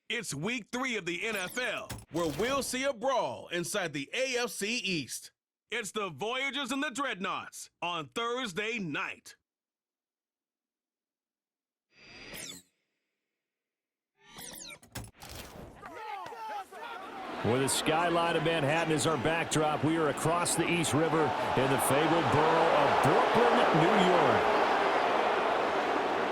It's week 3 of the NFL, where we'll see a brawl inside the AFC East. It's the Voyagers and the Dreadnoughts on Thursday night. With the skyline of Manhattan as our backdrop, we are across the East River in the fabled borough of Brooklyn, New York.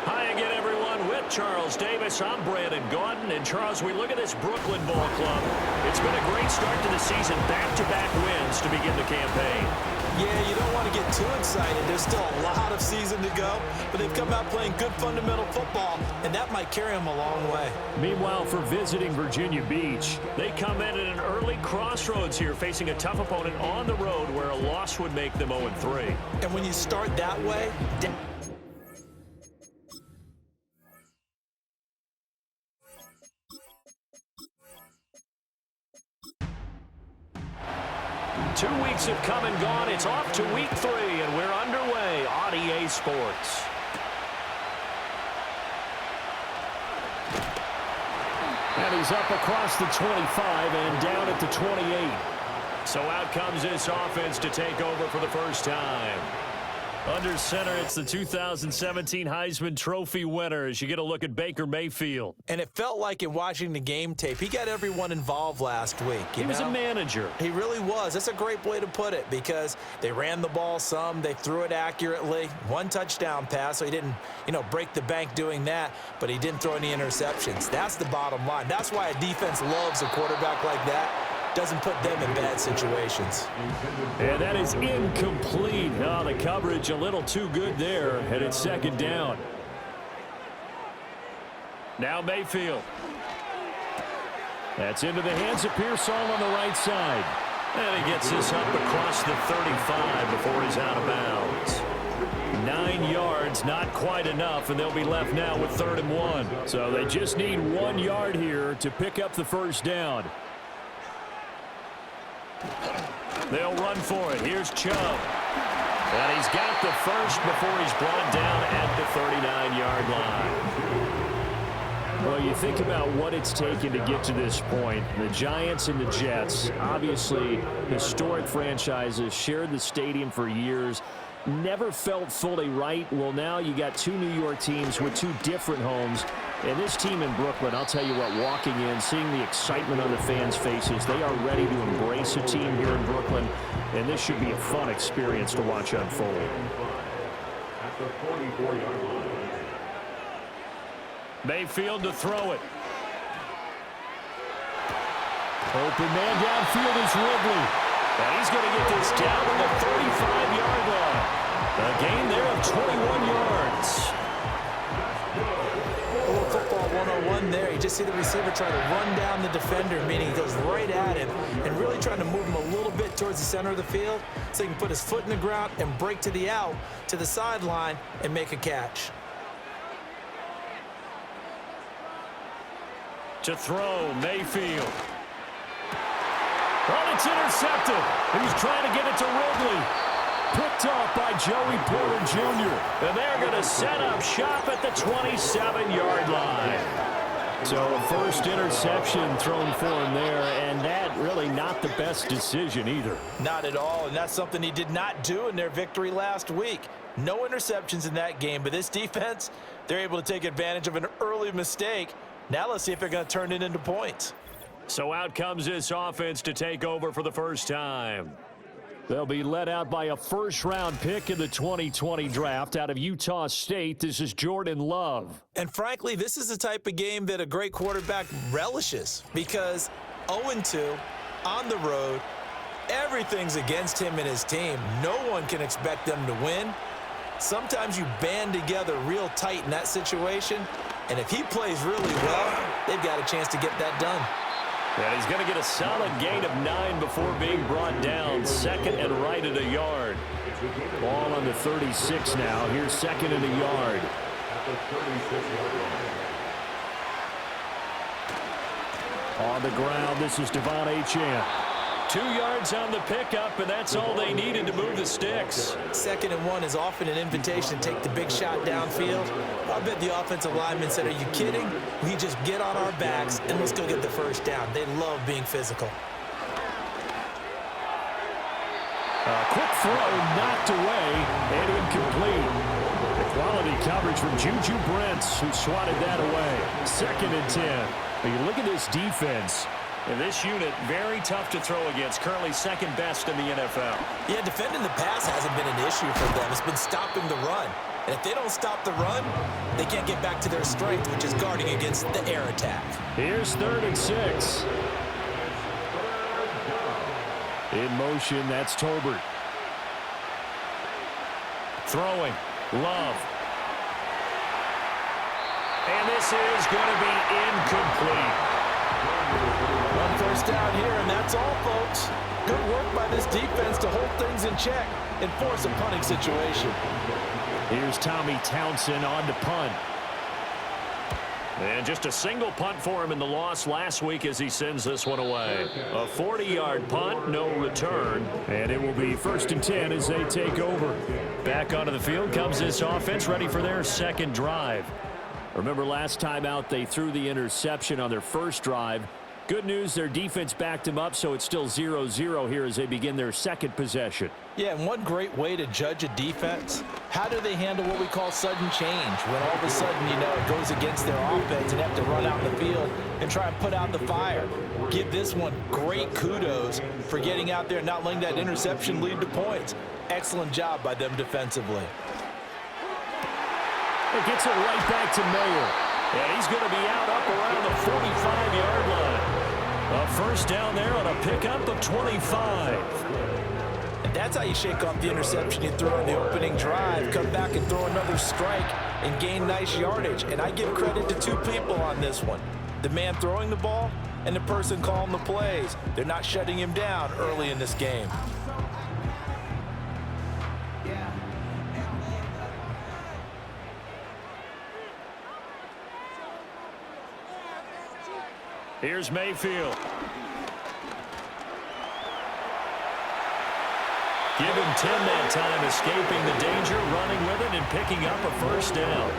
Hi again, everyone. With Charles Davis, I'm Brandon Gaudin. And Charles, we look at this Brooklyn Ball Club. It's been a great start to the season, back-to-back wins to begin the campaign. Yeah, you don't want to get too excited. There's still a lot of season to go, but they've come out playing good fundamental football, and that might carry them a long way. Meanwhile, for visiting Virginia Beach, they come in at an early crossroads here, facing a tough opponent on the road where a loss would make them 0-3. And when you start that way... 2 weeks have come and gone. It's off to week 3, and we're underway on EA Sports. And he's up across the 25 and down at the 28. So out comes this offense to take over for the first time. Under center, it's the 2017 Heisman Trophy winner as you get a look at Baker Mayfield. And it felt like in watching the game tape, he got everyone involved last week. He was a manager. He really was. That's a great way to put it because they ran the ball some, they threw it accurately. 1 touchdown pass, so he didn't, break the bank doing that, but he didn't throw any interceptions. That's the bottom line. That's why a defense loves a quarterback like that. Doesn't put them in bad situations. And that is incomplete. Oh, the coverage a little too good there, and it's second down. Now Mayfield. That's into the hands of Pearsall on the right side. And he gets this up across the 35 before he's out of bounds. 9 yards, not quite enough, and they'll be left now with 3rd and 1. So they just need 1 yard here to pick up the first down. They'll run for it. Here's Chubb. And he's got the first before he's brought down at the 39-yard line. Well, you think about what it's taken to get to this point. The Giants and the Jets, obviously historic franchises, shared the stadium for years, never felt fully right. Well, now you got 2 New York teams with 2 different homes. And this team in Brooklyn, I'll tell you what, walking in, seeing the excitement on the fans' faces, they are ready to embrace a team here in Brooklyn, and this should be a fun experience to watch unfold. Mayfield to throw it. Open man downfield is Ridley. And he's going to get this down to the 35-yard line. A gain there of 21 yards. Football 101 there. You just see the receiver try to run down the defender, meaning he goes right at him and really trying to move him a little bit towards the center of the field so he can put his foot in the ground and break to the out, to the sideline, and make a catch. To throw, Mayfield. Oh, it's intercepted. He's trying to get it to Ridley. Picked off by Joey Porter Jr. And they're going to set up shop at the 27-yard line. So a first interception thrown for him there, and that really not the best decision either. Not at all, and that's something he did not do in their victory last week. No interceptions in that game, but this defense, they're able to take advantage of an early mistake. Now let's see if they're going to turn it into points. So out comes this offense to take over for the first time. They'll be led out by a first-round pick in the 2020 draft out of Utah State. This is Jordan Love. And frankly, this is the type of game that a great quarterback relishes because 0-2 on the road, everything's against him and his team. No one can expect them to win. Sometimes you band together real tight in that situation, and if he plays really well, they've got a chance to get that done. And he's going to get a solid gain of 9 before being brought down. 2nd and right at a yard. Ball on the 36 now. Here's 2nd and a yard. On the ground, this is Devon Achane. 2 yards on the pickup, and that's all they needed to move the sticks. 2nd and 1 is often an invitation to take the big shot downfield. I bet the offensive lineman said, are you kidding? We just get on our backs and let's go get the first down. They love being physical. A quick throw knocked away and incomplete. The quality coverage from Juju Brents, who swatted that away. 2nd and 10. But you look at this defense. And this unit, very tough to throw against. Currently 2nd best in the NFL. Yeah, defending the pass hasn't been an issue for them. It's been stopping the run. And if they don't stop the run, they can't get back to their strength, which is guarding against the air attack. Here's 3rd and 6. In motion, that's Tolbert. Throwing. Love. And this is going to be incomplete. One first down here, and that's all, folks. Good work by this defense to hold things in check and force a punting situation. Here's Tommy Townsend on to punt. And just a single punt for him in the loss last week as he sends this one away. A 40-yard punt, no return. And it will be 1st and 10 as they take over. Back onto the field comes this offense, ready for their 2nd drive. Remember last time out they threw the interception on their first drive. Good news, their defense backed them up, so it's still 0-0 here as they begin their 2nd possession. Yeah, and one great way to judge a defense, how do they handle what we call sudden change? When all of a sudden, you know, it goes against their offense and have to run out in the field and try and put out the fire. Give this one great kudos for getting out there and not letting that interception lead to points. Excellent job by them defensively. It gets it right back to Mayer. And he's going to be out up around the 45-yard line. A first down there on a pickup of 25. And that's how you shake off the interception you threw on the opening drive. Come back and throw another strike and gain nice yardage. And I give credit to 2 people on this one. The man throwing the ball and the person calling the plays. They're not shutting him down early in this game. Here's Mayfield. Give him 10 that time, escaping the danger, running with it, and picking up a first down.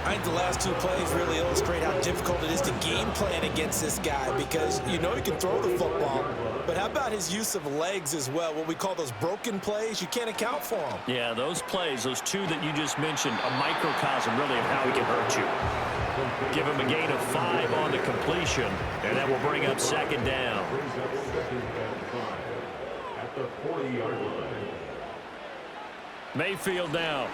I think the last 2 plays really illustrate how difficult it is to game plan against this guy because you know he can throw the football, but how about his use of legs as well, what we call those broken plays? You can't account for them. Yeah, those plays, those 2 that you just mentioned, a microcosm really of how he can hurt you. Give him a gain of 5 on the completion, and that will bring up 2nd down. At the 40-yard line. Mayfield now.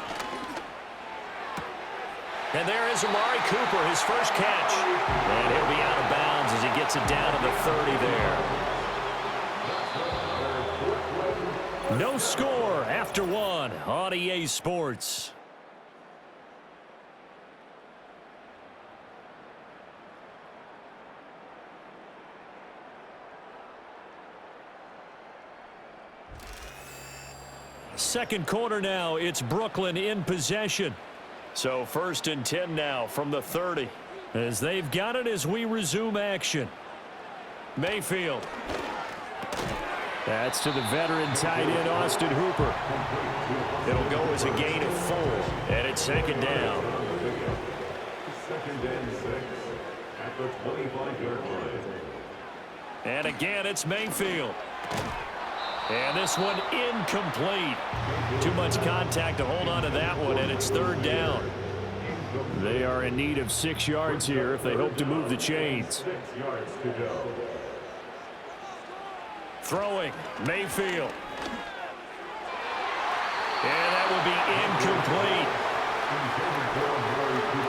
And there is Amari Cooper, his first catch. And he'll be out of bounds as he gets it down to the 30 there. No score after 1 on EA Sports. Second quarter now, it's Brooklyn in possession. So 1st and 10 now from the 30. As they've got it as we resume action. Mayfield. That's to the veteran tight end, Austin Hooper. It'll go as a gain of 4. And it's 2nd down. 2nd and 6 at the 25-yard line. And again, it's Mayfield. And this one incomplete. Too much contact to hold on to that one, and it's 3rd down. They are in need of 6 yards here if they hope to move the chains. 6 yards to go. Throwing, Mayfield. And that will be incomplete.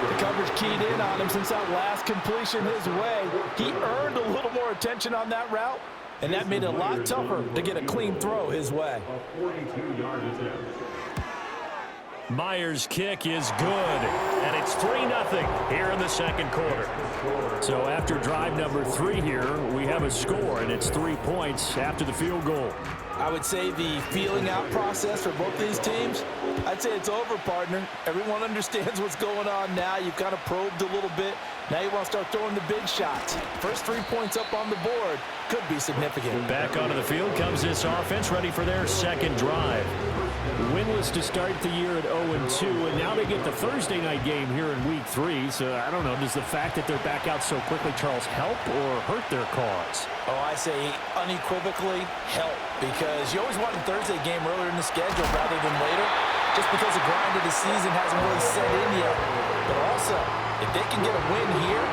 The coverage keyed in on him since that last completion his way. He earned a little more attention on that route, and that made it a lot tougher to get a clean throw his way. A 42-yard attempt. Myers' kick is good, and it's 3-0 here in the second quarter. So after drive number 3 here, we have a score, and it's 3 points after the field goal. I would say the feeling out process for both these teams, I'd say it's over, partner. Everyone understands what's going on now. You've kind of probed a little bit. Now you want to start throwing the big shots. First 3 points up on the board could be significant. Back onto the field comes this offense, ready for their second drive. Winless to start the year at 0-2, and now they get the Thursday night game here in Week 3. So I don't know, does the fact that they're back out so quickly, Charles, help or hurt their cause? Oh, I say unequivocally help, because you always want a Thursday game earlier in the schedule rather than later, just because the grind of the season hasn't really set in yet. But also, if they can get a win here,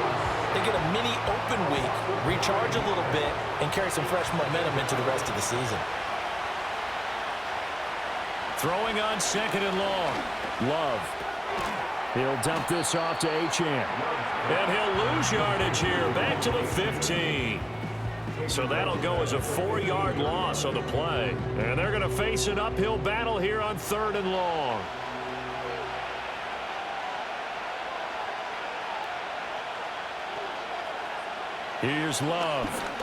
they get a mini open week, recharge a little bit, and carry some fresh momentum into the rest of the season. Throwing on second and long. Love. He'll dump this off to Achane. And he'll lose yardage here, back to the 15. So that'll go as a 4-yard loss on the play. And they're going to face an uphill battle here on third and long. Here's Love.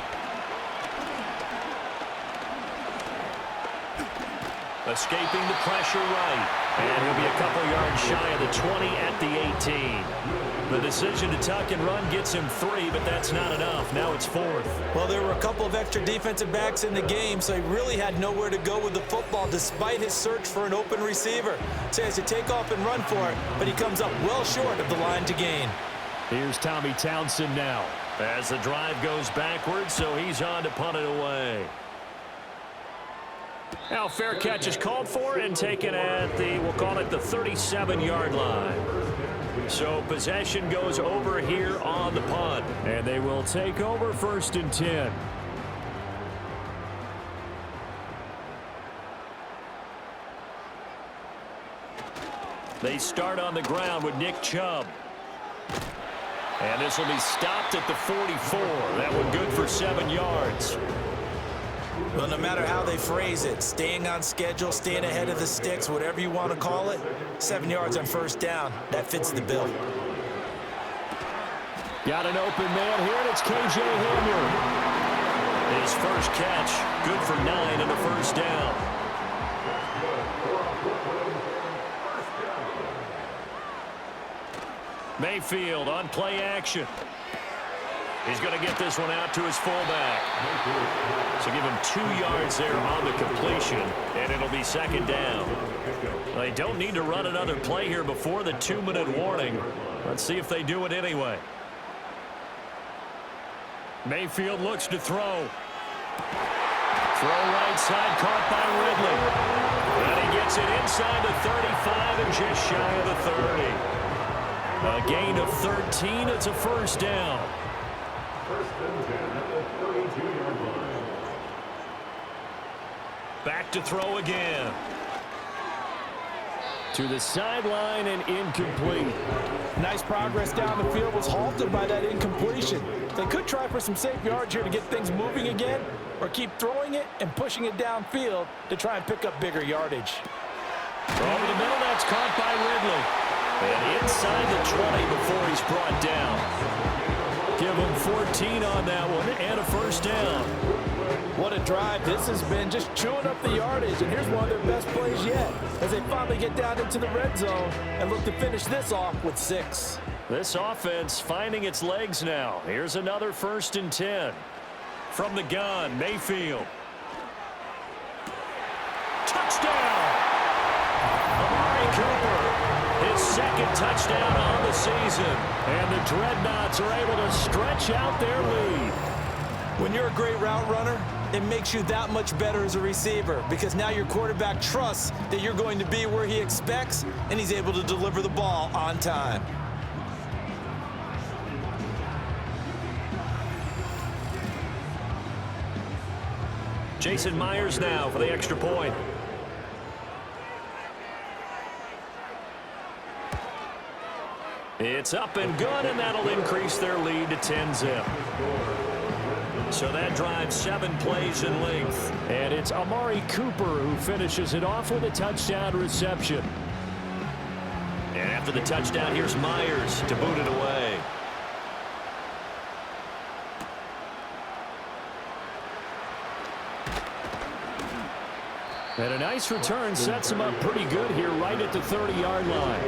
Escaping the pressure right. And he'll be a couple yards shy of the 20 at the 18. The decision to tuck and run gets him 3, but that's not enough. Now it's 4th. Well, there were a couple of extra defensive backs in the game, so he really had nowhere to go with the football despite his search for an open receiver. So he has to take off and run for it, but he comes up well short of the line to gain. Here's Tommy Townsend now as the drive goes backwards, so he's on to punt it away. Now fair catch is called for and taken at the, we'll call it the 37-yard line. So possession goes over here on the punt. And they will take over 1st and 10. They start on the ground with Nick Chubb. And this will be stopped at the 44. That one good for 7 yards. Well, no matter how they phrase it, staying on schedule, staying ahead of the sticks, whatever you want to call it, 7 yards on first down, that fits the bill. Got an open man here, and it's K.J. Hamler. His first catch, good for 9 and a first down. Mayfield on play action. He's going to get this one out to his fullback. So give him 2 yards there on the completion, and it'll be second down. They don't need to run another play here before the 2-minute warning. Let's see if they do it anyway. Mayfield looks to throw. Throw right side, caught by Ridley. And he gets it inside the 35 and just shy of the 30. A gain of 13. It's a first down. First and 10 at the 32-yard line. Back to throw again. To the sideline and incomplete. Nice progress down the field, was halted by that incompletion. They could try for some safe yards here to get things moving again, or keep throwing it and pushing it downfield to try and pick up bigger yardage. Over the middle, that's caught by Ridley. And inside the 20 before he's brought down. Give him 14 on that one and a first down. What a drive this has been, just chewing up the yardage, and here's one of their best plays yet as they finally get down into the red zone and look to finish this off with 6. This offense finding its legs now. Here's another 1st and 10. From the gun, Mayfield. Touchdown! Amari Cooper. His second touchdown on the season. And the Dreadnoughts are able to stretch out their lead. When you're a great route runner, it makes you that much better as a receiver, because now your quarterback trusts that you're going to be where he expects, and he's able to deliver the ball on time. Jason Myers now for the extra point. It's up and good, and that'll increase their lead to 10-zip. So that drives 7 plays in length. And it's Amari Cooper who finishes it off with a touchdown reception. And after the touchdown, here's Myers to boot it away. And a nice return sets him up pretty good here right at the 30-yard line.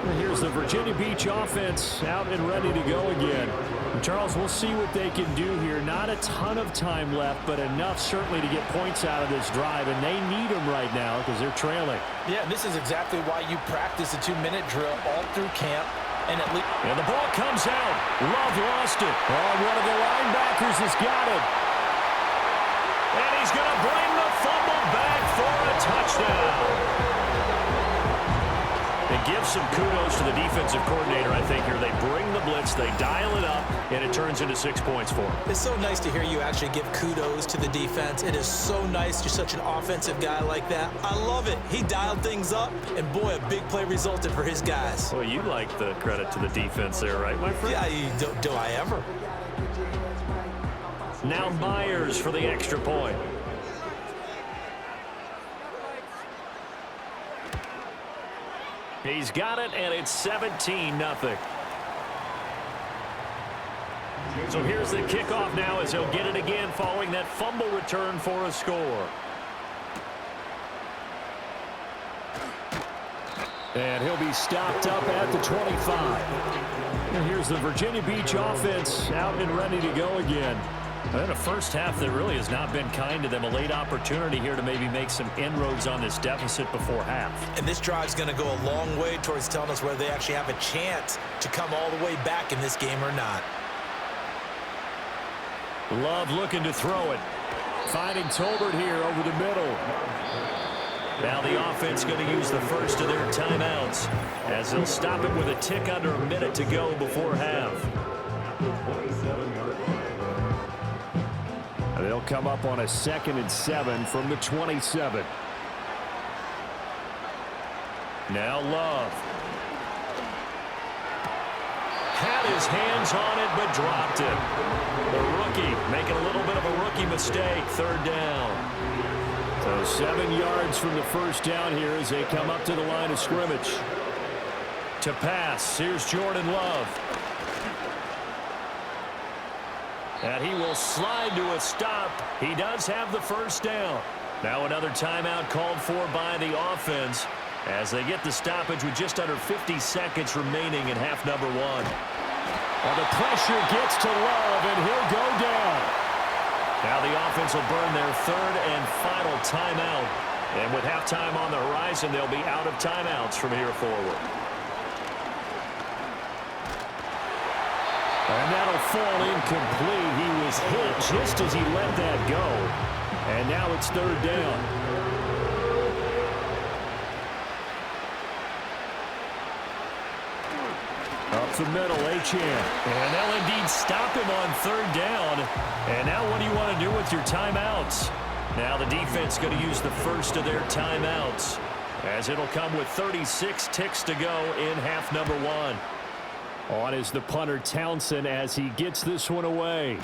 And here's the Virginia Beach offense out and ready to go again. And Charles, we'll see what they can do here. Not a ton of time left, but enough certainly to get points out of this drive, and they need them right now because they're trailing. Yeah, this is exactly why you practice a 2-minute drill all through camp. And the ball comes out. Love lost it. Oh, one of the linebackers has got it. And he's going to bring the fumble back for a touchdown. It gives some kudos to the defensive coordinator, I think, here. They bring the blitz, they dial it up, and it turns into 6 points for them. It's so nice to hear you actually give kudos to the defense. It is so nice. You're such an offensive guy like that. I love it. He dialed things up, and boy, a big play resulted for his guys. Well, you like the credit to the defense there, right, my friend? Yeah, do I ever? Now Myers for the extra point. He's got it, and it's 17-0. So here's the kickoff now as he'll get it again following that fumble return for a score. And he'll be stopped up at the 25. And here's the Virginia Beach offense out and ready to go again. And a first half that really has not been kind to them. A late opportunity here to maybe make some inroads on this deficit before half. And this drive's going to go a long way towards telling us whether they actually have a chance to come all the way back in this game or not. Love looking to throw it. Finding Tolbert here over the middle. Now the offense going to use the first of their timeouts as they'll stop it with a tick under a minute to go before half. They'll come up on a 2nd and 7 from the 27. Now Love. Had his hands on it, but dropped it. The rookie making a little bit of a rookie mistake. 3rd down. So 7 yards from the first down here as they come up to the line of scrimmage. To pass, here's Jordan Love. And he will slide to a stop. He does have the first down. Now another timeout called for by the offense as they get the stoppage with just under 50 seconds remaining in half number 1. Well, the pressure gets to Love, and he'll go down. Now the offense will burn their 3rd and final timeout. And with halftime on the horizon, they'll be out of timeouts from here forward. And that'll fall incomplete. He was hit just as he let that go. And now it's 3rd down. Up the middle, Achane. And they'll indeed stop him on 3rd down. And now what do you want to do with your timeouts? Now the defense going to use the first of their timeouts as it'll come with 36 ticks to go in half number 1. On is the punter Townsend as he gets this one away.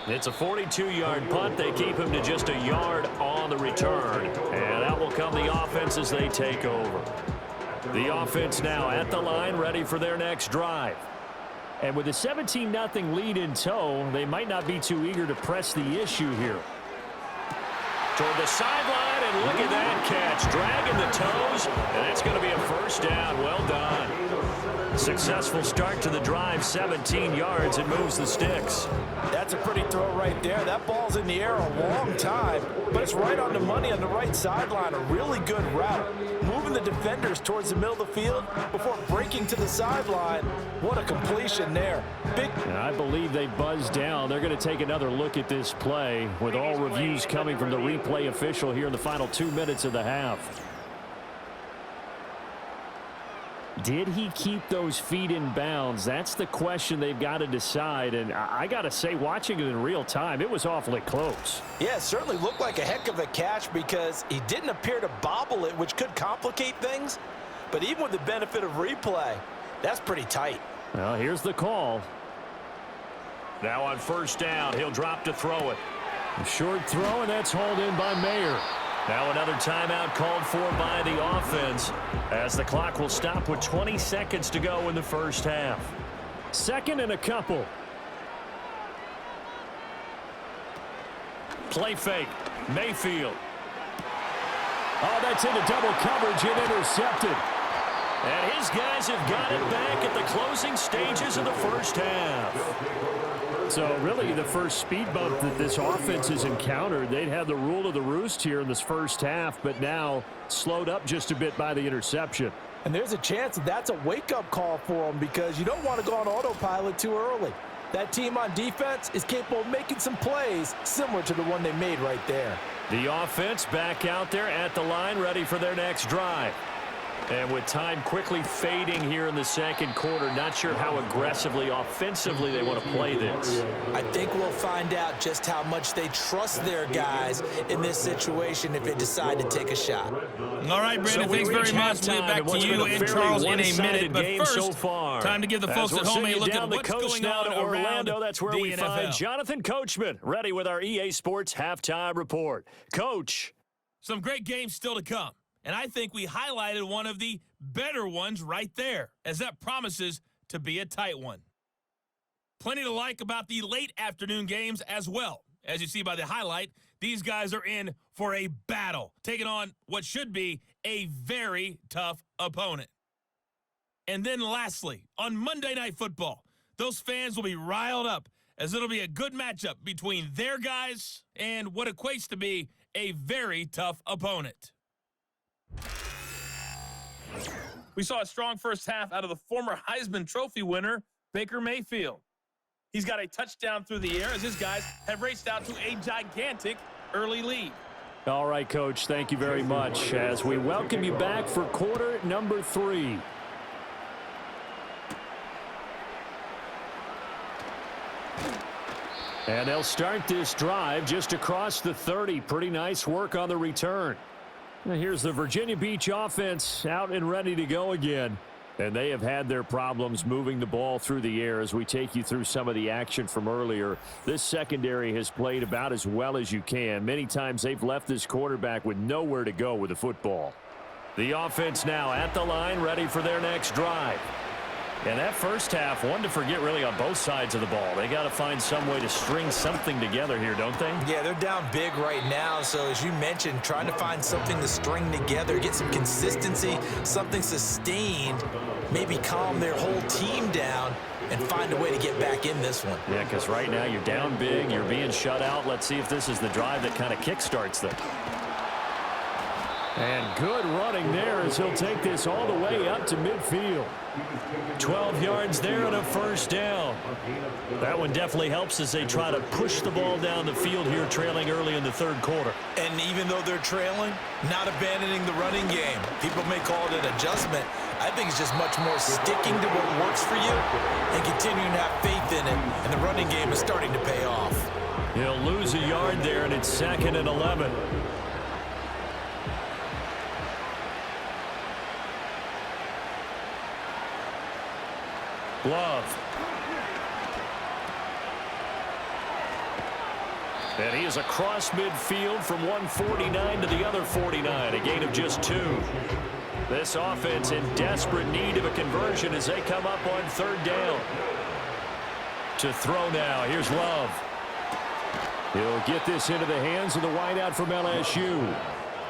It's a 42-yard punt. They keep him to just a yard on the return. And out will come the offense as they take over. The offense now at the line, ready for their next drive. And with a 17-0 lead in tow, they might not be too eager to press the issue here. Toward the sideline, and look at that catch. Dragging the toes, and that's going to be a first down. Well done. Successful start to the drive, 17 yards, and moves the sticks. That's a pretty throw right there. That ball's in the air a long time, but it's right on the money on the right sideline. A really good route. Moving the defenders towards the middle of the field before breaking to the sideline. What a completion there. Big. And I believe they buzzed down. They're going to take another look at this play with all reviews coming from the replay official here in the final 2 minutes of the half. Did he keep those feet in bounds? That's the question they've got to decide. And I got to say, watching it in real time, it was awfully close. Yeah, it certainly looked like a heck of a catch because he didn't appear to bobble it, which could complicate things. But even with the benefit of replay, that's pretty tight. Well, here's the call. Now on first down, he'll drop to throw it. A short throw, and that's hauled in by Mayer. Now another timeout called for by the offense as the clock will stop with 20 seconds to go in the first half. 2nd and a couple. Play fake. Mayfield. Oh, that's into double coverage and intercepted. And his guys have got it back at the closing stages of the first half. So really the first speed bump that this offense has encountered, they'd had the rule of the roost here in this first half, but now slowed up just a bit by the interception. And there's a chance that that's a wake-up call for them because you don't want to go on autopilot too early. That team on defense is capable of making some plays similar to the one they made right there. The offense back out there at the line, ready for their next drive. And with time quickly fading here in the second quarter, not sure how aggressively, offensively they want to play this. I think we'll find out just how much they trust their guys in this situation if they decide to take a shot. All right, Brandon, thanks very much. We'll get back to you and Charles in a minute. But first, time to give the folks at home a look at what's going on around That's where we the find NFL. Jonathan Coachman, ready with our EA Sports Halftime Report. Coach. Some great games still to come. And I think we highlighted one of the better ones right there, as that promises to be a tight one. Plenty to like about the late afternoon games as well. As you see by the highlight, these guys are in for a battle, taking on what should be a very tough opponent. And then lastly, on Monday Night Football, those fans will be riled up as it'll be a good matchup between their guys and what equates to be a very tough opponent. We saw a strong first half out of the former Heisman Trophy winner, Baker Mayfield. He's got a touchdown through the air as his guys have raced out to a gigantic early lead. All right, Coach, thank you very much as we welcome you back for quarter number 3. And they'll start this drive just across the 30. Pretty nice work on the return. Now here's the Virginia Beach offense out and ready to go again. And they have had their problems moving the ball through the air as we take you through some of the action from earlier. This secondary has played about as well as you can. Many times they've left this quarterback with nowhere to go with the football. The offense now at the line, ready for their next drive. And that first half, one to forget really on both sides of the ball. They got to find some way to string something together here, don't they? Yeah, they're down big right now. So as you mentioned, trying to find something to string together, get some consistency, something sustained, maybe calm their whole team down and find a way to get back in this one. Yeah, because right now you're down big, you're being shut out. Let's see if this is the drive that kind of kickstarts them. And good running there as he'll take this all the way up to midfield. 12 yards there and a first down. That one definitely helps as they try to push the ball down the field here, trailing early in the third quarter. And even though they're trailing, not abandoning the running game. People may call it an adjustment. I think it's just much more sticking to what works for you and continuing to have faith in it. And the running game is starting to pay off. He'll lose a yard there, and it's 2nd and 11. Love. And he is across midfield from 149 to the other 49, a gain of just 2. This offense in desperate need of a conversion as they come up on 3rd down. To throw now, here's Love. He'll get this into the hands of the wideout from LSU.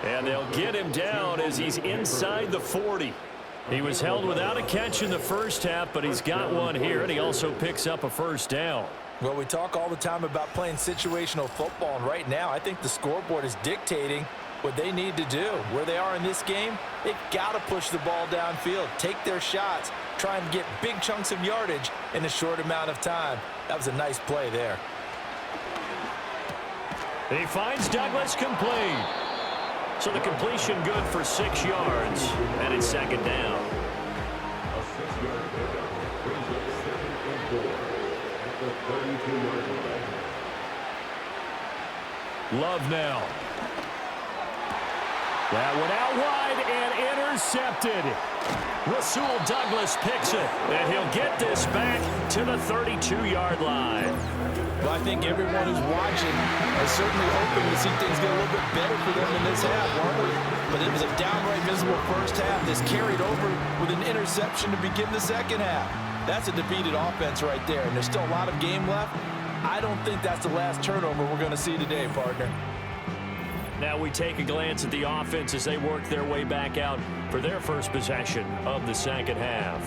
And they'll get him down as he's inside the 40. He was held without a catch in the first half, but he's got one here, and he also picks up a first down. Well, we talk all the time about playing situational football, and right now I think the scoreboard is dictating what they need to do. Where they are in this game, they've got to push the ball downfield, take their shots, try and get big chunks of yardage in a short amount of time. That was a nice play there. He finds Douglas complete. So the completion good for 6 yards, and it's 2nd down. A 6-yard pickup brings up 2nd and 4 at the 32-yard line. Love now. That one out wide and intercepted. Rasul Douglas picks it, and he'll get this back to the 32-yard line. Well, I think everyone who's watching is certainly hoping to see things get a little bit better for them in this half, but it was a downright miserable first half. This carried over with an interception to begin the second half. That's a defeated offense right there, and there's still a lot of game left. I don't think that's the last turnover we're going to see today, partner. Now we take a glance at the offense as they work their way back out for their first possession of the second half.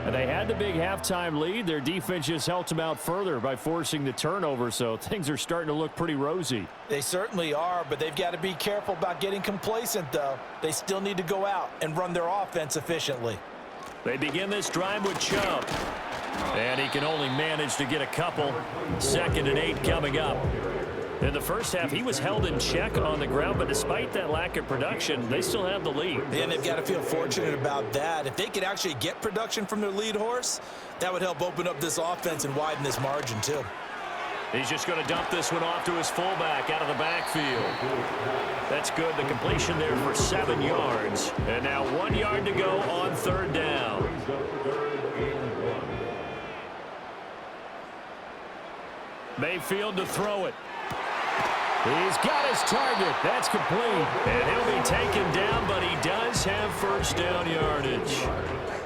And they had the big halftime lead. Their defense just helped them out further by forcing the turnover, so things are starting to look pretty rosy. They certainly are, but they've got to be careful about getting complacent, though. They still need to go out and run their offense efficiently. They begin this drive with Chubb. And he can only manage to get a couple. 2nd and 8 coming up. In the first half, he was held in check on the ground, but despite that lack of production, they still have the lead. And they've got to feel fortunate about that. If they could actually get production from their lead horse, that would help open up this offense and widen this margin, too. He's just going to dump this one off to his fullback out of the backfield. That's good. The completion there for 7 yards. And now 1 yard to go on 3rd down. Mayfield to throw it. He's got his target. That's complete. And he'll be taken down, but he does have first down yardage.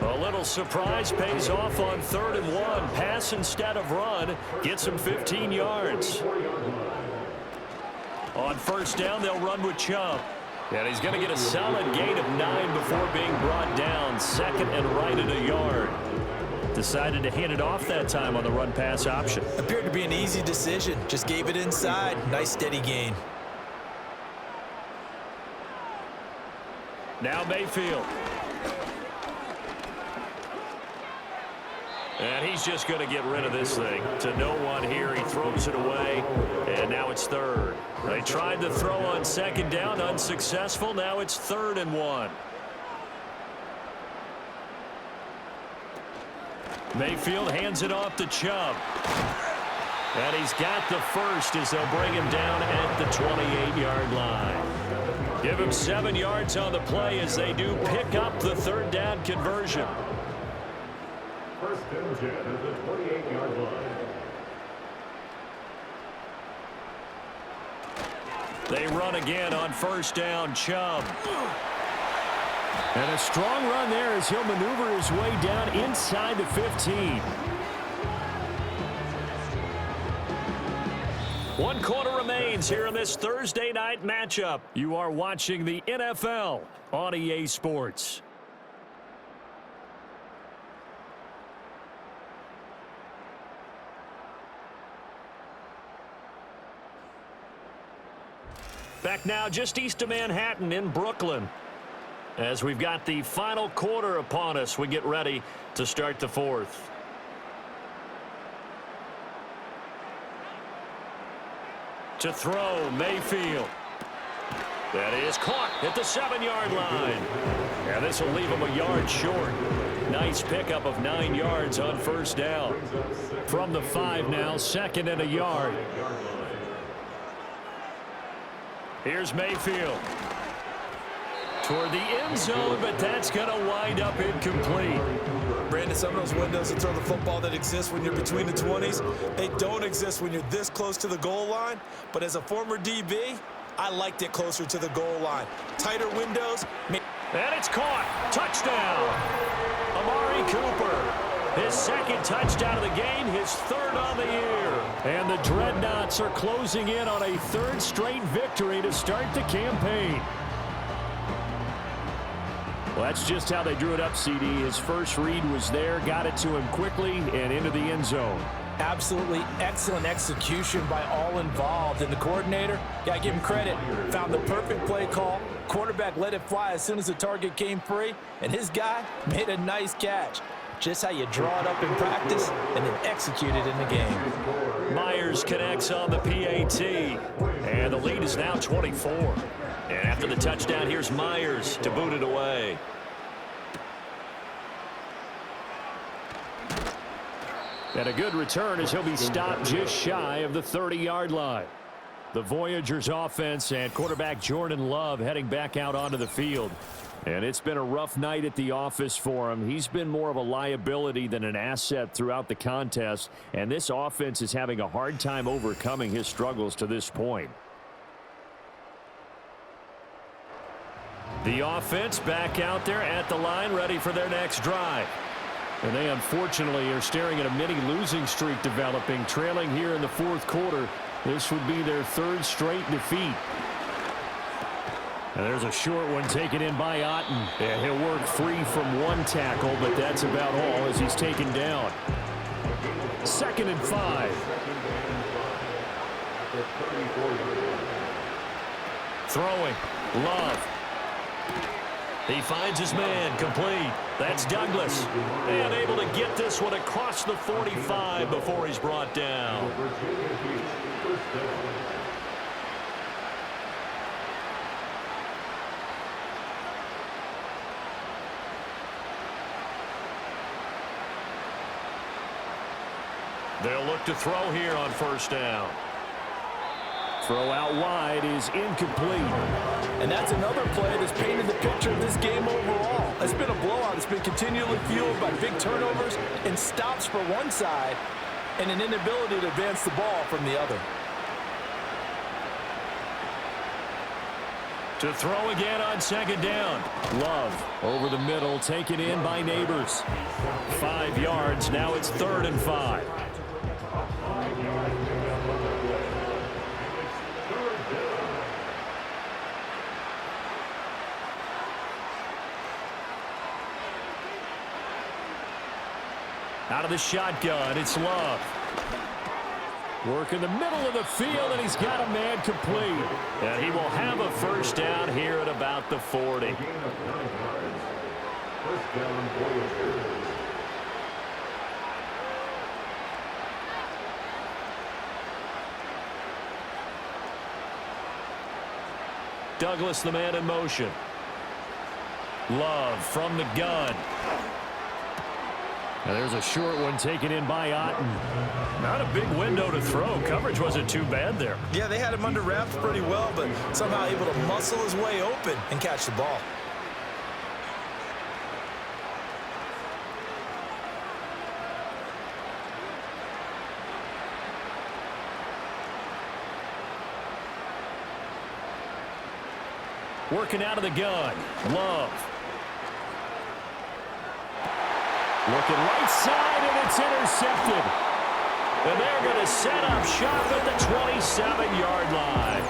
A little surprise pays off on 3rd and 1. Pass instead of run. Gets him 15 yards. On 1st down, they'll run with Chubb. And he's going to get a solid gain of 9 before being brought down. 2nd and right at a yard. Decided to hand it off that time on the run-pass option. Appeared to be an easy decision. Just gave it inside. Nice steady gain. Now Mayfield. And he's just going to get rid of this thing. To no one here. He throws it away. And now it's 3rd. They tried to throw on 2nd down. Unsuccessful. Now it's 3rd and 1. Mayfield hands it off to Chubb. And he's got the first as they'll bring him down at the 28-yard line. Give him 7 yards on the play as they do pick up the 3rd down conversion. 1st and 10 at the 28-yard line. They run again on 1st down. Chubb. And a strong run there as he'll maneuver his way down inside the 15. 1 quarter remains here in this Thursday night matchup. You are watching the NFL on EA Sports. Back now just east of Manhattan in Brooklyn. As we've got the final quarter upon us, we get ready to start the 4th. To throw, Mayfield. That is caught at the 7-yard line. And this will leave him a yard short. Nice pickup of 9 yards on 1st down. From the 5 now, 2nd and a yard. Here's Mayfield. Toward the end zone, but that's going to wind up incomplete. Brandon, some of those windows to throw the football that exist when you're between the 20s, they don't exist when you're this close to the goal line. But as a former DB, I liked it closer to the goal line. Tighter windows. And it's caught. Touchdown. Amari Cooper. His 2nd touchdown of the game, his 3rd on the year. And the Dreadnoughts are closing in on a 3rd straight victory to start the campaign. Well, that's just how they drew it up, CD. His first read was there, got it to him quickly, and into the end zone. Absolutely excellent execution by all involved. And the coordinator, got to give him credit, found the perfect play call. Quarterback let it fly as soon as the target came free, and his guy made a nice catch. Just how you draw it up in practice and then execute it in the game. Myers connects on the PAT, and the lead is now 24. And after the touchdown, here's Myers to boot it away. And a good return as he'll be stopped just shy of the 30-yard line. The Voyagers offense and quarterback Jordan Love heading back out onto the field. And it's been a rough night at the office for him. He's been more of a liability than an asset throughout the contest. And this offense is having a hard time overcoming his struggles to this point. The offense back out there at the line, ready for their next drive. And they unfortunately are staring at a mini losing streak developing, trailing here in the 4th quarter. This would be their 3rd straight defeat. And there's a short one taken in by Otten. Yeah, he'll work free from one tackle, but that's about all as he's taken down. 2nd and 5. Throwing. Love. He finds his man, complete. That's Douglas. And able to get this one across the 45 before he's brought down. They'll look to throw here on 1st down. Throw out wide is incomplete. And that's another play that's painted the picture of this game overall. It's been a blowout. It's been continually fueled by big turnovers and stops for one side and an inability to advance the ball from the other. To throw again on 2nd down. Love over the middle, taken in by Neighbors. 5 yards. Now it's 3rd and 5. Out of the shotgun, it's Love. Work in the middle of the field, and he's got a man complete. And he will have a 1st down here at about the 40. Douglas, the man in motion. Love from the gun. And there's a short one taken in by Otten. Not a big window to throw. Coverage wasn't too bad there. Yeah, they had him under wraps pretty well, but somehow able to muscle his way open and catch the ball. Working out of the gun. Love. Looking right side, and it's intercepted. And they're going to set up shop at the 27-yard line.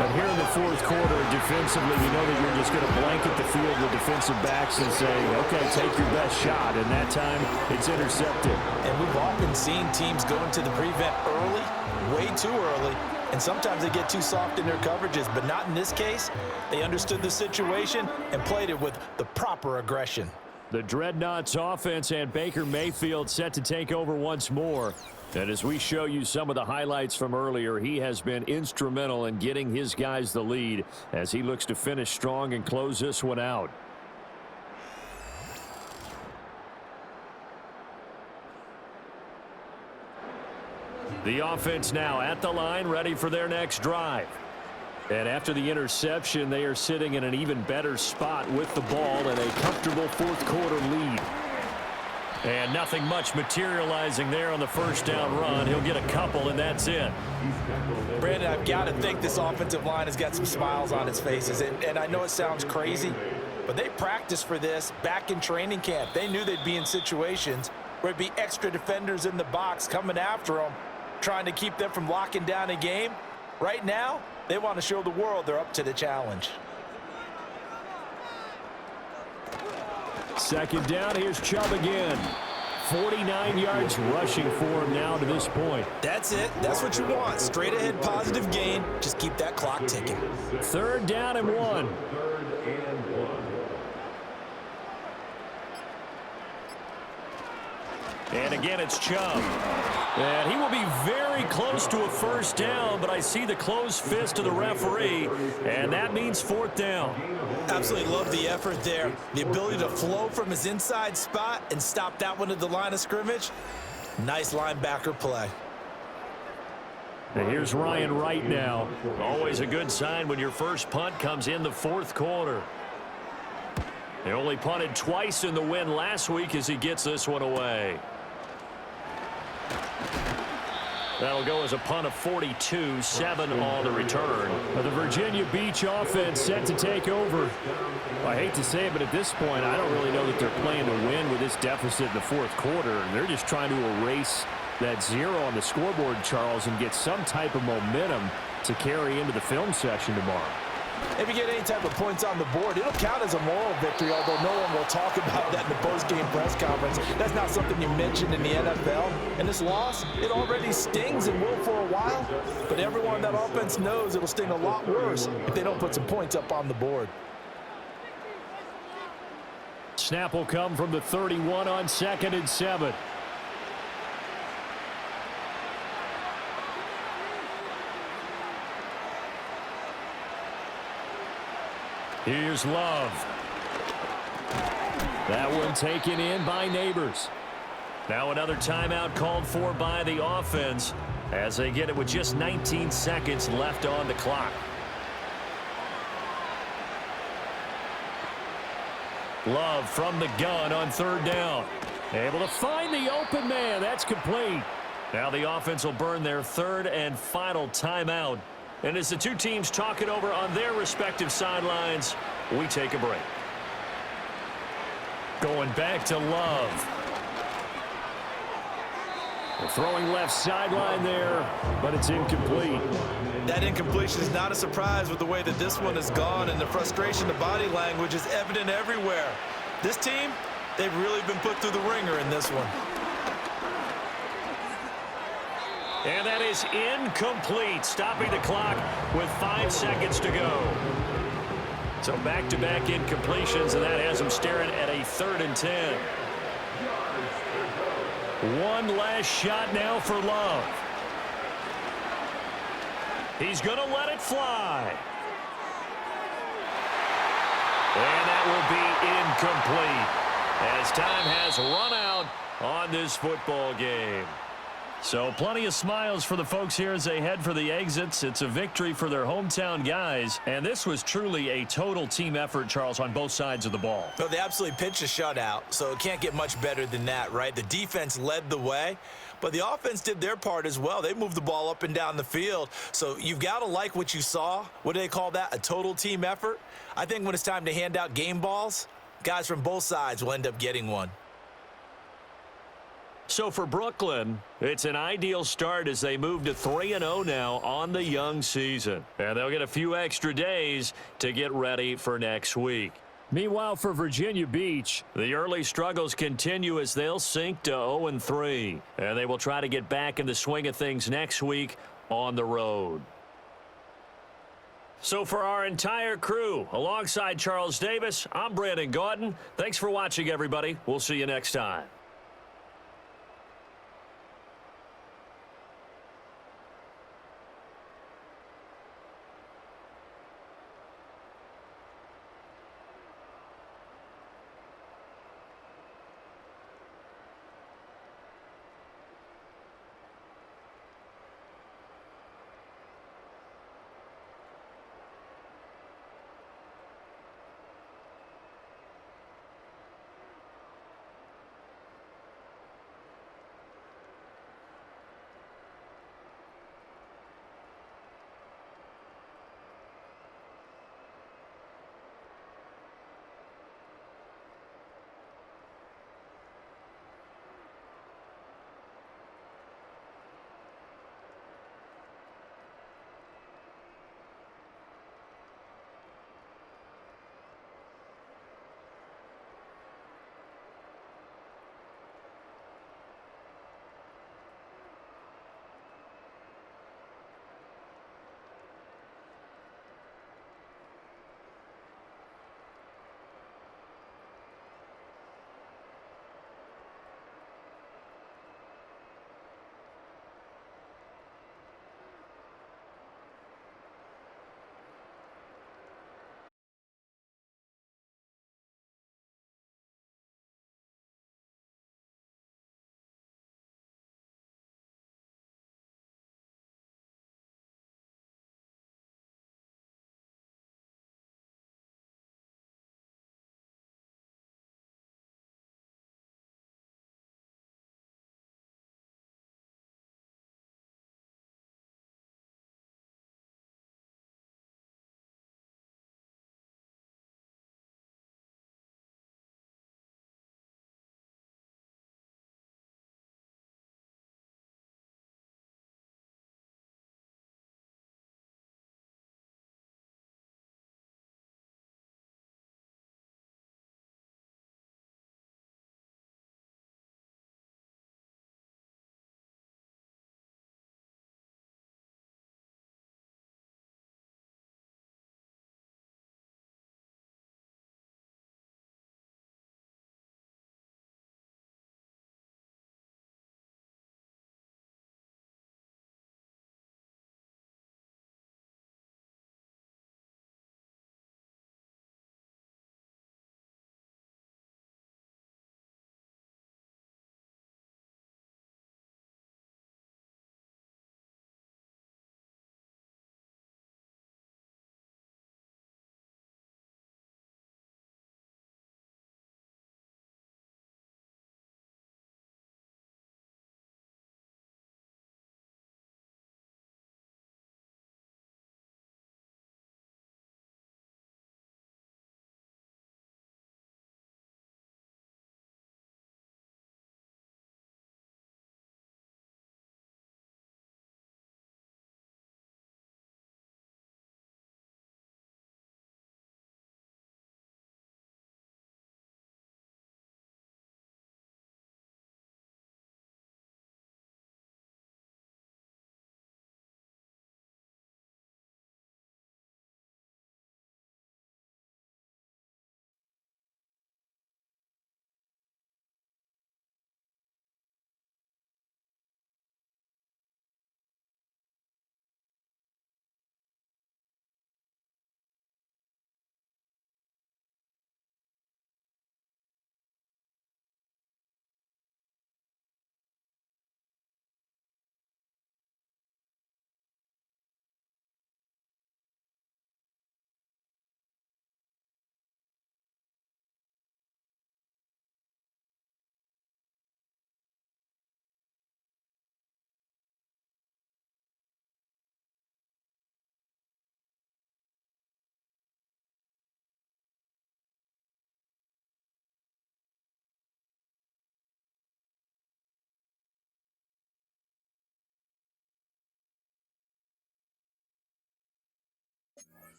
And here in the 4th quarter, defensively, you know that you're just going to blanket the field with defensive backs and say, okay, take your best shot. And that time, it's intercepted. And we've often seen teams go into the prevent early, way too early, and sometimes they get too soft in their coverages, but not in this case. They understood the situation and played it with the proper aggression. The Dreadnoughts offense and Baker Mayfield set to take over once more. And as we show you some of the highlights from earlier, he has been instrumental in getting his guys the lead as he looks to finish strong and close this one out. The offense now at the line, ready for their next drive. And after the interception, they are sitting in an even better spot with the ball and a comfortable 4th quarter lead. And nothing much materializing there on the 1st down run. He'll get a couple, and that's it. Brandon, I've got to think this offensive line has got some smiles on its faces. And I know it sounds crazy, but they practiced for this back in training camp. They knew they'd be in situations where it'd be extra defenders in the box coming after them, trying to keep them from locking down a game. Right now, they want to show the world they're up to the challenge. 2nd down, here's Chubb again. 49 yards rushing for him now to this point. That's it. That's what you want. Straight ahead positive gain. Just keep that clock ticking. 3rd down and 1. And again, it's Chubb. And he will be very close to a 1st down, but I see the closed fist of the referee, and that means 4th down. Absolutely love the effort there. The ability to flow from his inside spot and stop that one at the line of scrimmage. Nice linebacker play. And here's Ryan Wright now. Always a good sign when your first punt comes in the 4th quarter. They only punted twice in the win last week as he gets this one away. That'll go as a punt of 42, 7 on the return. The Virginia Beach offense set to take over. I hate to say it, but at this point, I don't really know that they're playing to win with this deficit in the 4th quarter. They're just trying to erase that 0 on the scoreboard, Charles, and get some type of momentum to carry into the film section tomorrow. If you get any type of points on the board, it'll count as a moral victory, although no one will talk about that in the post-game press conference. That's not something you mentioned in the NFL. And this loss, it already stings and will for a while, but everyone on that offense knows it'll sting a lot worse if they don't put some points up on the board. Snap will come from the 31 on 2nd and 7. Here's Love. That one taken in by Neighbors. Now another timeout called for by the offense as they get it with just 19 seconds left on the clock. Love from the gun on 3rd down. Able to find the open man. That's complete. Now the offense will burn their 3rd and final timeout. And as the two teams talk it over on their respective sidelines, we take a break. Going back to Love. They're throwing left sideline there, but it's incomplete. That incompletion is not a surprise with the way that this one has gone, and the frustration, the body language is evident everywhere. This team, they've really been put through the ringer in this one. And that is incomplete, stopping the clock with 5 seconds to go. So back-to-back incompletions, and that has them staring at a 3rd and 10. One last shot now for Love. He's going to let it fly. And that will be incomplete as time has run out on this football game. So plenty of smiles for the folks here as they head for the exits. It's a victory for their hometown guys. And this was truly a total team effort, Charles, on both sides of the ball. Well, they absolutely pitched a shutout, so it can't get much better than that, right? The defense led the way, but the offense did their part as well. They moved the ball up and down the field. So you've got to like what you saw. What do they call that? A total team effort? I think when it's time to hand out game balls, guys from both sides will end up getting one. So for Brooklyn, it's an ideal start as they move to 3-0 now on the young season. And they'll get a few extra days to get ready for next week. Meanwhile, for Virginia Beach, the early struggles continue as they'll sink to 0-3. And they will try to get back in the swing of things next week on the road. So for our entire crew, alongside Charles Davis, I'm Brandon Gaudin. Thanks for watching, everybody. We'll see you next time.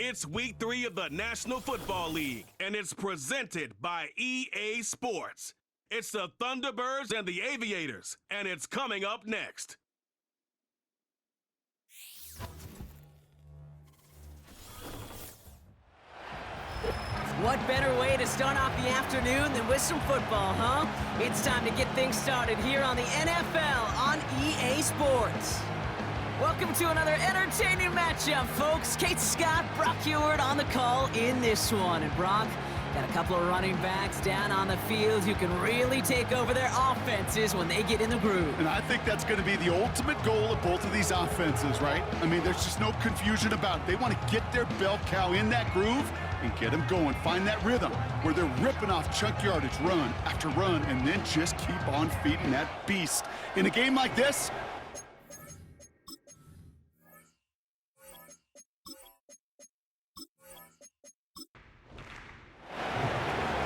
It's week 3 of the National Football League, and it's presented by EA Sports. It's the Thunderbirds and the Aviators, and it's coming up next. What better way to start off the afternoon than with some football, huh? It's time to get things started here on the NFL on EA Sports. Welcome to another entertaining matchup, folks. Kate Scott, Brock Heward on the call in this one. And Brock, got a couple of running backs down on the field who can really take over their offenses when they get in the groove. And I think that's going to be the ultimate goal of both of these offenses, right? I mean, there's just no confusion about it. They want to get their bell cow in that groove and get them going. Find that rhythm where they're ripping off chunk yardage run after run and then just keep on feeding that beast. In a game like this,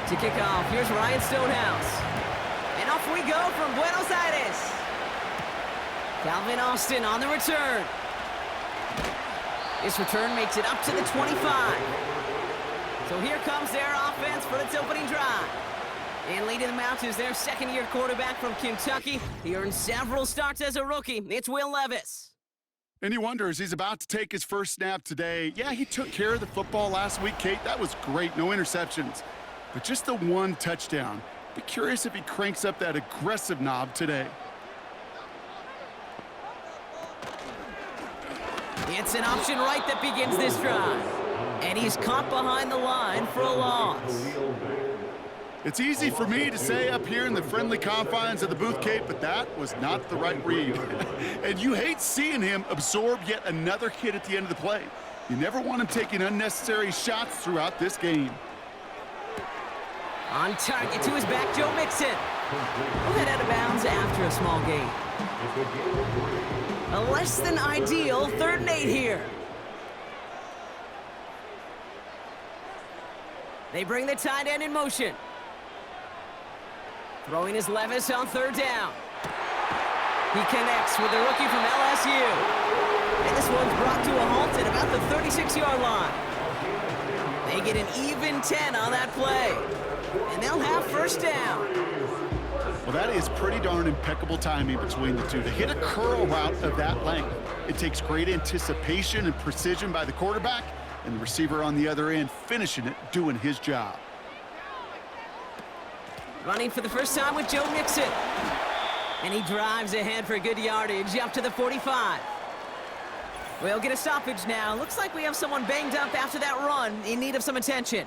to kick off, here's Ryan Stonehouse. And off we go from Buenos Aires. Calvin Austin on the return. This return makes it up to the 25. So here comes their offense for its opening drive. And leading them out is their second-year quarterback from Kentucky. He earned several starts as a rookie. It's Will Levis. and he wonders, he's about to take his first snap today. Yeah, he took care of the football last week, Kate. That was great, no interceptions. But just the one touchdown. Be curious if he cranks up that aggressive knob today. It's an option right that begins this drive. And he's caught behind the line for a loss. It's easy for me to say up here in the friendly confines of the booth, Kate, but that was not the right read. And you hate seeing him absorb yet another hit at the end of the play. You never want him taking unnecessary shots throughout this game. On target to his back, Joe Mixon. We'll head out of bounds after a small gain. A less than ideal 3rd and 8 here. They bring the tight end in motion. Throwing his Levis on 3rd down. He connects with the rookie from LSU. And this one's brought to a halt at about the 36-yard line. They get an even 10 on that play. And they'll have 1st down. Well, that is pretty darn impeccable timing between the two. To hit a curl route of that length, it takes great anticipation and precision by the quarterback, and the receiver on the other end finishing it, doing his job. Running for the first time with Joe Mixon. And he drives ahead for good yardage up to the 45. We'll get a stoppage now. Looks like we have someone banged up after that run in need of some attention.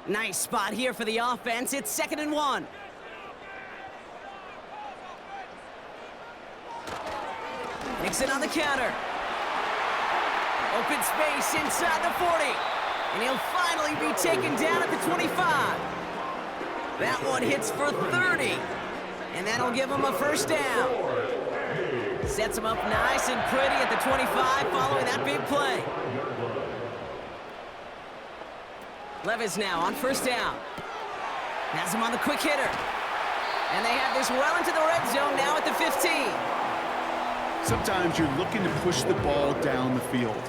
Nice spot here for the offense. It's 2nd and 1. Mixon on the counter. Open space inside the 40. And he'll finally be taken down at the 25. That one hits for 30. And that'll give him a 1st down. Sets him up nice and pretty at the 25 following that big play. Levis now on 1st down. Has him on the quick hitter. And they have this well into the red zone now at the 15. Sometimes you're looking to push the ball down the field.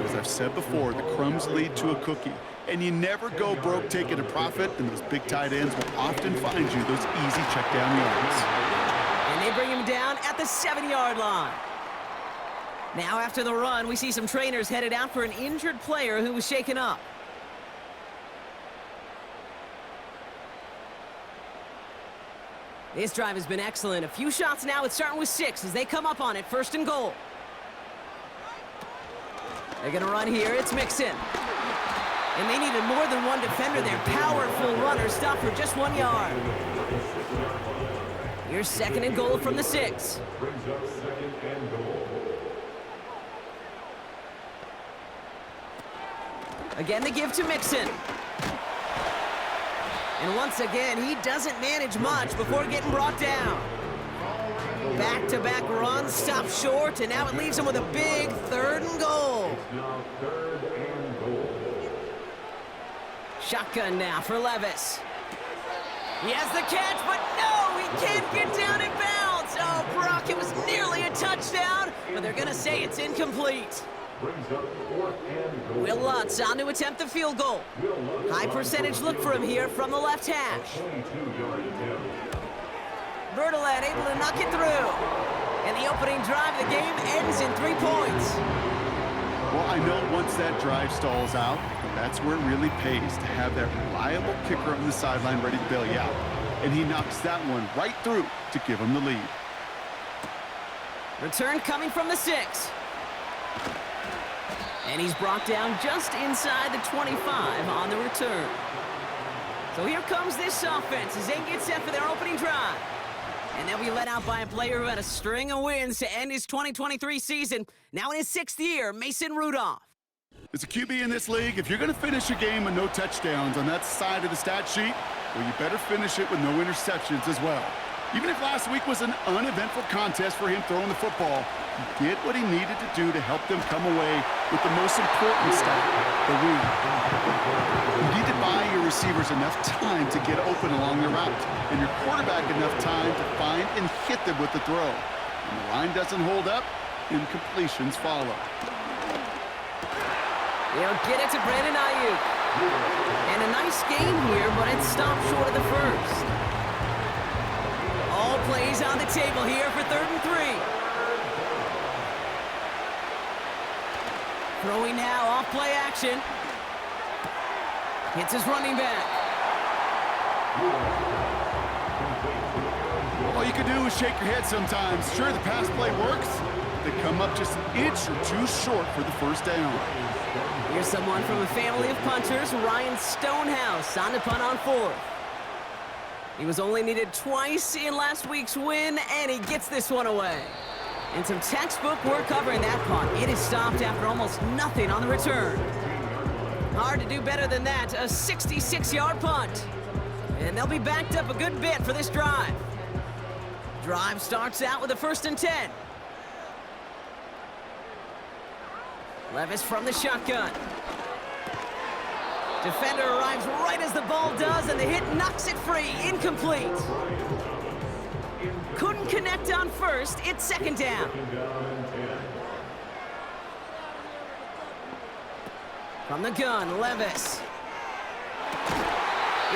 As I've said before, the crumbs lead to a cookie. And you never go broke taking a profit, and those big tight ends will often find you those easy check down yards. And they bring him down at the 7-yard line. Now after the run, we see some trainers headed out for an injured player who was shaken up. This drive has been excellent. A few shots now. It's starting with 6 as they come up on it. 1st and goal. They're going to run here. It's Mixon. And they needed more than one defender. Their powerful runner stopped for just 1 yard. Here's 2nd and goal from the 6. Again, they give to Mixon. And once again, he doesn't manage much before getting brought down. Back-to-back runs, stop short, and now it leaves him with a big 3rd and goal. Shotgun now for Levis. He has the catch, but no, he can't get down in bounds. Oh, Brock, it was nearly a touchdown, but they're going to say it's incomplete. Brings up 4th and goal. Will Lutz on to attempt the field goal. High percentage look for him here from the left hash. 22-yard attempt. Bertolet able to knock it through. And the opening drive of the game ends in 3 points. Well, I know once that drive stalls out, that's where it really pays to have that reliable kicker on the sideline ready to bail you out. And he knocks that one right through to give him the lead. Return coming from the 6. And he's brought down just inside the 25 on the return. So here comes this offense as they get set for their opening drive. And they'll be led out by a player who had a string of wins to end his 2023 season. Now in his 6th year, Mason Rudolph. As a QB in this league, if you're going to finish a game with no touchdowns on that side of the stat sheet, well, you better finish it with no interceptions as well. Even if last week was an uneventful contest for him throwing the football, he did what he needed to do to help them come away with the most important stat, the win. You need to buy your receivers enough time to get open along the route, and your quarterback enough time to find and hit them with the throw. When the line doesn't hold up, incompletions follow. They'll get it to Brandon Ayuk. And a nice game here, but it stopped short of the first. All plays on the table here for 3rd and 3. Throwing now off play action. Hits his running back. All you can do is shake your head sometimes. Sure, the pass play works. They come up just an inch or two short for the first down. Here's someone from a family of punters, Ryan Stonehouse, on to punt on 4th. He was only needed twice in last week's win, and he gets this one away. And some textbook work covering that punt. It is stopped after almost nothing on the return. Hard to do better than that, a 66-yard punt. And they'll be backed up a good bit for this drive. Drive starts out with a 1st and 10. Levis from the shotgun. Defender arrives right as the ball does, and the hit knocks it free. Incomplete. Couldn't connect on 1st. It's 2nd down. From the gun, Levis.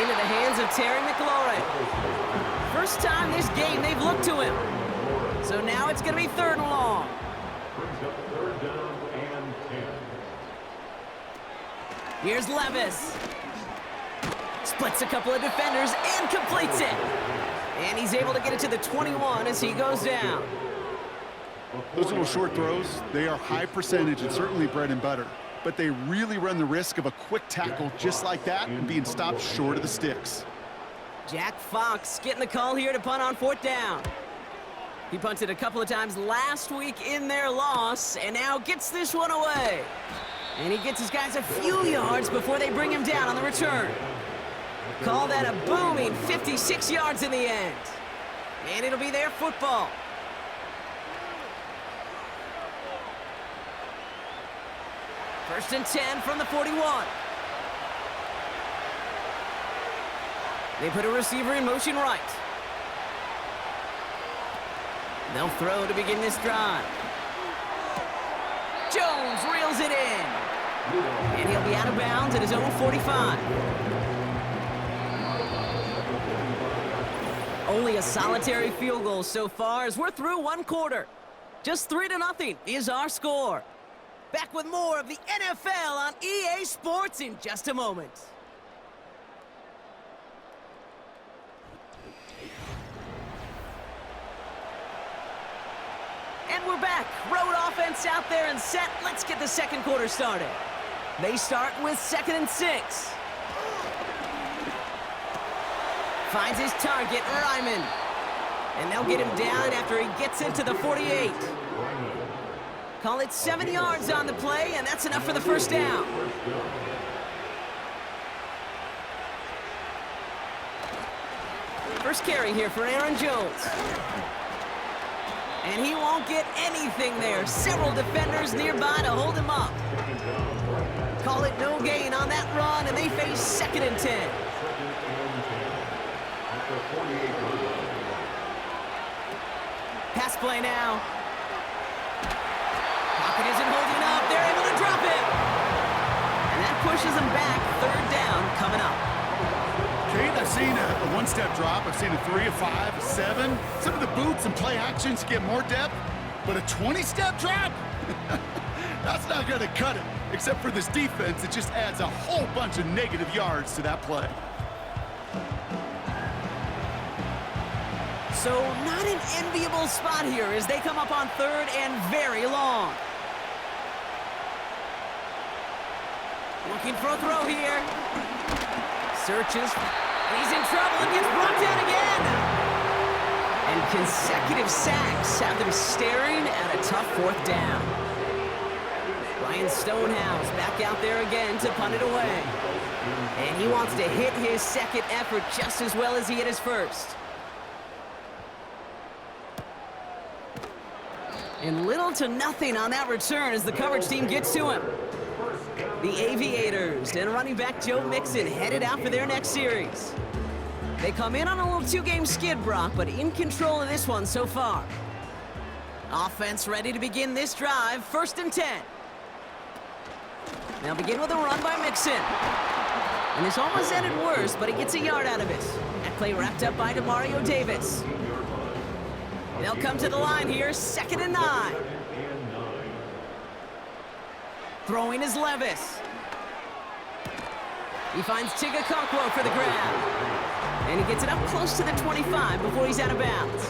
Into the hands of Terry McLaurin. First time this game they've looked to him. So now it's going to be 3rd and long. Here's Levis. Splits a couple of defenders and completes it. And he's able to get it to the 21 as he goes down. Those little short throws, they are high percentage and certainly bread and butter. But they really run the risk of a quick tackle just like that and being stopped short of the sticks. Jack Fox getting the call here to punt on 4th down. He punted a couple of times last week in their loss and now gets this one away. And he gets his guys a few yards before they bring him down on the return. Call that a booming 56 yards in the end. And it'll be their football. First and 10 from the 41. They put a receiver in motion right. They'll throw to begin this drive. Jones reels it in. And he'll be out of bounds at his own 45. Only a solitary field goal so far as we're through 1 quarter. Just 3-0 is our score. Back with more of the NFL on EA Sports in just a moment. And we're back. Road offense out there and set. Let's get the 2nd quarter started. They start with 2nd and 6. Finds his target, Ryman. And they'll get him down after he gets into the 48. Call it 7 yards on the play, and that's enough for the 1st down. First carry here for Aaron Jones. And he won't get anything there. Several defenders nearby to hold him up. Call it no gain on that run, and they face 2nd and 10. Pass play now. one-step drop. I've seen a 3, a 5, a 7. Some of the boots and play actions get more depth, but a 20-step drop? That's not going to cut it. Except for this defense, it just adds a whole bunch of negative yards to that play. So not an enviable spot here as they come up on 3rd and very long. Looking for a throw here. Searches. And he's in trouble and gets brought down again. And consecutive sacks have them staring at a tough 4th down. Ryan Stonehouse back out there again to punt it away. And he wants to hit his second effort just as well as he hit his first. And little to nothing on that return as the coverage team gets to him. The Aviators and running back Joe Mixon headed out for their next series. They come in on a little 2-game skid, Brock, but in control of this one so far. Offense ready to begin this drive, 1st and 10. They'll begin with a run by Mixon. And this almost ended worse, but he gets a yard out of it. That play wrapped up by Demario Davis. They'll come to the line here, 2nd and 9. Throwing is Levis. He finds Tigakonkwo for the grab. And he gets it up close to the 25 before he's out of bounds.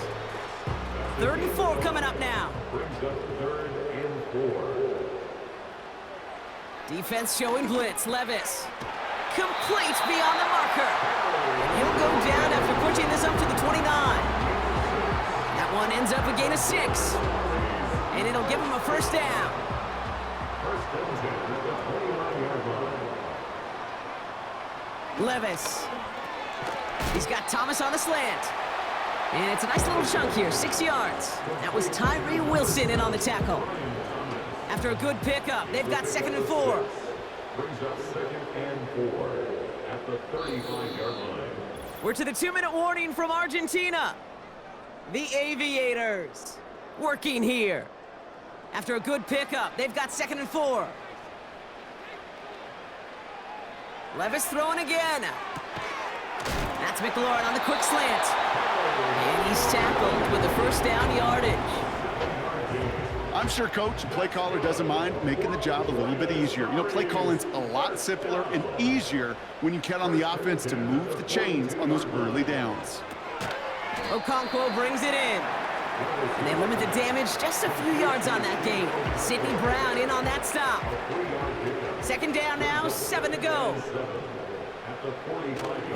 3rd and 4 coming up now. Brings up 3rd and 4. Defense showing blitz. Levis. Complete beyond the marker. And he'll go down after pushing this up to the 29. That one ends up a gain of 6. And it'll give him a 1st down. Levis. He's got Thomas on the slant. And it's a nice little chunk here, 6 yards. That was Tyree Wilson in on the tackle. After a good pickup, they've got 2nd and 4. Brings up 2nd and 4 at the 35-yard line. We're to the 2-minute warning from Argentina. The Aviators working here. After a good pickup, they've got 2nd and 4. Levis throwing again. That's McLaurin on the quick slant. And he's tackled with the 1st down yardage. I'm sure coach and play caller doesn't mind making the job a little bit easier. You know, play calling's a lot simpler and easier when you count on the offense to move the chains on those early downs. Okonkwo brings it in. And they limit the damage just a few yards on that game. Sidney Brown in on that stop. 2nd down now, 7 to go.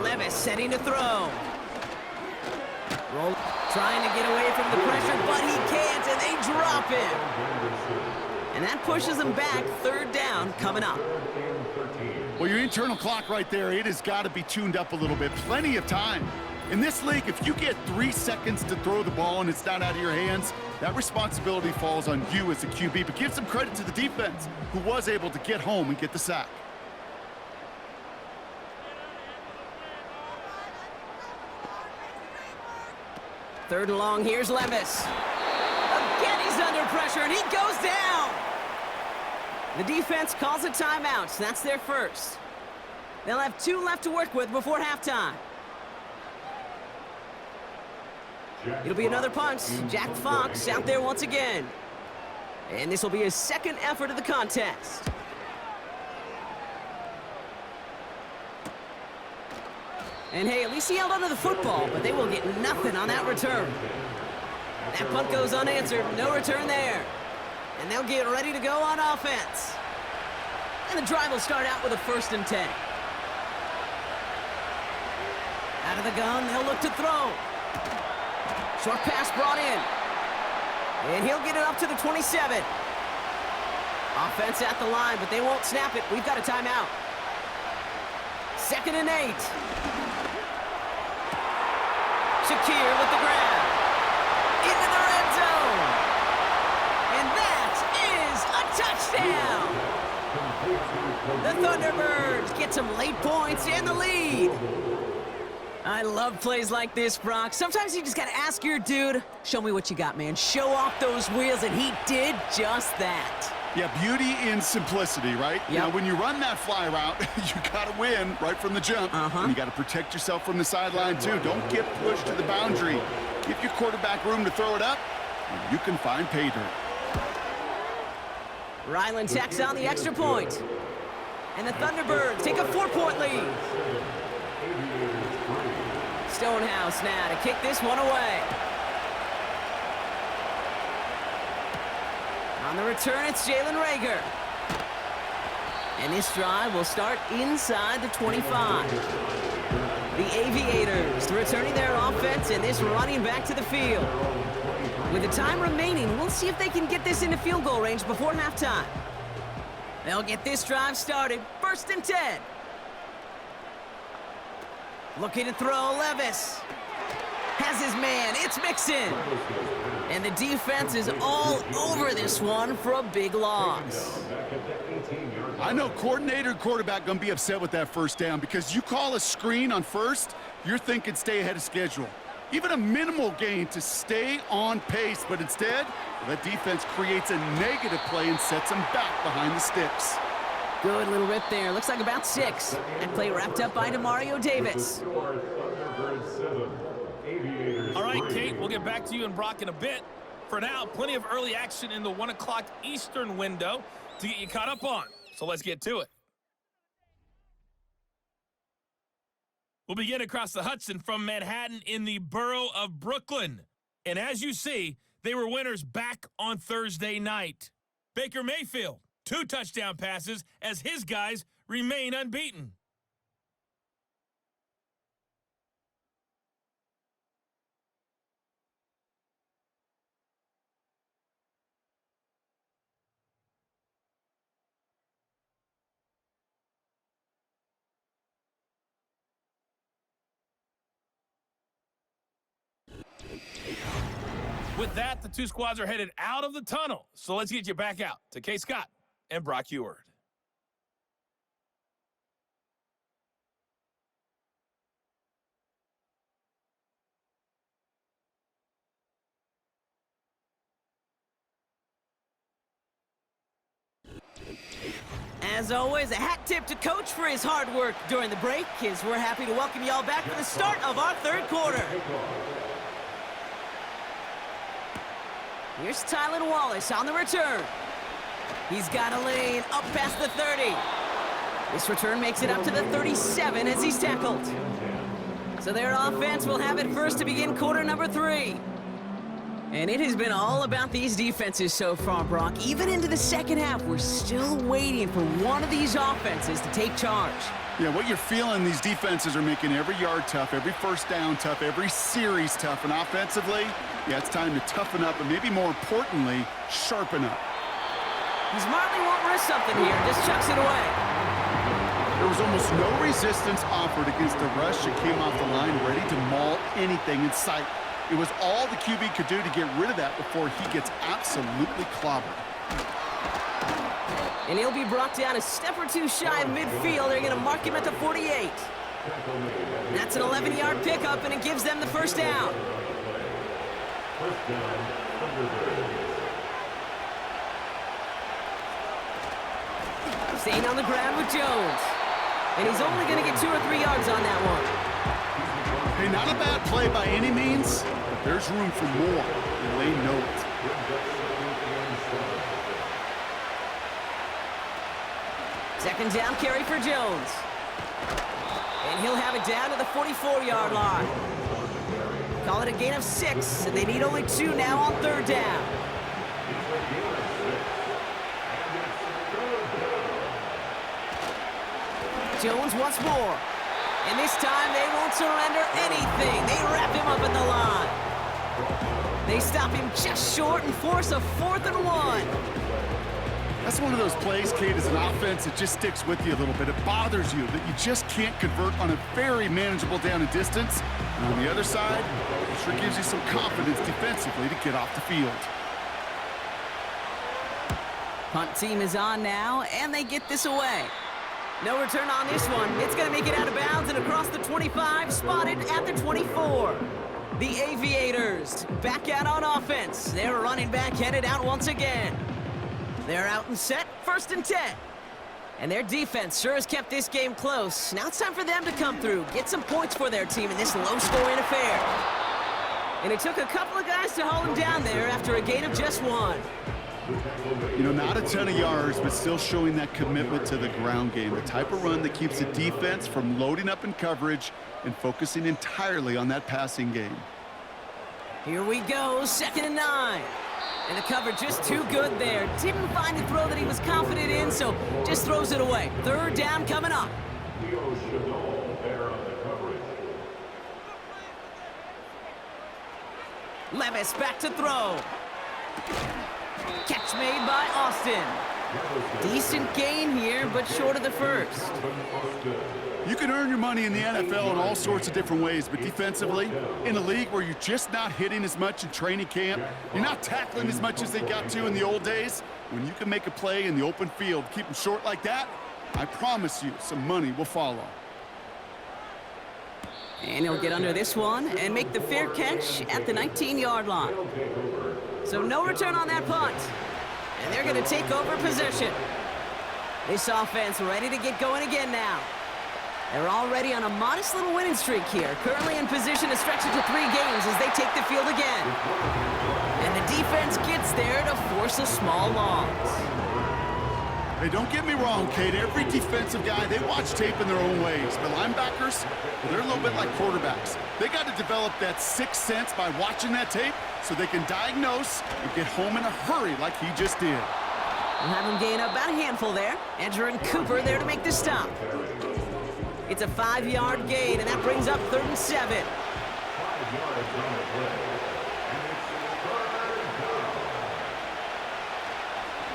Levis setting to throw. Roll, trying to get away from the pressure, but he can't, and they drop him. And that pushes them back, 3rd down coming up. Well, your internal clock right there, it has got to be tuned up a little bit. Plenty of time. In this league, if you get 3 seconds to throw the ball and it's not out of your hands, that responsibility falls on you as a QB. But give some credit to the defense, who was able to get home and get the sack. Third and long, here's Levis. Again, he's under pressure, and he goes down. The defense calls a timeout, so that's their first. They'll have 2 left to work with before halftime. It'll be another punt. Jack Fox out there once again. And this will be his 2nd effort of the contest. And hey, at least he held onto the football, but they will get nothing on that return. That punt goes unanswered, no return there. And they'll get ready to go on offense. And the drive will start out with a 1st and 10. Out of the gun, they'll look to throw. Short pass brought in. And he'll get it up to the 27. Offense at the line, but they won't snap it. We've got a timeout. 2nd and 8. Shakir with the grab. Into the red zone. And that is a touchdown. The Thunderbirds get some late points and the lead. I love plays like this, Brock. Sometimes you just got to ask your dude, show me what you got, man. Show off those wheels, and he did just that. Yeah, beauty in simplicity, right? Yep. Now, when you run that fly route, you got to win right from the jump. And you got to protect yourself from the sideline, too. Don't get pushed to the boundary. Give your quarterback room to throw it up, and you can find pay dirt. Ryland tacks on the extra point. And the Thunderbirds take a 4-point lead. Stonehouse now to kick this one away. On the return, it's Jalen Reagor. And this drive will start inside the 25. The Aviators returning their offense and this running back to the field. With the time remaining, we'll see if they can get this into field goal range before halftime. They'll get this drive started. 1st and 10. Looking to throw, Levis. Has his man, it's Mixon. And the defense is all over this one for a big loss. I know coordinator and quarterback going to be upset with that first down because you call a screen on first, you're thinking stay ahead of schedule. Even a minimal gain to stay on pace, but instead, the defense creates a negative play and sets them back behind the sticks. Good little rip there. Looks like about 6. That play wrapped up by Demario Davis. All right, Kate, we'll get back to you and Brock in a bit. For now, plenty of early action in the 1 o'clock Eastern window to get you caught up on. So let's get to it. We'll begin across the Hudson from Manhattan in the borough of Brooklyn. And as you see, they were winners back on Thursday night. Baker Mayfield, 2 touchdown passes as his guys remain unbeaten. With that, the 2 squads are headed out of the tunnel. So let's get you back out to Kay Scott and Brock Eward. As always, a hat tip to Coach for his hard work during the break, as we're happy to welcome y'all back for the start of our 3rd quarter. Here's Tylan Wallace on the return. He's got a lane up past the 30. This return makes it up to the 37 as he's tackled. So their offense will have it first to begin quarter number 3. And it has been all about these defenses so far, Brock. Even into the second half, we're still waiting for one of these offenses to take charge. Yeah, what you're feeling, these defenses are making every yard tough, every first down tough, every series tough. And offensively, yeah, it's time to toughen up, and maybe more importantly, sharpen up. He's smartly won't risk something here, just chucks it away. There was almost no resistance offered against the rush that came off the line ready to maul anything in sight. It was all the QB could do to get rid of that before he gets absolutely clobbered. And he'll be brought down a step or 2 shy of midfield. They're going to mark him at the 48. That's an 11-yard pickup, and it gives them the first down. Staying on the ground with Jones. And he's only going to get 2 or 3 yards on that one. Hey, not a bad play by any means, but there's room for more, and they know it. Second down carry for Jones. And he'll have it down to the 44-yard line. Call it a gain of 6, and they need only 2 now on 3rd down. Jones once more. And this time they won't surrender anything. They wrap him up at the line. They stop him just short and force a 4th and 1. That's one of those plays, Kate, as an offense that just sticks with you a little bit. It bothers you that you just can't convert on a very manageable down and distance. And on the other side, it sure gives you some confidence defensively to get off the field. Punt team is on now, and they get this away. No return on this one. It's going to make it out of bounds and across the 25, spotted at the 24. The Aviators back out on offense. Their running back headed out once again. They're out and set, 1st and 10. And their defense sure has kept this game close. Now it's time for them to come through, get some points for their team in this low-scoring affair. And it took a couple of guys to hold him down there after a gain of just 1. You know, not a ton of yards, but still showing that commitment to the ground game. The type of run that keeps the defense from loading up in coverage and focusing entirely on that passing game. Here we go, 2nd and 9. And the cover just too good there. Didn't find a throw that he was confident in, so just throws it away. 3rd down coming up. Levis back to throw. Catch made by Austin. Decent gain here, but short of the first. You can earn your money in the NFL in all sorts of different ways, but defensively, in a league where you're just not hitting as much in training camp, you're not tackling as much as they got to in the old days, when you can make a play in the open field, keep them short like that, I promise you some money will follow. And he'll get under this one and make the fair catch at the 19-yard line. So no return on that punt. And they're going to take over possession. This offense ready to get going again now. They're already on a modest little winning streak here, currently in position to stretch it to 3 games as they take the field again. And the defense gets there to force a small loss. Hey, don't get me wrong, Kate. Every defensive guy, they watch tape in their own ways. But linebackers, well, they're a little bit like quarterbacks. They got to develop that sixth sense by watching that tape so they can diagnose and get home in a hurry like he just did. We'll have him gain about a handful there. Edger and Cooper there to make the stop. It's a 5-yard gain, and that brings up 3rd and 7.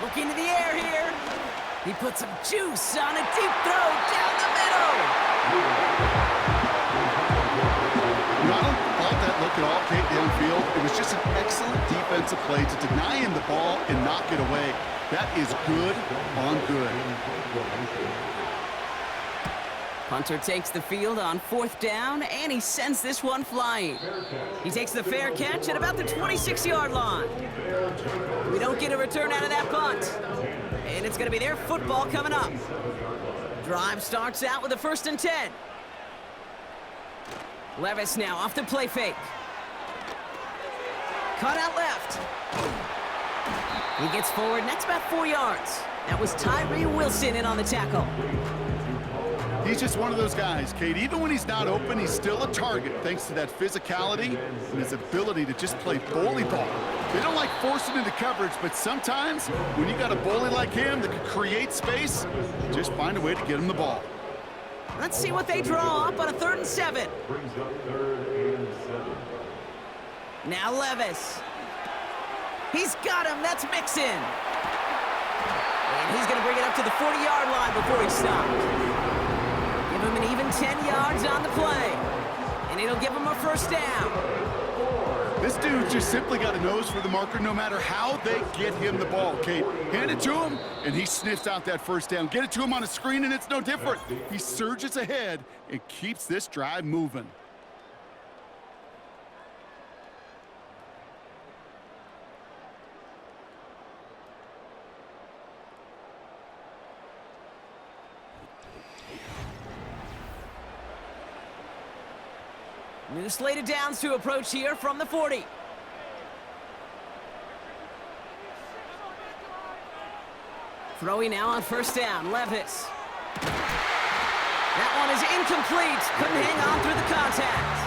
Looking to the air here. He puts some juice on a deep throw down the middle. I don't fault that look at all, Kate, downfield. It was just an excellent defensive play to deny him the ball and knock it away. That is good on good. Hunter takes the field on 4th down, and he sends this one flying. He takes the fair catch at about the 26-yard line. We don't get a return out of that punt. And it's going to be their football coming up. Drive starts out with a 1st and 10. Levis now off the play fake. Cut out left. He gets forward, next about 4 yards. That was Tyree Wilson in on the tackle. He's just one of those guys, Kate. Even when he's not open, he's still a target thanks to that physicality and his ability to just play bully ball. They don't like forcing into coverage, but sometimes when you got a bully like him that can create space, just find a way to get him the ball. Let's see what they draw up on a 3rd and 7. Now Levis. He's got him. That's Mixon. And he's going to bring it up to the 40-yard line before he stops. Give him an even 10 yards on the play. And it'll give him a 1st down. This dude just simply got a nose for the marker no matter how they get him the ball, Kate. Hand it to him, and he sniffs out that 1st down. Get it to him on a screen, and it's no different. He surges ahead and keeps this drive moving. New slate of downs to approach here from the 40. Throwing now on 1st down, Levis. That one is incomplete. Couldn't hang on through the contact.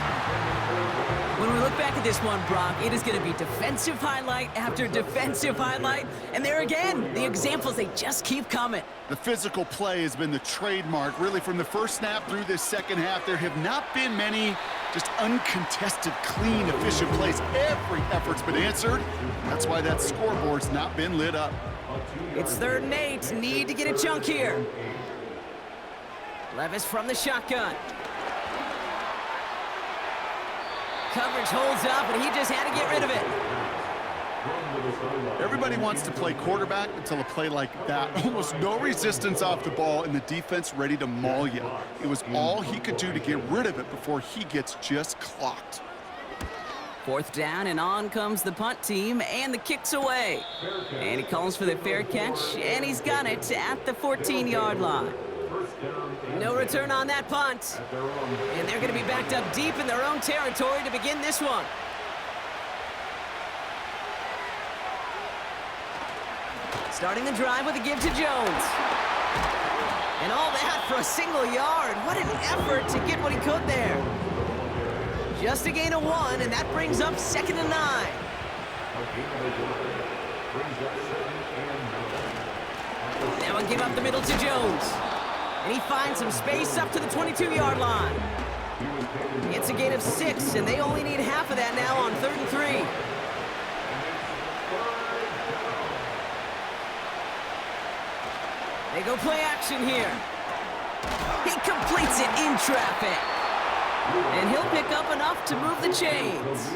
When we look back at this one, Brock, it is going to be defensive highlight after defensive highlight. And there again, the examples, they just keep coming. The physical play has been the trademark, really, from the first snap through this second half. There have not been many just uncontested, clean, efficient plays. Every effort's been answered. That's why that scoreboard's not been lit up. It's 3rd and 8. Need to get a chunk here. Levis from the shotgun. Coverage holds up, and he just had to get rid of it. Everybody wants to play quarterback until a play like that. Almost no resistance off the ball, and the defense ready to maul you. It was all he could do to get rid of it before he gets just clocked. 4th down, and on comes the punt team, and the kick's away. And he calls for the fair catch, and he's got it at the 14-yard line. No return on that punt. And they're going to be backed up deep in their own territory to begin this one. Starting the drive with a give to Jones. And all that for a single yard. What an effort to get what he could there. Just a gain of 1, and that brings up 2nd and 9. Now a give up the middle to Jones. And he finds some space up to the 22-yard line. It's a gain of 6, and they only need half of that now on 3rd and 3. They go play action here. He completes it in traffic. And he'll pick up enough to move the chains.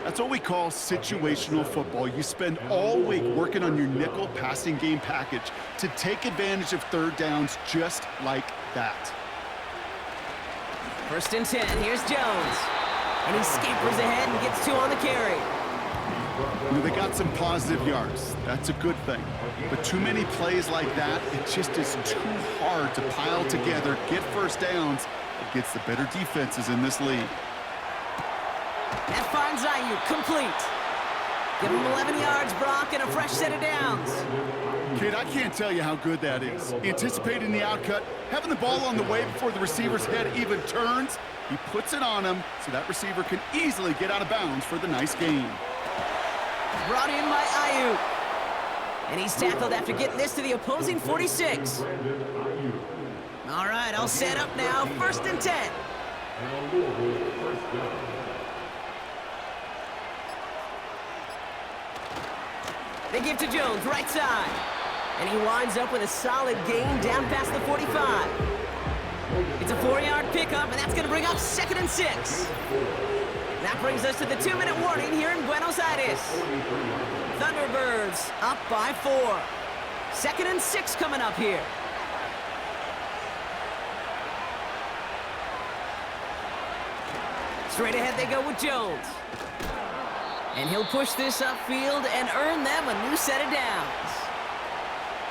That's what we call situational football. You spend all week working on your nickel passing game package to take advantage of 3rd downs just like that. 1st and 10, here's Jones. And he scampers ahead and gets 2 on the carry. You know, they got some positive yards. That's a good thing. But too many plays like that, it just is too hard to pile together, get 1st downs against the better defenses in this league. That finds Ayuk complete. Give him 11 yards, Brock, and a fresh set of downs. Kid, I can't tell you how good that is. Anticipating the outcut, having the ball on the way before the receiver's head even turns, he puts it on him so that receiver can easily get out of bounds for the nice gain. Brought in by Ayuk. And he's tackled after getting this to the opposing 46. All right, I'll set up now. 1st and 10. They give to Jones, right side. And he winds up with a solid gain down past the 45. It's a 4-yard pickup, and that's going to bring up 2nd and 6. That brings us to the 2-minute warning here in Buenos Aires. Thunderbirds up by 4. 2nd and 6 coming up here. Straight ahead they go with Jones. And he'll push this upfield and earn them a new set of downs.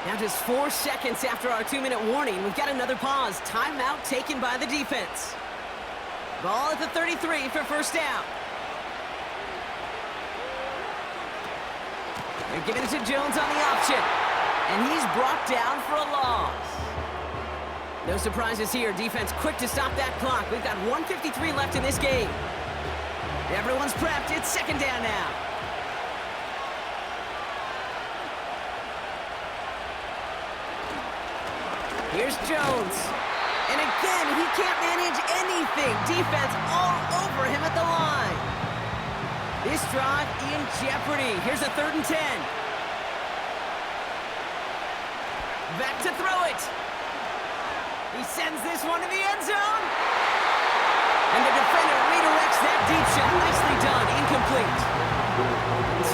Now just 4 seconds after our 2-minute warning, we've got another pause. Timeout taken by the defense. Ball at the 33 for 1st down. They're giving it to Jones on the option. And he's brought down for a loss. No surprises here. Defense quick to stop that clock. We've got 1:53 left in this game. Everyone's prepped. It's 2nd down now. Here's Jones. And again, he can't manage anything. Defense all over him at the line. This drive in jeopardy. Here's a 3rd and 10. Back to throw it. He sends this one to the end zone. And the defender redirects that deep shot. Nicely done. Incomplete.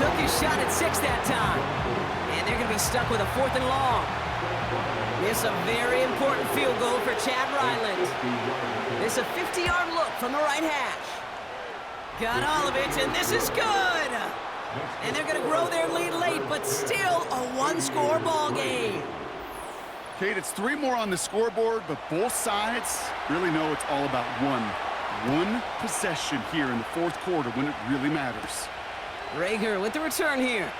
Took his shot at 6 that time. And they're going to be stuck with a 4th and long. This a very important field goal for Chad Ryland. This a 50-yard look from the right hash. Got all of it, and this is good. And they're going to grow their lead late, but still a 1-score ball game. Kate, it's 3 more on the scoreboard, but both sides really know it's all about one possession here in the 4th quarter when it really matters. Rager with the return here.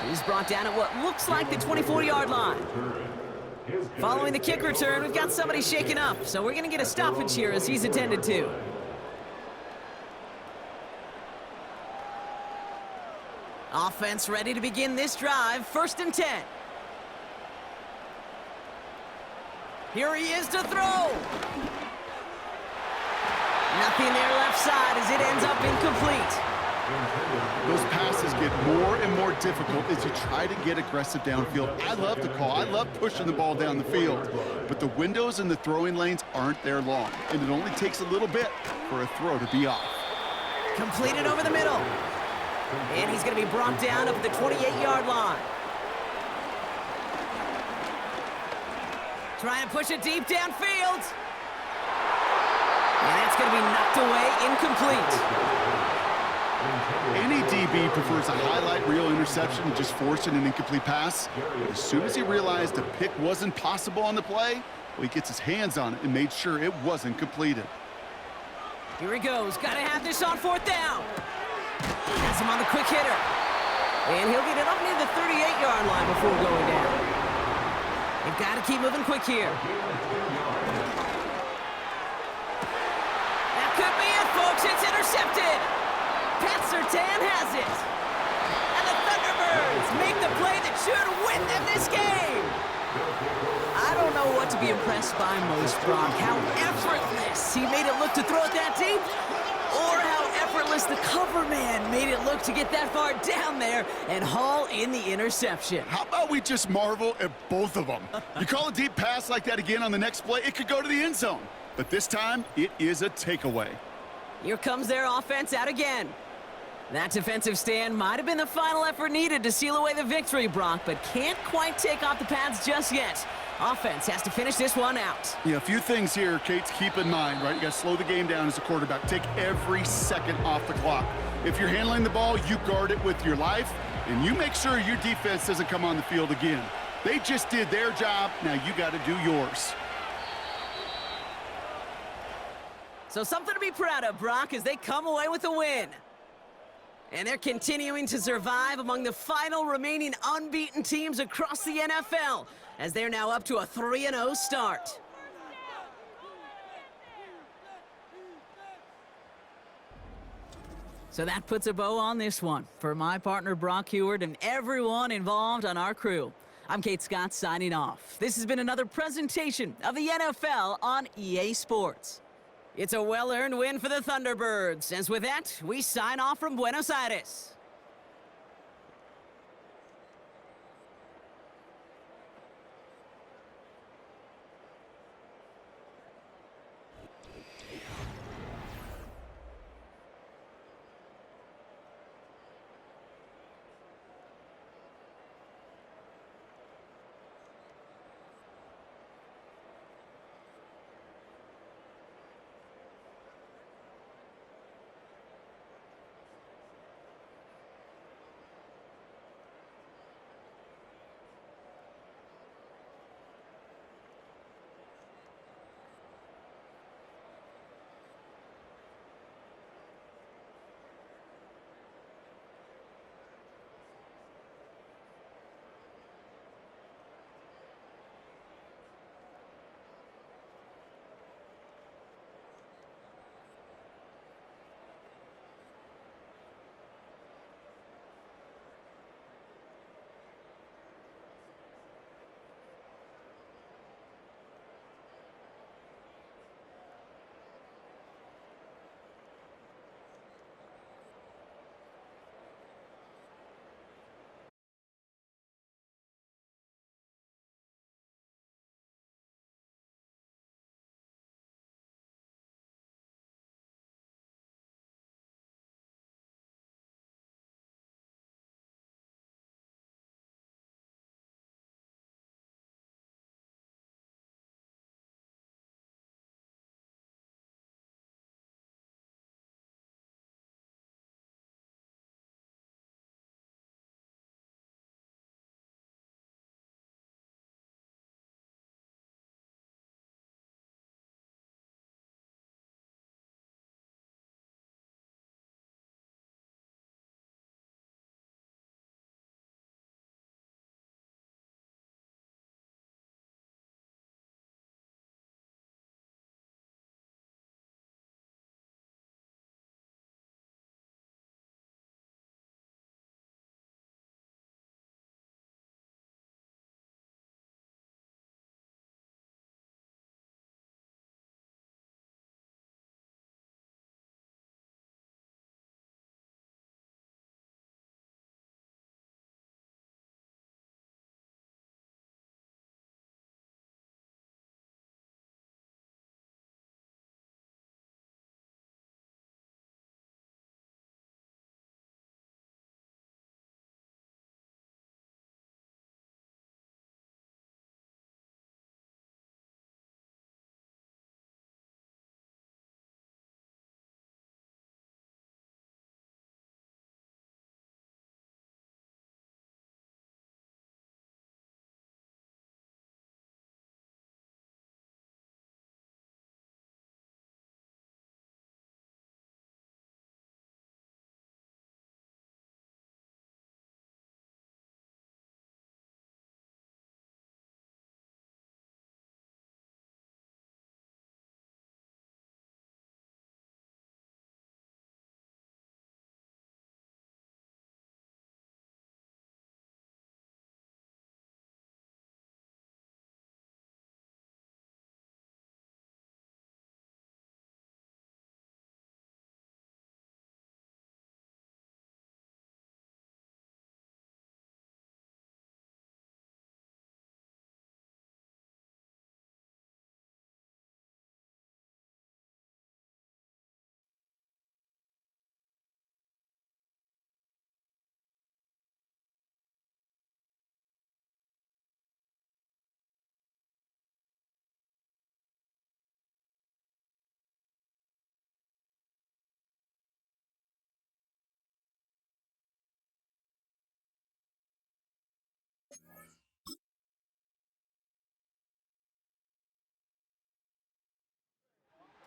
He's brought down at what looks like the 24-yard line. Following the kick return, we've got somebody shaken up, so we're going to get a stoppage here as he's attended to. Offense ready to begin this drive. 1st and 10. Here he is to throw. Nothing there left side as it ends up incomplete. Those passes get more and more difficult as you try to get aggressive downfield. I love the call. I love pushing the ball down the field. But the windows in the throwing lanes aren't there long, and it only takes a little bit for a throw to be off. Completed over the middle. And he's going to be brought down up at the 28-yard line. Trying to push it deep downfield. And that's going to be knocked away, incomplete. Any DB prefers a highlight reel interception to just forcing an incomplete pass. But as soon as he realized a pick wasn't possible on the play, well, he gets his hands on it and made sure it wasn't completed. Here he goes. Got to have this on 4th down. Has him on the quick hitter. And he'll get it up near the 38-yard line before going down. They've got to keep moving quick here. That could be it, folks. It's intercepted. Pat Surtain has it. And the Thunderbirds make the play that should win them this game. I don't know what to be impressed by most, Brock. How effortless he made it look to throw it that deep, or how effortless the cover man made it look to get that far down there and haul in the interception. How about we just marvel at both of them? You call a deep pass like that again on the next play, it could go to the end zone. But this time, it is a takeaway. Here comes their offense out again. That defensive stand might have been the final effort needed to seal away the victory, Brock, but can't quite take off the pads just yet. Offense has to finish this one out. Yeah, a few things here, Kate, to keep in mind, right? You got to slow the game down as a quarterback. Take every second off the clock. If you're handling the ball, you guard it with your life, and you make sure your defense doesn't come on the field again. They just did their job. Now you got to do yours. So something to be proud of, Brock, as they come away with a win. And they're continuing to survive among the final remaining unbeaten teams across the NFL, as they're now up to a 3-0 start. So that puts a bow on this one. For my partner, Brock Heward, and everyone involved on our crew, I'm Kate Scott signing off. This has been another presentation of the NFL on EA Sports. It's a well-earned win for the Thunderbirds, as with that, we sign off from Buenos Aires.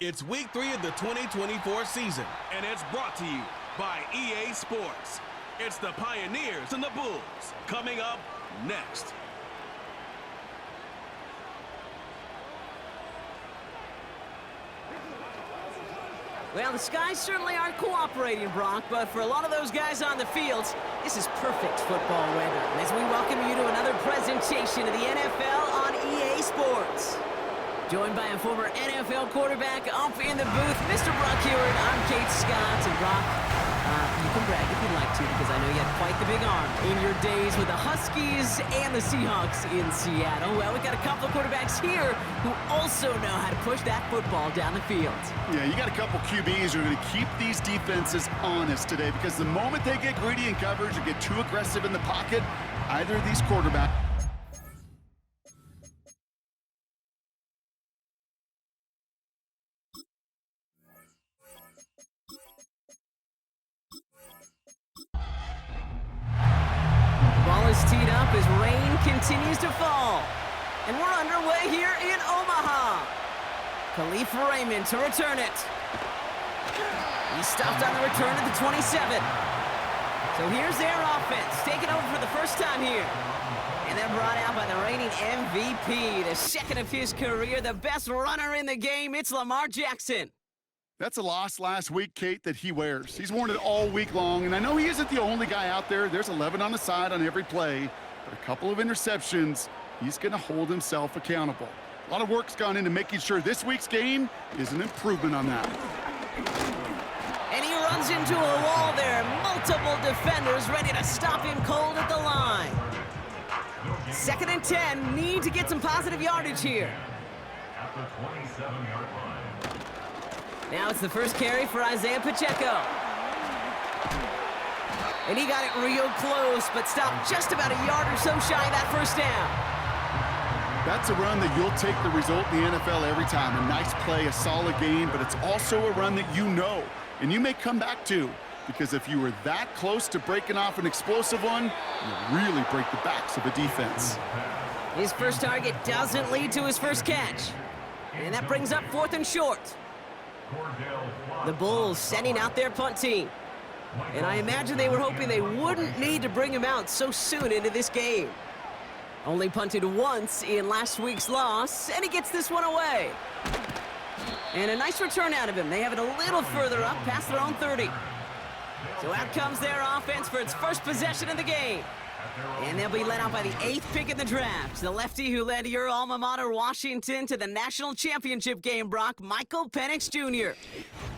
It's week 3 of the 2024 season, and it's brought to you by EA Sports. It's the Pioneers and the Bulls coming up next. Well, the skies certainly aren't cooperating, Brock, but for a lot of those guys on the fields, this is perfect football weather. As we welcome you to another presentation of the NFL on EA Sports. Joined by a former NFL quarterback up in the booth, Mr. Brock Heward. I'm Kate Scott, and Brock, you can brag if you'd like to, because I know you had quite the big arm in your days with the Huskies and the Seahawks in Seattle. Well, we've got a couple of quarterbacks here who also know how to push that football down the field. Yeah, you got a couple QBs who are going to keep these defenses honest today, because the moment they get greedy in coverage or get too aggressive in the pocket, either of these quarterbacks. Teed up as rain continues to fall. And we're underway here in Omaha. Khalif Raymond to return it. He stopped on the return at the 27. So here's their offense, taking over for the first time here. And then brought out by the reigning MVP, the second of his career, the best runner in the game. It's Lamar Jackson. That's a loss last week, Kate, that he wears. He's worn it all week long, and I know he isn't the only guy out there. There's 11 on the side on every play, but a couple of interceptions, he's going to hold himself accountable. A lot of work's gone into making sure this week's game is an improvement on that. And he runs into a wall there. Multiple defenders ready to stop him cold at the line. 2nd and 10, need to get some positive yardage here. At the 27-yard line. Now it's the first carry for Isaiah Pacheco. And he got it real close, but stopped just about a yard or so shy of that first down. That's a run that you'll take the result in the NFL every time. A nice play, a solid game, but it's also a run that you know, and you may come back to, because if you were that close to breaking off an explosive one, you really break the backs of a defense. His first target doesn't lead to his first catch. And that brings up 4th and short. The Bulls sending out their punt team. And I imagine they were hoping they wouldn't need to bring him out so soon into this game. Only punted once in last week's loss, and he gets this one away. And a nice return out of him. They have it a little further up past their own 30. So out comes their offense for its first possession of the game. And they'll be led out by the 8th pick in the draft. The lefty who led your alma mater, Washington, to the national championship game, Brock, Michael Penix Jr.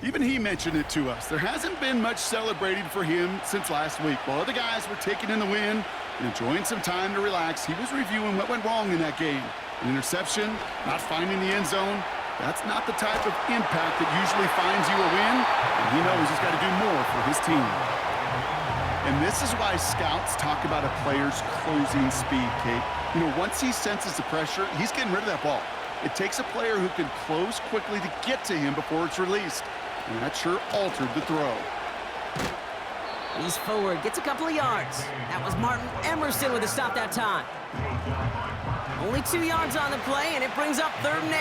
Even he mentioned it to us. There hasn't been much celebrating for him since last week. While other guys were taking in the win and enjoying some time to relax, he was reviewing what went wrong in that game. An interception, not finding the end zone. That's not the type of impact that usually finds you a win, and he knows he's got to do more for his team. And this is why scouts talk about a player's closing speed, Kate. You know, once he senses the pressure, he's getting rid of that ball. It takes a player who can close quickly to get to him before it's released. And that sure altered the throw. He's forward, gets a couple of yards. That was Martin Emerson with a stop that time. Only 2 yards on the play, and it brings up 3rd and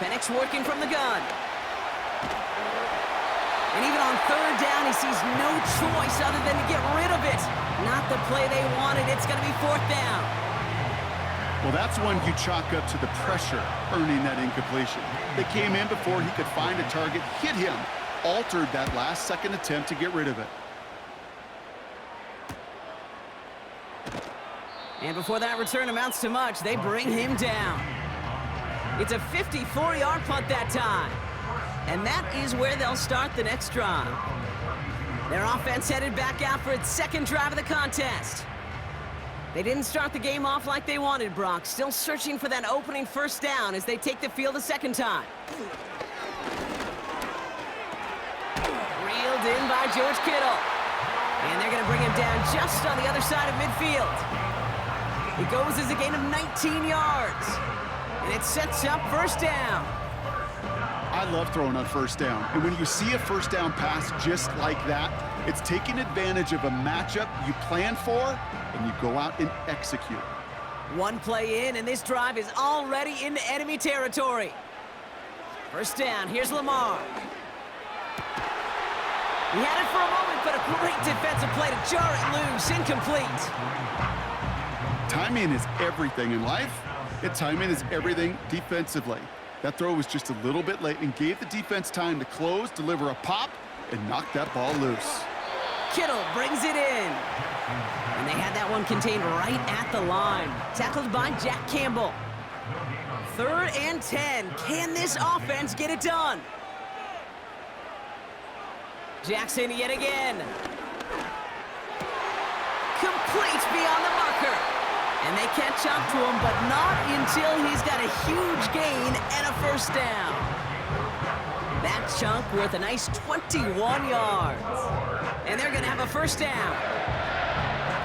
8. Penix working from the gun. And even on 3rd down, he sees no choice other than to get rid of it. Not the play they wanted. It's going to be 4th down. Well, that's one you chalk up to the pressure earning that incompletion. They came in before he could find a target, hit him, altered that last-second attempt to get rid of it. And before that return amounts to much, they bring him down. It's a 54-yard punt that time. And that is where they'll start the next drive. Their offense headed back out for its 2nd drive of the contest. They didn't start the game off like they wanted, Brock. Still searching for that opening 1st down as they take the field a 2nd time. Reeled in by George Kittle. And they're going to bring him down just on the other side of midfield. It goes as a gain of 19 yards. And it sets up 1st down. I love throwing on 1st down. And when you see a 1st down pass just like that, it's taking advantage of a matchup you plan for, and you go out and execute. One play in, and this drive is already into enemy territory. First down, here's Lamar. He had it for a moment, but a great defensive play to jar it loose, incomplete. Timing is everything in life, and timing is everything defensively. That throw was just a little bit late and gave the defense time to close, deliver a pop, and knock that ball loose. Kittle brings it in. And they had that one contained right at the line. Tackled by Jack Campbell. 3rd and 10. Can this offense get it done? Jackson yet again. Complete beyond the marker. And they catch up to him, but not until he's got a huge gain and a first down. That chunk worth a nice 21 yards. And they're going to have a first down.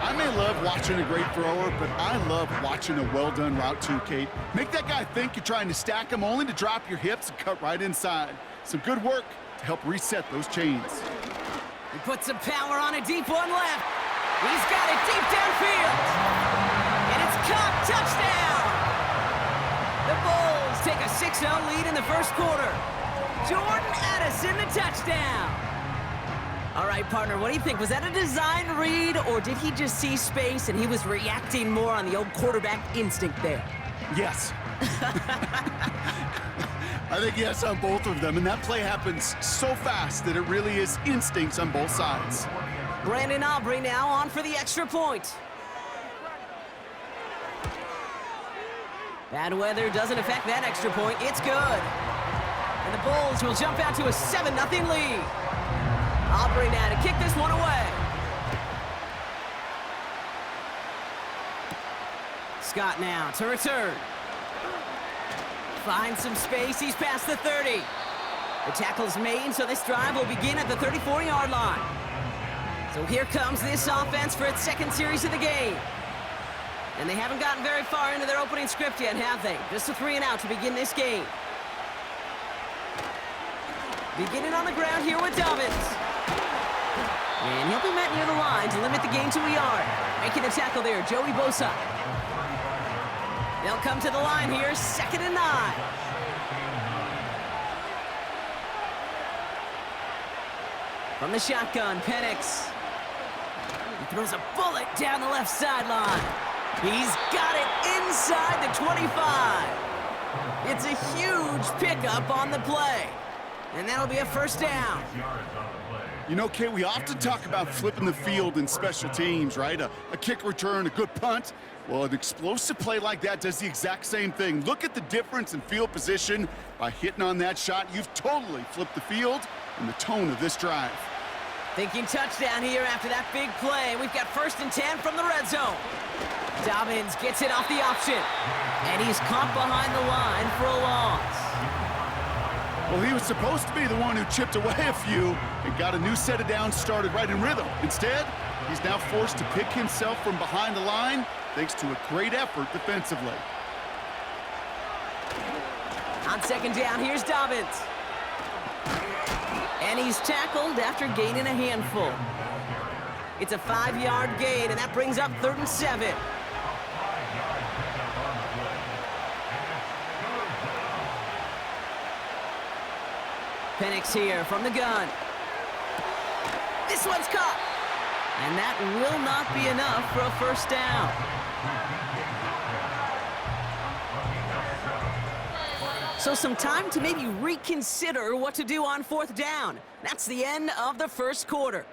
I may love watching a great thrower, but I love watching a well-done route too, Kate. Make that guy think you're trying to stack him only to drop your hips and cut right inside. Some good work to help reset those chains. He puts some power on a deep one left. He's got it deep downfield. And it's caught. Touchdown! The Bulls take a 6-0 lead in the first quarter. Jordan Addison, the touchdown. All right, partner, what do you think? Was that a design read, or did he just see space and he was reacting more on the old quarterback instinct there? Yes. I think yes on both of them, and that play happens so fast that it really is instincts on both sides. Brandon Aubrey now on for the extra point. Bad weather doesn't affect that extra point. It's good. And the Bulls will jump out to a 7-0 lead. Aubrey now to kick this one away. Scott now to return. Finds some space. He's past the 30. The tackle's made, so this drive will begin at the 34-yard line. So here comes this offense for its second series of the game. And they haven't gotten very far into their opening script yet, have they? Just a 3-and-out to begin this game. Beginning on the ground here with Dobbins. And he'll be met near the line to limit the gain to a yard. Making the tackle there, Joey Bosa. They'll come to the line here, 2nd and 9. From the shotgun, Penix. He throws a bullet down the left sideline. He's got it inside the 25. It's a huge pickup on the play. And that'll be a first down. You know, Kate, we often talk about flipping the field in special teams, right? A kick return, a good punt. Well, an explosive play like that does the exact same thing. Look at the difference in field position. By hitting on that shot, you've totally flipped the field and the tone of this drive. Thinking touchdown here after that big play. We've got 1st and 10 from the red zone. Dobbins gets it off the option. And he's caught behind the line for a loss. Well, he was supposed to be the one who chipped away a few and got a new set of downs started right in rhythm. Instead, he's now forced to pick himself from behind the line thanks to a great effort defensively. On 2nd down, here's Dobbins. And he's tackled after gaining a handful. It's a 5-yard gain, and that brings up 3rd and 7. Penix here from the gun. This one's caught. And that will not be enough for a first down. So some time to maybe reconsider what to do on 4th down. That's the end of the first quarter.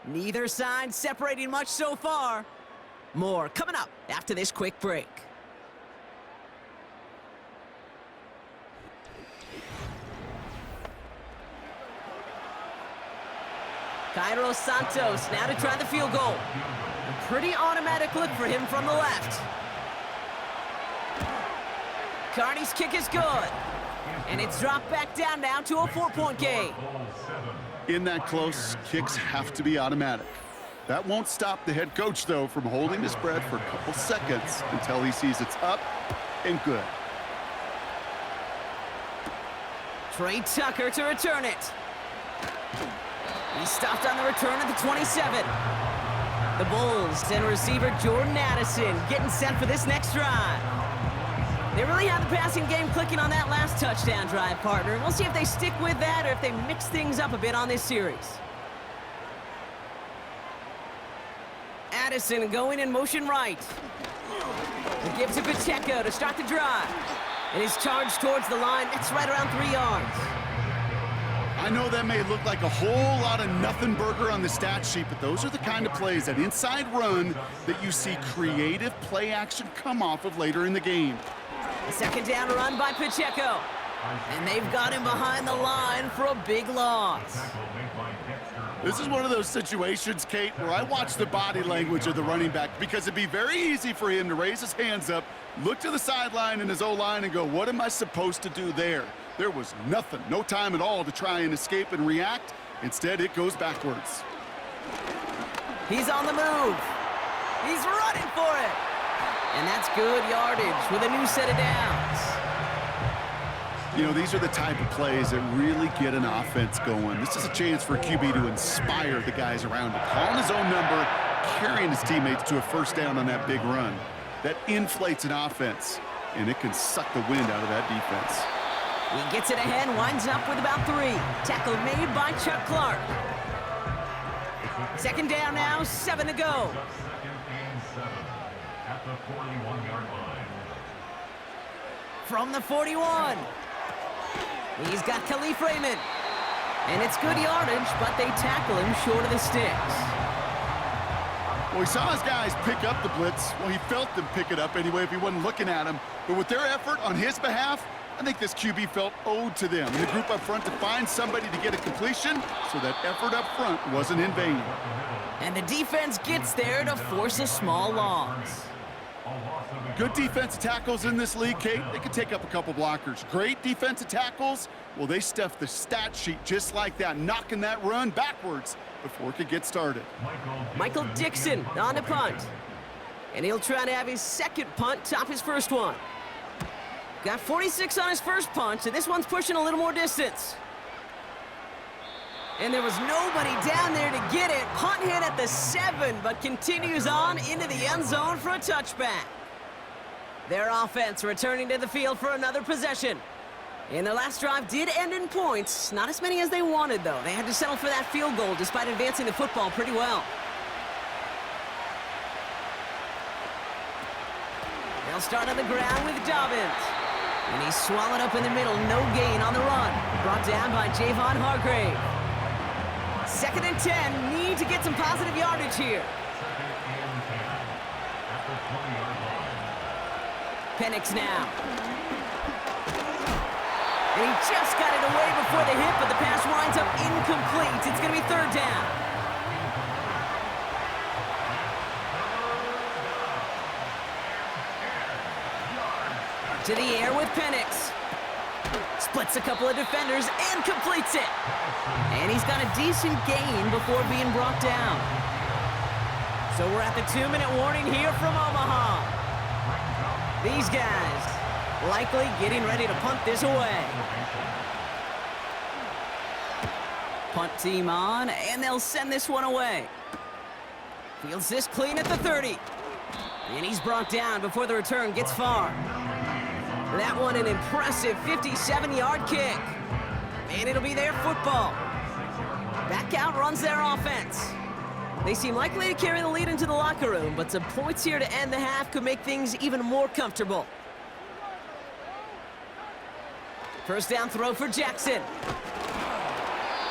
Neither side separating much so far. More coming up after this quick break. Cairo Santos now to try the field goal. A pretty automatic look for him from the left. Carney's kick is good. And it's dropped back down now to a 4-point game. In that close, kicks have to be automatic. That won't stop the head coach, though, from holding his breath for a couple seconds until he sees it's up and good. Trey Tucker to return it. He stopped on the return at the 27. The Bulls and receiver Jordan Addison getting set for this next drive. They really have the passing game clicking on that last touchdown drive, partner. We'll see if they stick with that or if they mix things up a bit on this series. Addison going in motion right. He gives it Pacheco to start the drive. And his charge towards the line, that's right around 3 yards. I know that may look like a whole lot of nothing burger on the stat sheet, but those are the kind of plays, that inside run, that you see creative play action come off of later in the game. A second down run by Pacheco. And they've got him behind the line for a big loss. This is one of those situations, Kate, where I watch the body language of the running back, because it'd be very easy for him to raise his hands up, look to the sideline in his O-line and go, what am I supposed to do there? There was nothing, no time at all to try and escape and react. Instead, it goes backwards. He's on the move. He's running for it. And that's good yardage with a new set of downs. You know, these are the type of plays that really get an offense going. This is a chance for a QB to inspire the guys around him. Calling his own number, carrying his teammates to a first down on that big run. That inflates an offense, and it can suck the wind out of that defense. He gets it ahead, winds up with about 3. Tackle made by Chuck Clark. Second down now, 7 to go. At the 41-yard line. From the 41. He's got Khalif Raymond. And it's good yardage, but they tackle him short of the sticks. Well, he saw his guys pick up the blitz. Well, he felt them pick it up anyway if he wasn't looking at him. But with their effort on his behalf, I think this QB felt owed to them. And the group up front to find somebody to get a completion, so that effort up front wasn't in vain. And the defense gets there to force a small loss. Good defensive tackles in this league, Kate. They can take up a couple blockers. Great defensive tackles, well, they stuff the stat sheet just like that, knocking that run backwards before it could get started. Michael Dixon on the punt. And he'll try to have his second punt top his first one. Got 46 on his first punt, and this one's pushing a little more distance. And there was nobody down there to get it. Punt hit at the 7, but continues on into the end zone for a touchback. Their offense returning to the field for another possession. And their last drive did end in points. Not as many as they wanted, though. They had to settle for that field goal despite advancing the football pretty well. They'll start on the ground with Dobbins. And he's swallowed up in the middle. No gain on the run. Brought down by Javon Hargrave. 2nd and 10. Need to get some positive yardage here. Penix now. And he just got it away before the hit, but the pass winds up incomplete. It's going to be 3rd down. To the air with Penix. Splits a couple of defenders and completes it. And he's got a decent gain before being brought down. So we're at the 2-minute warning here from Omaha. These guys likely getting ready to punt this away. Punt team on, and they'll send this one away. Fields this clean at the 30. And he's brought down before the return gets far. That one an impressive 57-yard kick. And it'll be their football. Back out runs their offense. They seem likely to carry the lead into the locker room, but some points here to end the half could make things even more comfortable. First down throw for Jackson.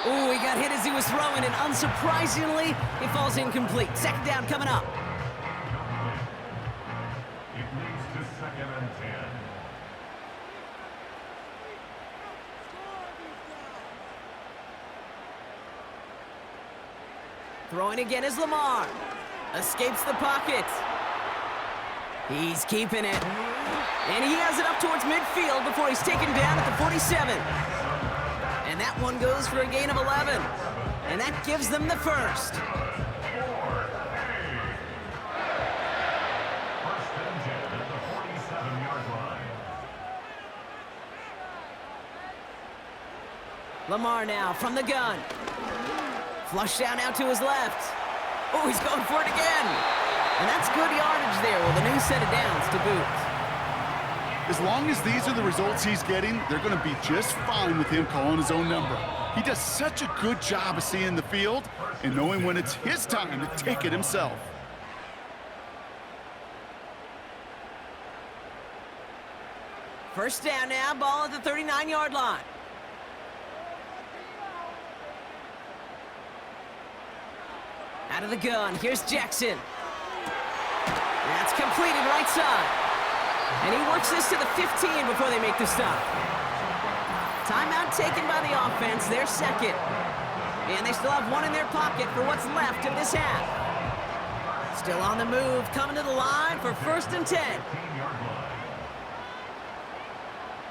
Ooh, he got hit as he was throwing, and unsurprisingly, it falls incomplete. 2nd down coming up. It leads to 2nd and 10. Throwing again is Lamar. Escapes the pocket. He's keeping it. And he has it up towards midfield before he's taken down at the 47. And that one goes for a gain of 11. And that gives them the first. First and 10 at the 47-yard line. Lamar now from the gun. Flushed down out to his left. Oh, he's going for it again. And that's good yardage there with a new set of downs to boot. As long as these are the results he's getting, they're going to be just fine with him calling his own number. He does such a good job of seeing the field and knowing when it's his time to take it himself. First down now, ball at the 39-yard line. Out of the gun, here's Jackson. That's completed right side. And he works this to the 15 before they make the stop. Timeout taken by the offense, their second. And they still have one in their pocket for what's left of this half. Still on the move, coming to the line for 1st and 10.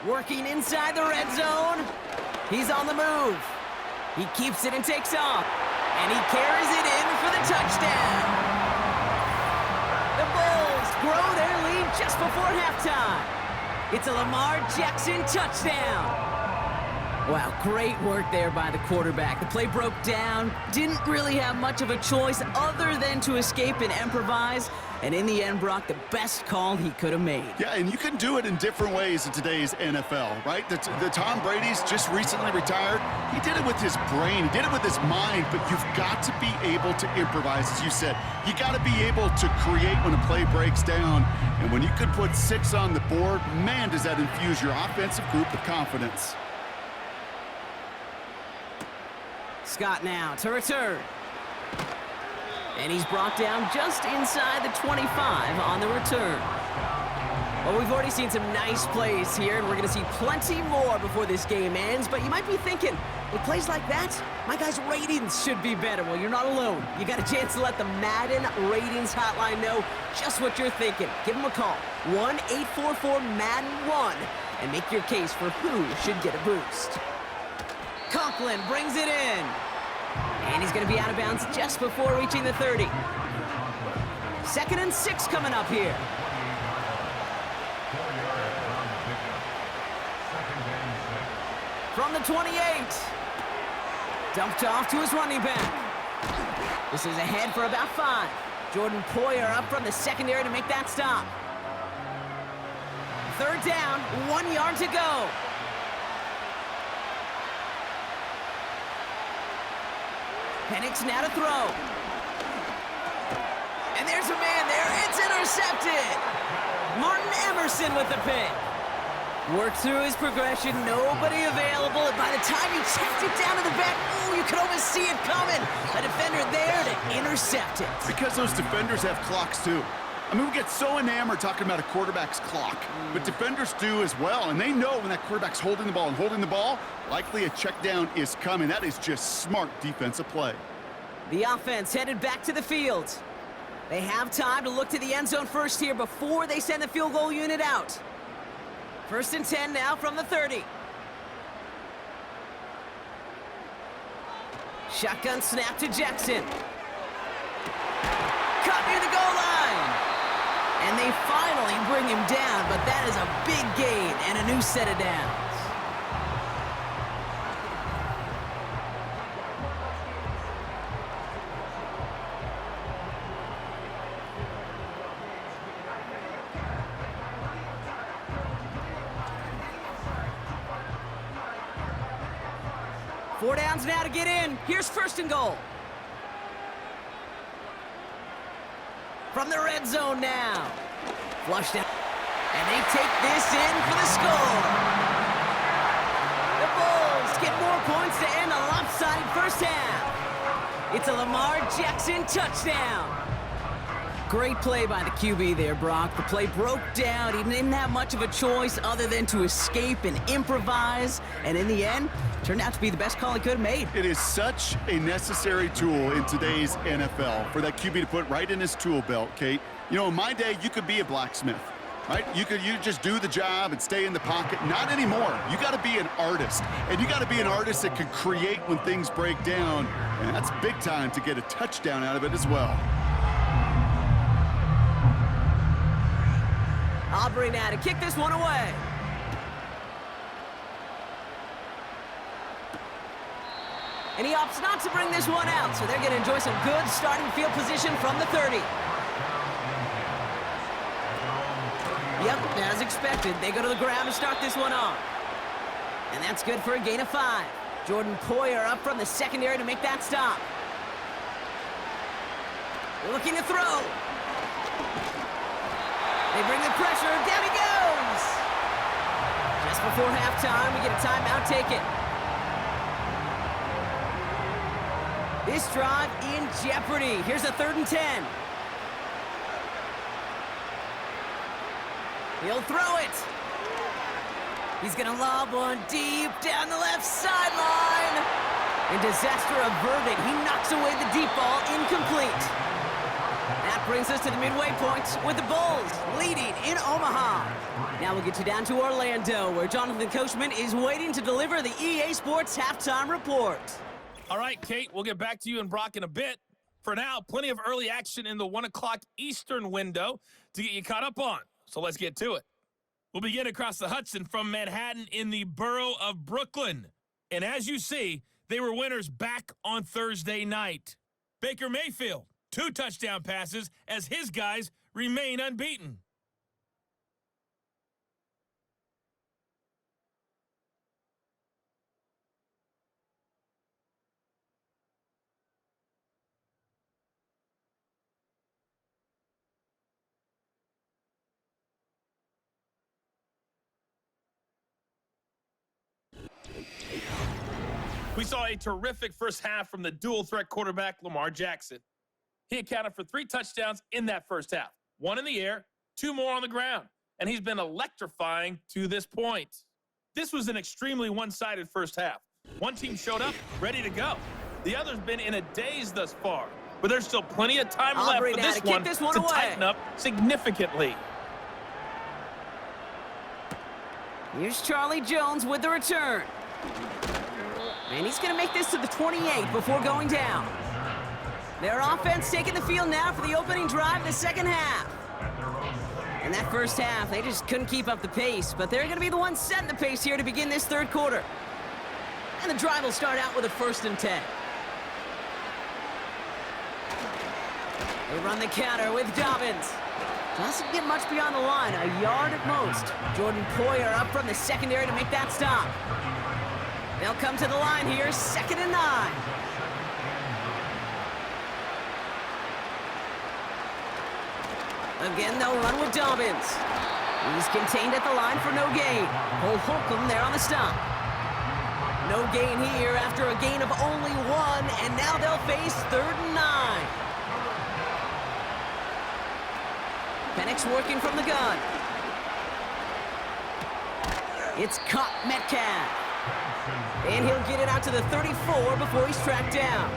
Working inside the red zone. He's on the move. He keeps it and takes off. And he carries it in for the touchdown. The Bulls grow their lead just before halftime. It's a Lamar Jackson touchdown. Wow, great work there by the quarterback. The play broke down, didn't really have much of a choice other than to escape and improvise, and in the end, Brock, the best call he could have made. Yeah, and you can do it in different ways in today's NFL, right? The Tom Brady's just recently retired. He did it with his brain. He did it with his mind, but you've got to be able to improvise, as you said. You got to be able to create when a play breaks down, and when you could put 6 on the board, man, does that infuse your offensive group with confidence. Scott now to return. And he's brought down just inside the 25 on the return. Well, we've already seen some nice plays here, and we're going to see plenty more before this game ends. But you might be thinking, with plays like that, my guys' ratings should be better. Well, you're not alone. You got a chance to let the Madden ratings hotline know just what you're thinking. Give them a call, 1-844-MADDEN-1, and make your case for who should get a boost. Conklin brings it in. And he's going to be out of bounds just before reaching the 30. 2nd and 6 coming up here. From the 28. Dumped off to his running back. This is ahead for about 5. Jordan Poyer up from the secondary to make that stop. 3rd down, 1 yard to go. Penix now to throw. And there's a man there. It's intercepted. Martin Emerson with the pick. Worked through his progression. Nobody available. And by the time he checked it down to the back, ooh, you could almost see it coming. A defender there to intercept it. Because those defenders have clocks, too. I mean, we get so enamored talking about a quarterback's clock, but defenders do as well, and they know when that quarterback's holding the ball, likely a check down is coming. That is just smart defensive play. The offense headed back to the field. They have time to look to the end zone first here before they send the field goal unit out. 1st and 10 now from the 30. Shotgun snap to Jackson. Cut near the goal line. And they finally bring him down, but that is a big gain and a new set of downs. Four downs now to get in. Here's 1st and goal. From the red zone now. Flushed out. And they take this in for the score. The Bulls get more points to end a lopsided first half. It's a Lamar Jackson touchdown. Great play by the QB there, Brock. The play broke down. He didn't have much of a choice other than to escape and improvise. And in the end, turned out to be the best call he could have made. It is such a necessary tool in today's NFL for that QB to put right in his tool belt, Kate. You know, in my day, you could be a blacksmith, right? You just do the job and stay in the pocket. Not anymore. You got to be an artist, and you got to be an artist that can create when things break down, and that's big time to get a touchdown out of it as well. Aubrey now to kick this one away. And he opts not to bring this one out, so they're going to enjoy some good starting field position from the 30. Yep, as expected, they go to the ground to start this one off. And that's good for a gain of 5. Jordan Poyer up from the secondary to make that stop. Looking to throw. They bring the pressure, down he goes! Just before halftime, we get a timeout taken. This drive in jeopardy. Here's a 3rd and 10. He'll throw it. He's gonna lob one deep down the left sideline. And disaster averted. He knocks away the deep ball, incomplete. That brings us to the midway point with the Bulls leading in Omaha. Now we'll get you down to Orlando, where Jonathan Coachman is waiting to deliver the EA Sports halftime report. All right, Kate, we'll get back to you and Brock in a bit. For now, plenty of early action in the 1 o'clock Eastern window to get you caught up on. So let's get to it. We'll begin across the Hudson from Manhattan in the borough of Brooklyn. And as you see, they were winners back on Thursday night. Baker Mayfield, 2 touchdown passes as his guys remain unbeaten. We saw a terrific first half from the dual-threat quarterback, Lamar Jackson. He accounted for 3 touchdowns in that first half. 1 in the air, 2 more on the ground. And he's been electrifying to this point. This was an extremely one-sided first half. One team showed up, ready to go. The other's been in a daze thus far. But there's still plenty of time left for this one to tighten up significantly. Here's Charlie Jones with the return. And he's going to make this to the 28 before going down. Their offense taking the field now for the opening drive of the second half. In that first half, they just couldn't keep up the pace, but they're going to be the ones setting the pace here to begin this third quarter. And the drive will start out with a 1st and 10. They run the counter with Dobbins. Doesn't get much beyond the line, a yard at most. Jordan Poyer up from the secondary to make that stop. They'll come to the line here, 2nd and 9. Again, they'll run with Dobbins. He's contained at the line for no gain. Cole Holcomb there on the stop. No gain here after a gain of only 1, and now they'll face 3rd and 9. Penix working from the gun. It's caught Metcalf. And he'll get it out to the 34 before he's tracked down.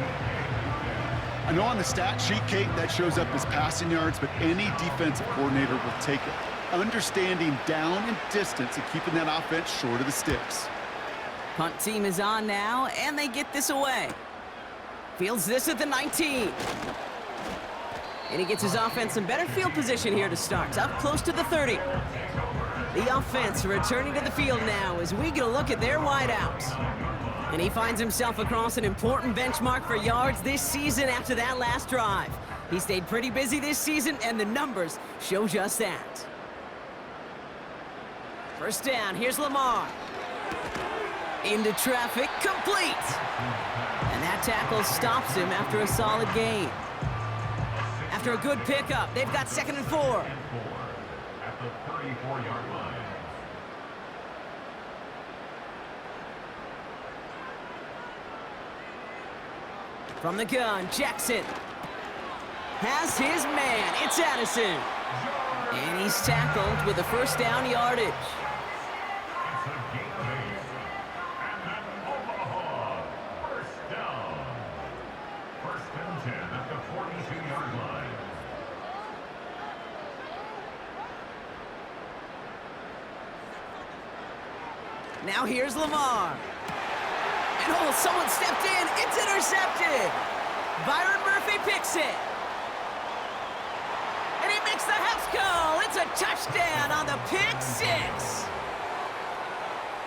I know on the stat sheet, Kate, that shows up as passing yards, but any defensive coordinator will take it. Understanding down and distance and keeping that offense short of the sticks. Punt team is on now, and they get this away. Fields this at the 19. And he gets his offense in better field position here to start. Up close to the 30. The offense returning to the field now as we get a look at their wideouts. And he finds himself across an important benchmark for yards this season after that last drive. He stayed pretty busy this season, and the numbers show just that. First down, here's Lamar. Into traffic, complete. And that tackle stops him after a solid gain. After a good pickup, they've got 2nd and 4. At the 34-yard line. From the gun, Jackson has his man. It's Addison. And he's tackled with a 1st down yardage. Now here's Lamar. And oh, someone stepped in. It's intercepted. Byron Murphy picks it. And he makes the house call. It's a touchdown on the pick 6.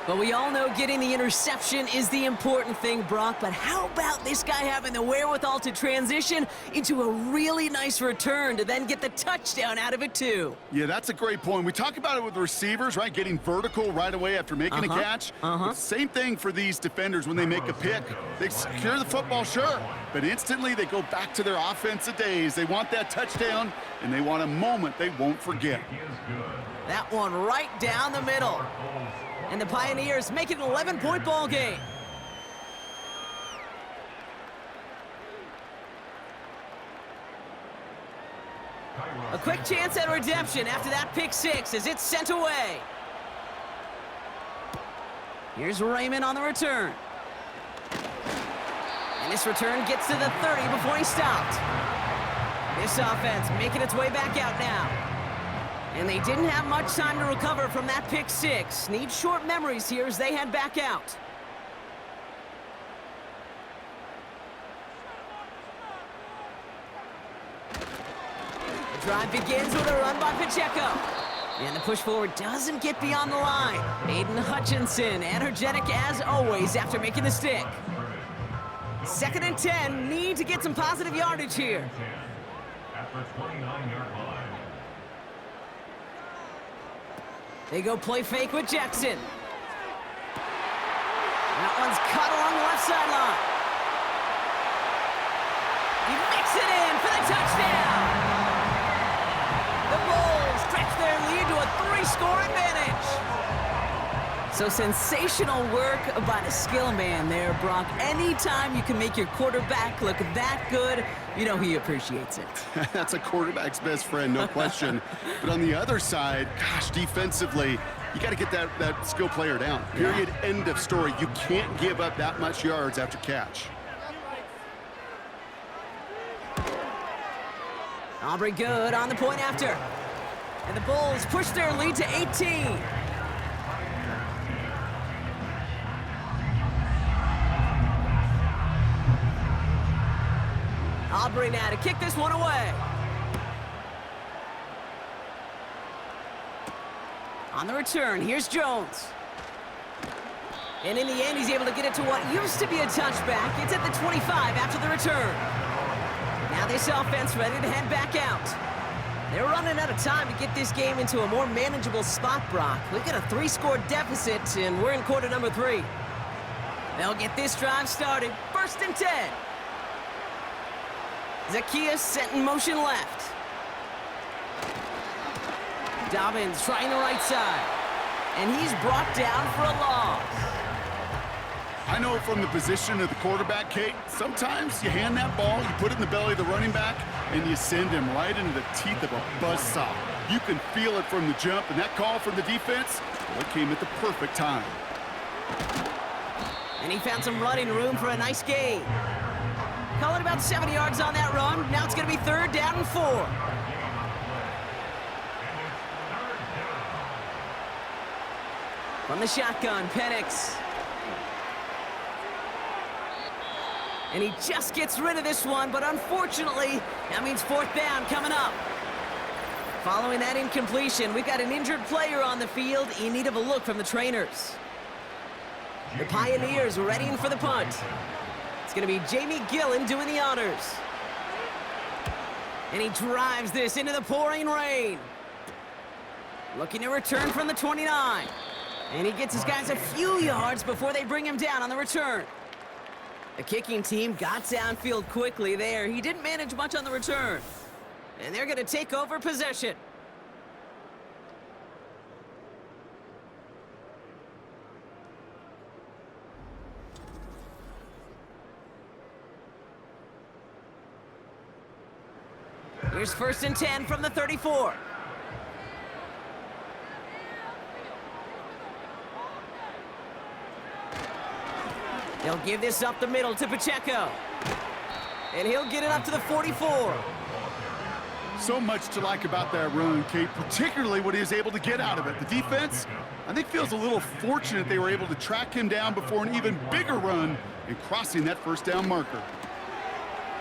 But we all know getting the interception is the important thing, Brock. But how about this guy having the wherewithal to transition into a really nice return to then get the touchdown out of it, too? Yeah, that's a great point. We talk about it with receivers, right? Getting vertical right away after making a catch. Same thing for these defenders when they make a pick. They secure the football, sure, but instantly they go back to their offensive days. They want that touchdown, and they want a moment they won't forget. That one right down the middle. And the Pioneers make it an 11-point ball game. A quick chance at redemption after that pick six as it's sent away. Here's Raymond on the return. And this return gets to the 30 before he's stopped. This offense making its way back out now. And they didn't have much time to recover from that pick six. Need short memories here as they head back out. The drive begins with a run by Pacheco. And the push forward doesn't get beyond the line. Aiden Hutchinson, energetic as always after making the stick. 2nd and 10, need to get some positive yardage here. At the 29-yard line. They go play fake with Jackson. That one's cut along the left sideline. He mixes it in for the touchdown. The Bulls stretch their lead to a 3-score advantage. So sensational work by the skill man there, Brock. Anytime you can make your quarterback look that good, you know he appreciates it. That's a quarterback's best friend, no question. But on the other side, gosh, defensively, you got to get that skill player down. Period, end of story. You can't give up that much yards after catch. Aubrey good on the point after. And the Bulls push their lead to 18. Aubrey now to kick this one away. On the return, here's Jones. And in the end, he's able to get it to what used to be a touchback. It's at the 25 after the return. Now this offense ready to head back out. They're running out of time to get this game into a more manageable spot, Brock. We've got a 3-score deficit, and we're in quarter number 3. They'll get this drive started. 1st and 10. Zacchaeus set in motion left. Dobbins trying the right side. And he's brought down for a loss. I know from the position of the quarterback, Kate, sometimes you hand that ball, you put it in the belly of the running back, and you send him right into the teeth of a buzzsaw. You can feel it from the jump, and that call from the defense, well, it came at the perfect time. And he found some running room for a nice gain. Call it about 70 yards on that run. Now it's going to be 3rd down and 4. From the shotgun, Penix. And he just gets rid of this one, but unfortunately, that means 4th down coming up. Following that incompletion, we've got an injured player on the field in need of a look from the trainers. The Pioneers readying for the punt. It's going to be Jamie Gillen doing the honors. And he drives this into the pouring rain. Looking to return from the 29. And he gets his guys a few yards before they bring him down on the return. The kicking team got downfield quickly there. He didn't manage much on the return. And they're going to take over possession. Here's 1st and 10 from the 34. They'll give this up the middle to Pacheco. And he'll get it up to the 44. So much to like about that run, Kate, particularly what he was able to get out of it. The defense, I think, feels a little fortunate they were able to track him down before an even bigger run and crossing that 1st down marker.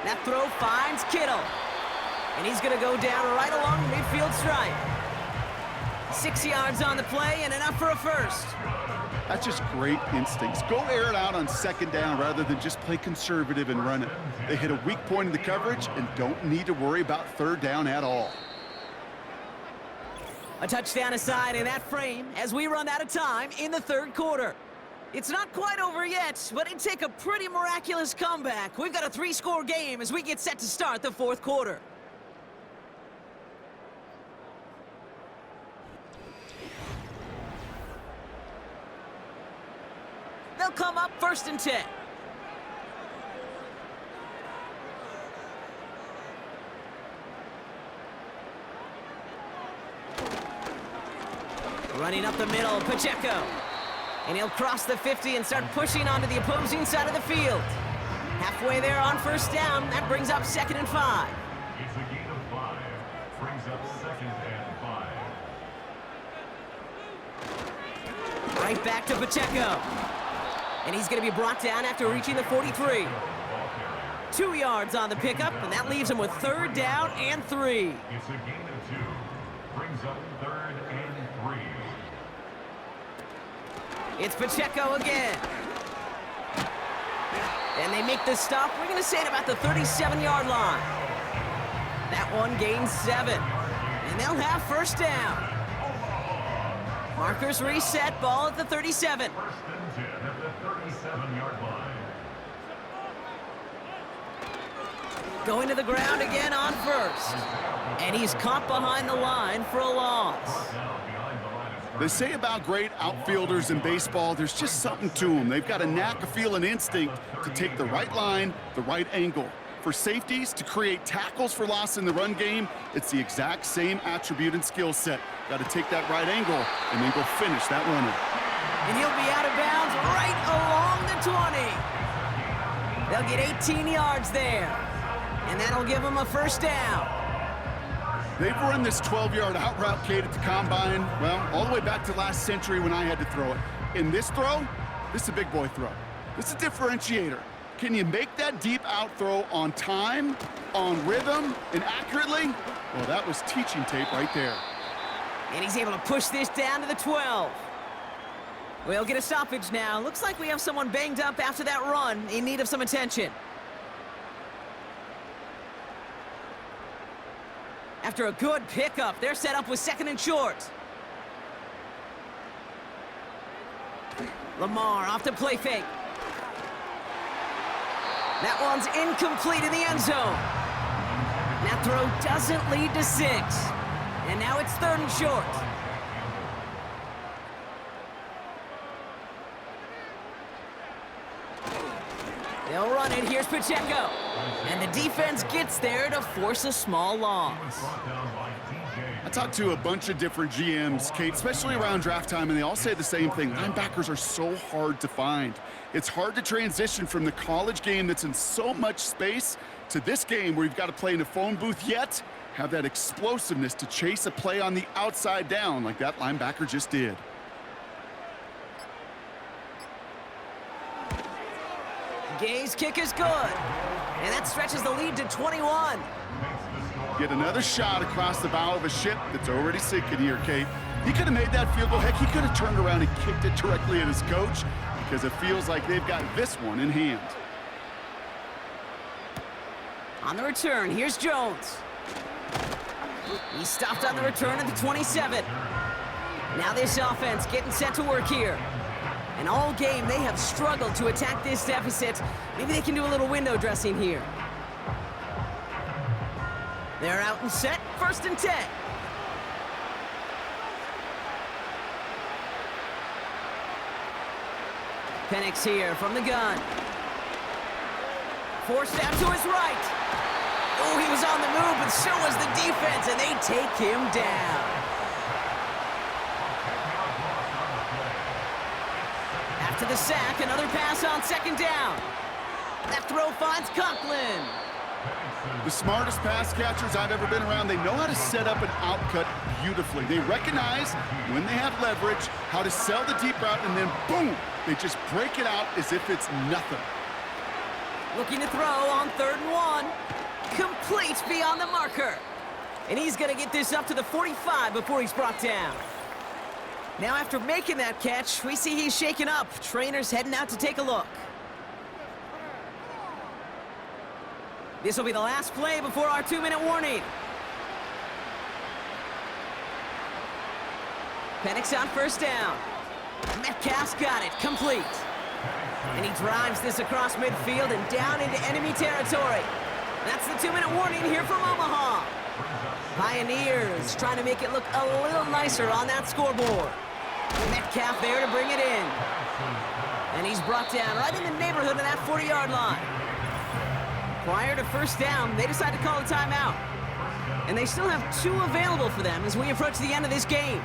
That throw finds Kittle. And he's going to go down right along the midfield stripe. 6 yards on the play and enough for a first. That's just great instincts. Go air it out on second down rather than just play conservative and run it. They hit a weak point in the coverage and don't need to worry about third down at all. A touchdown aside in that frame as we run out of time in the third quarter. It's not quite over yet, but it'd take a pretty miraculous comeback. We've got a 3-score game as we get set to start the fourth quarter. They'll come up 1st and 10. Running up the middle, Pacheco. And he'll cross the 50 and start pushing onto the opposing side of the field. Halfway there on 1st down, that brings up 2nd and 5. It's a gain of 5. Brings up 2nd and 5. Right back to Pacheco. And he's going to be brought down after reaching the 43. 2 yards on the pickup, and that leaves him with 3rd down and 3. It's a gain of 2. Brings up 3rd and 3. It's Pacheco again. And they make the stop. We're going to say at about the 37-yard line. That one gains 7. And they'll have 1st down. Markers reset, ball at the 37. 1st and 10 at the 37-yard line. Going to the ground again on 1st. And he's caught behind the line for a loss. They say about great outfielders in baseball, there's just something to them. They've got a knack, a feel, an instinct to take the right line, the right angle. For safeties, to create tackles for loss in the run game, it's the exact same attribute and skill set. Got to take that right angle and then go finish that runner. And he'll be out of bounds right along the 20. They'll get 18 yards there. And that'll give them a 1st down. They've run this 12-yard out route, Kate, at the combine, well, all the way back to last century when I had to throw it. In this throw, this is a big boy throw. This is a differentiator. Can you make that deep out throw on time, on rhythm, and accurately? Well, that was teaching tape right there. And he's able to push this down to the 12. We'll get a stoppage now. Looks like we have someone banged up after that run in need of some attention. After a good pickup, they're set up with 2nd and short. Lamar off the play fake. That one's incomplete in the end zone. That throw doesn't lead to 6. And now it's 3rd and short. They'll run it. Here's Pacheco. And the defense gets there to force a small loss. I talked to a bunch of different GMs, Kate, especially around draft time, and they all say the same thing. Linebackers are so hard to find. It's hard to transition from the college game that's in so much space to this game where you've got to play in a phone booth, yet have that explosiveness to chase a play on the outside down like that linebacker just did. Gay's kick is good. And that stretches the lead to 21. Get another shot across the bow of a ship that's already sinking here, Kate. He could have made that field goal. Heck, he could have turned around and kicked it directly at his coach because it feels like they've got this one in hand. On the return, here's Jones. He stopped on the return at the 27. Now this offense getting set to work here. And all game, they have struggled to attack this deficit. Maybe they can do a little window dressing here. They're out and set, 1st and 10. Penix here from the gun. Forced out to his right. Oh, he was on the move, but so was the defense, and they take him down. After the sack, another pass on 2nd down. That throw finds Conklin. The smartest pass catchers I've ever been around, they know how to set up an outcut beautifully. They recognize when they have leverage, how to sell the deep route, and then boom, they just break it out as if it's nothing. Looking to throw on 3rd and 1. Complete beyond the marker. And he's going to get this up to the 45 before he's brought down. Now after making that catch, we see he's shaken up. Trainer's heading out to take a look. This will be the last play before our 2-minute warning. Penix on first down. Metcalf's got it, complete. And he drives this across midfield and down into enemy territory. That's the 2-minute warning here from Omaha. Pioneers trying to make it look a little nicer on that scoreboard. Metcalf there to bring it in. And he's brought down right in the neighborhood of that 40-yard line. Prior to first down, they decide to call a timeout. And they still have 2 available for them as we approach the end of this game.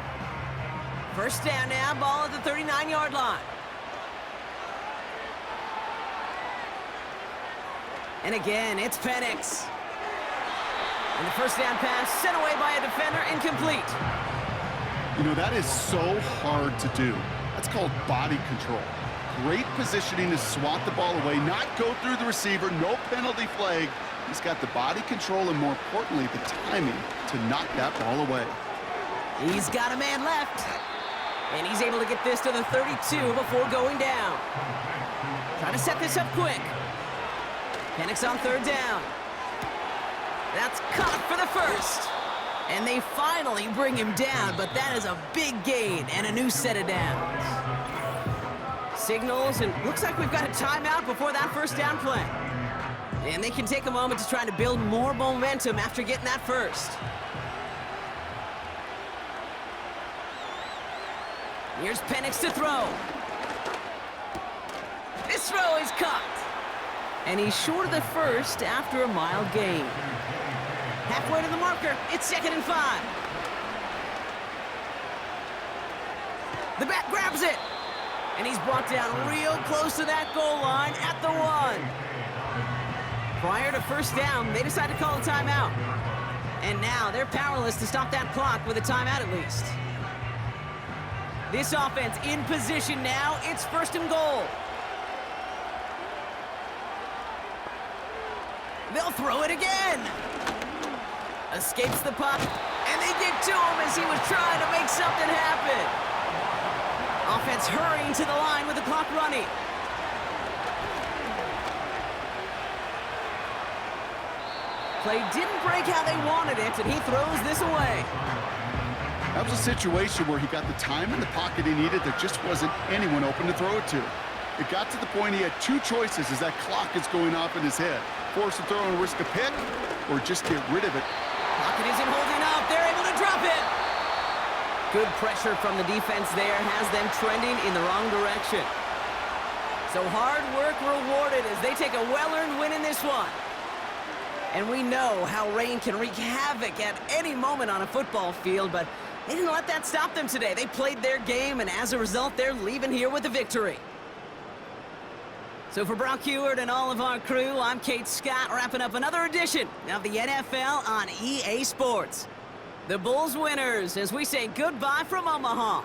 First down now, ball at the 39-yard line. And again, it's Penix. And the first down pass sent away by a defender, incomplete. You know, that is so hard to do. That's called body control. Great positioning to swat the ball away, not go through the receiver, no penalty flag. He's got the body control and, more importantly, the timing to knock that ball away. He's got a man left. And he's able to get this to the 32 before going down. Trying to set this up quick. Penix on third down. That's caught for the first. And they finally bring him down, but that is a big gain and a new set of downs. Signals, and looks like we've got a timeout before that first down play. And they can take a moment to try to build more momentum after getting that first. Here's Penix to throw. This throw is caught. And he's short of the first after a mile gain. Halfway to the marker, it's 2nd and 5. The back grabs it. And he's brought down real close to that goal line at the 1. Prior to first down, they decide to call a timeout. And now they're powerless to stop that clock with a timeout at least. This offense in position now. It's 1st and goal. They'll throw it again. Escapes the puck, and they get to him as he was trying to make something happen. Offense hurrying to the line with the clock running. Play didn't break how they wanted it, and he throws this away. That was a situation where he got the time in the pocket he needed. There just wasn't anyone open to throw it to. It got to the point he had 2 choices as that clock is going off in his head. Force to throw and risk a pick, or just get rid of it. Pocket isn't holding up. They're able to drop it. Good pressure from the defense there has them trending in the wrong direction. So hard work rewarded as they take a well-earned win in this one. And we know how rain can wreak havoc at any moment on a football field, but they didn't let that stop them today. They played their game, and as a result, they're leaving here with a victory. So for Brock Heward and all of our crew, I'm Kate Scott, wrapping up another edition of the NFL on EA Sports. The Bulls winners as we say goodbye from Omaha.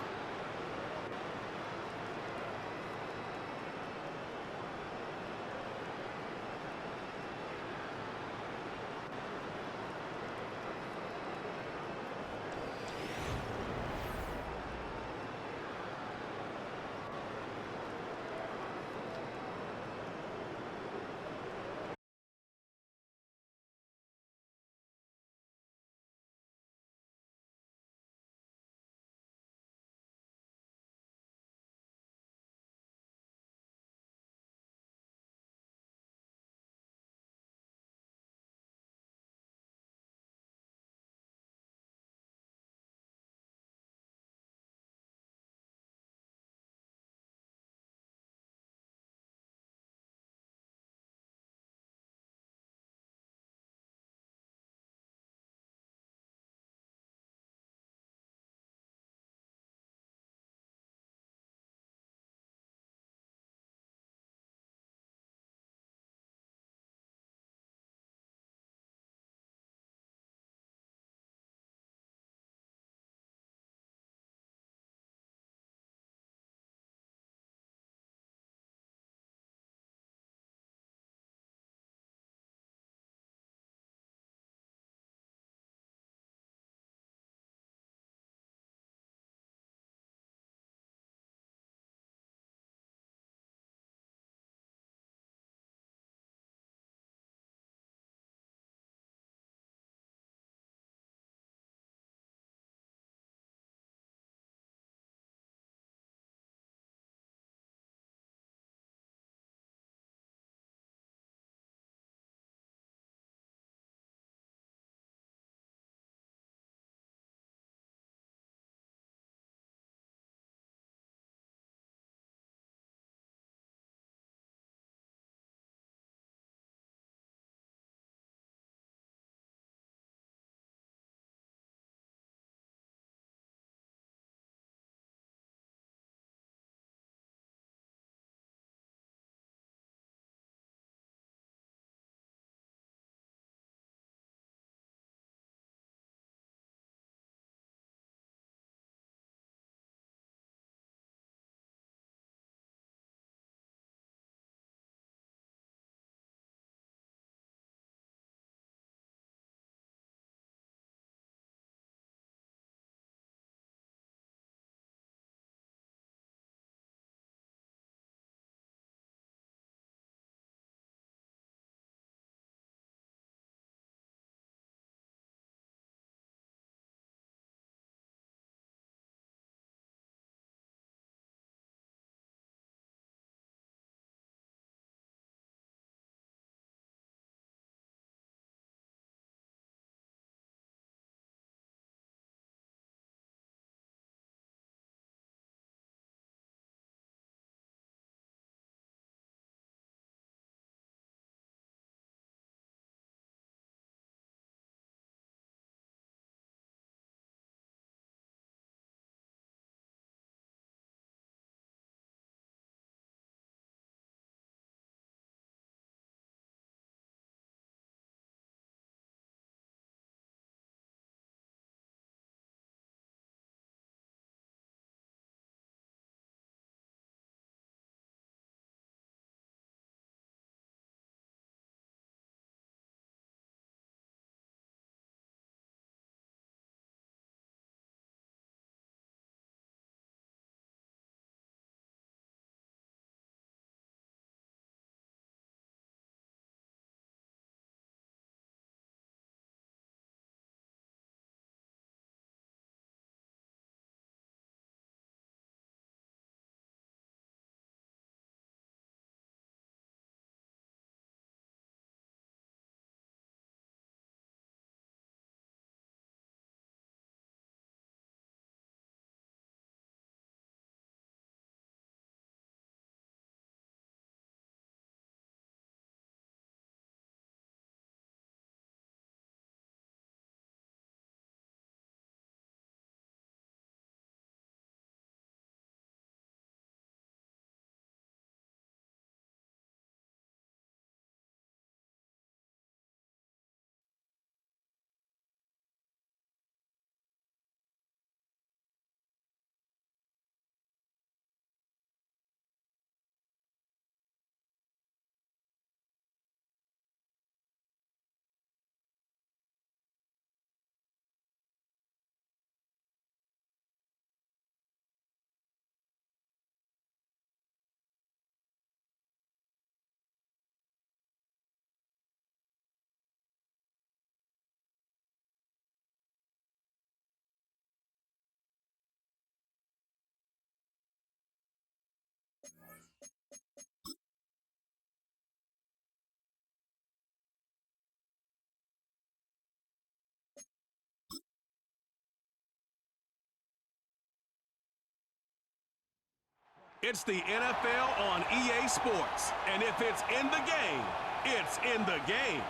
It's the NFL on EA Sports. And if it's in the game, it's in the game.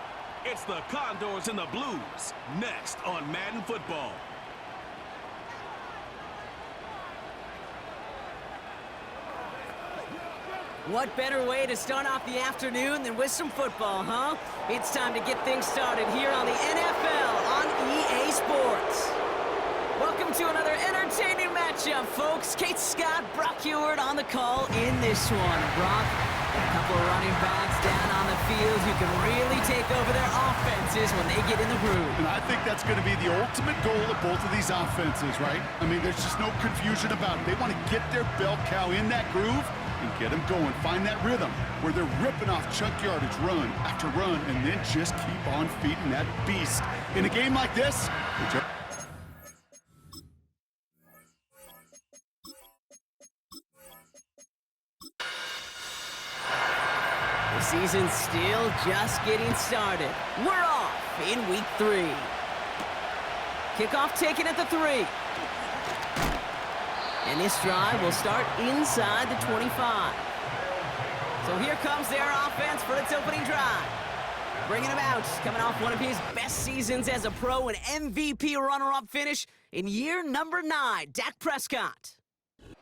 It's the Condors and the Blues, next on Madden Football. What better way to start off the afternoon than with some football, huh? It's time to get things started here on the NFL on EA Sports. Welcome to another entertaining matchup, folks. Kate Scott, Brock Heward on the call in this one. Brock, a couple of running backs down on the field who can really take over their offenses when they get in the groove. And I think that's going to be the ultimate goal of both of these offenses, right? I mean, there's just no confusion about it. They want to get their bell cow in that groove and get them going. Find that rhythm where they're ripping off chunk yardage run after run and then just keep on feeding that beast. In a game like this, the season's still just getting started. We're off in week 3. Kickoff taken at the 3. And this drive will start inside the 25. So here comes their offense for its opening drive. Bringing him out, coming off one of his best seasons as a pro, an MVP runner-up finish in year number 9, Dak Prescott.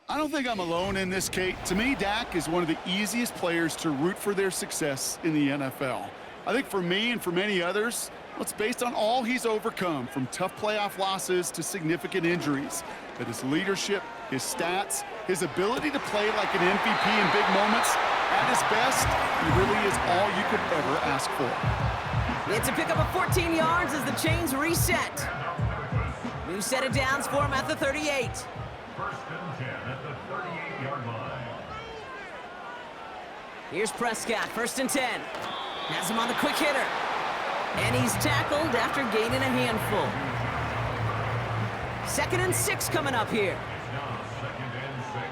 I don't think I'm alone in this, Kate. To me, Dak is one of the easiest players to root for their success in the NFL. I think for me and for many others, it's based on all he's overcome, from tough playoff losses to significant injuries. But his leadership, his stats, his ability to play like an MVP in big moments, at his best, he really is all you could ever ask for. It's a pickup of 14 yards as the chains reset. New set of downs for him at the 38. First and 10 at the 38-yard line. Here's Prescott, first and 10. Has him on the quick hitter. And he's tackled after gaining a handful. 2nd and 6 coming up here. Now 2nd and 6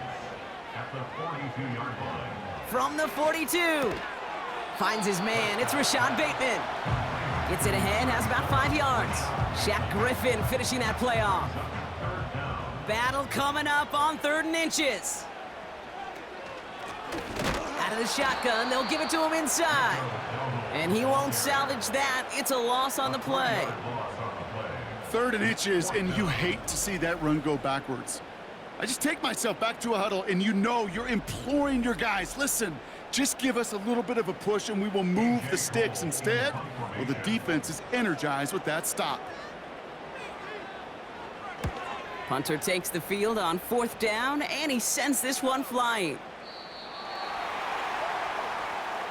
at the 42-yard line. From the 42. Finds his man. It's Rashad Bateman. Gets it ahead, has about 5 yards. Shaq Griffin finishing that play off. Battle coming up on 3rd and inches. Out of the shotgun, they'll give it to him inside. And he won't salvage that. It's a loss on the play. 3rd and inches, and you hate to see that run go backwards. I just take myself back to a huddle, and you know you're imploring your guys, listen, just give us a little bit of a push and we will move the sticks. Instead, well, the defense is energized with that stop. Punter takes the field on 4th down, and he sends this one flying.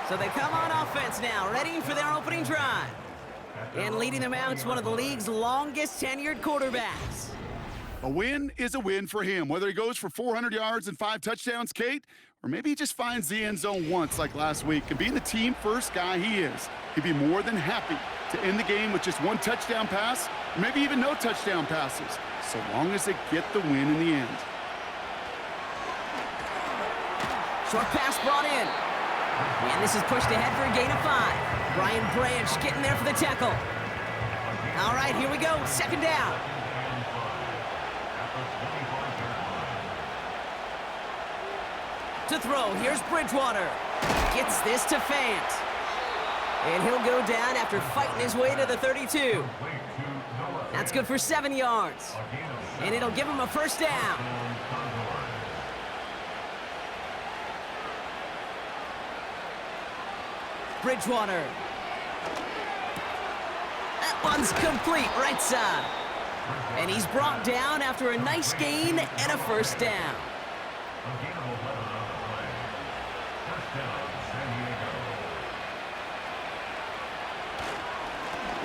So they come on offense now, ready for their opening drive. And leading them out is one of the league's longest tenured quarterbacks. A win is a win for him, whether he goes for 400 yards and 5 touchdowns, Kate, or maybe he just finds the end zone once like last week. And being the team-first guy he is, he'd be more than happy to end the game with just 1 touchdown pass, or maybe even no touchdown passes, so long as they get the win in the end. Short pass brought in. And this is pushed ahead for a gain of 5. Brian Branch getting there for the tackle. All right, here we go, 2nd down. To throw, here's Bridgewater. Gets this to Fant. And he'll go down after fighting his way to the 32. That's good for 7 yards. And it'll give him a 1st down. Bridgewater. That one's complete, right side. And he's brought down after a nice gain and a 1st down.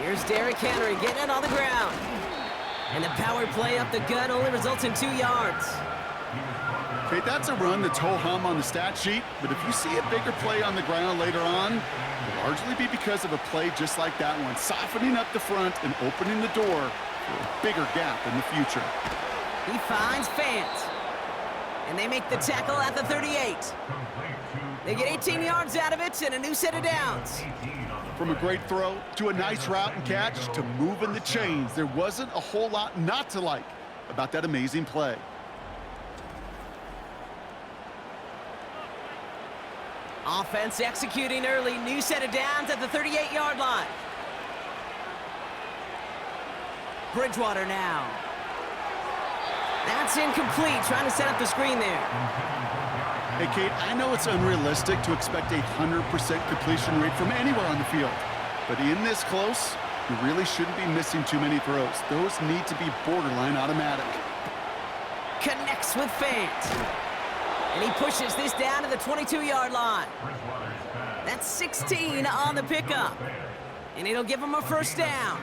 Here's Derrick Henry getting it on the ground. And the power play up the gut only results in 2 yards. Okay, that's a run that's ho-hum on the stat sheet, but if you see a bigger play on the ground later on, it'll largely be because of a play just like that one, softening up the front and opening the door for a bigger gap in the future. He finds Fant. And they make the tackle at the 38. They get 18 yards out of it and a new set of downs. From a great throw to a nice route and catch to moving the chains, there wasn't a whole lot not to like about that amazing play. Offense executing early. New set of downs at the 38-yard line. Bridgewater now. That's incomplete. Trying to set up the screen there. Hey, Kate, I know it's unrealistic to expect a 100% completion rate from anywhere on the field. But in this close, you really shouldn't be missing too many throws. Those need to be borderline automatic. Connects with Fant. And he pushes this down to the 22-yard line. That's 16 on the pickup. And it'll give him a first down.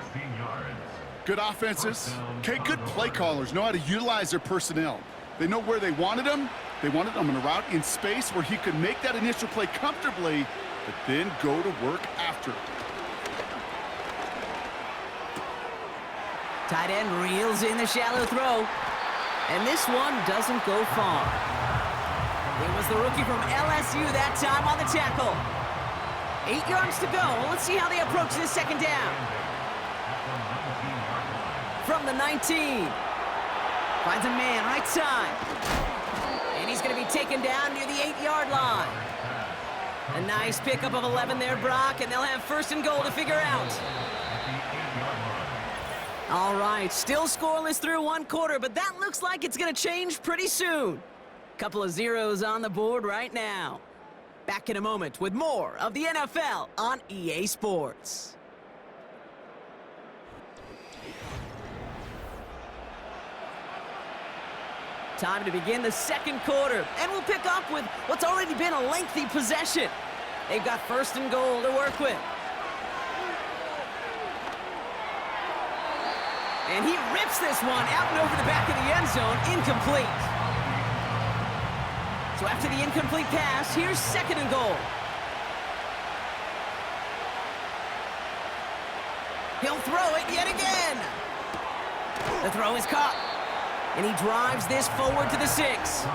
Good offenses. Okay, good play callers know how to utilize their personnel. They know where they wanted him. They wanted him on a route in space where he could make that initial play comfortably, but then go to work after. Tight end reels in the shallow throw. And this one doesn't go far. It was the rookie from LSU that time on the tackle. 8 yards to go. Let's see how they approach this second down. From the 19. Finds a man right side. And he's going to be taken down near the 8-yard line. A nice pickup of 11 there, Brock, and they'll have first and goal to figure out. All right, still scoreless through one quarter, but that looks like it's going to change pretty soon. Couple of zeros on the board right now. Back in a moment with more of the NFL on EA Sports. Time to begin the second quarter, and we'll pick up with what's already been a lengthy possession. They've got first and goal to work with. And he rips this one out and over the back of the end zone, incomplete. So after the incomplete pass, here's second and goal. He'll throw it yet again. The throw is caught. And he drives this forward to the 6.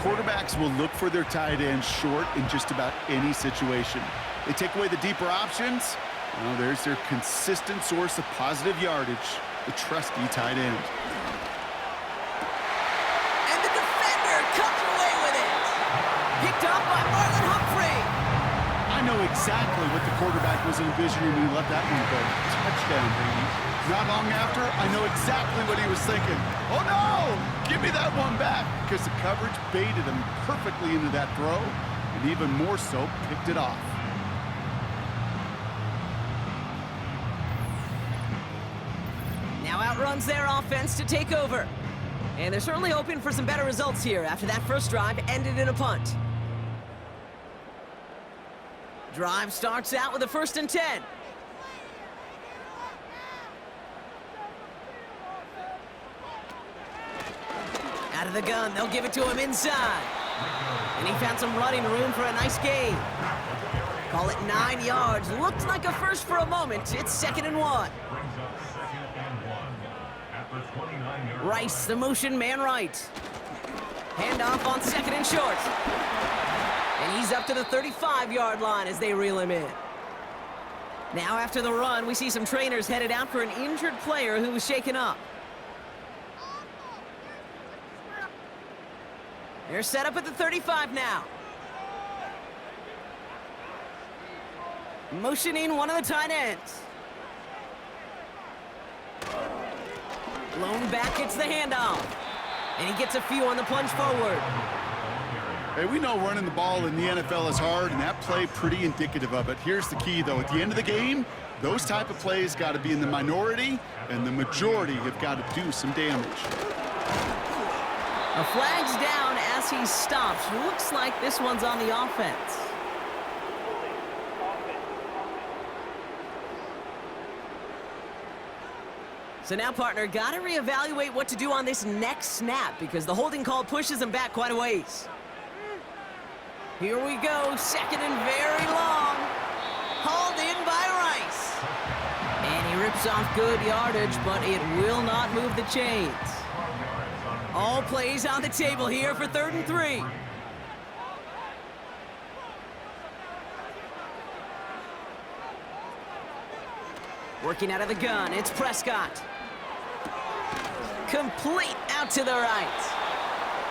Quarterbacks will look for their tight end short in just about any situation. They take away the deeper options. Well, there's their consistent source of positive yardage, the trusty tight end. And the defender comes away with it. Picked up by Marlon Humphrey. I know exactly what the quarterback was envisioning when he let that one go. Touchdown, baby. Not long after, I know exactly what he was thinking. Oh, no! Give me that one back! Because the coverage baited him perfectly into that throw, and even more so, picked it off. Now outruns their offense to take over. And they're certainly hoping for some better results here after that first drive ended in a punt. Drive starts out with a 1st and 10. Out of the gun, they'll give it to him inside. And he found some running room for a nice gain. Call it 9 yards. Looked like a first for a moment. It's 2nd and 1. Rice, the motion man right. Handoff on 2nd and short. And he's up to the 35-yard line as they reel him in. Now after the run, we see some trainers headed out for an injured player who was shaken up. They're set up at the 35 now. Motioning one of the tight ends. Blown back, gets the handoff. And he gets a few on the plunge forward. Hey, we know running the ball in the NFL is hard, and that play pretty indicative of it. Here's the key, though. At the end of the game, those type of plays got to be in the minority, and the majority have got to do some damage. A flag's down as he stops. Looks like this one's on the offense. So now, partner, got to reevaluate what to do on this next snap because the holding call pushes him back quite a ways. Here we go, 2nd and very long. Hauled in by Rice. And he rips off good yardage, but it will not move the chains. All plays on the table here for 3rd and 3. Working out of the gun, it's Prescott. Complete out to the right.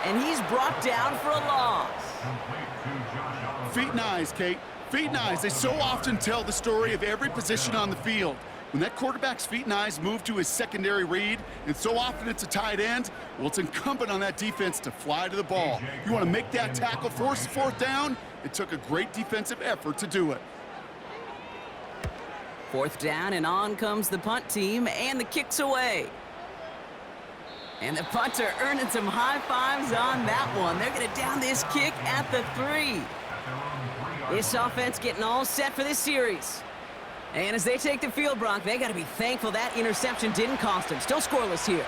And he's brought down for a loss. Feet and eyes, Kate. Feet and eyes, they so often tell the story of every position on the field. When that quarterback's feet and eyes move to his secondary read, and so often it's a tight end, well, it's incumbent on that defense to fly to the ball. You want to make that tackle, force the fourth down? It took a great defensive effort to do it. Fourth down, and on comes the punt team, and the kick's away. And the punter earning some high fives on that one. They're going to down this kick at the 3. This offense getting all set for this series. And as they take the field, Brock, they got to be thankful that interception didn't cost them. Still scoreless here.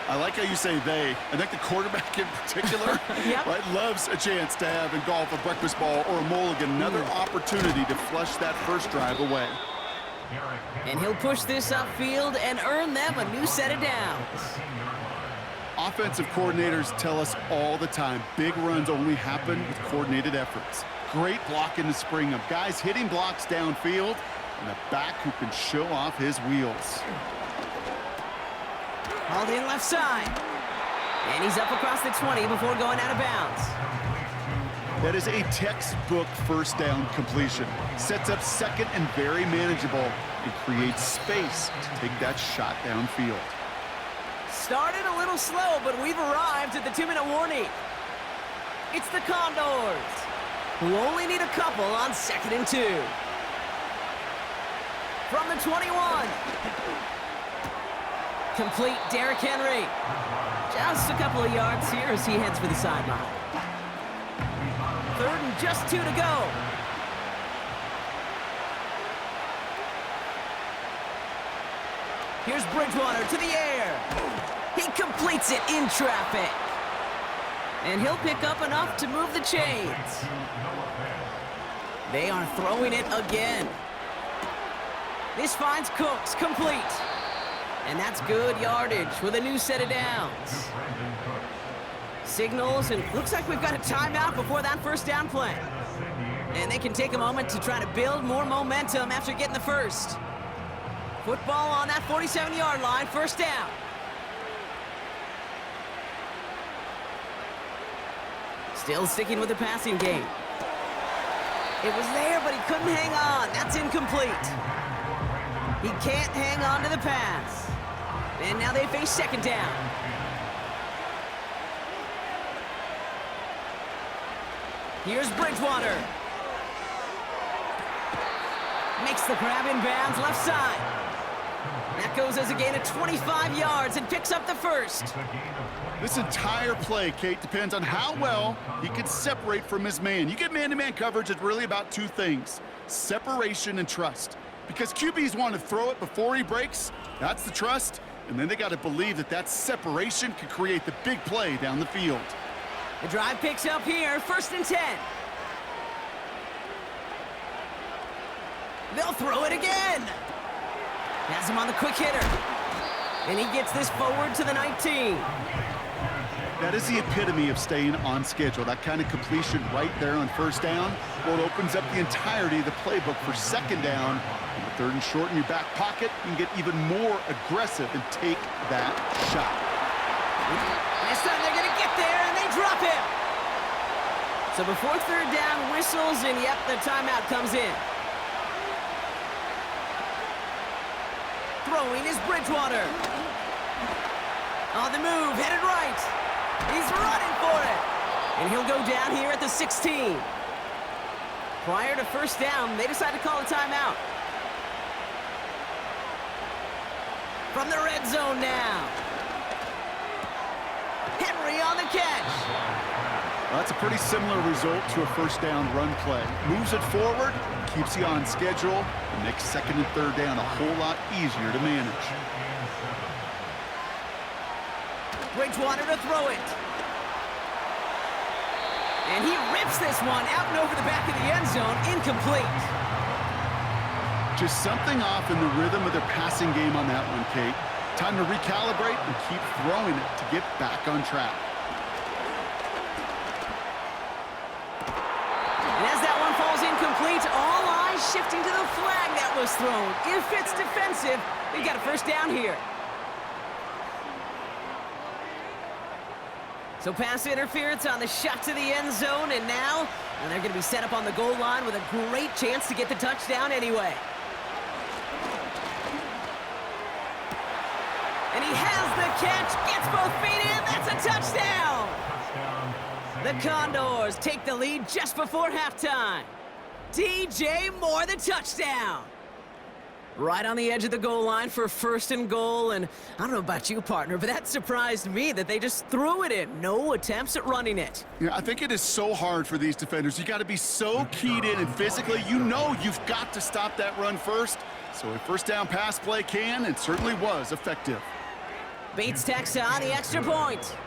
I like how you say they. I think the quarterback in particular Yep. right, loves a chance to have in golf a breakfast ball or a mulligan, another opportunity to flush that first drive away. And he'll push this upfield and earn them a new set of downs. Offensive coordinators tell us all the time, big runs only happen with coordinated efforts. Great block in the spring of guys hitting blocks downfield and a back who can show off his wheels. Hauled in left side. And he's up across the 20 before going out of bounds. That is a textbook first down completion. Sets up second and very manageable and creates space to take that shot downfield. Started a little slow, but we've arrived at the 2-minute warning. It's the Condors, who only need a couple on 2nd and 2. From the 21. Complete Derrick Henry. Just a couple of yards here as he heads for the sideline. 3rd and just 2 to go. Here's Bridgewater to the air. He completes it in traffic. And he'll pick up enough to move the chains. They are throwing it again. This finds Cooks, complete. And that's good yardage with a new set of downs. Signals, and looks like we've got a timeout before that first down play. And they can take a moment to try to build more momentum after getting the first. Football on that 47-yard line, first down. Still sticking with the passing game. It was there, but he couldn't hang on. That's incomplete. He can't hang on to the pass. And now they face 2nd down. Here's Bridgewater. Makes the grab in bounds, left side. That goes as a gain of 25 yards and picks up the first. This entire play, Kate, depends on how well he can separate from his man. You get man-to-man coverage, it's really about 2 things, separation and trust. Because QBs want to throw it before he breaks, that's the trust, and then they got to believe that that separation can create the big play down the field. The drive picks up here, 1st and 10. They'll throw it again. Has him on the quick hitter. And he gets this forward to the 19. That is the epitome of staying on schedule. That kind of completion right there on first down. Well, it opens up the entirety of the playbook for 2nd down. And the 3rd and short in your back pocket, you can get even more aggressive and take that shot. This time they're going to get there, and they drop him. So before 3rd down whistles, and yep, the timeout comes in. Throwing is Bridgewater. On the move, headed right. He's running for it. And he'll go down here at the 16. Prior to first down, they decide to call a timeout. From the red zone now. Henry on the catch. Well, that's a pretty similar result to a first down run play. Moves it forward, keeps you on schedule, and makes 2nd and 3rd down a whole lot easier to manage. Bridgewater to throw it. And he rips this one out and over the back of the end zone, incomplete. Just something off in the rhythm of their passing game on that one, Kate. Time to recalibrate and keep throwing it to get back on track. And as that one falls incomplete, all eyes shifting to the flag that was thrown. If it's defensive, they've got a first down here. So pass interference on the shot to the end zone, and now they're going to be set up on the goal line with a great chance to get the touchdown anyway. And he has the catch, gets both feet in, that's a touchdown! The Condors take the lead just before halftime. DJ Moore, the touchdown! Right on the edge of the goal line for 1st and goal, and I don't know about you, partner, but that surprised me that they just threw it in. No attempts at running it. Yeah, I think it is so hard for these defenders. You got to be so keyed in, and physically, you know you've got to stop that run first. So a first down pass play can, and certainly was effective. Bates tacks on the extra point.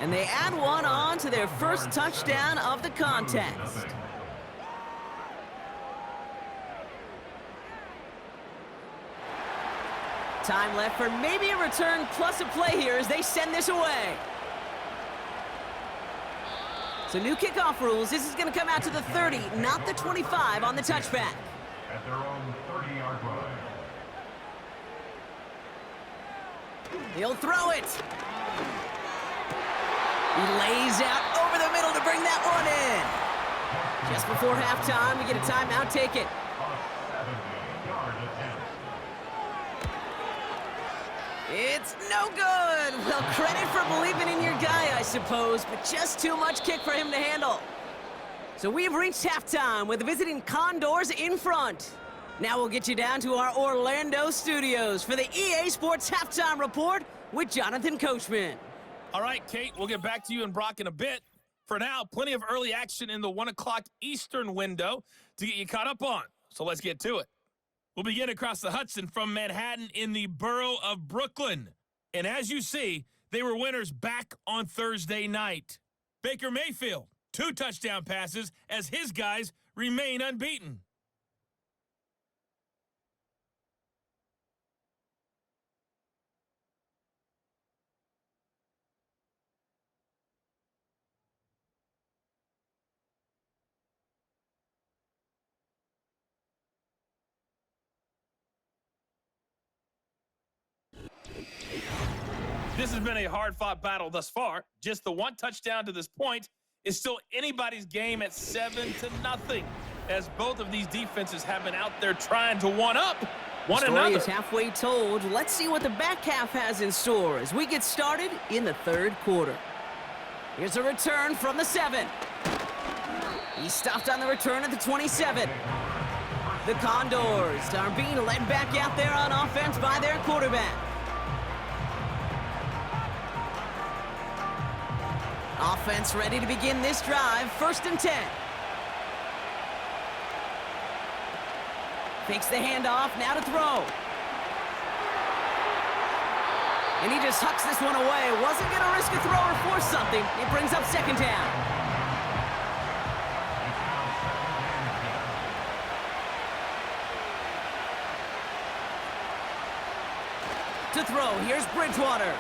And they add one on to their first touchdown of the contest. Time left for maybe a return plus a play here as they send this away. So new kickoff rules. This is going to come out to the 30, not the 25 on the touchback. At their own 30-yard line. He'll throw it. He lays out over the middle to bring that one in. Just before halftime, we get a timeout. Take it. It's no good. Well, credit for believing in your guy, I suppose, but just too much kick for him to handle. So we've reached halftime with the visiting Condors in front. Now we'll get you down to our Orlando studios for the EA Sports Halftime Report with Jonathan Coachman. All right, Kate, we'll get back to you and Brock in a bit. For now, plenty of early action in the 1 o'clock Eastern window to get you caught up on. So let's get to it. We'll begin across the Hudson from Manhattan in the borough of Brooklyn. And as you see, they were winners back on Thursday night. Baker Mayfield, 2 touchdown passes as his guys remain unbeaten. This has been a hard-fought battle thus far. Just the 1 touchdown to this point is still anybody's game at 7-0, as both of these defenses have been out there trying to one-up one another. The story is halfway told. Let's see what the back half has in store as we get started in the 3rd quarter. Here's a return from the 7. He stopped on the return at the 27. The Condors are being led back out there on offense by their quarterback. Offense ready to begin this drive. 1st and 10. Fakes the handoff, now to throw. And he just hucks this one away. Wasn't going to risk a throw or force something. It brings up 2nd down. To throw, here's Bridgewater.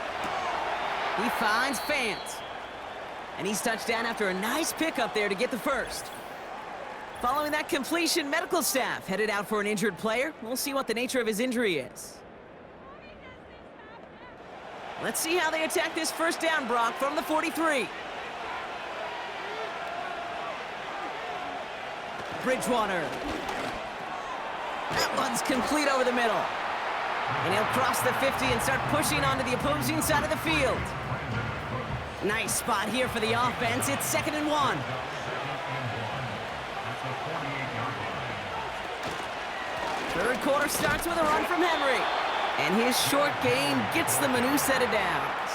He finds Fant. And he's touched down after a nice pickup there to get the first. Following that completion, medical staff headed out for an injured player. We'll see what the nature of his injury is. Let's see how they attack this 1st down, Brock, from the 43. Bridgewater. That one's complete over the middle. And he'll cross the 50 and start pushing onto the opposing side of the field. Nice spot here for the offense. It's 2nd and 1. Third quarter starts with a run from Henry. And his short gain gets them a new set of downs.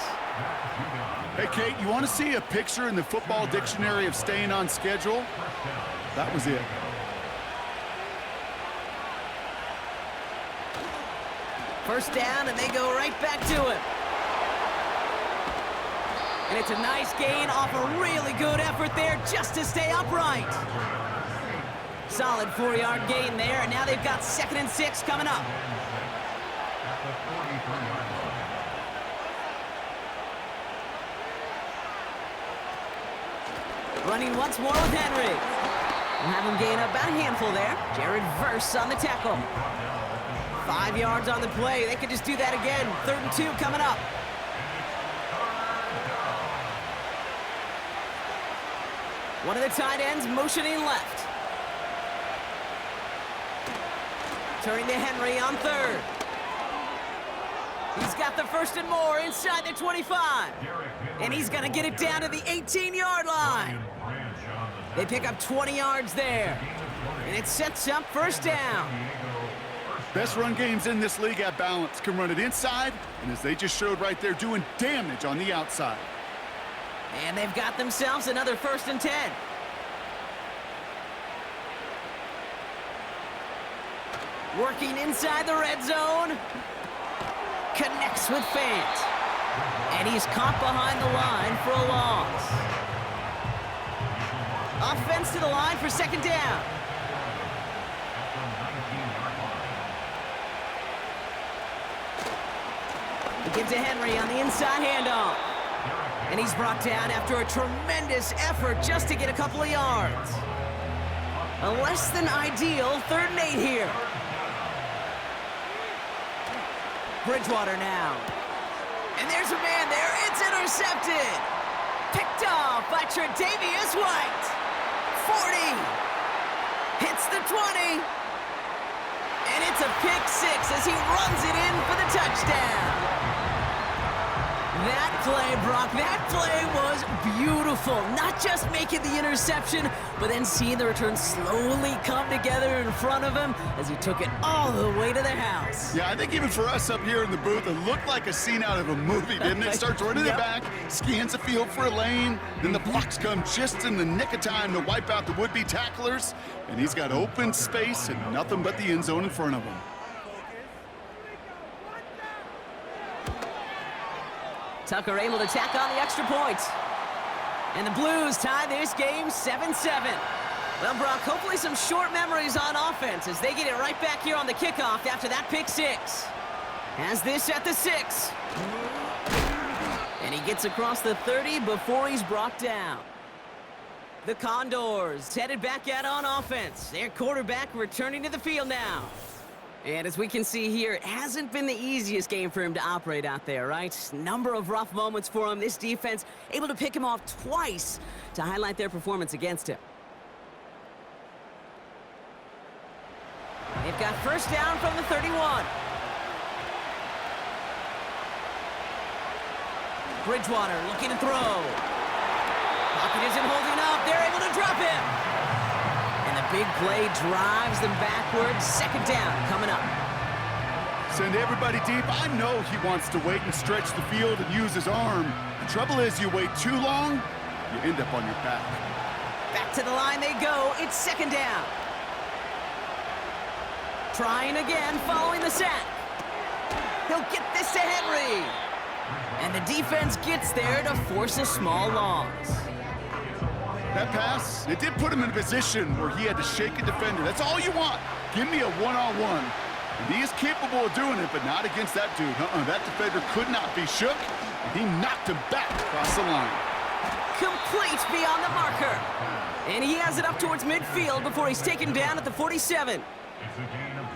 Hey, Kate, you want to see a picture in the football dictionary of staying on schedule? That was it. First down, and they go right back to it. And it's a nice gain off a really good effort there just to stay upright. Solid 4-yard gain there, and now they've got 2nd and 6 coming up. Running once more with Henry. We'll have him gain about a handful there. Jared Verse on the tackle. 5 yards on the play. They could just do that again. 3rd and 2 coming up. One of the tight ends motioning left. Turning to Henry on third. He's got the first and more inside the 25. And he's going to get it down to the 18-yard line. They pick up 20 yards there. And it sets up first down. Best run games in this league at balance. Can run it inside, and as they just showed right there, doing damage on the outside. And they've got themselves another first and 10. Working inside the red zone. Connects with Fant. And he's caught behind the line for a loss. Offense to the line for second down. We get to Henry on the inside handoff. And he's brought down after a tremendous effort just to get a couple of yards. A less than ideal 3rd and 8 here. Bridgewater now. And there's a man there. It's intercepted. Picked off by Tre'Davious White. 40. Hits the 20. And it's a pick 6 as he runs it in for the touchdown. That play, Brock, that play was beautiful. Not just making the interception, but then seeing the return slowly come together in front of him as he took it all the way to the house. Yeah, I think even for us up here in the booth, it looked like a scene out of a movie, didn't it? Starts running it back, scans the field for a lane, then the blocks come just in the nick of time to wipe out the would-be tacklers, and he's got open space and nothing but the end zone in front of him. Tucker able to tack on the extra point. And the Blues tie this game 7-7. Well, Brock, hopefully some short memories on offense as they get it right back here on the kickoff after that pick 6. Has this at the 6. And he gets across the 30 before he's brought down. The Condors headed back out on offense. Their quarterback returning to the field now. And as we can see here, it hasn't been the easiest game for him to operate out there, right? Number of rough moments for him. This defense able to pick him off twice to highlight their performance against him. They've got first down from the 31. Bridgewater looking to throw. Pocket isn't holding up. They're able to drop him. And the big play drives them backwards. Second down coming up. Send everybody deep. I know he wants to wait and stretch the field and use his arm. The trouble is you wait too long, you end up on your back. Back to the line they go. It's second down. Trying again following the sack. He'll get this to Henry. And the defense gets there to force a small loss. That pass, it did put him in a position where he had to shake a defender. That's all you want. Give me a one-on-one. And he is capable of doing it, but not against that dude. That defender could not be shook, and he knocked him back across the line. Complete beyond the marker. And he has it up towards midfield before he's taken down at the 47.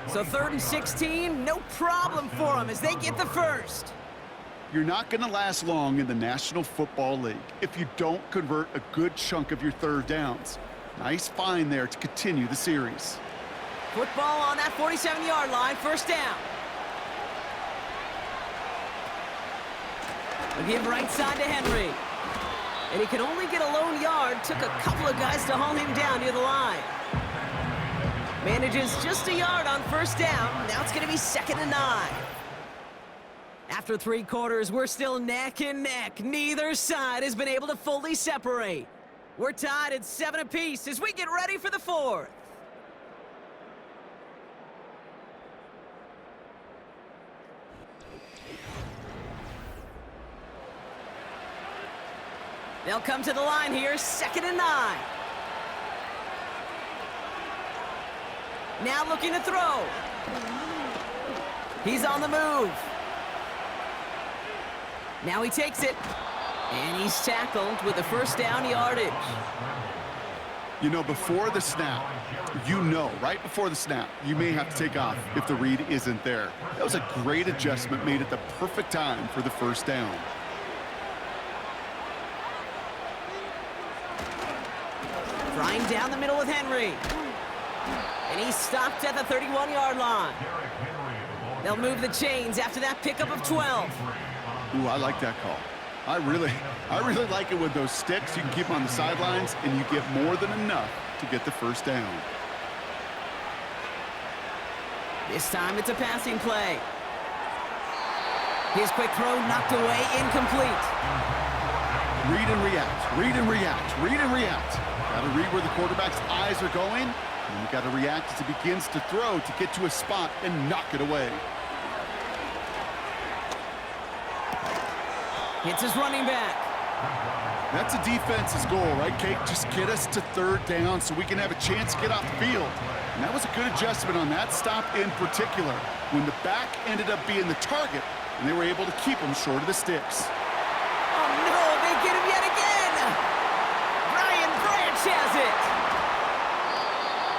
So 3rd and 16, no problem for him as they get the first. You're not going to last long in the National Football League if you don't convert a good chunk of your third downs. Nice find there to continue the series. Football on that 47-yard line, first down. We'll give right side to Henry. And he could only get a lone yard. Took a couple of guys to haul him down near the line. Manages just a yard on first down. Now it's going to be 2nd and 9. After 3 quarters, we're still neck and neck. Neither side has been able to fully separate. We're tied at 7 apiece as we get ready for the 4th. They'll come to the line here, 2nd and 9. Now looking to throw. He's on the move. Now he takes it, and he's tackled with the first down yardage. You know, before the snap, right before the snap, you may have to take off if the read isn't there. That was a great adjustment made at the perfect time for the first down. Flying down the middle with Henry. And he's stopped at the 31-yard line. They'll move the chains after that pickup of 12. Ooh, I like that call. I really like it with those sticks. You can keep them on the sidelines, and you get more than enough to get the first down. This time it's a passing play. His quick throw knocked away, incomplete. Read and react, read and react, read and react. Got to read where the quarterback's eyes are going, and you got to react as he begins to throw to get to a spot and knock it away. Hits his running back. That's a defense's goal, right, Kate? Just get us to third down so we can have a chance to get off the field. And that was a good adjustment on that stop in particular, when the back ended up being the target, and they were able to keep him short of the sticks. Oh, no, they get him yet again. Brian Branch has it.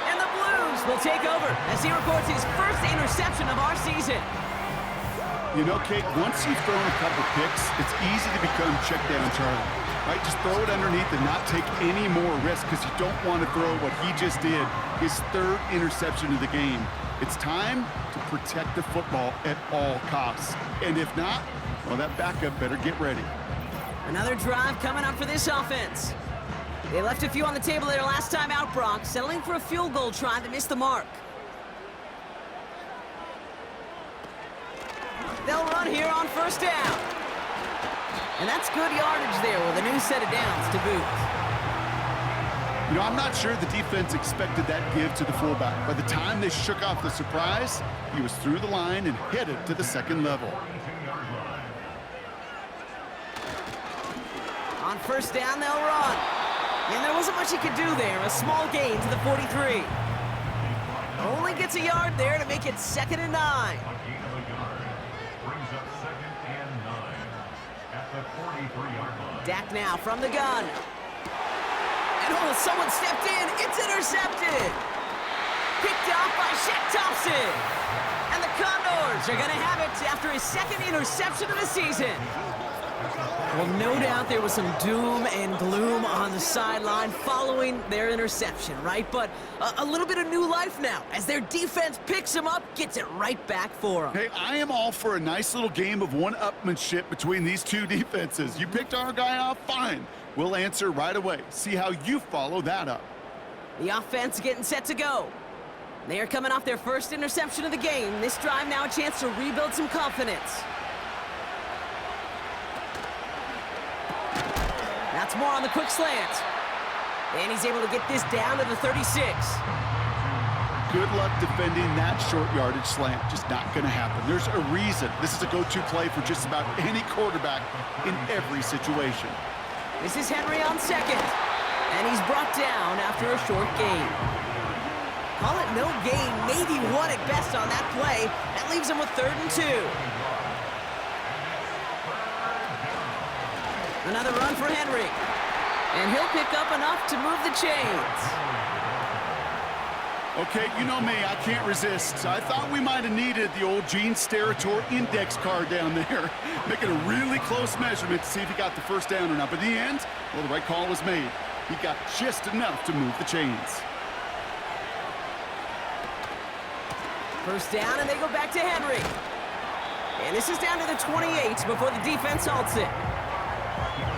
And the Blues will take over as he records his first interception of our season. You know, Kate, once you've thrown a couple picks, it's easy to become check down Charlie, right? Just throw it underneath and not take any more risk because you don't want to throw what he just did, his third interception of the game. It's time to protect the football at all costs. And if not, well, that backup better get ready. Another drive coming up for this offense. They left a few on the table their last time out, Brock, settling for a field goal try that missed the mark. They'll run here on first down. And that's good yardage there with a new set of downs to boot. You know, I'm not sure the defense expected that give to the fullback. By the time they shook off the surprise, he was through the line and headed to the second level. On first down, they'll run. And there wasn't much he could do there. A small gain to the 43. Only gets a yard there to make it 2nd and 9. Dak now from the gun. And oh, someone stepped in. It's intercepted. Picked off by Shaq Thompson. And the Condors are going to have it after his second interception of the season. Well, no doubt there was some doom and gloom on the sideline following their interception, right? But a little bit of new life now as their defense picks him up, gets it right back for him. Hey, I am all for a nice little game of one-upmanship between these two defenses. You picked our guy off, fine. We'll answer right away. See how you follow that up. The offense getting set to go. They are coming off their first interception of the game. This drive now a chance to rebuild some confidence. That's more on the quick slant. And he's able to get this down to the 36. Good luck defending that short yardage slant. Just not going to happen. There's a reason. This is a go-to play for just about any quarterback in every situation. This is Henry on second. And he's brought down after a short gain. Call it no gain, maybe one at best on that play. That leaves him with 3rd and 2. Another run for Henry. And he'll pick up enough to move the chains. Okay, you know me, I can't resist. I thought we might have needed the old Gene Steratore index card down there. Making a really close measurement to see if he got the first down or not. But in the end, well, the right call was made. He got just enough to move the chains. First down, and they go back to Henry. And this is down to the 28 before the defense halts it.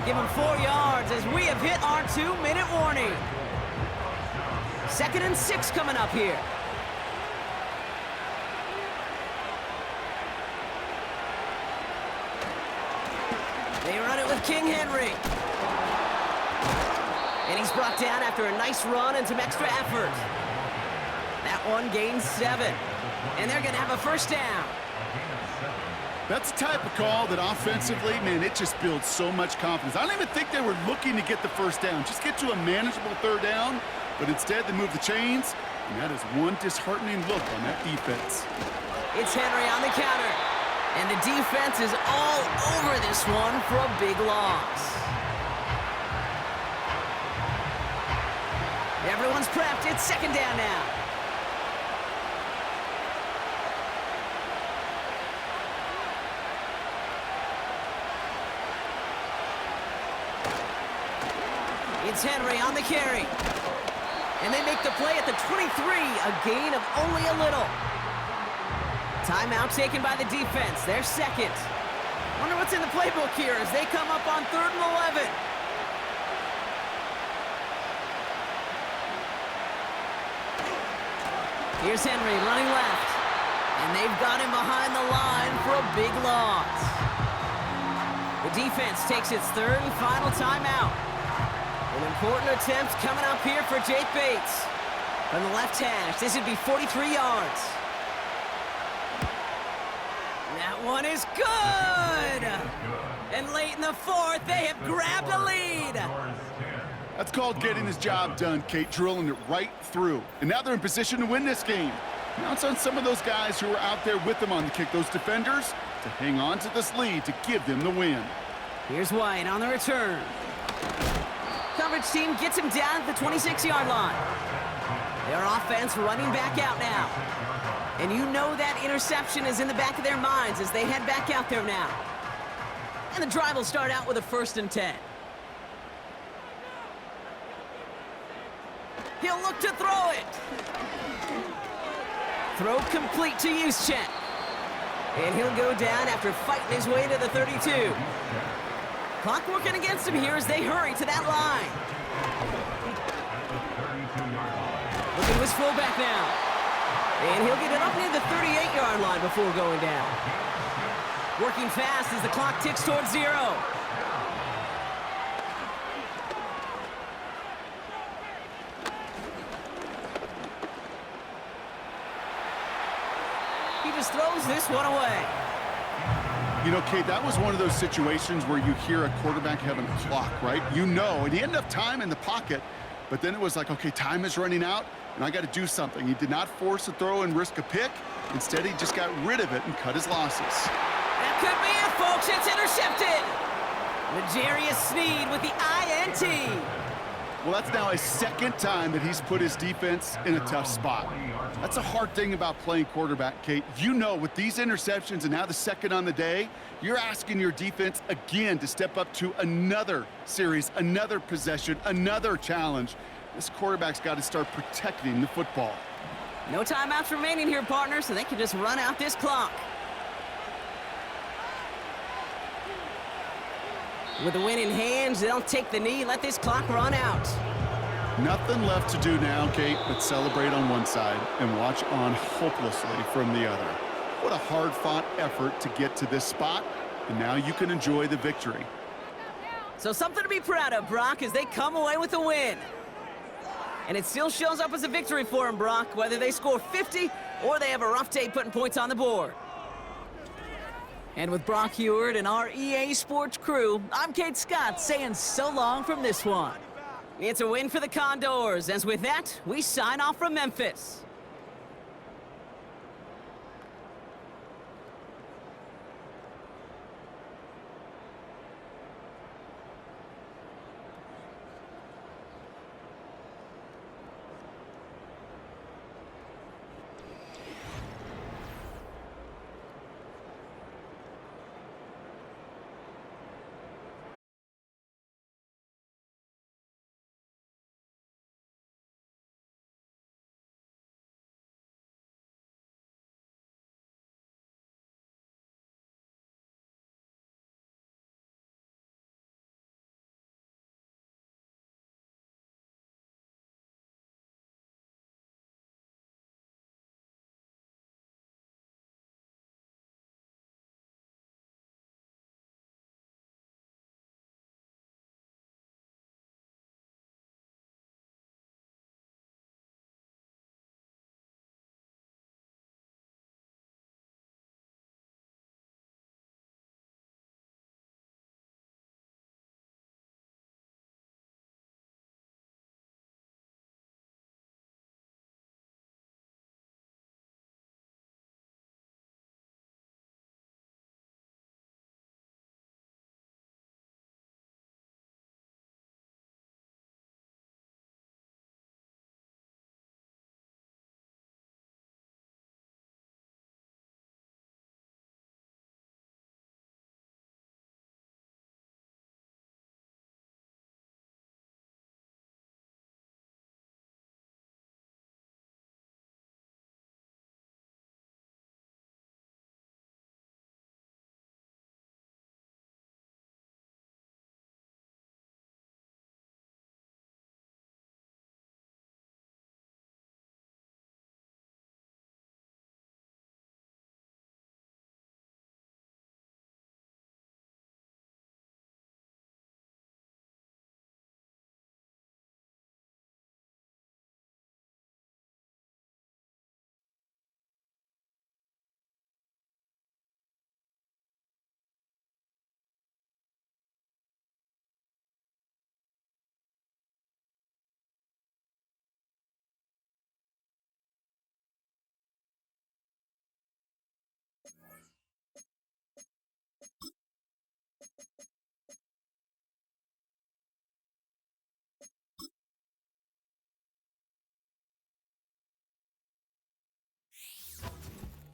Give him 4 yards as we have hit our 2-minute warning. 2nd and 6 coming up here. They run it with King Henry. And he's brought down after a nice run and some extra effort. That one gains 7. And they're going to have a first down. That's the type of call that offensively, man, it just builds so much confidence. I don't even think they were looking to get the first down. Just get to a manageable 3rd down, but instead they move the chains, and that is one disheartening look on that defense. It's Henry on the counter, and the defense is all over this one for a big loss. Everyone's prepped. It's 2nd down now. It's Henry on the carry. And they make the play at the 23, a gain of only a little. Timeout taken by the defense, their second. Wonder what's in the playbook here as they come up on 3rd and 11. Here's Henry running left. And they've got him behind the line for a big loss. The defense takes its 3rd and final timeout. An important attempt coming up here for Jake Bates. From the left hash, this would be 43 yards. That one is good! And late in the 4th, they have grabbed a lead. That's called getting his job done, Kate, drilling it right through. And now they're in position to win this game. Now it's on some of those guys who are out there with them on the kick, those defenders, to hang on to this lead to give them the win. Here's White on the return. Coverage team gets him down at the 26-yard line. Their offense running back out now. And you know that interception is in the back of their minds as they head back out there now. And the drive will start out with a 1st and 10. He'll look to throw it. Throw complete to Juszczyk. And he'll go down after fighting his way to the 32. Clock working against him here as they hurry to that line. Looking to his fullback now. And he'll get it up near the 38-yard line before going down. Working fast as the clock ticks towards 0. He just throws this one away. You know, Kate, that was one of those situations where you hear a quarterback having a clock, right? You know, and he had enough time in the pocket, but then it was like, okay, time is running out, and I got to do something. He did not force a throw and risk a pick. Instead, he just got rid of it and cut his losses. That could be it, folks. It's intercepted. L'Jarius Sneed with the INT. Well, that's now his 2nd time that he's put his defense in a tough spot. That's a hard thing about playing quarterback, Kate. You know, with these interceptions and now the 2nd on the day, you're asking your defense again to step up to another series, another possession, another challenge. This quarterback's got to start protecting the football. No timeouts remaining here, partner, so they can just run out this clock. With the win in hands, they'll take the knee, let this clock run out. Nothing left to do now, Kate, but celebrate on one side and watch on hopelessly from the other. What a hard-fought effort to get to this spot, and now you can enjoy the victory. So something to be proud of, Brock, as they come away with a win. And it still shows up as a victory for them, Brock, whether they score 50 or they have a rough day putting points on the board. And with Brock Heward and our EA Sports crew, I'm Kate Scott saying so long from this one. It's a win for the Condors, as with that, we sign off from Memphis.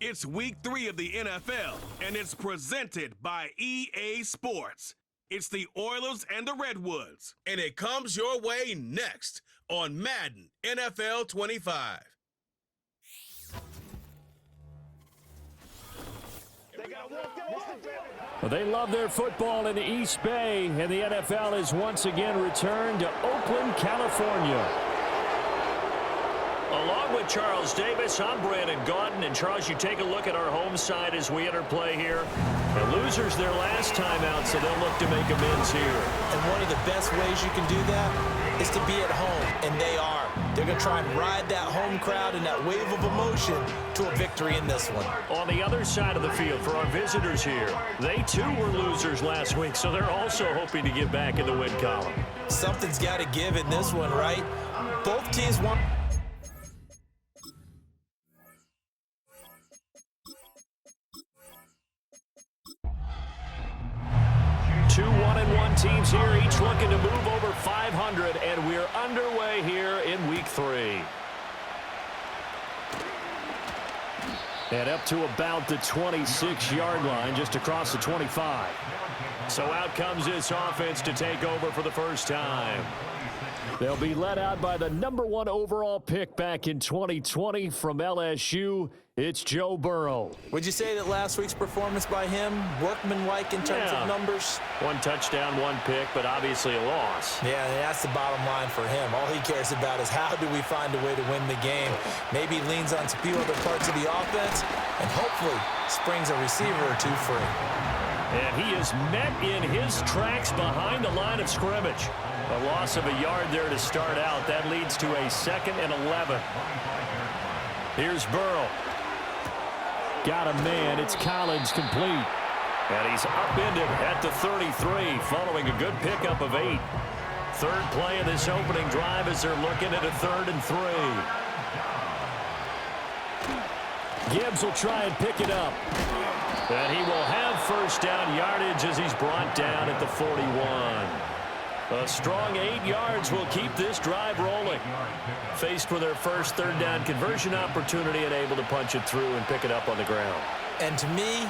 It's week 3 of the NFL, and it's presented by EA Sports. It's the Oilers and the Redwoods, and it comes your way next on Madden NFL 25. Well, they love their football in the East Bay, and the NFL has once again returned to Oakland, California. Along with Charles Davis, I'm Brandon Gaudin. And, Charles, you take a look at our home side as we enter play here. The losers their last time out, so they'll look to make amends here. And one of the best ways you can do that is to be at home, and they are. They're going to try and ride that home crowd and that wave of emotion to a victory in this one. On the other side of the field for our visitors here, they too were losers last week, so they're also hoping to get back in the win column. Something's got to give in this one, right? Both teams want... 2 1-1 teams here, each looking to move over 500, and we're underway here in week 3. And up to about the 26-yard line, just across the 25. So out comes this offense to take over for the first time. They'll be led out by the #1 overall pick back in 2020 from LSU. It's Joe Burrow. Would you say that last week's performance by him, workmanlike in terms of numbers? 1 touchdown, 1 pick, but obviously a loss. Yeah, that's the bottom line for him. All he cares about is how do we find a way to win the game. Maybe he leans on a few other parts of the offense and hopefully springs a receiver or 2 free. And he is met in his tracks behind the line of scrimmage. A loss of a yard there to start out. That leads to a 2nd and 11. Here's Burrow. Got a man. It's Collins complete. And he's upended at the 33 following a good pickup of 8. Third play of this opening drive as they're looking at a 3rd and 3. Gibbs will try and pick it up. And he will have first down yardage as he's brought down at the 41. A strong 8 yards will keep this drive rolling. Faced with their first 3rd down conversion opportunity and able to punch it through and pick it up on the ground. And to me,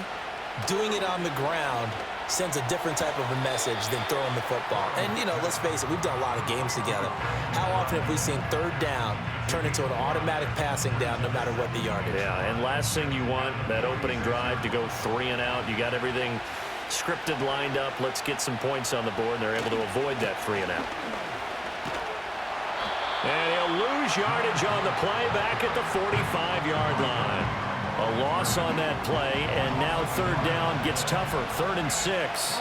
doing it on the ground sends a different type of a message than throwing the football. And, you know, let's face it, we've done a lot of games together. How often have we seen 3rd down turn into an automatic passing down no matter what the yardage? Yeah, and last thing you want, that opening drive to go 3 and out. You got everything scripted, lined up. Let's get some points on the board, and they're able to avoid that 3 and out. And he'll lose yardage on the play back at the 45-yard line. A loss on that play, and now 3rd down gets tougher. 3rd and 6.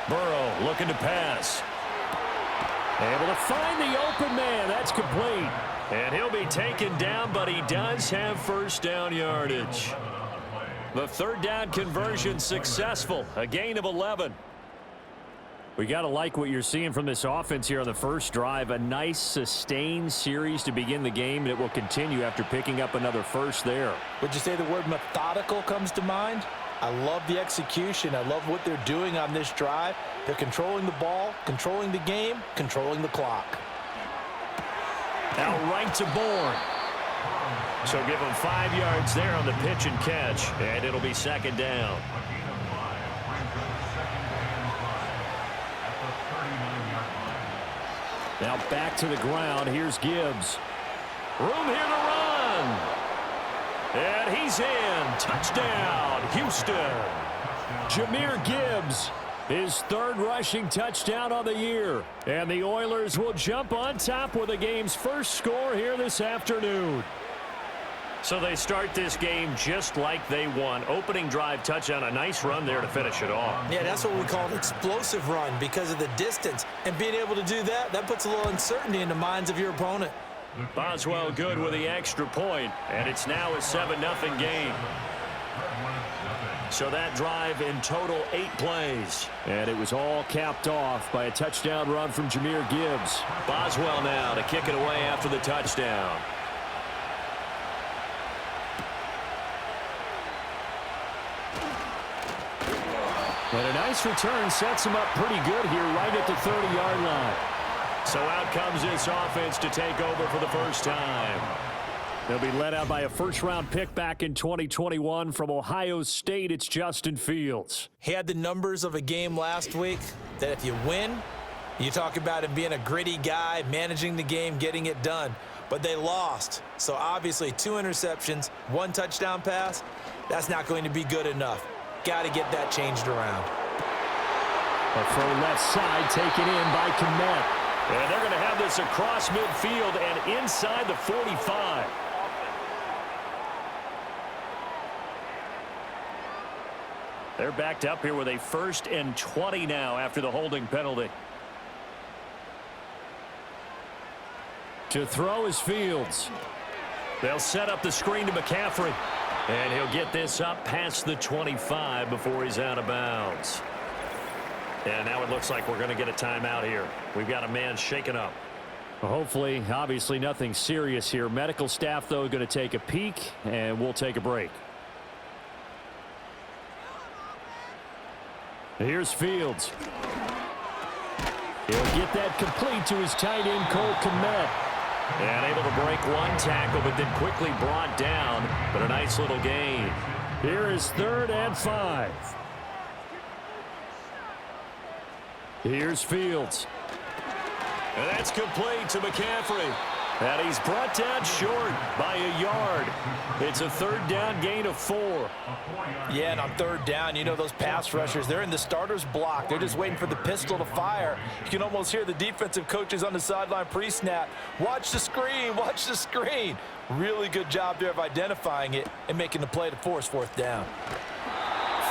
Burrow looking to pass. Able to find the open man. That's complete. And he'll be taken down, but he does have first down yardage. The 3rd down conversion successful. A gain of 11. We got to like what you're seeing from this offense here on the first drive. A nice sustained series to begin the game, and it will continue after picking up another first there. Would you say the word methodical comes to mind? I love the execution. I love what they're doing on this drive. They're controlling the ball, controlling the game, controlling the clock. Now right to Bourne. So give him 5 yards there on the pitch and catch, and it'll be 2nd down. Now back to the ground. Here's Gibbs. Room here to run. And he's in. Touchdown, Houston. Jahmyr Gibbs, his 3rd rushing touchdown on the year. And the Oilers will jump on top with the game's first score here this afternoon. So they start this game just like they won. Opening drive touchdown, a nice run there to finish it off. Yeah, that's what we call an explosive run because of the distance. And being able to do that, that puts a little uncertainty in the minds of your opponent. Boswell good with the extra point, and it's now a 7-0 game. So that drive in total 8 plays. And it was all capped off by a touchdown run from Jahmyr Gibbs. Boswell now to kick it away after the touchdown. And a nice return sets him up pretty good here right at the 30-yard line. So out comes this offense to take over for the first time. They'll be led out by a first-round pick back in 2021 from Ohio State. It's Justin Fields. He had the numbers of a game last week that if you win, you talk about him being a gritty guy, managing the game, getting it done. But they lost. So obviously 2 interceptions, 1 touchdown pass, that's not going to be good enough. Got to get that changed around. A throw left side taken in by Komet. And they're going to have this across midfield and inside the 45. They're backed up here with a 1st and 20 now after the holding penalty. To throw is Fields. They'll set up the screen to McCaffrey. And he'll get this up past the 25 before he's out of bounds. And now it looks like we're going to get a timeout here. We've got a man shaken up. Hopefully, obviously nothing serious here. Medical staff, though, going to take a peek, and we'll take a break. Here's Fields. He'll get that complete to his tight end, Cole Komet. And able to break 1 tackle, but then quickly brought down. But a nice little gain. Here is 3rd and 5. Here's Fields. And that's complete to McCaffrey. And he's brought down short by a yard. It's a 3rd down gain of 4. Yeah, and on 3rd down, you know those pass rushers, they're in the starter's block. They're just waiting for the pistol to fire. You can almost hear the defensive coaches on the sideline pre-snap. Watch the screen, watch the screen. Really good job there of identifying it and making the play to force 4th down.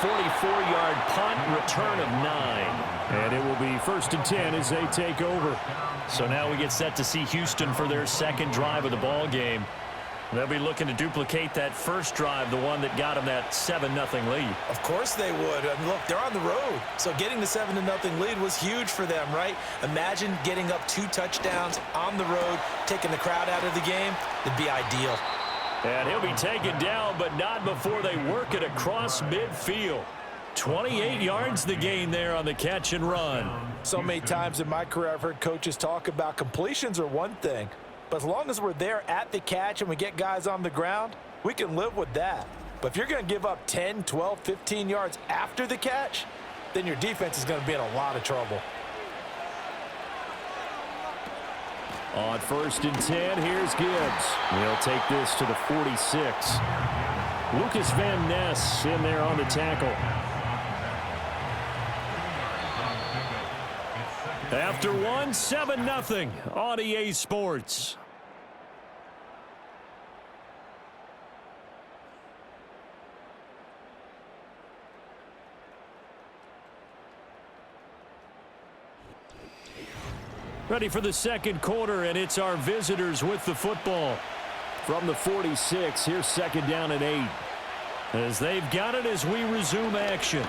44-yard punt, return of 9. And it will be 1st and 10 as they take over. So now we get set to see Houston for their 2nd drive of the ball game. They'll be looking to duplicate that first drive, the one that got them that 7-0 lead. Of course they would. I mean, look, they're on the road. So getting the 7-0 lead was huge for them, right? Imagine getting up 2 touchdowns on the road, taking the crowd out of the game. It'd be ideal. And he'll be taken down, but not before they work it across midfield. 28 yards the gain there on the catch and run. So many times in my career I've heard coaches talk about completions are one thing, but as long as we're there at the catch and we get guys on the ground, we can live with that. But if you're going to give up 10, 12, 15 yards after the catch, then your defense is going to be in a lot of trouble. On 1st and 10, here's Gibbs. He'll take this to the 46. Lucas Van Ness in there on the tackle. After 1, 7-0 on EA Sports. Ready for the 2nd quarter, and it's our visitors with the football. From the 46, here's 2nd down and 8. As they've got it as we resume action.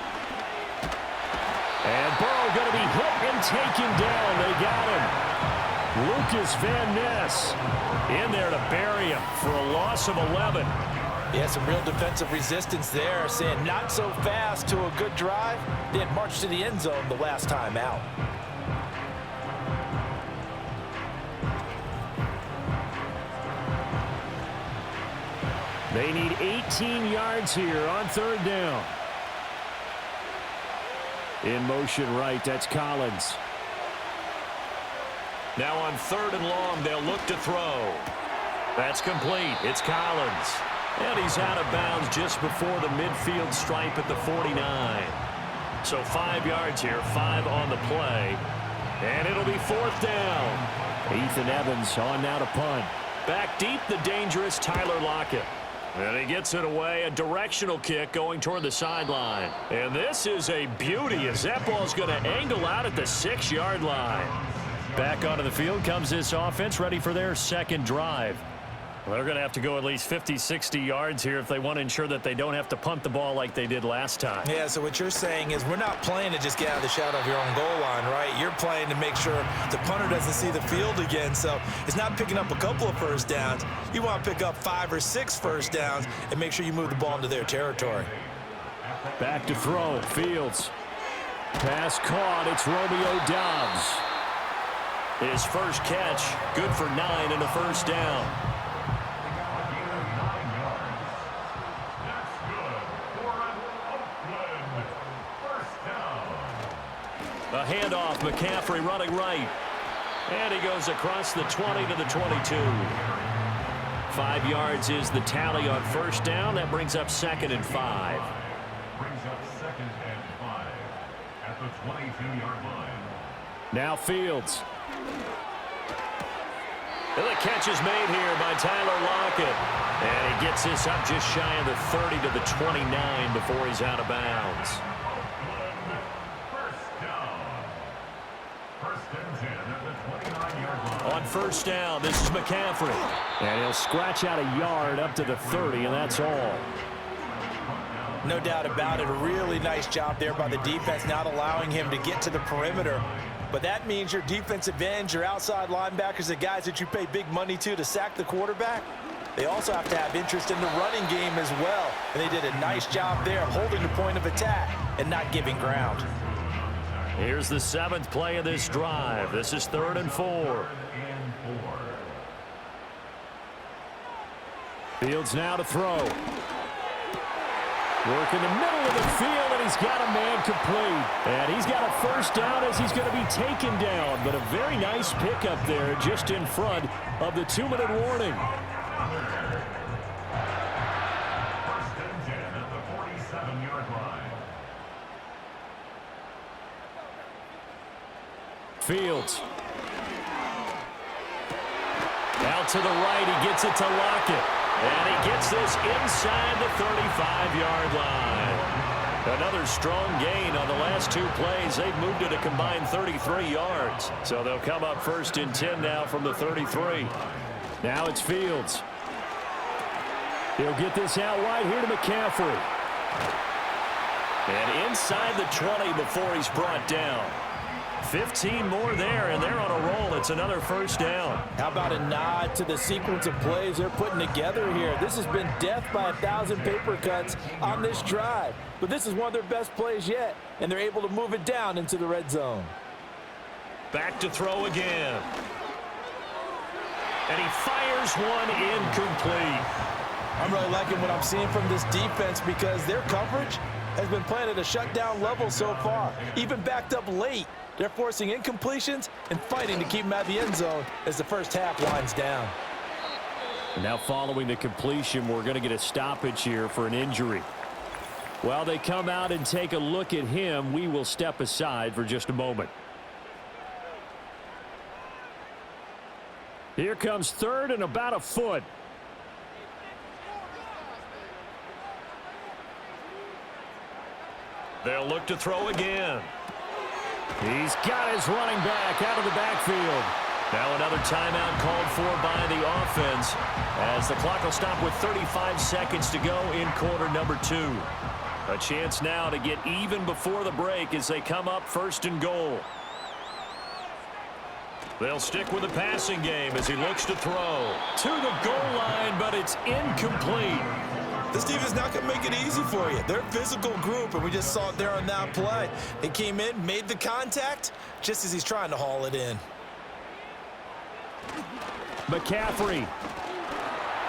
And Burrow going to be hit and taken down. They got him. Lucas Van Ness in there to bury him for a loss of 11. Yeah, some real defensive resistance there, saying not so fast to a good drive. They had marched to the end zone the last time out. They need 18 yards here on 3rd down. In motion right, that's Collins. Now on 3rd and long, they'll look to throw. That's complete. It's Collins. And he's out of bounds just before the midfield stripe at the 49. So 5 yards here, 5 on the play. And it'll be 4th down. Ethan Evans on now to punt. Back deep, the dangerous Tyler Lockett. And he gets it away, a directional kick going toward the sideline. And this is a beauty as that ball's going to angle out at the 6-yard line. Back onto the field comes this offense, ready for their 2nd drive. Well, they're going to have to go at least 50, 60 yards here if they want to ensure that they don't have to punt the ball like they did last time. Yeah, so what you're saying is we're not playing to just get out of the shadow of your own goal line, right? You're playing to make sure the punter doesn't see the field again. So it's not picking up a couple of first downs. You want to pick up 5 or 6 first downs and make sure you move the ball into their territory. Back to throw. Fields. Pass caught. It's Romeo Doubs. His first catch, good for 9 and a first down. A handoff, McCaffrey running right. And he goes across the 20 to the 22. 5 yards is the tally on first down. That brings up 2nd and 5. Brings up 2nd and 5 at the 22-yard line. Now Fields. And the catch is made here by Tyler Lockett. And he gets this up just shy of the 30 to the 29 before he's out of bounds. On first down, this is McCaffrey. And he'll scratch out a yard up to the 30, and that's all. No doubt about it. A really nice job there by the defense, not allowing him to get to the perimeter. But that means your defensive ends, your outside linebackers, the guys that you pay big money to sack the quarterback, they also have to have interest in the running game as well. And they did a nice job there of holding the point of attack and not giving ground. Here's the 7th play of this drive. This is 3rd and 4. Fields now to throw. Work in the middle of the field, and he's got a man complete. And he's got a first down as he's going to be taken down. But a very nice pickup there just in front of the 2-minute warning. First and 10 at the 47-yard line. Fields. Out to the right, he gets it to Lockett. And he gets this inside the 35-yard line. Another strong gain on the last 2 plays. They've moved it a combined 33 yards. So they'll come up 1st and 10 now from the 33. Now it's Fields. He'll get this out wide here to McCaffrey. And inside the 20 before he's brought down. 15 more there, and they're on a roll. It's another first down. How about a nod to the sequence of plays they're putting together here? This has been death by 1,000 paper cuts on this drive. But this is one of their best plays yet, and they're able to move it down into the red zone. Back to throw again. And he fires one incomplete. I'm really liking what I'm seeing from this defense because their coverage has been playing at a shutdown level so far, even backed up late. They're forcing incompletions and fighting to keep them out of the end zone as the first half winds down. And now following the completion, we're going to get a stoppage here for an injury. While they come out and take a look at him, we will step aside for just a moment. Here comes 3rd and about a foot. They'll look to throw again. He's got his running back out of the backfield. Now another timeout called for by the offense as the clock will stop with 35 seconds to go in quarter number 2. A chance now to get even before the break as they come up 1st and goal. They'll stick with the passing game as he looks to throw to the goal line, but it's incomplete. This team is not going to make it easy for you. They're a physical group, and we just saw it there on that play. They came in, made the contact, just as he's trying to haul it in. McCaffrey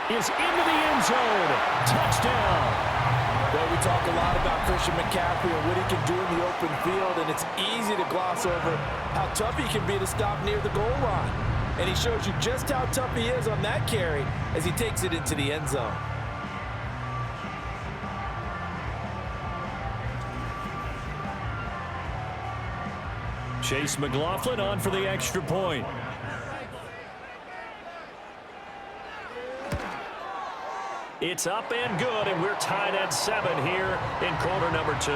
is into the end zone. Touchdown. Well, we talk a lot about Christian McCaffrey and what he can do in the open field, and it's easy to gloss over how tough he can be to stop near the goal line. And he shows you just how tough he is on that carry as he takes it into the end zone. Chase McLaughlin on for the extra point. It's up and good, and we're tied at 7 here in quarter number 2.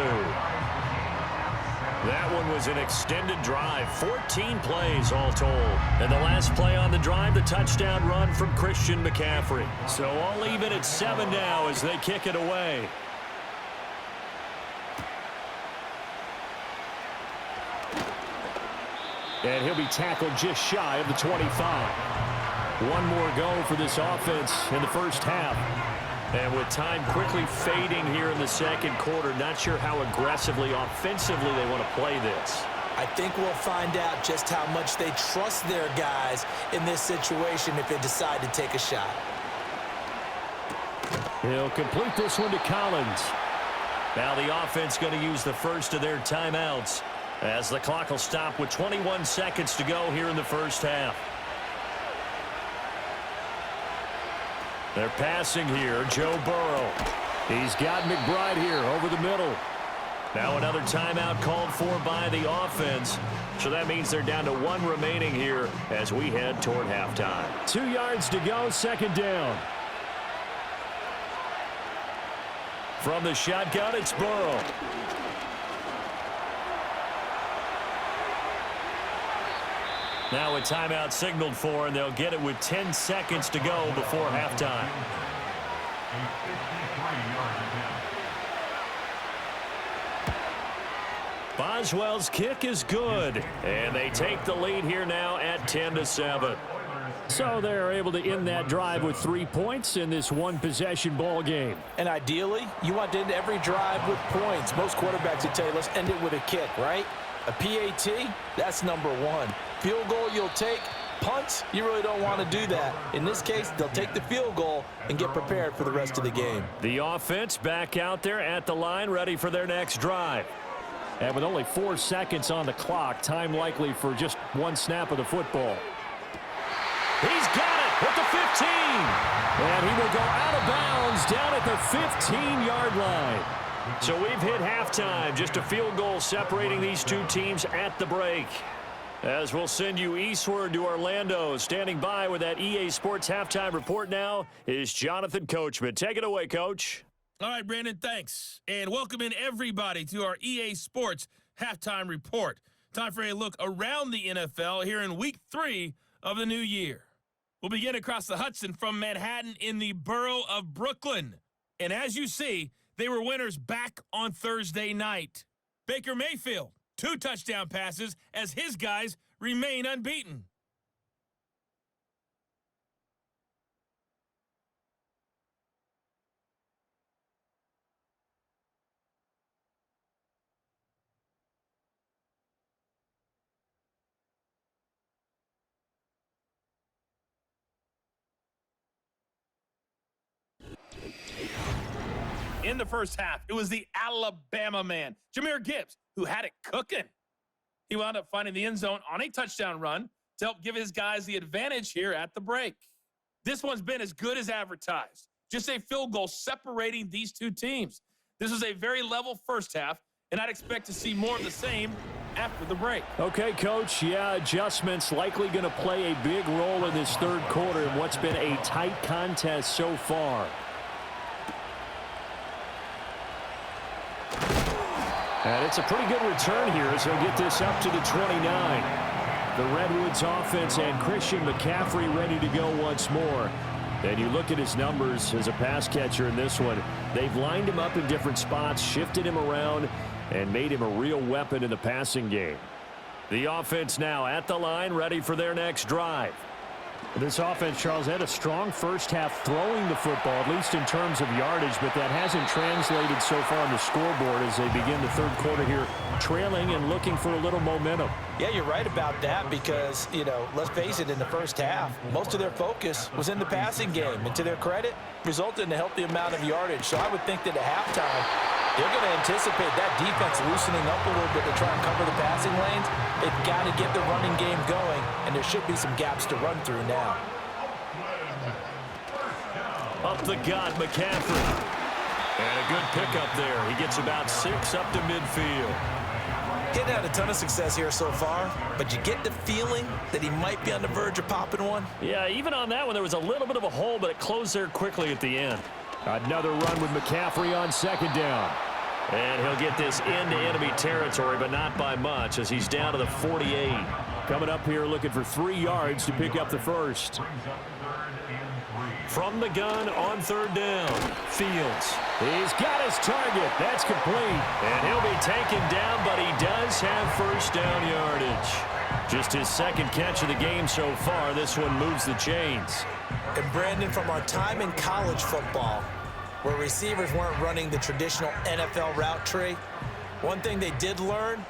That one was an extended drive, 14 plays all told. And the last play on the drive, the touchdown run from Christian McCaffrey. So all even at 7 now as they kick it away. And he'll be tackled just shy of the 25. One more go for this offense in the first half. And with time quickly fading here in the second quarter, not sure how aggressively, offensively they want to play this. I think we'll find out just how much they trust their guys in this situation if they decide to take a shot. He'll complete this one to Collins. Now the offense going to use the first of their timeouts as the clock will stop with 21 seconds to go here in the first half. They're passing here. Joe Burrow. He's got McBride here over the middle. Now another timeout called for by the offense. So that means they're down to 1 remaining here as we head toward halftime. 2 yards to go, second down. From the shotgun, it's Burrow. Now a timeout signaled for, and they'll get it with 10 seconds to go before halftime. Boswell's kick is good, and they take the lead here now at 10-7. So they're able to end that drive with 3 points in this one-possession ball game. And ideally, you want to end every drive with points. Most quarterbacks would tell you, let's end it with a kick, right? A PAT, that's number 1. Field goal you'll take. Punts, you really don't want to do that. In this case, they'll take the field goal and get prepared for the rest of the game. The offense back out there at the line, ready for their next drive. And with only 4 seconds on the clock, time likely for just 1 snap of the football. He's got it at the 15. And he will go out of bounds down at the 15-yard line. So we've hit halftime. Just a field goal separating these 2 teams at the break. As we'll send you eastward to Orlando. Standing by with that EA Sports halftime report now is Jonathan Coachman. Take it away, Coach. All right, Brandon, thanks. And welcome in everybody to our EA Sports halftime report. Time for a look around the NFL here in week 3 of the new year. We'll begin across the Hudson from Manhattan in the borough of Brooklyn. And as you see, they were winners back on Thursday night. Baker Mayfield, 2 touchdown passes as his guys remain unbeaten. In the first half, it was the Alabama man, Jahmyr Gibbs, who had it cooking. He wound up finding the end zone on a touchdown run to help give his guys the advantage here at the break. This one's been as good as advertised. Just a field goal separating these 2 teams. This was a very level first half, and I'd expect to see more of the same after the break. Okay, Coach. Yeah, adjustments likely going to play a big role in this third quarter in what's been a tight contest so far. And it's a pretty good return here as they'll get this up to the 29. The Redwoods offense and Christian McCaffrey ready to go once more. And you look at his numbers as a pass catcher in this one. They've lined him up in different spots, shifted him around, and made him a real weapon in the passing game. The offense now at the line, ready for their next drive. This offense, Charles, had a strong first half throwing the football, at least in terms of yardage, but that hasn't translated so far on the scoreboard as they begin the third quarter here, trailing and looking for a little momentum. Yeah, you're right about that because, let's face it, in the first half, most of their focus was in the passing game. And to their credit, resulted in a healthy amount of yardage. So I would think that at halftime, they're going to anticipate that defense loosening up a little bit to try and cover the passing lanes. They've got to get the running game going, and there should be some gaps to run through now. Up the gut, McCaffrey. And a good pickup there. He gets about 6 up to midfield. Getting had a ton of success here so far, but you get the feeling that he might be on the verge of popping one. Yeah, even on that one, there was a little bit of a hole, but it closed there quickly at the end. Another run with McCaffrey on second down. And he'll get this into enemy territory, but not by much as he's down to the 48. Coming up here looking for 3 yards to pick up the first. From the gun on third down, Fields. He's got his target. That's complete. And he'll be taken down, but he does have first down yardage. Just his second catch of the game so far. This one moves the chains. And Brandon, from our time in college football, where receivers weren't running the traditional NFL route tree, one thing they did learn,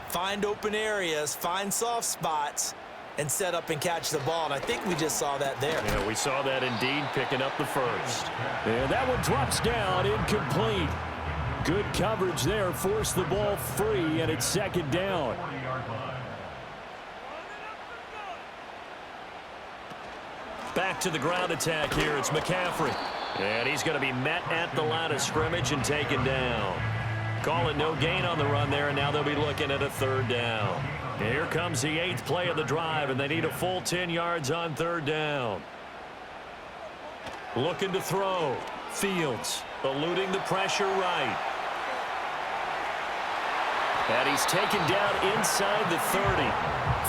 find open areas, find soft spots, and set up and catch the ball. And I think we just saw that there. Yeah, we saw that indeed, picking up the first. And that one drops down, incomplete. Good coverage there, forced the ball free, and it's second down. Back to the ground attack here. It's McCaffrey. And he's going to be met at the line of scrimmage and taken down. Call it no gain on the run there, and now they'll be looking at a third down. Here comes the 8th play of the drive, and they need a full 10 yards on third down. Looking to throw. Fields eluding the pressure right. And he's taken down inside the 30.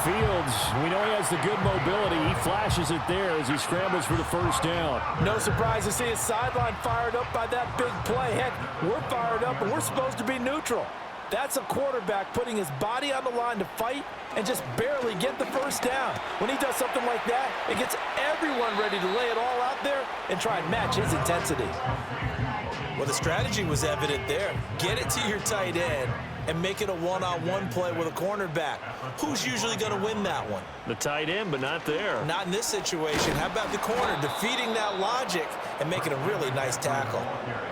Fields, we know he has the good mobility. He flashes it there as he scrambles for the first down. No surprise to see his sideline fired up by that big play. Heck, we're fired up, and we're supposed to be neutral. That's a quarterback putting his body on the line to fight and just barely get the first down. When he does something like that, it gets everyone ready to lay it all out there and try and match his intensity. Well, the strategy was evident there. Get it to your tight end and make it a one-on-one play with a cornerback. Who's usually going to win that one? The tight end, but not there. Not in this situation. How about the corner defeating that logic and making a really nice tackle?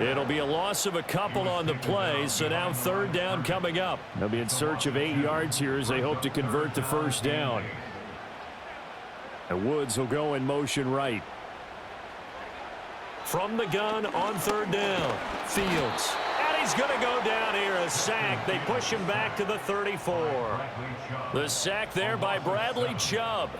It'll be a loss of a couple on the play, so now third down coming up. They'll be in search of 8 yards here as they hope to convert the first down. And Woods will go in motion right. From the gun on third down, Fields. And he's going to go down here, a sack. They push him back to the 34. The sack there by Bradley Chubb.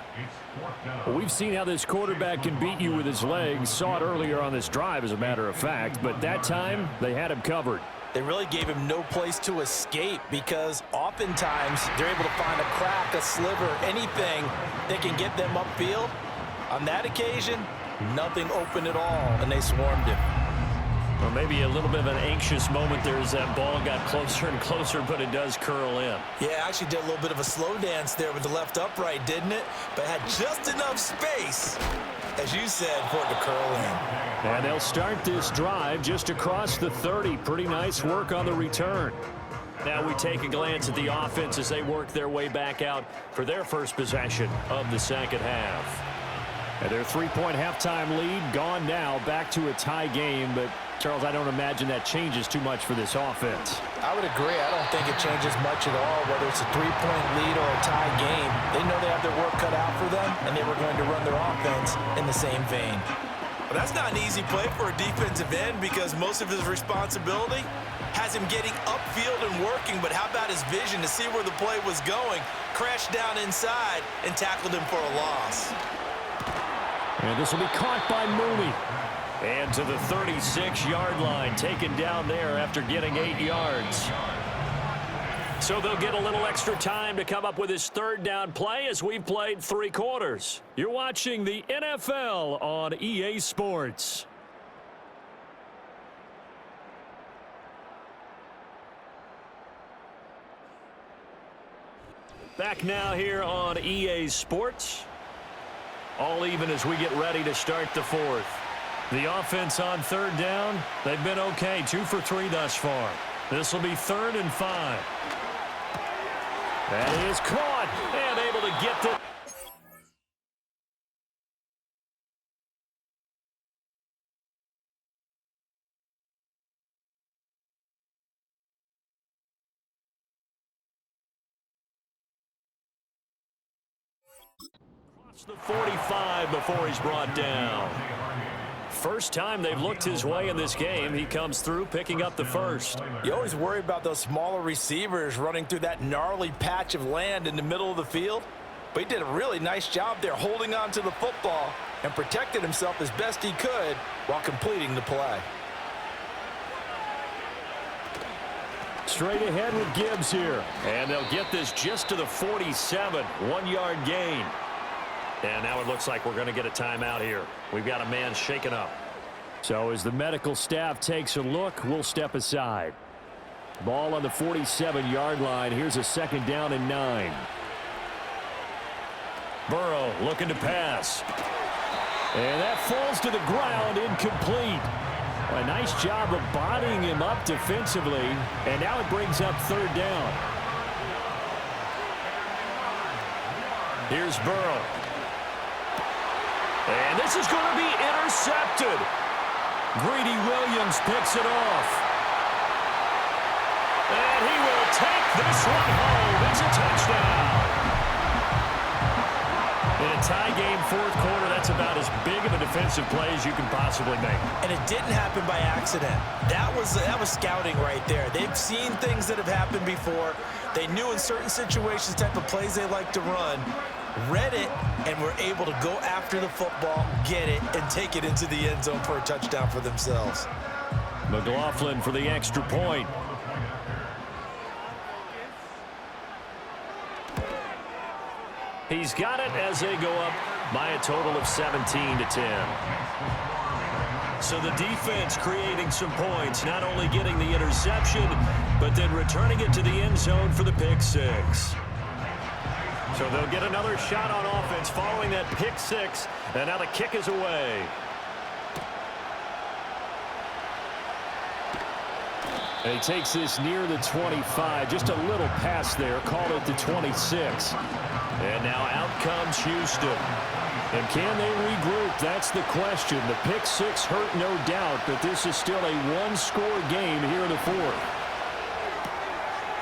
Well, we've seen how this quarterback can beat you with his legs. Saw it earlier on this drive, as a matter of fact. But that time, they had him covered. They really gave him no place to escape because oftentimes they're able to find a crack, a sliver, anything that can get them upfield. On that occasion, nothing open at all, and they swarmed him. Or maybe a little bit of an anxious moment there as that ball got closer and closer, but it does curl in. Yeah, actually did a little bit of a slow dance there with the left upright, didn't it? But had just enough space, as you said, for it to curl in. And they'll start this drive just across the 30. Pretty nice work on the return. Now we take a glance at the offense as they work their way back out for their first possession of the second half. And their 3-point halftime lead gone now, back to a tie game. But, Charles, I don't imagine that changes too much for this offense. I would agree. I don't think it changes much at all, whether it's a 3-point lead or a tie game. They know they have their work cut out for them, and they were going to run their offense in the same vein. But that's not an easy play for a defensive end because most of his responsibility has him getting upfield and working. But how about his vision to see where the play was going, crashed down inside, and tackled him for a loss. And this will be caught by Mooney. And to the 36-yard line, taken down there after getting 8 yards. So they'll get a little extra time to come up with his third down play as we've played 3 quarters. You're watching the NFL on EA Sports. Back now here on EA Sports. All even as we get ready to start the fourth. The offense on third down, they've been okay. 2 for 3 thus far. This will be 3rd and 5. That is caught and able to get the... the 45 before he's brought down. First time they've looked his way in this game. He comes through picking up the first. You always worry about those smaller receivers running through that gnarly patch of land in the middle of the field. But he did a really nice job there holding on to the football and protected himself as best he could while completing the play. Straight ahead with Gibbs here. And they'll get this just to the 47. 1-yard gain. And now it looks like we're going to get a timeout here. We've got a man shaken up. So as the medical staff takes a look, we'll step aside. Ball on the 47-yard line. Here's a 2nd down and 9. Burrow looking to pass. And that falls to the ground, incomplete. A nice job of bodying him up defensively. And now it brings up 3rd down. Here's Burrow. And this is going to be intercepted. Greedy Williams picks it off. And he will take this one home. It's a touchdown. In a tie game, fourth quarter, that's about as big of a defensive play as you can possibly make. And it didn't happen by accident. That was scouting right there. They've seen things that have happened before. They knew in certain situations type of plays they like to run, read it, and were able to go after the football, get it, and take it into the end zone for a touchdown for themselves. McLaughlin for the extra point. He's got it as they go up by a total of 17-10. So the defense creating some points, not only getting the interception, but then returning it to the end zone for the pick six. So they'll get another shot on offense following that pick six, and now the kick is away. And he takes this near the 25, just a little pass there, call it the 26. And now out comes Houston. And can they regroup? That's the question. The pick six hurt, no doubt, but this is still a one-score game here in the fourth.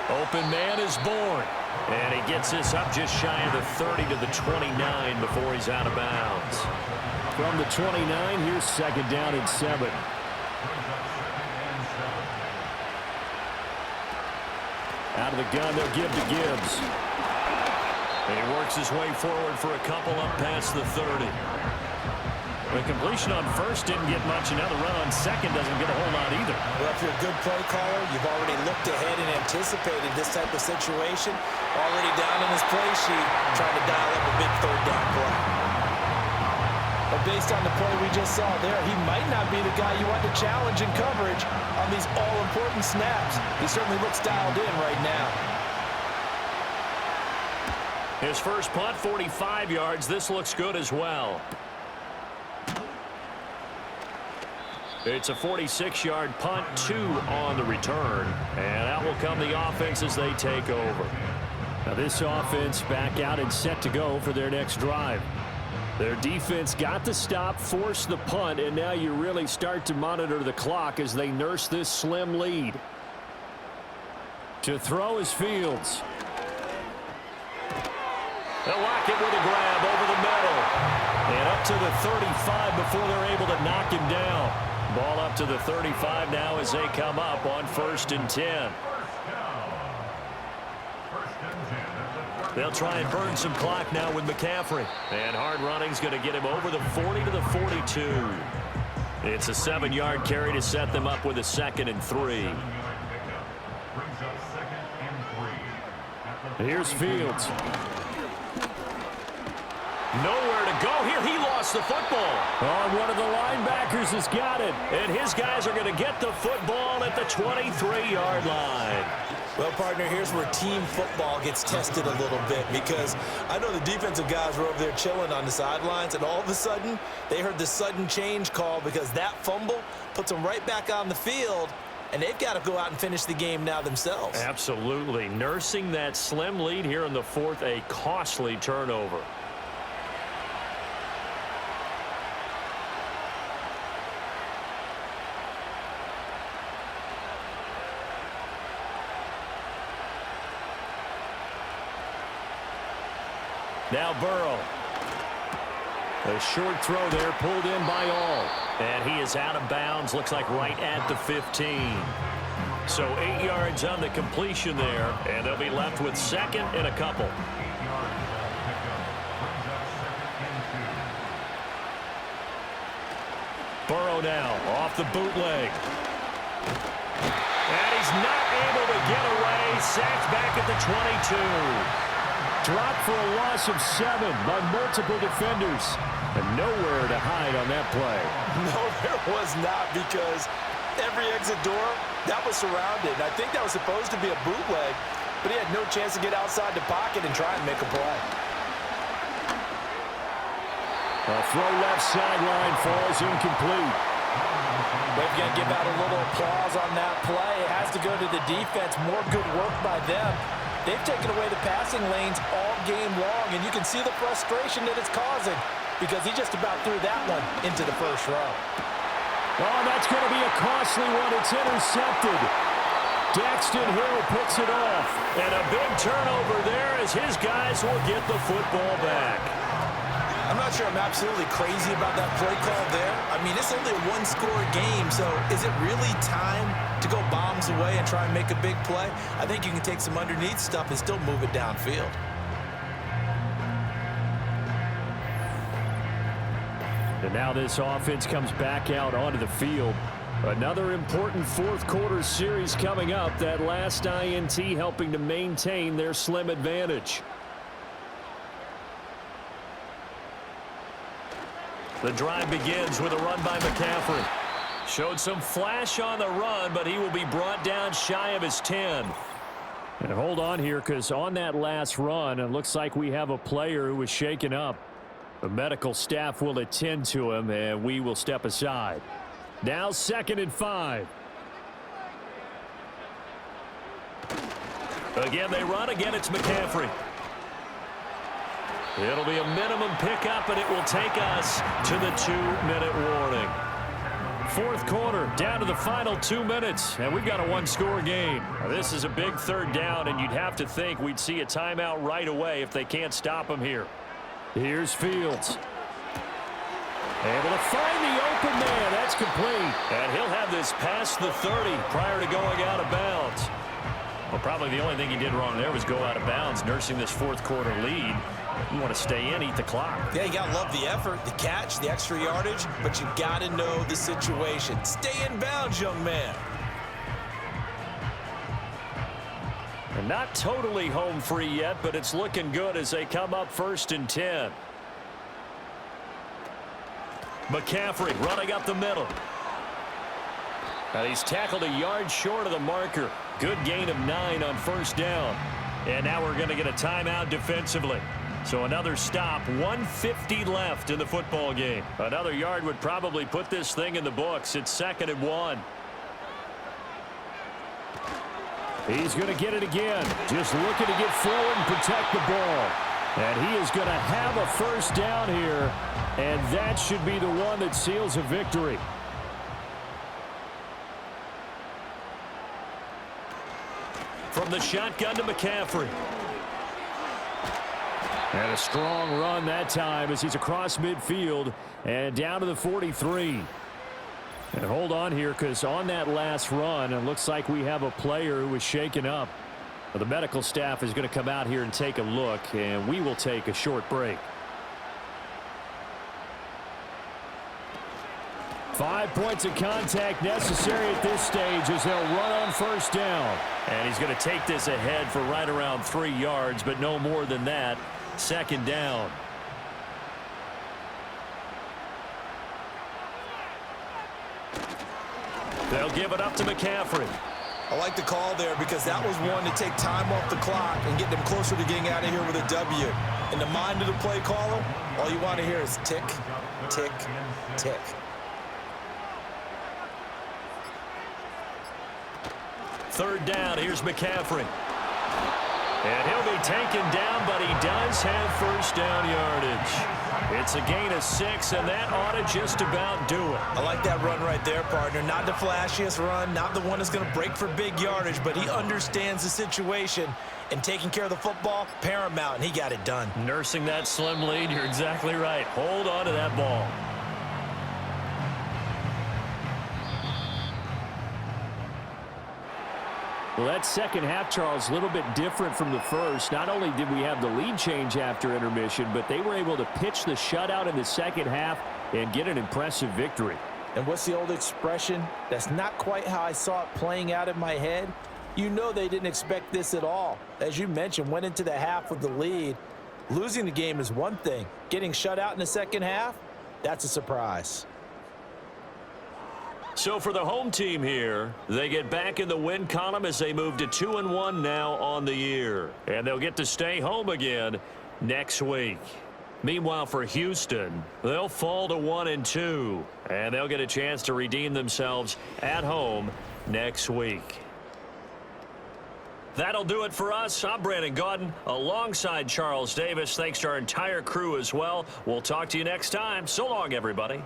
Open man is born. And he gets this up just shy of the 30 to the 29 before he's out of bounds. From the 29, here's second down and 7. Out of the gun, they'll give to Gibbs. And he works his way forward for a couple up past the 30. The completion on first didn't get much, and now the run on second doesn't get a whole lot either. Well, if you're a good play caller, you've already looked ahead and anticipated this type of situation. Already down in his play sheet, trying to dial up a big third down play. But based on the play we just saw there, he might not be the guy you want to challenge in coverage on these all-important snaps. He certainly looks dialed in right now. His first punt, 45 yards. This looks good as well. It's a 46-yard punt, 2 on the return. And out will come the offense as they take over. Now this offense back out and set to go for their next drive. Their defense got the stop, forced the punt, and now you really start to monitor the clock as they nurse this slim lead. To throw is Fields. They'll lock it with a grab over the middle. And up to the 35 before they're able to knock him down. Ball up to the 35 now as they come up on 1st and 10. They'll try and burn some clock now with McCaffrey. And hard running's going to get him over the 40 to the 42. It's a 7-yard carry to set them up with a 2nd and 3. Here's Fields. Nowhere to go here. He lost the football. Oh, one of the linebackers has got it. And his guys are going to get the football at the 23-yard line. Well, partner, here's where team football gets tested a little bit, because I know the defensive guys were over there chilling on the sidelines, and all of a sudden they heard the sudden change call because that fumble puts them right back on the field, and they've got to go out and finish the game now themselves. Absolutely. Nursing that slim lead here in the fourth, a costly turnover. Now Burrow. A short throw there, pulled in by All. And he is out of bounds, looks like right at the 15. So 8 yards on the completion there, and they'll be left with 2nd and a couple. Burrow now, off the bootleg. And he's not able to get away, sacked back at the 22. Dropped for a loss of 7 by multiple defenders. And nowhere to hide on that play. No, there was not, because every exit door, that was surrounded. I think that was supposed to be a bootleg, but he had no chance to get outside the pocket and try and make a play. A throw left sideline falls incomplete. They've got to give out a little applause on that play. It has to go to the defense. More good work by them. They've taken away the passing lanes all game long, and you can see the frustration that it's causing, because he just about threw that one into the first row. Oh, that's going to be a costly one. It's intercepted. Daxton Hill picks it off. And a big turnover there as his guys will get the football back. I'm not sure I'm absolutely crazy about that play call there. I mean, it's only a one-score game, so is it really time to go bombs away and try and make a big play? I think you can take some underneath stuff and still move it downfield. And now this offense comes back out onto the field. Another important fourth-quarter series coming up. That last INT helping to maintain their slim advantage. The drive begins with a run by McCaffrey. Showed some flash on the run, but he will be brought down shy of his 10. And hold on here, because on that last run, it looks like we have a player who was shaken up. The medical staff will attend to him, and we will step aside. Now 2nd and 5. Again, they run. Again, it's McCaffrey. It'll be a minimum pickup, and it will take us to the 2-minute warning. Fourth quarter, down to the final 2 minutes, and we've got a one-score game. Now, this is a big third down, and you'd have to think we'd see a timeout right away if they can't stop him here. Here's Fields. Able to find the open man. That's complete. And he'll have this past the 30 prior to going out of bounds. Well, probably the only thing he did wrong there was go out of bounds, nursing this fourth quarter lead. You want to stay in, eat the clock. Yeah, you got to love the effort, the catch, the extra yardage, but you got to know the situation. Stay in bounds, young man. And not totally home free yet, but it's looking good as they come up 1st and 10. McCaffrey running up the middle. And he's tackled a yard short of the marker. Good gain of 9 on 1st down. And now we're going to get a timeout defensively. So another stop, 1:50 left in the football game. Another yard would probably put this thing in the books. It's 2nd and 1. He's going to get it again. Just looking to get forward and protect the ball. And he is going to have a 1st down here. And that should be the one that seals a victory. From the shotgun to McCaffrey. And a strong run that time as he's across midfield and down to the 43. And hold on here, because on that last run, it looks like we have a player who was shaken up. Well, the medical staff is going to come out here and take a look, and we will take a short break. 5 points of contact necessary at this stage as they'll run on 1st down. And he's going to take this ahead for right around 3 yards, but no more than that. 2nd down. They'll give it up to McCaffrey. I like the call there because that was one to take time off the clock and get them closer to getting out of here with a W. In the mind of the play caller, all you want to hear is tick, tick, tick. Third down, here's McCaffrey. And he'll be taken down, but he does have 1st down yardage. It's a gain of 6, and that ought to just about do it. I like that run right there, partner. Not the flashiest run, not the one that's going to break for big yardage, but he understands the situation, and taking care of the football, paramount, and he got it done. Nursing that slim lead, you're exactly right. Hold on to that ball. Well, that second half, Charles, a little bit different from the first. Not only did we have the lead change after intermission, but they were able to pitch the shutout in the second half and get an impressive victory. And what's the old expression? That's not quite how I saw it playing out in my head. You know they didn't expect this at all. As you mentioned, went into the half with the lead. Losing the game is one thing. Getting shut out in the second half, that's a surprise. So for the home team here, they get back in the win column as they move to 2-1 now on the year. And they'll get to stay home again next week. Meanwhile, for Houston, they'll fall to 1-2. And they'll get a chance to redeem themselves at home next week. That'll do it for us. I'm Brandon Gaudin alongside Charles Davis. Thanks to our entire crew as well. We'll talk to you next time. So long, everybody.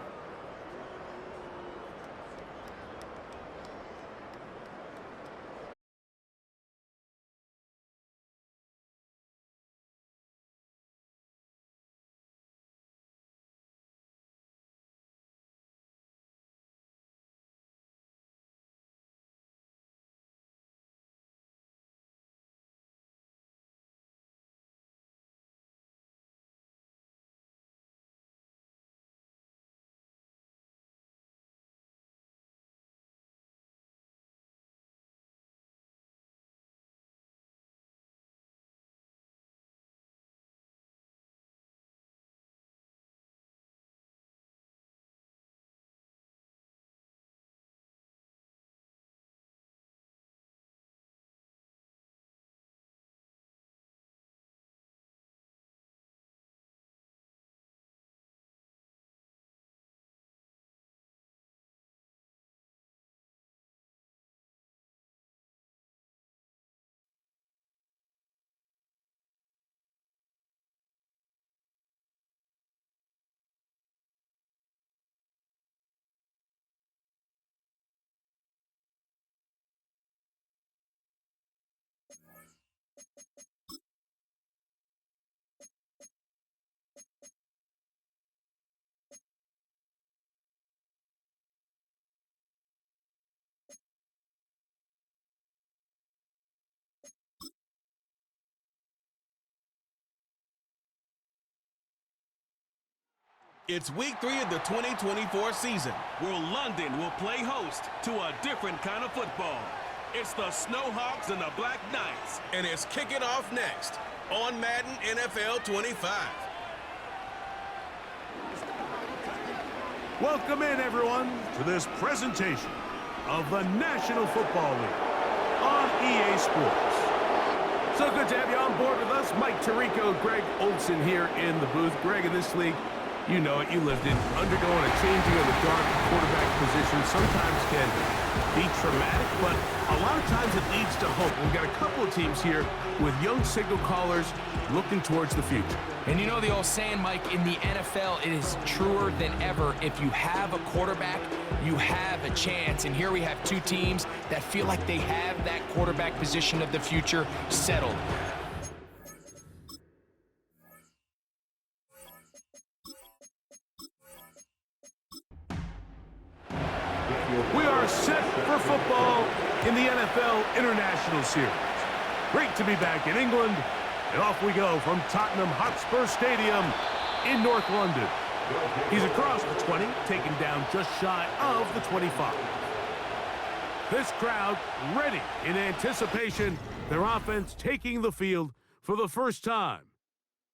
It's week 3 of the 2024 season, where London will play host to a different kind of football. It's the Snowhawks and the Black Knights, and it's kicking off next on Madden NFL 25. Welcome in, everyone, to this presentation of the National Football League on EA Sports. So good to have you on board with us. Mike Tirico, Greg Olson here in the booth. Greg, in this league, you know it, you lived it. Undergoing a changing of the guard quarterback position sometimes can be traumatic, but a lot of times it leads to hope. We've got a couple of teams here with young signal callers looking towards the future. And you know the old saying, Mike, in the NFL, it is truer than ever. If you have a quarterback, you have a chance. And here we have two teams that feel like they have that quarterback position of the future settled. We are set for football in the NFL International Series. Great to be back in England. And off we go from Tottenham Hotspur Stadium in North London. He's across the 20, taken down just shy of the 25. This crowd ready in anticipation, their offense taking the field for the first time.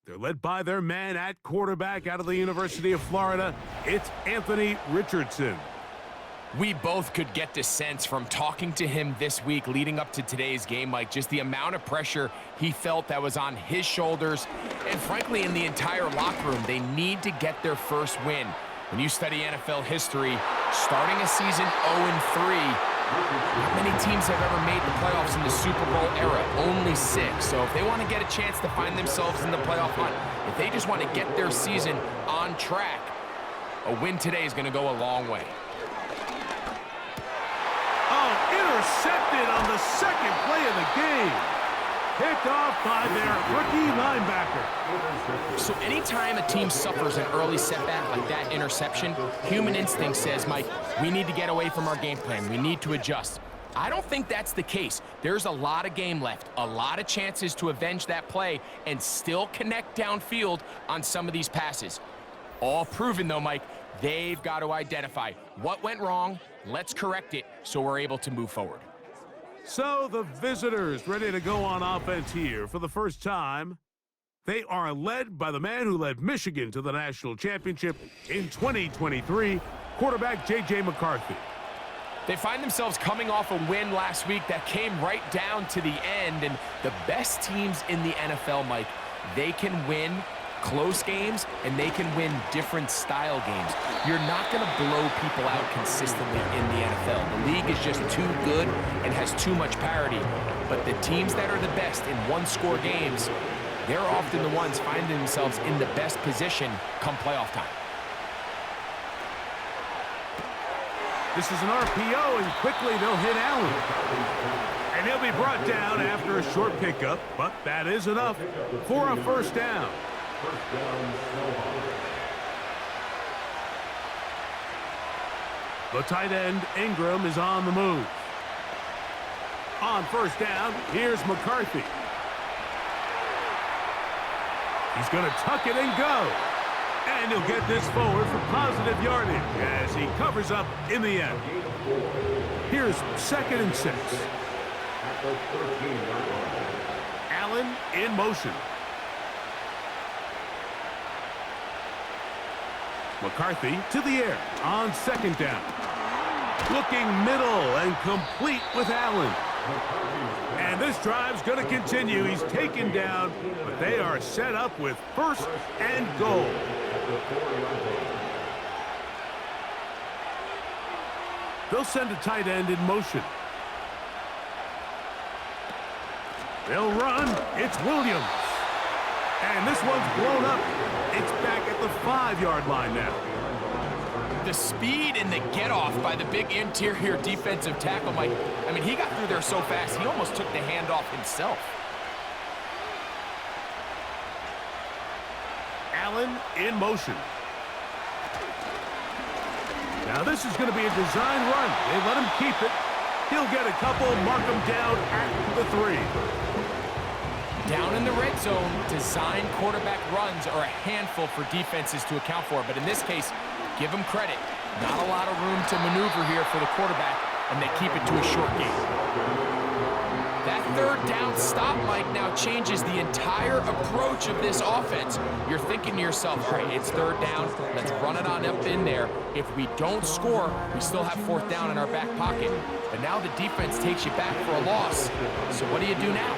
They're led by their man at quarterback out of the University of Florida. It's Anthony Richardson. We both could get the sense from talking to him this week leading up to today's game, Mike, just the amount of pressure he felt that was on his shoulders and, frankly, in the entire locker room. They need to get their first win. When you study NFL history, starting a season 0-3, not many teams have ever made the playoffs in the Super Bowl era, only 6. So if they want to get a chance to find themselves in the playoff hunt, if they just want to get their season on track, a win today is going to go a long way. Intercepted on the second play of the game. Picked off by their rookie linebacker. So anytime a team suffers an early setback like that interception, human instinct says, Mike, we need to get away from our game plan. We need to adjust. I don't think that's the case. There's a lot of game left, a lot of chances to avenge that play and still connect downfield on some of these passes. All proven, though, Mike, they've got to identify what went wrong. Let's correct it so we're able to move forward. So the visitors ready to go on offense here for the first time. They are led by the man who led Michigan to the national championship in 2023, quarterback J.J. McCarthy. They find themselves coming off a win last week that came right down to the end, and the best teams in the NFL, Mike, they can win close games, and they can win different style games. You're not going to blow people out consistently in the NFL. The league is just too good and has too much parity. But the teams that are the best in one-score games, they're often the ones finding themselves in the best position come playoff time. This is an RPO, and quickly they'll hit Allen. And he'll be brought down after a short pickup, but that is enough for a first down. First down, Snowhawks. The tight end, Ingram, is on the move. On first down, here's McCarthy. He's going to tuck it and go. And he'll get this forward for positive yardage as he covers up in the end. Here's 2nd and 6. At the 13-yard line. Allen in motion. McCarthy to the air on 2nd down. Looking middle and complete with Allen. And this drive's going to continue. He's taken down, but they are set up with 1st and goal. They'll send a tight end in motion. They'll run. It's Williams. And this one's blown up. It's back at the 5-yard line now. The speed and the get-off by the big interior defensive tackle, Mike. I mean, he got through there so fast, he almost took the handoff himself. Allen in motion. Now this is going to be a design run. They let him keep it. He'll get a couple, mark him down at the 3. Down in the red zone, design quarterback runs are a handful for defenses to account for. But in this case, give them credit. Not a lot of room to maneuver here for the quarterback, and they keep it to a short game. That third down stop, Mike, now changes the entire approach of this offense. You're thinking to yourself, all right, it's third down. Let's run it on up in there. If we don't score, we still have fourth down in our back pocket. But now the defense takes you back for a loss. So what do you do now?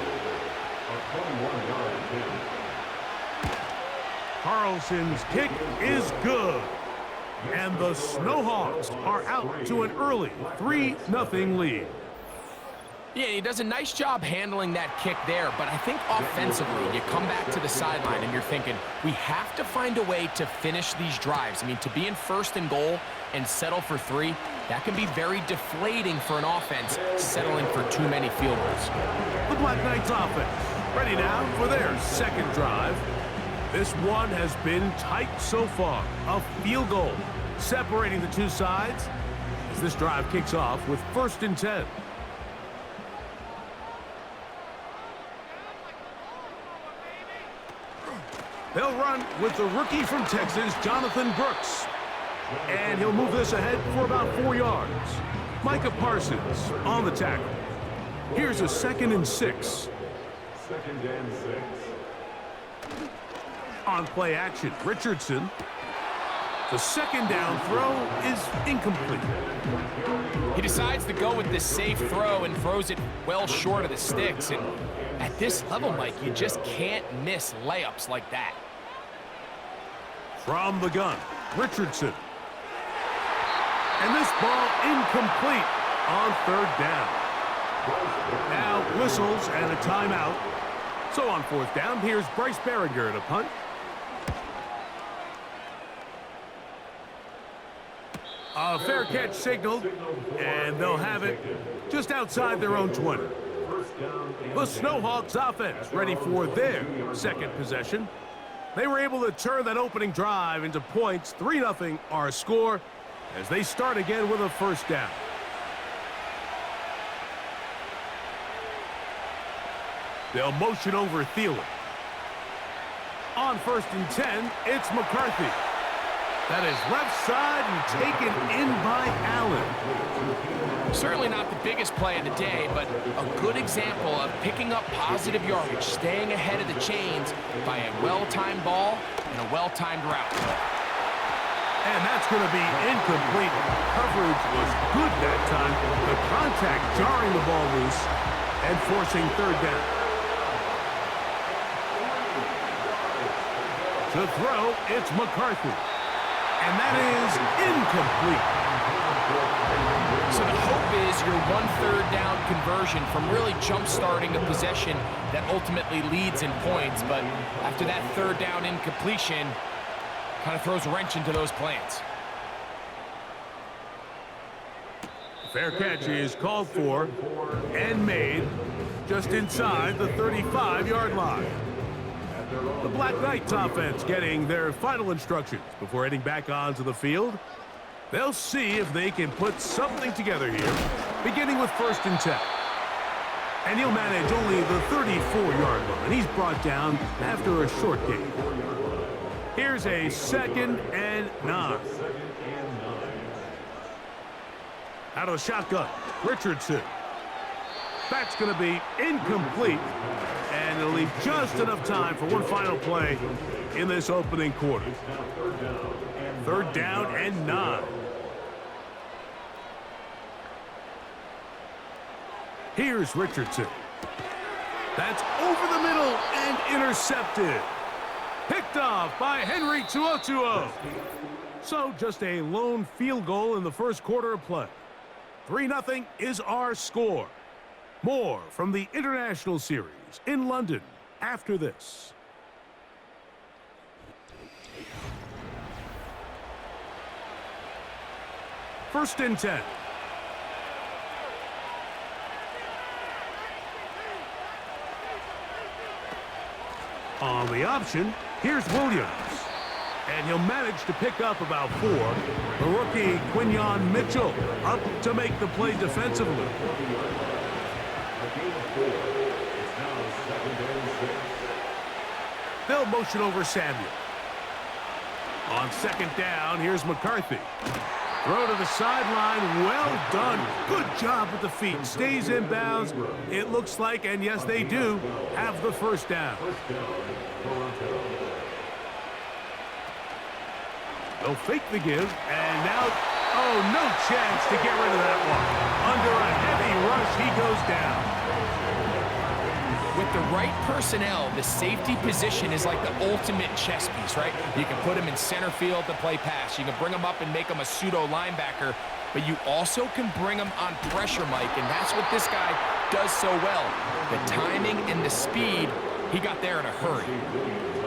Carlson's kick is good. And the Snowhawks are out to an early 3-0 lead. Yeah, he does a nice job handling that kick there, but I think offensively, you come back to the sideline and you're thinking, we have to find a way to finish these drives. I mean, to be in first and goal and settle for 3, that can be very deflating for an offense settling for too many field goals. The Black Knights offense ready now for their second drive. This one has been tight so far. A field goal separating the two sides as this drive kicks off with 1st and 10. They'll run with the rookie from Texas, Jonathan Brooks. And he'll move this ahead for about 4 yards. Micah Parsons on the tackle. Here's a 2nd and 6. 2nd and 6. On play action, Richardson. The 2nd down throw is incomplete. He decides to go with the safe throw and throws it well short of the sticks. And at this level, Mike, you just can't miss layups like that. From the gun, Richardson. And this ball incomplete on 3rd down. Now whistles and a timeout. So on 4th down, here's Bryce Berringer to punt. A fair catch signaled, and they'll have it just outside their own 20. The Snowhawks offense ready for their second possession. They were able to turn that opening drive into points. 3-0 our score as they start again with a 1st down. They'll motion over Thielen. On 1st and 10, it's McCarthy. That is left side and taken in by Allen. Certainly not the biggest play of the day, but a good example of picking up positive yardage, staying ahead of the chains by a well-timed ball and a well-timed route. And that's going to be incomplete. Coverage was good that time. The contact jarring the ball loose and forcing 3rd down. To throw, it's McCarthy. And that is incomplete. So the hope is your 1/3 down conversion from really jump-starting a possession that ultimately leads in points. But after that 3rd down incompletion, kind of throws a wrench into those plans. Fair catch is called for and made just inside the 35-yard line. The Black Knights offense getting their final instructions before heading back onto the field. They'll see if they can put something together here, beginning with 1st and 10. And he'll manage only the 34-yard line. He's brought down after a short gain. Here's a 2nd and 9. Out of the shotgun, Richardson. That's going to be incomplete. And it'll leave just enough time for one final play in this opening quarter. 3rd down and 9. Here's Richardson. That's over the middle and intercepted. Picked off by Henry Tuotuo. So just a lone field goal in the first quarter of play. 3-0 is our score. More from the International Series in London after this. First and 10. On the option, here's Williams. And he'll manage to pick up about 4. The rookie, Quinyon Mitchell, up to make the play defensively. They'll motion over Samuel. On second down, here's McCarthy. Throw to the sideline. Well done. Good job with the feet. Stays inbounds. It looks like, and yes, they do, have the first down. They'll fake the give, and now, oh, no chance to get rid of that one. Under a heavy rush, he goes down. With the right personnel, the safety position is like the ultimate chess piece, right? You can put him in center field to play pass. You can bring him up and make him a pseudo linebacker, but you also can bring him on pressure, Mike, and that's what this guy does so well. The timing and the speed, he got there in a hurry.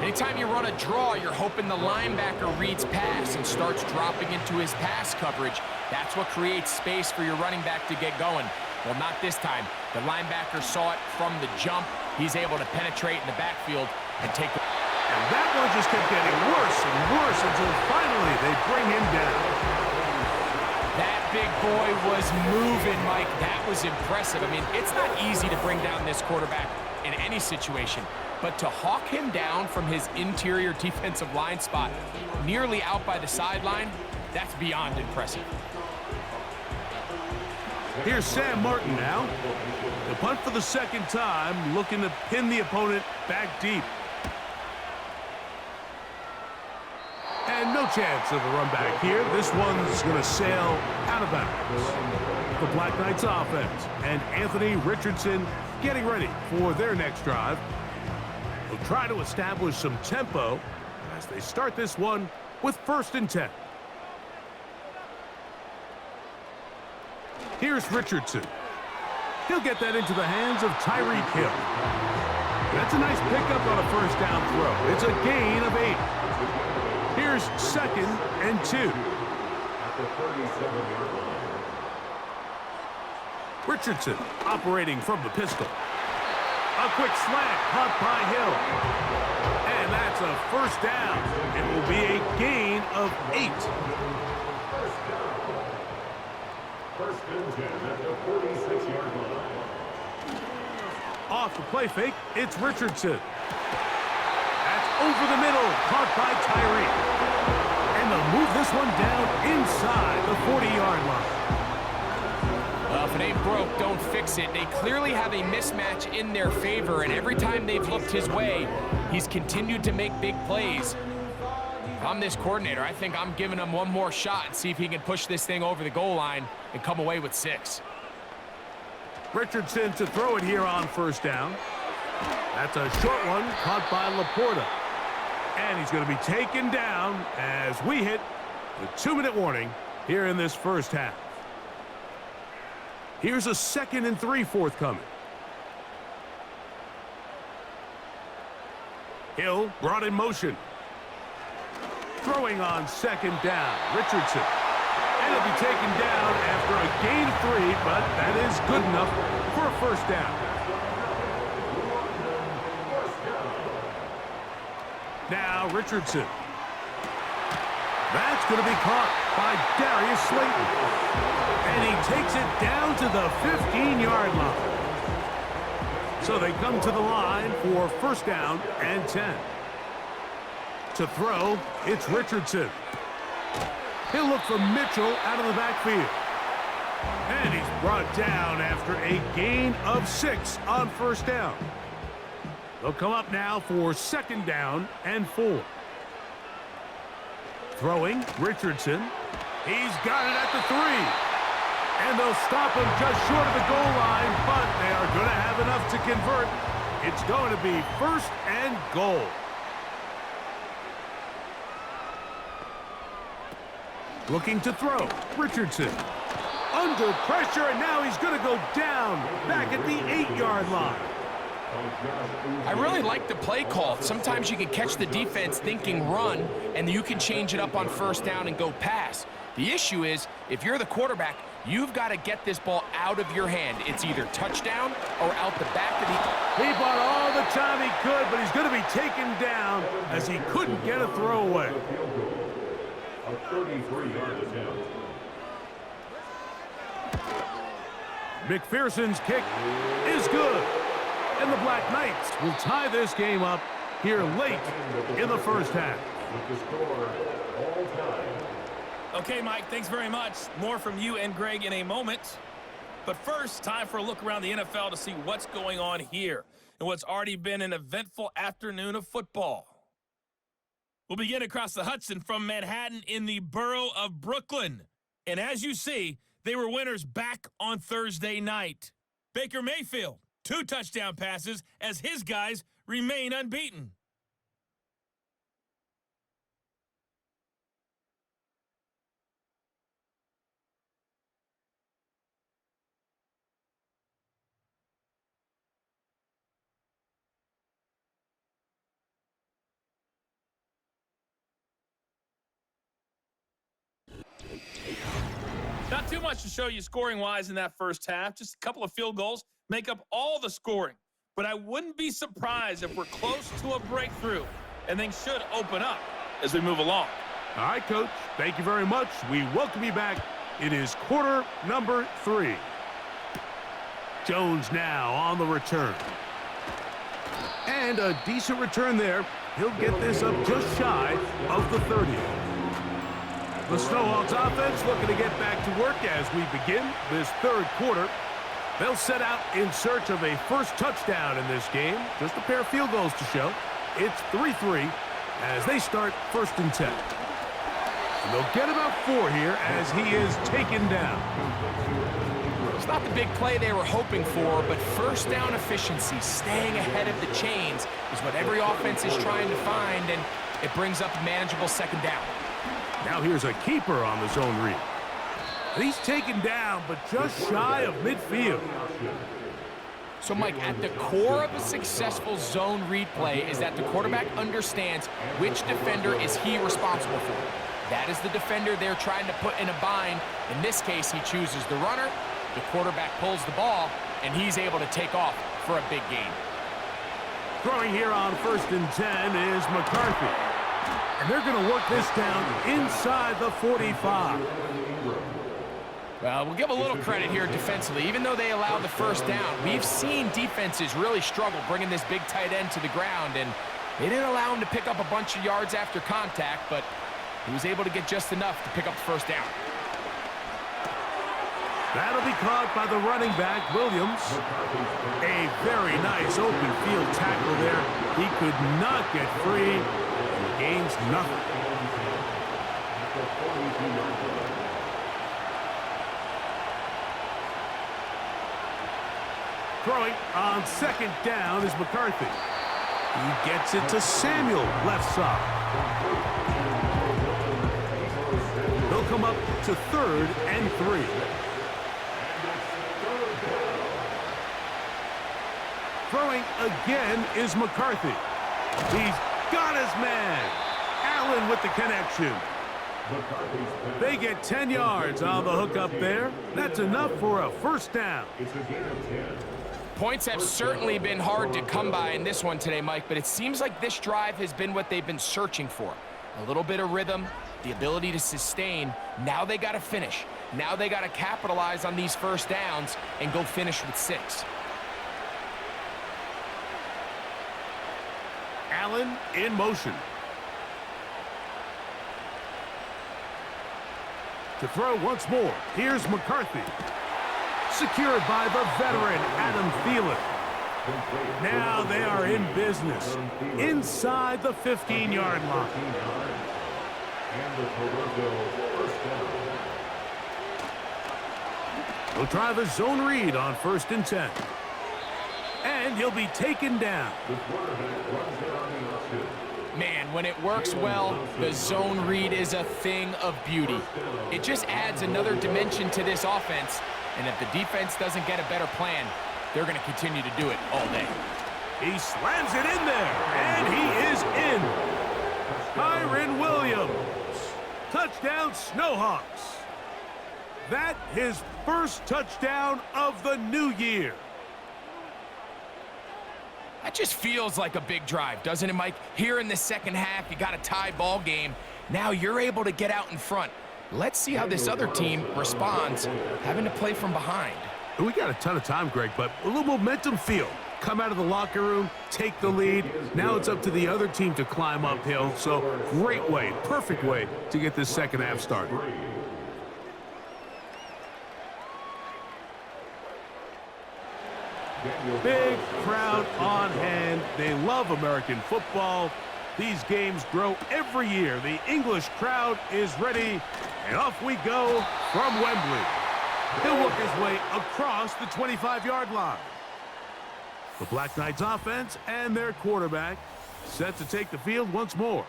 Anytime you run a draw, you're hoping the linebacker reads pass and starts dropping into his pass coverage. That's what creates space for your running back to get going. Well, not this time. The linebacker saw it from the jump. He's able to penetrate in the backfield and take the... And that one just kept getting worse and worse until finally they bring him down. That big boy was moving, Mike. That was impressive. I mean, it's not easy to bring down this quarterback in any situation, but to hawk him down from his interior defensive line spot, nearly out by the sideline, that's beyond impressive. Here's Sam Martin now. The punt for the second time, looking to pin the opponent back deep. And no chance of a run back here. This one's going to sail out of bounds. The Black Knights offense and Anthony Richardson getting ready for their next drive. They'll try to establish some tempo as they start this one with 1st and 10. Here's Richardson. He'll get that into the hands of Tyreek Hill. That's a nice pickup on a 1st down throw. It's a gain of 8. Here's 2nd and 2. Richardson operating from the pistol. A quick slant caught by Hill. And that's a 1st down. It will be a gain of 8. 1st and 10 at the 46-yard line. Off the play fake, it's Richardson. That's over the middle, caught by Tyreek. And they'll move this one down inside the 40-yard line. Well, if it ain't broke, don't fix it. They clearly have a mismatch in their favor, and every time they've looked his way, he's continued to make big plays. If I'm this coordinator, I think I'm giving him one more shot and see if he can push this thing over the goal line and come away with 6. Richardson to throw it here on 1st down. That's a short one caught by Laporta. And he's going to be taken down as we hit the 2-minute warning here in this 1st half. Here's a 2nd and 3 forthcoming. Hill brought in motion. Throwing on 2nd down, Richardson. And he'll be taken down after a gain of 3, but that is good enough for a 1st down. Now Richardson. That's going to be caught by Darius Slayton. And he takes it down to the 15-yard line. So they come to the line for 1st down and 10. To throw, it's Richardson. He'll look for Mitchell out of the backfield. And he's brought down after a gain of 6 on 1st down. They'll come up now for 2nd down and 4. Throwing, Richardson. He's got it at the 3. And they'll stop him just short of the goal line, but they are going to have enough to convert. It's going to be 1st and goal. Looking to throw, Richardson. Under pressure, and now he's going to go down back at the 8-yard line. I really like the play call. Sometimes you can catch the defense thinking run, and you can change it up on 1st down and go pass. The issue is, if you're the quarterback, you've got to get this ball out of your hand. It's either touchdown or out the back of the... He bought all the time he could, but he's going to be taken down as he couldn't get a throwaway. A 33-yard attempt. McPherson's kick is good. And the Black Knights will tie this game up here late in the first half. With the score, all time. Okay, Mike, thanks very much. More from you and Greg in a moment. But first, time for a look around the NFL to see what's going on here and what's already been an eventful afternoon of football. We'll begin across the Hudson from Manhattan in the borough of Brooklyn. And as you see, they were winners back on Thursday night. Baker Mayfield, 2 touchdown passes as his guys remain unbeaten. Not too much to show you scoring-wise in that first half. Just a couple of field goals make up all the scoring. But I wouldn't be surprised if we're close to a breakthrough, and things should open up as we move along. All right, Coach. Thank you very much. We welcome you back. It is quarter number 3. Jones now on the return. And a decent return there. He'll get this up just shy of the 30. The Snowhawks offense looking to get back to work as we begin this third quarter. They'll set out in search of a first touchdown in this game. Just a pair of field goals to show. It's 3-3 as they start 1st and 10. And they'll get about 4 here as he is taken down. It's not the big play they were hoping for, but first down efficiency, staying ahead of the chains, is what every offense is trying to find, and it brings up a manageable 2nd down. Now here's a keeper on the zone read. He's taken down, but just shy of midfield. So, Mike, at the core of a successful zone read play is that the quarterback understands which defender is he responsible for. That is the defender they're trying to put in a bind. In this case, he chooses the runner, the quarterback pulls the ball, and he's able to take off for a big gain. Throwing here on 1st and 10 is McCarthy. And they're going to work this down inside the 45. Well, we'll give a little credit here defensively. Even though they allowed the first down, we've seen defenses really struggle bringing this big tight end to the ground, and they didn't allow him to pick up a bunch of yards after contact, but he was able to get just enough to pick up the first down. That'll be caught by the running back, Williams. A very nice open field tackle there. He could not get free. Gains nothing. Throwing on 2nd down is McCarthy. He gets it to Samuel, left side. They'll come up to 3rd and 3. Throwing again is McCarthy. He's got his man. Allen with the connection. They get 10 yards on the hook up there. That's enough for a first down. Points have certainly been hard to come by in this one today, Mike, but it seems like this drive has been what they've been searching for. A little bit of rhythm, the ability to sustain. Now they got to finish. Now they got to capitalize on these first downs and go finish with 6. Allen in motion. To throw once more, here's McCarthy. Secured by the veteran Adam Thielen. Now they are in business inside the 15-yard line. We'll try the zone read on 1st and 10. And he'll be taken down. Man, when it works well, the zone read is a thing of beauty. It just adds another dimension to this offense, and if the defense doesn't get a better plan, they're going to continue to do it all day. He slams it in there, and he is in. Kyren Williams. Touchdown, Snowhawks. That his first touchdown of the new year. That just feels like a big drive, doesn't it, Mike? Here in the second half, you got a tie ball game. Now you're able to get out in front. Let's see how this other team responds, having to play from behind. We got a ton of time, Greg, but a little momentum feel come out of the locker room, take the lead. Now it's up to the other team to climb uphill. So great way, perfect way to get this second half started. Big crowd on hand. They love American football. These games grow every year. The English crowd is ready, and off we go from Wembley. He'll work his way across the 25-yard line. The Black Knights offense and their quarterback set to take the field once more.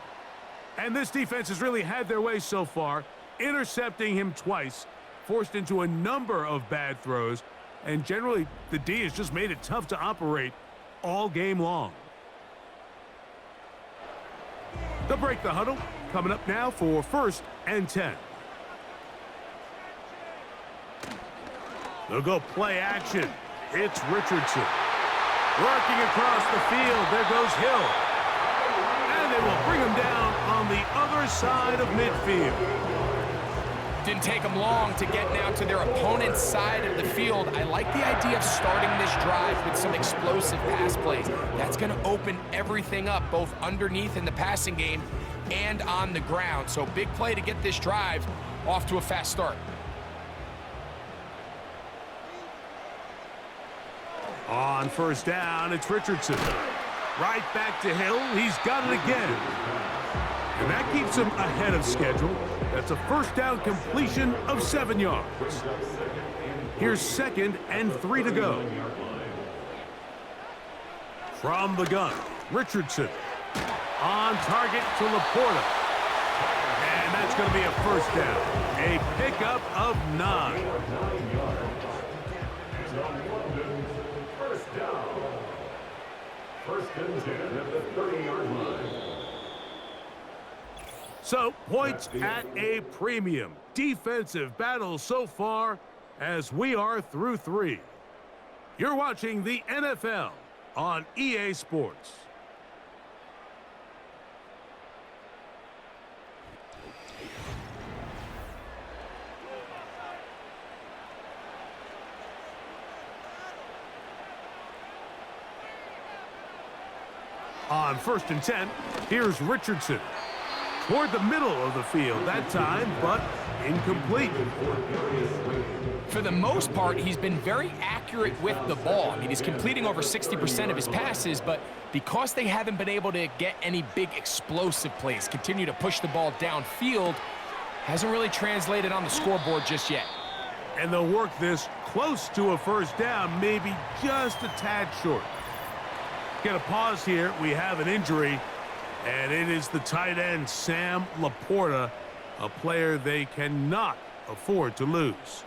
And this defense has really had their way so far, intercepting him twice, forced into a number of bad throws, and generally the D has just made it tough to operate all game long. They'll break the huddle, coming up now for 1st and 10. They'll go play action. It's Richardson. Working across the field, there goes Hill. And they will bring him down on the other side of midfield. Didn't take them long to get now to their opponent's side of the field. I like the idea of starting this drive with some explosive pass plays. That's going to open everything up, both underneath in the passing game and on the ground. So big play to get this drive off to a fast start. On 1st down, it's Richardson. Right back to Hill. He's got it again. And that keeps him ahead of schedule. That's a 1st down completion of 7 yards. Here's 2nd and 3 to go. From the gun, Richardson. On target to Laporta. And that's going to be a 1st down. A pickup of 9. First down. 1st and 10 at the 30-yard line. So, points at a premium. Defensive battle so far as we are through 3. You're watching the NFL on EA Sports. On 1st and 10, here's Richardson. Toward the middle of the field that time, but incomplete. For the most part, he's been very accurate with the ball. I mean, he's completing over 60% of his passes, but because they haven't been able to get any big explosive plays, continue to push the ball downfield, hasn't really translated on the scoreboard just yet. And they'll work this close to a 1st down, maybe just a tad short. Get a pause here. We have an injury. And it is the tight end, Sam Laporta, a player they cannot afford to lose.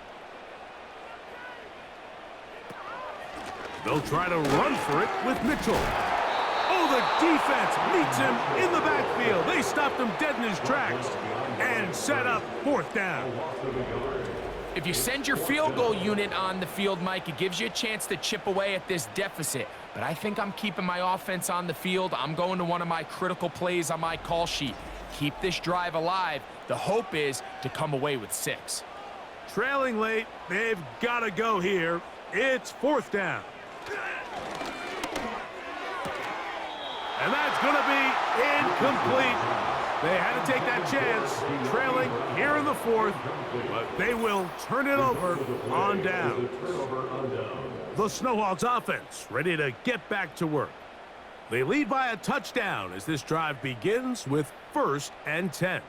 They'll try to run for it with Mitchell. Oh, the defense meets him in the backfield. They stopped him dead in his tracks and set up 4th down. If you send your field goal unit on the field, Mike, it gives you a chance to chip away at this deficit. But I think I'm keeping my offense on the field. I'm going to one of my critical plays on my call sheet. Keep this drive alive. The hope is to come away with 6. Trailing late, they've got to go here. It's 4th down. And that's going to be incomplete. They had to take that chance, trailing here in the 4th, but they will turn it over on down. The Snowhawks offense ready to get back to work. They lead by a touchdown as this drive begins with 1st and 10.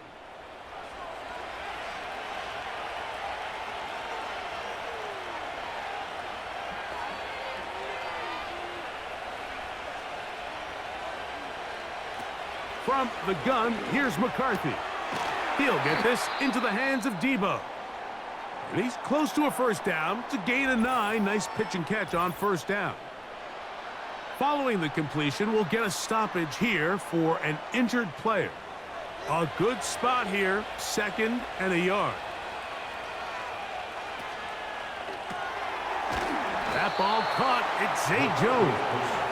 From the gun, here's McCarthy. He'll get this into the hands of Debo. And he's close to a 1st down to gain a 9. Nice pitch and catch on 1st down. Following the completion, we'll get a stoppage here for an injured player. A good spot here, 2nd and a yard. That ball caught. It's Zay Jones.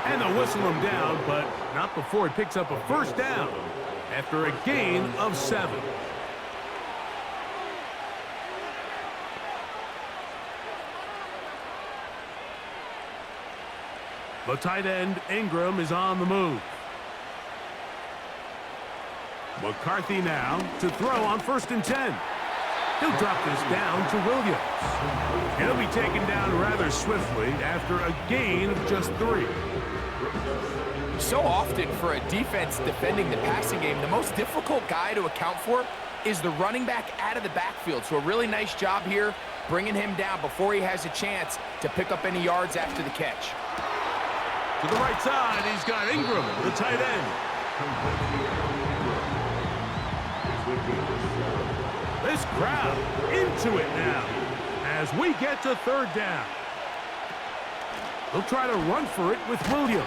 And they'll whistle him down, but not before he picks up a 1st down after a gain of 7. The tight end, Ingram, is on the move. McCarthy now to throw on 1st and 10. He'll drop this down to Williams. He'll be taken down rather swiftly after a gain of just 3. So often for a defense defending the passing game, the most difficult guy to account for is the running back out of the backfield. So a really nice job here bringing him down before he has a chance to pick up any yards after the catch. To the right side, he's got Ingram, the tight end. This crowd into it now as we get to 3rd down. They'll try to run for it with Williams.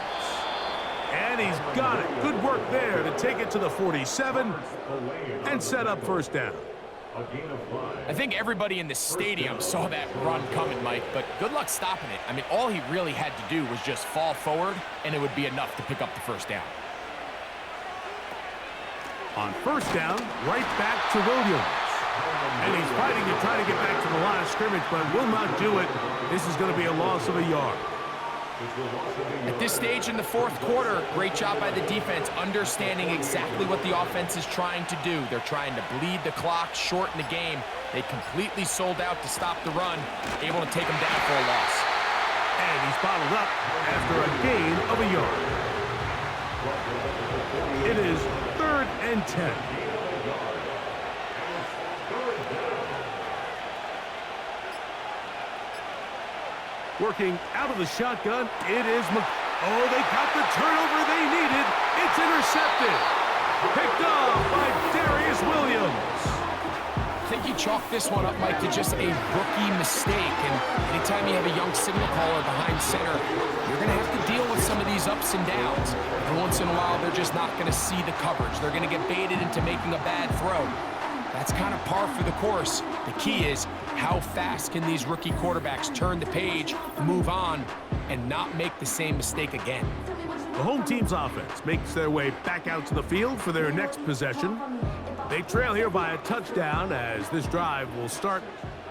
And he's got it. Good work there to take it to the 47 and set up 1st down. I think everybody in the stadium saw that run coming, Mike, but good luck stopping it. I mean, all he really had to do was just fall forward, and it would be enough to pick up the 1st down. On 1st down, right back to Williams. And he's fighting to try to get back to the line of scrimmage, but will not do it. This is going to be a loss of a yard. At this stage in the 4th quarter, great job by the defense understanding exactly what the offense is trying to do. They're trying to bleed the clock, shorten the game. They completely sold out to stop the run, able to take him down for a loss. And he's bottled up after a gain of a yard. It is 3rd and 10. Working out of the shotgun, it is oh, they got the turnover they needed. It's intercepted. Picked off by Darius Williams. I think you chalk this one up, Mike, to just a rookie mistake. And anytime you have a young signal caller behind center, you're going to have to deal with some of these ups and downs. Every once in a while, they're just not going to see the coverage. They're going to get baited into making a bad throw. That's kind of par for the course. The key is how fast can these rookie quarterbacks turn the page, move on, and not make the same mistake again. The home team's offense makes their way back out to the field for their next possession. They trail here by a touchdown as this drive will start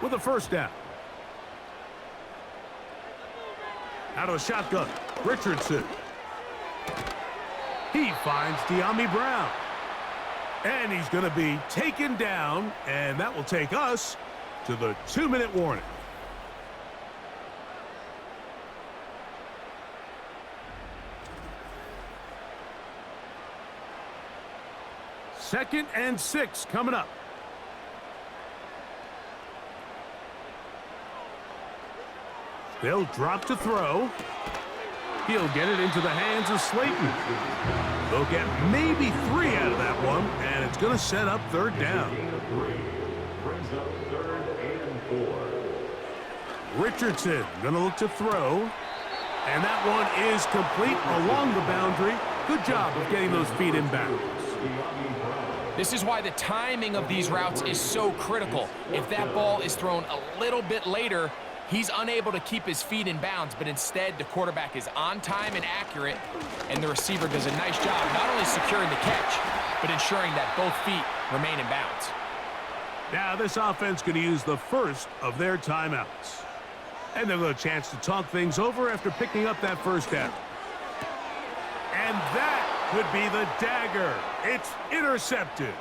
with a 1st down. Out of the shotgun, Richardson. He finds De'Ami Brown. And he's going to be taken down, and that will take us to the 2-minute warning. Second and 6 coming up. They'll drop to throw. He'll get it into the hands of Slayton. They'll get maybe 3 out of that one, and it's going to set up 3rd down. Richardson going to look to throw, and that one is complete along the boundary. Good job of getting those feet in bounds. This is why the timing of these routes is so critical. If that ball is thrown a little bit later, he's unable to keep his feet in bounds, but instead the quarterback is on time and accurate, and the receiver does a nice job not only securing the catch, but ensuring that both feet remain in bounds. Now this offense going to use the first of their timeouts. And they'll get a chance to talk things over after picking up that 1st down. And that could be the dagger. It's intercepted.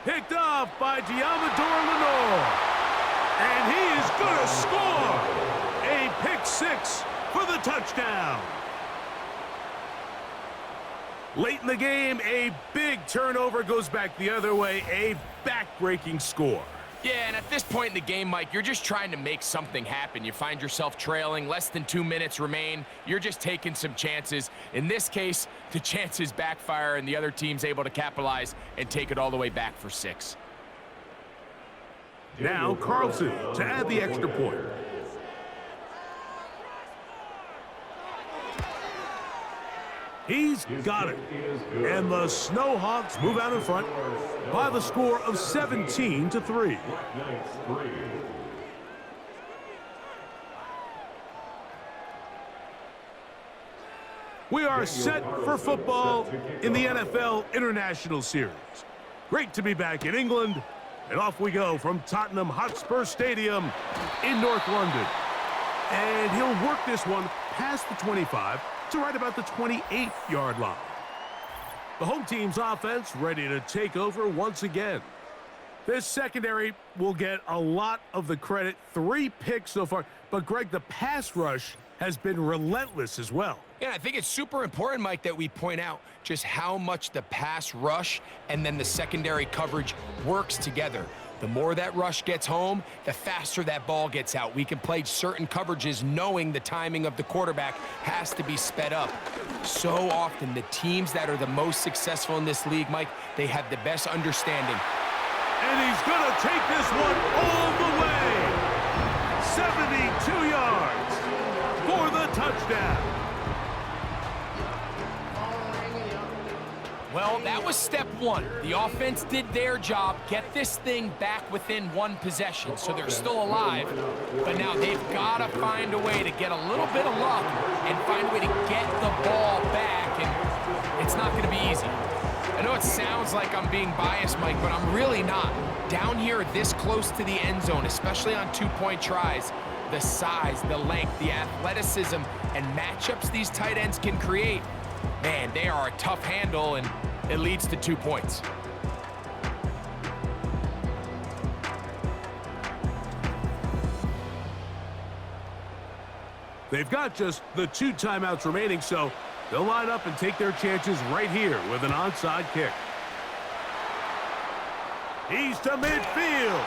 Picked off by Diamador Lenore. And he is going to score a pick 6 for the touchdown. Late in the game, a big turnover goes back the other way, a back-breaking score. Yeah, and at this point in the game, Mike, you're just trying to make something happen. You find yourself trailing, less than 2 minutes remain. You're just taking some chances. In this case, the chances backfire, and the other team's able to capitalize and take it all the way back for 6. Now Carlson to add the extra point. He's got it. And the Snowhawks move out in front by the score of 17-3. We are set for football in the NFL International Series. Great to be back in England. And off we go from Tottenham Hotspur Stadium in North London. And he'll work this one past the 25 to right about the 28-yard line. The home team's offense ready to take over once again. This secondary will get a lot of the credit. 3 picks so far. But, Greg, the pass rush has been relentless as well. Yeah, I think it's super important, Mike, that we point out just how much the pass rush and then the secondary coverage works together. The more that rush gets home, the faster that ball gets out. We can play certain coverages knowing the timing of the quarterback has to be sped up. So often, the teams that are the most successful in this league, Mike, they have the best understanding. And he's going to take this one all the way. 72 yards for the touchdown. Well, that was step 1. The offense did their job, get this thing back within 1 possession, so they're still alive. But now they've got to find a way to get a little bit of luck and find a way to get the ball back, and it's not going to be easy. I know it sounds like I'm being biased, Mike, but I'm really not. Down here this close to the end zone, especially on 2-point tries, the size, the length, the athleticism, and matchups these tight ends can create, man, they are a tough handle, and it leads to 2 points. They've got just the 2 timeouts remaining, so they'll line up and take their chances right here with an onside kick. He's to midfield.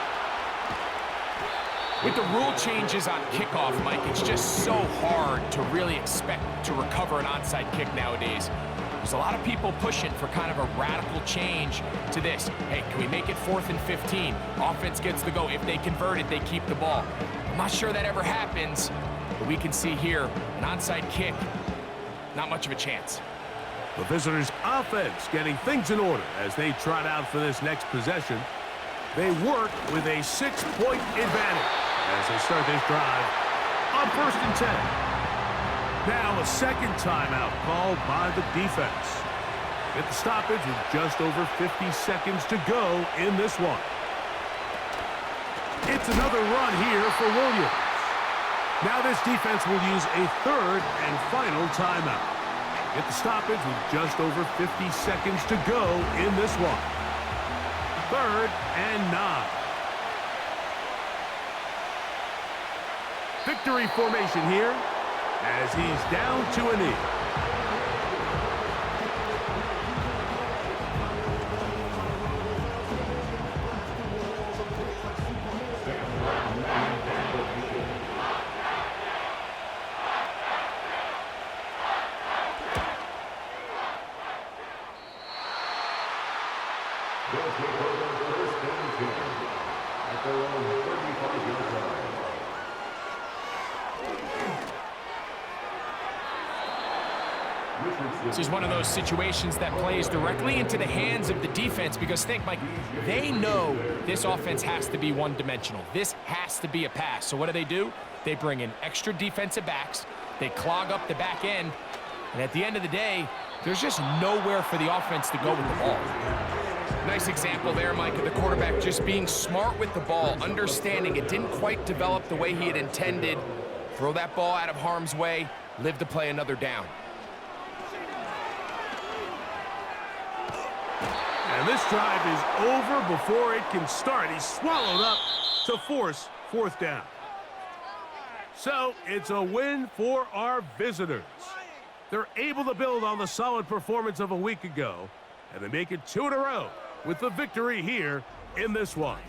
With the rule changes on kickoff, Mike, it's just so hard to really expect to recover an onside kick nowadays. There's a lot of people pushing for kind of a radical change to this. Hey, can we make it 4th and 15? Offense gets the go. If they convert it, they keep the ball. I'm not sure that ever happens, but we can see here an onside kick, not much of a chance. The visitors' offense getting things in order as they trot out for this next possession. They work with a 6-point advantage as they start this drive on 1st and 10. Now a second timeout called by the defense. At the stoppage with just over 50 seconds to go in this one. It's another run here for Williams. Now this defense will use a 3rd and final timeout. At the stoppage with just over 50 seconds to go in this one. 3rd and 9. Victory formation here as he's down to a knee. This is one of those situations that plays directly into the hands of the defense because think, Mike, they know this offense has to be one-dimensional. This has to be a pass. So what do? They bring in extra defensive backs. They clog up the back end. And at the end of the day, there's just nowhere for the offense to go with the ball. Nice example there, Mike, of the quarterback just being smart with the ball, understanding it didn't quite develop the way he had intended. Throw that ball out of harm's way, live to play another down. And this drive is over before it can start. He's swallowed up to force 4th down. So it's a win for our visitors. They're able to build on the solid performance of a week ago, and they make it 2 in a row with the victory here in this one.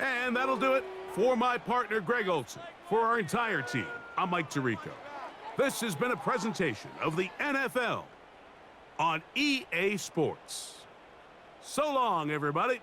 And that'll do it for my partner, Greg Olson. For our entire team, I'm Mike Tirico. This has been a presentation of the NFL on EA Sports. So long, everybody.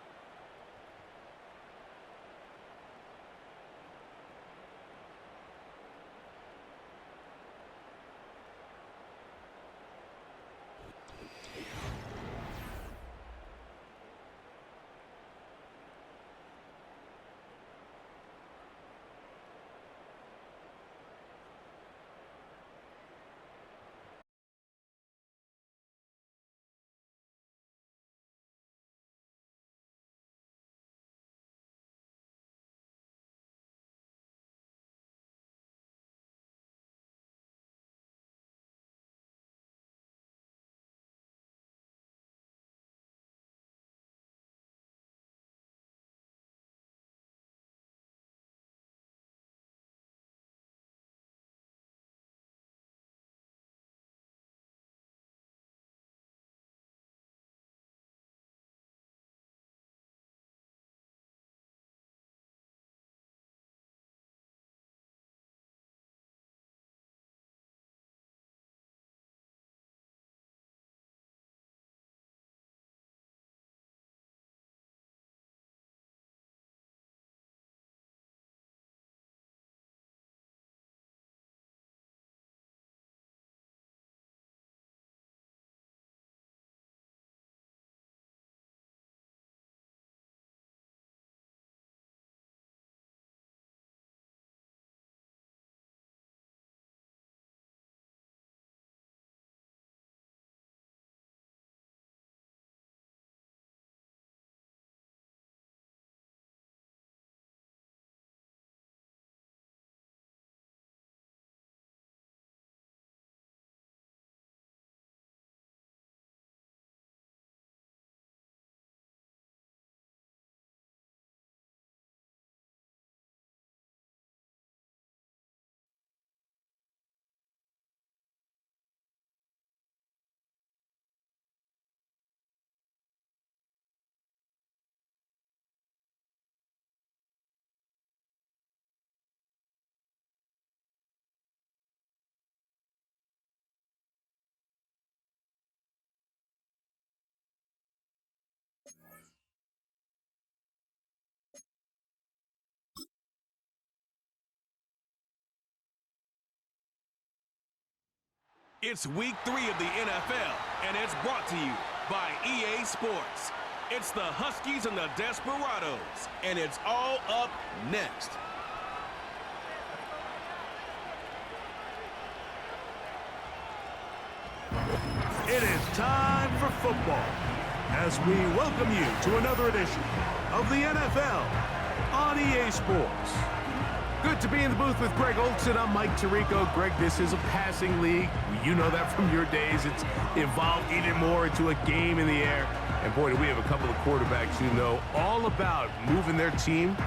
It's week 3 of the NFL, and it's brought to you by EA Sports. It's the Huskies and the Desperados, and it's all up next. It is time for football as we welcome you to another edition of the NFL on EA Sports. Good to be in the booth with Greg Olson. I'm Mike Tirico. Greg, this is a passing league. You know that from your days. It's evolved even more into a game in the air. And boy, do we have a couple of quarterbacks who know all about moving their team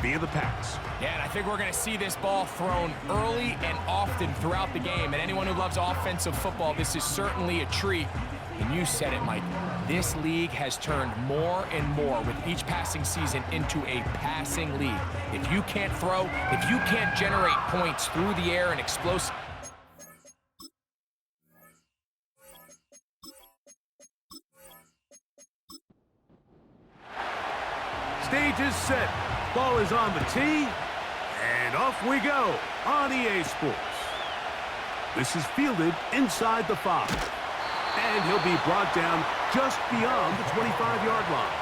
via the pass. Yeah, and I think we're going to see this ball thrown early and often throughout the game. And anyone who loves offensive football, this is certainly a treat. And you said it, Mike. This league has turned more and more with each passing season into a passing league. If you can't throw, if you can't generate points through the air and explosive... Stage is set. Ball is on the tee. And off we go on EA Sports. This is fielded inside the 5. And he'll be brought down just beyond the 25-yard line.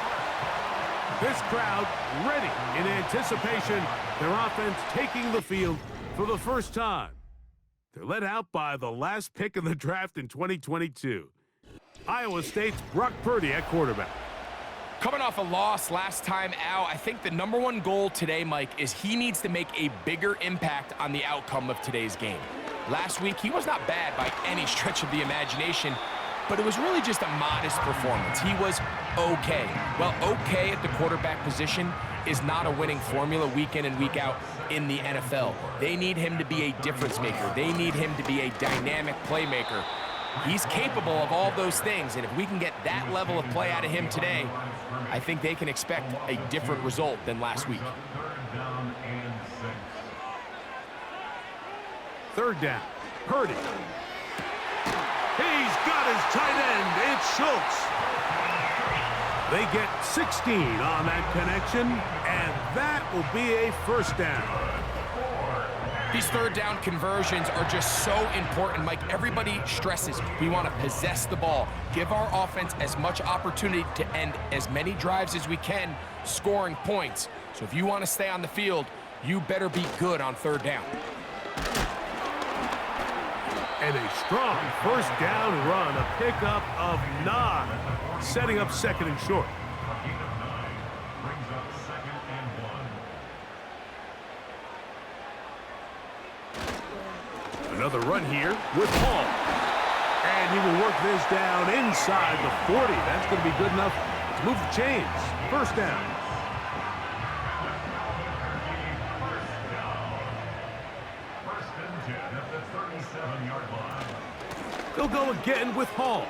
This crowd ready in anticipation. Their offense taking the field for the first time. They're led out by the last pick in the draft in 2022. Iowa State's Brock Purdy at quarterback. Coming off a loss last time out, I think the #1 goal today, Mike, is he needs to make a bigger impact on the outcome of today's game. Last week, he was not bad by any stretch of the imagination, but it was really just a modest performance. He was okay. Well, okay at the quarterback position is not a winning formula week in and week out in the NFL. They need him to be a difference maker. They need him to be a dynamic playmaker. He's capable of all those things, and if we can get that level of play out of him today, I think they can expect a different result than last week. Third down. Purdy. He's got his tight end. It's Schultz. They get 16 on that connection, and that will be a first down. These third down conversions are just so important, Mike. Everybody stresses we want to possess the ball, give our offense as much opportunity to end as many drives as we can, scoring points. So if you want to stay on the field, you better be good on third down. And a strong first down run, a pickup of 9, setting up second and short. Another run here with Hall. And he will work this down inside the 40. That's going to be good enough to move the chains. First down. They'll go again with Hall.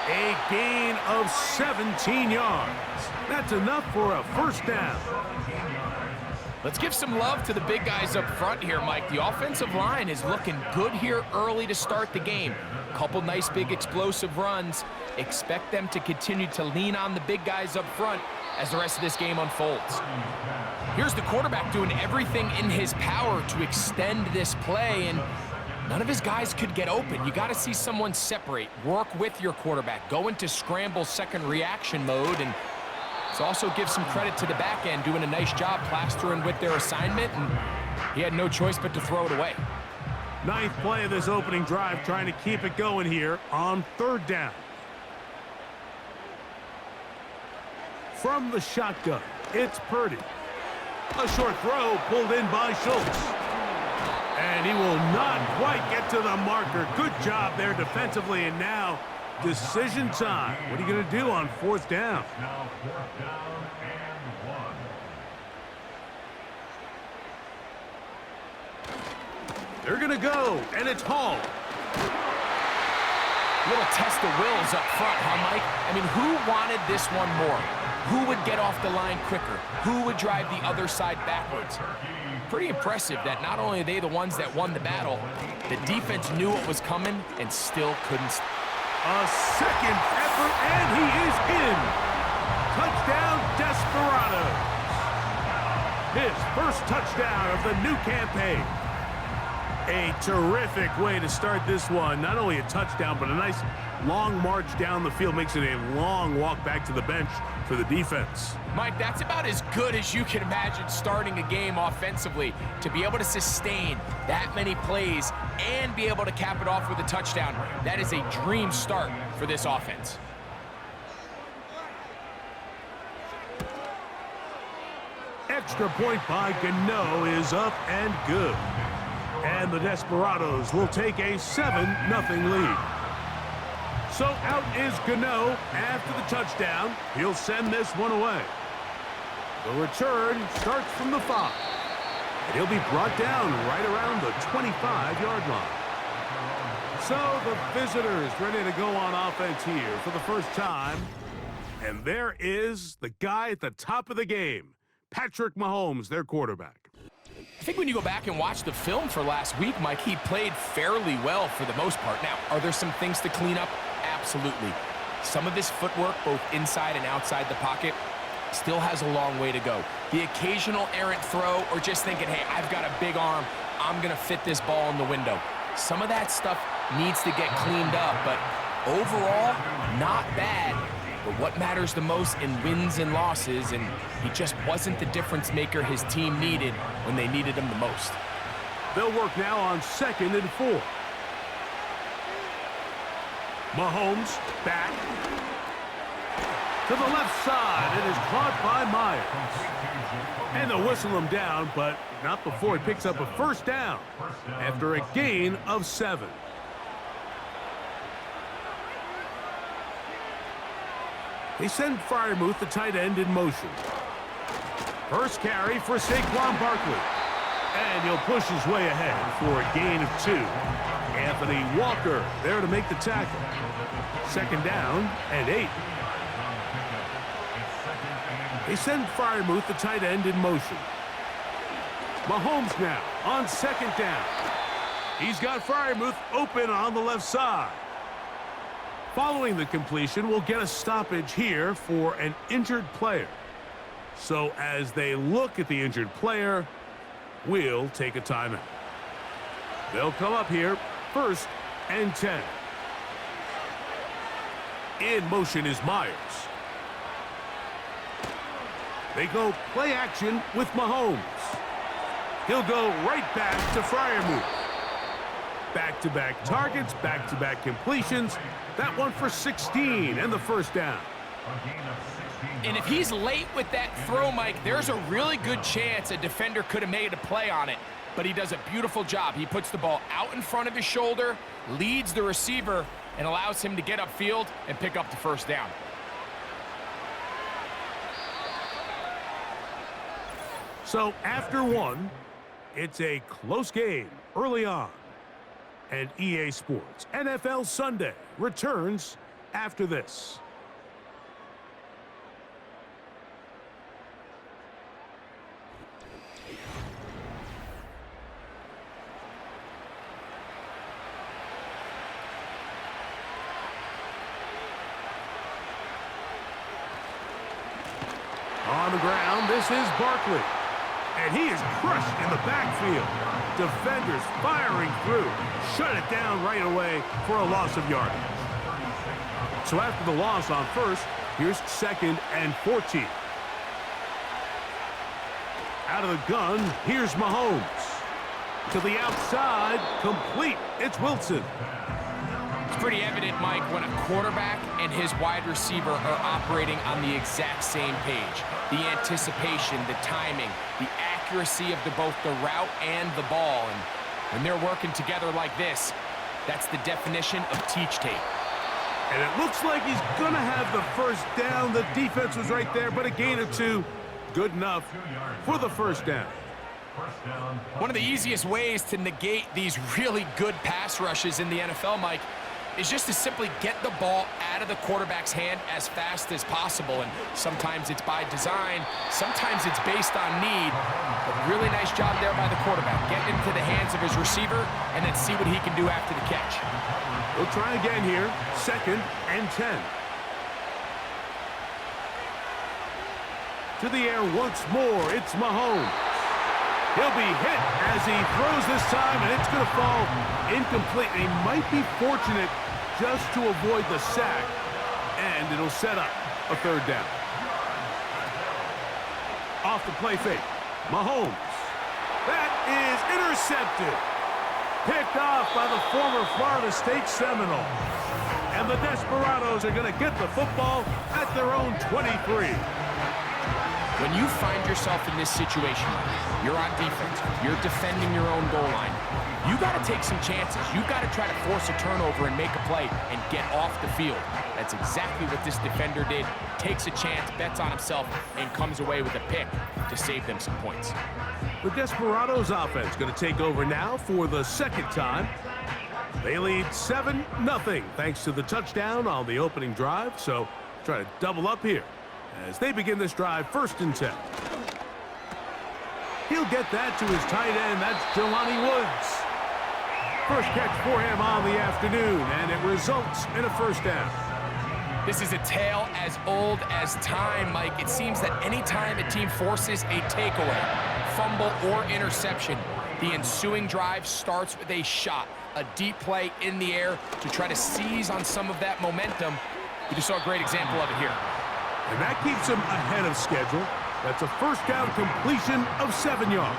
A gain of 17 yards. That's enough for a first down. Let's give some love to the big guys up front here, Mike. The offensive line is looking good here early to start the game. Couple nice big explosive runs. Expect them to continue to lean on the big guys up front as the rest of this game unfolds. Here's the quarterback doing everything in his power to extend this play, and none of his guys could get open. You got to see someone separate, work with your quarterback, go into scramble second reaction mode, and let's also give some credit to the back end doing a nice job plastering with their assignment, and he had no choice but to throw it away. 9th play of this opening drive, trying to keep it going here on third down. From the shotgun, it's Purdy. A short throw pulled in by Schultz. And he will not quite get to the marker. Good job there defensively, and now decision time. What are you going to do on fourth down? Now 4th down and 1. They're going to go, and it's Hall. Little test of wills up front, huh, Mike? I mean, who wanted this one more? Who would get off the line quicker? Who would drive the other side backwards? Pretty impressive that not only are they the ones that won the battle, the defense knew what was coming and still couldn't. A second effort, and he is in. Touchdown, Desperados. His first touchdown of the new campaign. A terrific way to start this one. Not only a touchdown, but a nice long march down the field. Makes it a long walk back to the bench for the defense. Mike, that's about as good as you can imagine starting a game offensively. To be able to sustain that many plays and be able to cap it off with a touchdown, that is a dream start for this offense. Extra point by Gano is up and good. And the Desperados will take a 7-0 lead. So out is Gano after the touchdown. He'll send this one away. The return starts from the 5. And he'll be brought down right around the 25-yard line. So the visitors ready to go on offense here for the first time. And there is the guy at the top of the game, Patrick Mahomes, their quarterback. I think when you go back and watch the film for last week, Mike, he played fairly well for the most part. Now, are there some things to clean up? Absolutely. Some of his footwork, both inside and outside the pocket, still has a long way to go. The occasional errant throw or just thinking, hey, I've got a big arm, I'm going to fit this ball in the window. Some of that stuff needs to get cleaned up, but overall, not bad. But what matters the most in wins and losses, and he just wasn't the difference maker his team needed when they needed him the most. They'll work now on 2nd and 4. Mahomes back to the left side. It is caught by Myers. And they'll whistle him down, but not before he picks up a first down after a gain of 7. They send Freiermuth, the tight end, in motion. First carry for Saquon Barkley. And he'll push his way ahead for a gain of 2. Anthony Walker there to make the tackle. 2nd down and 8. They send Freiermuth, the tight end, in motion. Mahomes now on 2nd down. He's got Freiermuth open on the left side. Following the completion, we'll get a stoppage here for an injured player. So as they look at the injured player, we'll take a timeout. They'll come up here, 1st and 10. In motion is Myers. They go play action with Mahomes. He'll go right back to Freiermuth. Back-to-back targets, back-to-back completions. That one for 16 and the first down. And if he's late with that throw, Mike, there's a really good chance a defender could have made a play on it. But he does a beautiful job. He puts the ball out in front of his shoulder, leads the receiver, and allows him to get upfield and pick up the first down. So after 1, it's a close game early on. And EA Sports NFL Sunday returns after this. On the ground, this is Barkley. And he is crushed in the backfield. Defenders firing through. Shut it down right away for a loss of yardage. So after the loss on 1st, here's 2nd and 14. Out of the gun, here's Mahomes. To the outside, complete. It's Wilson. It's pretty evident, Mike, when a quarterback and his wide receiver are operating on the exact same page. The anticipation, the timing, the accuracy of both the route and the ball. And when they're working together like this, that's the definition of teach tape. And it looks like he's going to have the first down. The defense was right there, but a gain of 2. Good enough for the first down. One of the easiest ways to negate these really good pass rushes in the NFL, Mike, is just to simply get the ball out of the quarterback's hand as fast as possible. And sometimes it's by design, sometimes it's based on need. But really nice job there by the quarterback, getting into the hands of his receiver and then see what he can do after the catch. We'll try again here, 2nd and 10. To the air once more, it's Mahomes. He'll be hit as he throws this time, and it's going to fall incomplete. He might be fortunate just to avoid the sack, and it'll set up a third down. Off the play fake, Mahomes. That is intercepted. Picked off by the former Florida State Seminole. And the Desperados are going to get the football at their own 23. When you find yourself in this situation, you're on defense, you're defending your own goal line, you got to take some chances. You got to try to force a turnover and make a play and get off the field. That's exactly what this defender did. Takes a chance, bets on himself, and comes away with a pick to save them some points. The Desperados offense going to take over now for the second time. They lead 7-0 thanks to the touchdown on the opening drive. So try to double up here as they begin this drive, 1st and 10. He'll get that to his tight end. That's Jelani Woods. First catch for him on the afternoon, and it results in a first down. This is a tale as old as time, Mike. It seems that anytime a team forces a takeaway, fumble, or interception, the ensuing drive starts with a shot, a deep play in the air to try to seize on some of that momentum. We just saw a great example of it here. And that keeps him ahead of schedule. That's a first down completion of 7 yards.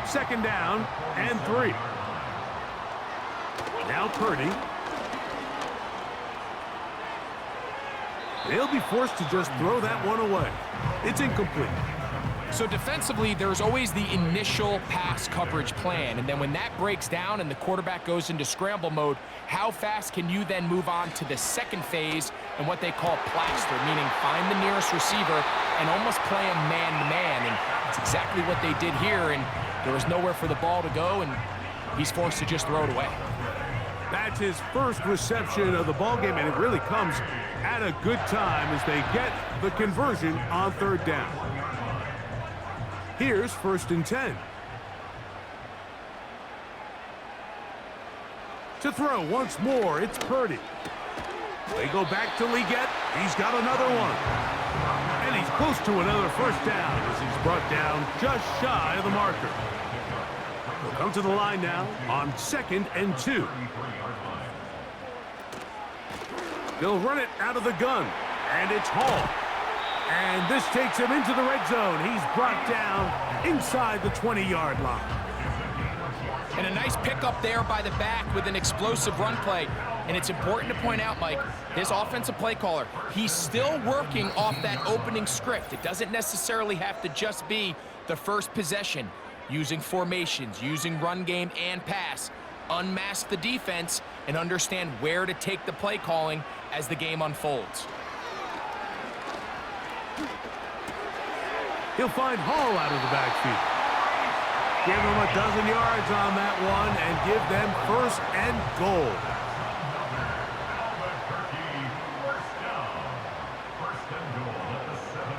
2nd down and 3. Now Purdy. They'll be forced to just throw that one away. It's incomplete. So defensively, there's always the initial pass coverage plan, and then when that breaks down and the quarterback goes into scramble mode, how fast can you then move on to the second phase and what they call plaster, meaning find the nearest receiver and almost play him man-to-man, and that's exactly what they did here, and there was nowhere for the ball to go, and he's forced to just throw it away. That's his first reception of the ballgame, and it really comes at a good time as they get the conversion on 3rd down. Here's 1st and 10. To throw once more, it's Purdy. They go back to Leggett. He's got another one. And he's close to another first down as he's brought down just shy of the marker. They'll come to the line now on 2nd and 2. They'll run it out of the gun, and it's Hall. And this takes him into the red zone. He's brought down inside the 20-yard line. And a nice pickup there by the back with an explosive run play. And it's important to point out, Mike, this offensive play caller, he's still working off that opening script. It doesn't necessarily have to just be the first possession. Using formations, using run game and pass. Unmask the defense and understand where to take the play calling as the game unfolds. He'll find Hall out of the backfield. Give him a dozen yards on that one and give them 1st and goal.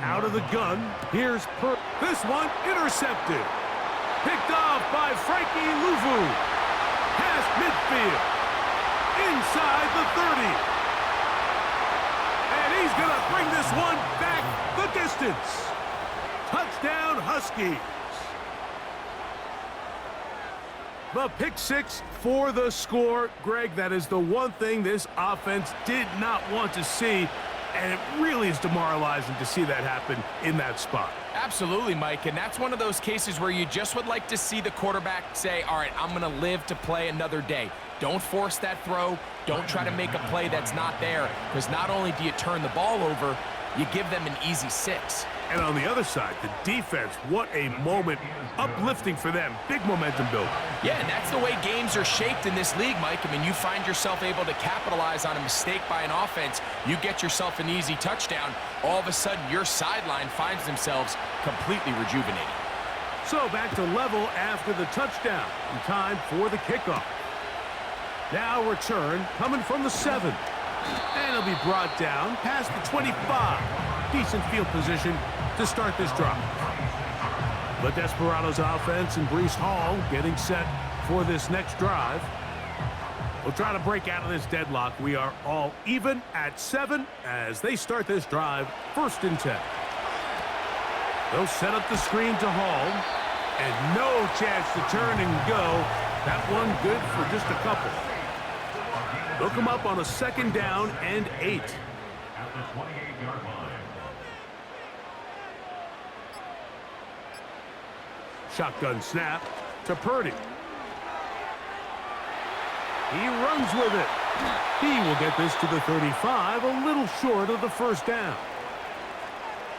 Out of the gun, here's this one intercepted. Picked off by Frankie Luvu. Past midfield. Inside the 30. And he's going to bring this one back the distance. Touchdown, Huskies. The pick 6 for the score. Greg, that is the one thing this offense did not want to see, and it really is demoralizing to see that happen in that spot. Absolutely, Mike, and that's one of those cases where you just would like to see the quarterback say, all right, I'm going to live to play another day. Don't force that throw. Don't try to make a play that's not there, because not only do you turn the ball over, you give them an easy 6. And on the other side, the defense, what a moment. Uplifting for them. Big momentum build. Yeah, and that's the way games are shaped in this league, Mike. I mean, you find yourself able to capitalize on a mistake by an offense. You get yourself an easy touchdown. All of a sudden, your sideline finds themselves completely rejuvenated. So back to level after the touchdown. In time for the kickoff. Now return coming from the 7. And it'll be brought down past the 25. Decent field position to start this drive. The Desperados offense and Breece Hall getting set for this next drive. We'll try to break out of this deadlock. We are all even at 7 as they start this drive, 1st and 10. They'll set up the screen to Hall. And no chance to turn and go. That one good for just a couple. Look him up on a 2nd down and 8. At the 28-yard line. Shotgun snap to Purdy. He runs with it. He will get this to the 35, a little short of the 1st down.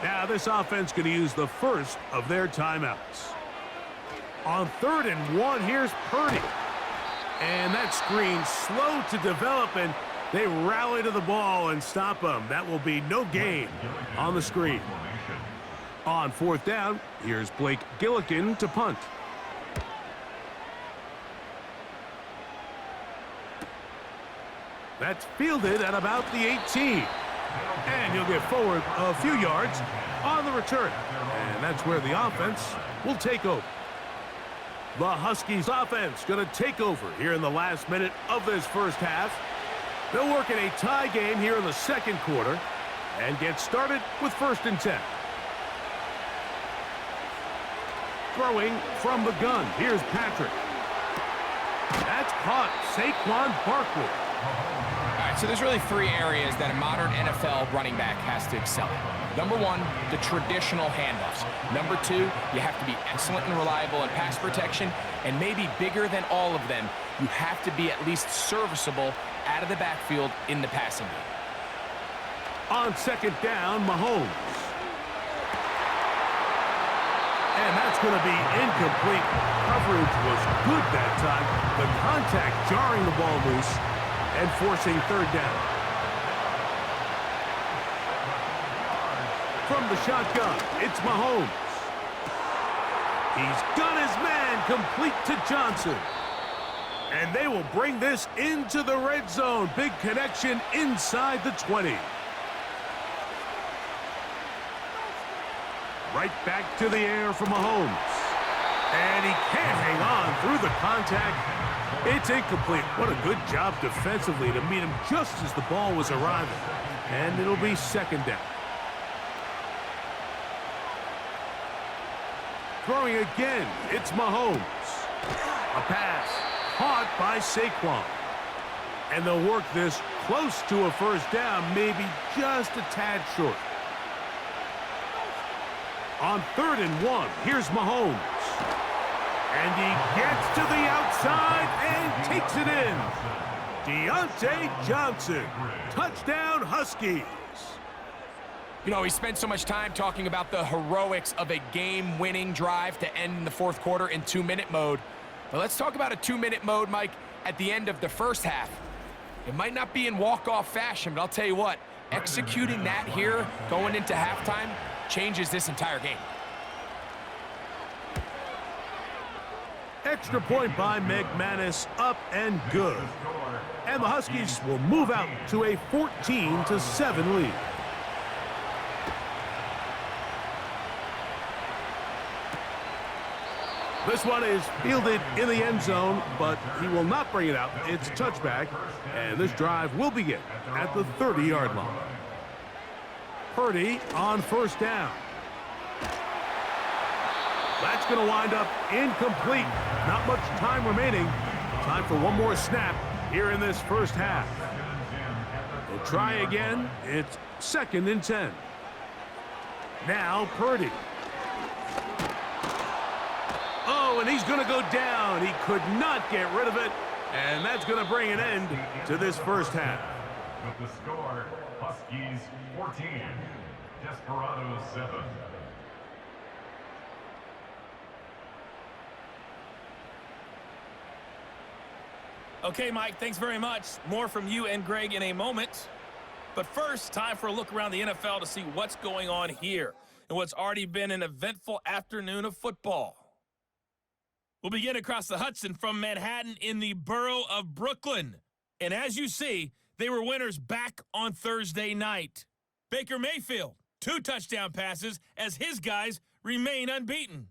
Now this offense going to use the first of their timeouts. On 3rd and 1, here's Purdy. And that screen slow to develop, and they rally to the ball and stop him. That will be no gain on the screen. On 4th down, here's Blake Gillikin to punt. That's fielded at about the 18. And he'll get forward a few yards on the return. And that's where the offense will take over. The Huskies offense going to take over here in the last minute of this first half. They'll work in a tie game here in the 2nd quarter and get started with 1st and 10. Throwing from the gun. Here's Patrick. That's caught. Saquon Barkley. All right, so there's really 3 areas that a modern NFL running back has to excel in. Number 1, the traditional handoffs. Number 2, you have to be excellent and reliable in pass protection. And maybe bigger than all of them, you have to be at least serviceable out of the backfield in the passing game. On 2nd down, Mahomes. And that's going to be incomplete. Coverage was good that time. The contact jarring the ball loose and forcing 3rd down. From the shotgun, it's Mahomes. He's got his man complete to Johnson. And they will bring this into the red zone. Big connection inside the 20. Right back to the air for Mahomes. And he can't hang on through the contact. It's incomplete. What a good job defensively to meet him just as the ball was arriving. And it'll be 2nd down. Throwing again, it's Mahomes. A pass caught by Saquon. And they'll work this close to a 1st down, maybe just a tad short. On 3rd and 1, here's Mahomes. And he gets to the outside and takes it in. Deontay Johnson. Touchdown, Huskies. You know, we spent so much time talking about the heroics of a game-winning drive to end in the 4th quarter in 2-minute mode. But let's talk about a 2-minute mode, Mike, at the end of the 1st half. It might not be in walk-off fashion, but I'll tell you what, executing that here going into halftime changes this entire game. Extra point by McManus, up and good. And the Huskies will move out to a 14-7 lead. This one is fielded in the end zone, but he will not bring it out. It's a touchback, and this drive will begin at the 30-yard line. Purdy on 1st down. That's going to wind up incomplete. Not much time remaining. Time for one more snap here in this 1st half. They'll try again. It's 2nd and 10. Now Purdy. Oh, and he's going to go down. He could not get rid of it, and that's going to bring an end to this 1st half. With the score, Huskies 14, Desperados 7. Okay, Mike, thanks very much. More from you and Greg in a moment. But first, time for a look around the NFL to see what's going on here and what's already been an eventful afternoon of football. We'll begin across the Hudson from Manhattan in the borough of Brooklyn. And as you see, they were winners back on Thursday night. Baker Mayfield, 2 touchdown passes as his guys remain unbeaten.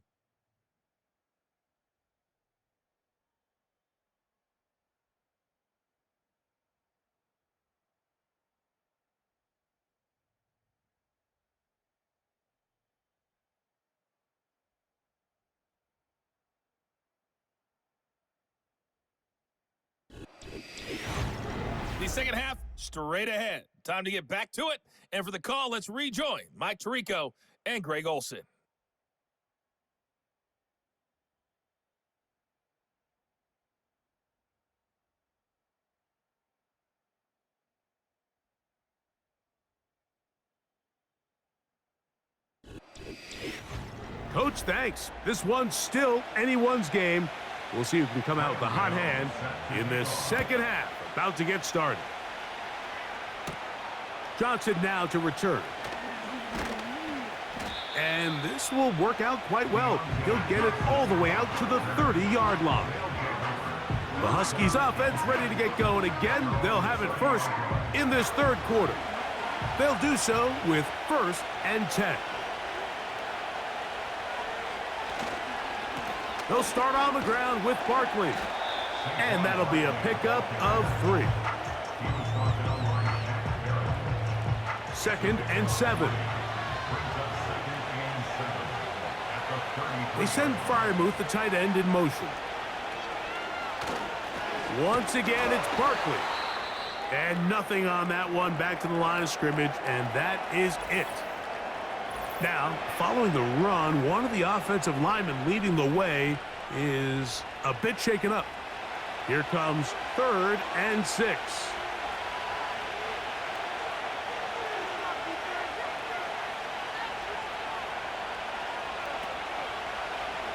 second half straight ahead. Time to get back to it. And for the call, let's rejoin Mike Tirico and Greg Olson. Coach, thanks. This one's still anyone's game. We'll see who can come out with the hot hand in this second half. About to get started. Johnson now to return. And this will work out quite well. He'll get it all the way out to the 30-yard line. The Huskies offense ready to get going again. They'll have it first in this third quarter. They'll do so with 1st and 10. They'll start on the ground with Barkley. And that'll be a pickup of 3. 2nd and 7. They send Freiermuth, the tight end, in motion. Once again, it's Barkley. And nothing on that one. Back to the line of scrimmage, and that is it. Now, following the run, one of the offensive linemen leading the way is a bit shaken up. Here comes 3rd and 6.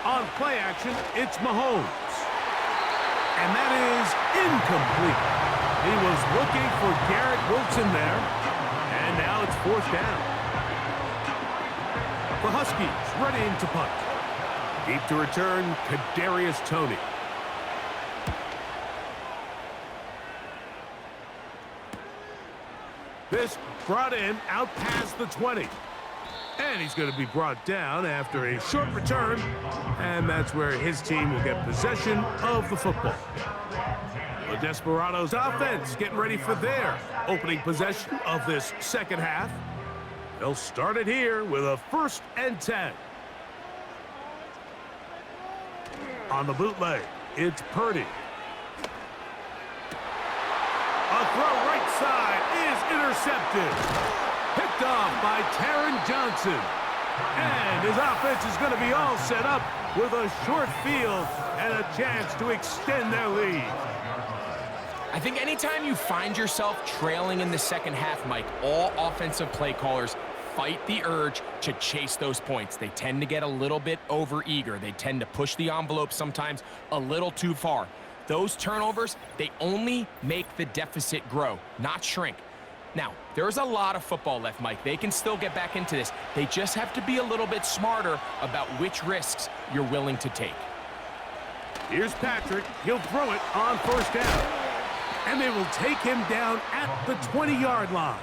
On play action, it's Mahomes. And that is incomplete. He was looking for Garrett Wilson there. And now it's 4th down. The Huskies readying to punt. Deep to return, Kadarius Toney. This brought in out past the 20. And he's going to be brought down after a short return. And that's where his team will get possession of the football. The Desperados offense getting ready for their opening possession of this second half. They'll start it here with a 1st and 10. On the bootleg, it's Purdy. A throw right side is intercepted. Picked off by Taron Johnson. And his offense is going to be all set up with a short field and a chance to extend their lead. I think anytime you find yourself trailing in the second half, Mike, all offensive play callers fight the urge to chase those points. They tend to get a little bit overeager. They tend to push the envelope sometimes a little too far. Those turnovers, they only make the deficit grow, not shrink. Now, there's a lot of football left, Mike. They can still get back into this. They just have to be a little bit smarter about which risks you're willing to take. Here's Patrick. He'll throw it on 1st down. And they will take him down at the 20-yard line.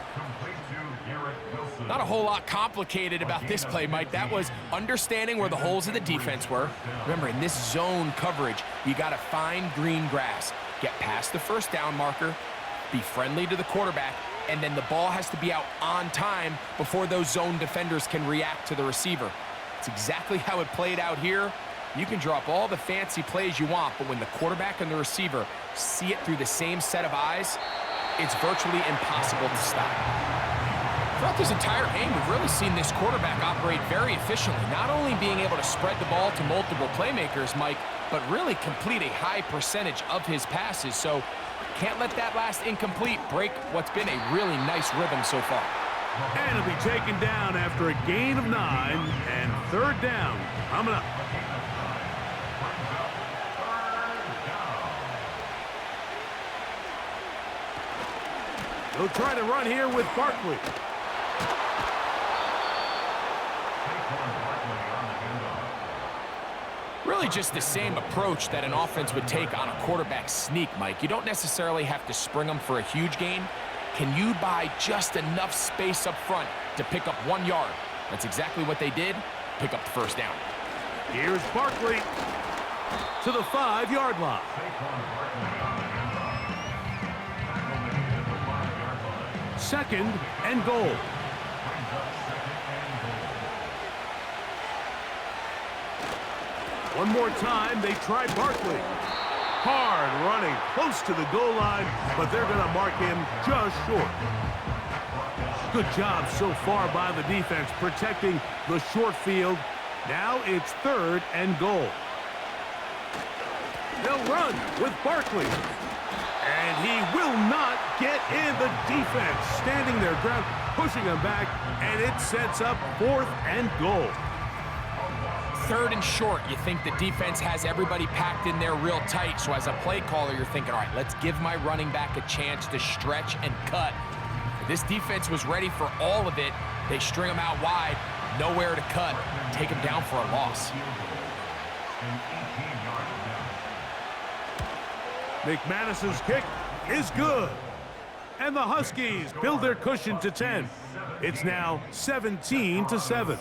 Not a whole lot complicated about this play, Mike. That was understanding where the holes of the defense were. Remember, in this zone coverage, you got to find green grass. Get past the 1st down marker, be friendly to the quarterback, and then the ball has to be out on time before those zone defenders can react to the receiver. It's exactly how it played out here. You can drop all the fancy plays you want, but when the quarterback and the receiver see it through the same set of eyes, it's virtually impossible to stop. Throughout this entire game, we've really seen this quarterback operate very efficiently, not only being able to spread the ball to multiple playmakers, Mike, but really complete a high percentage of his passes. So can't let that last incomplete break what's been a really nice rhythm so far. And he'll be taken down after a gain of 9 and 3rd down coming up. They'll try to run here with Barkley. Really just the same approach that an offense would take on a quarterback sneak, Mike. You don't necessarily have to spring them for a huge gain. Can you buy just enough space up front to pick up 1 yard? That's exactly what they did. Pick up the 1st down. Here's Barkley to the 5-yard line. Second and goal. One more time, they try Barkley. Hard running close to the goal line, but they're going to mark him just short. Good job so far by the defense protecting the short field. Now it's 3rd and goal. They'll run with Barkley. And he will not get in. The defense standing their ground, pushing him back, and it sets up 4th and goal. 3rd and short. You think the defense has everybody packed in there real tight, so as a play caller, you're thinking, all right, let's give my running back a chance to stretch and cut. This defense was ready for all of it. They string him out wide, nowhere to cut, take him down for a loss. McManus's kick is good. And the Huskies build their cushion to 10. It's now 17-7.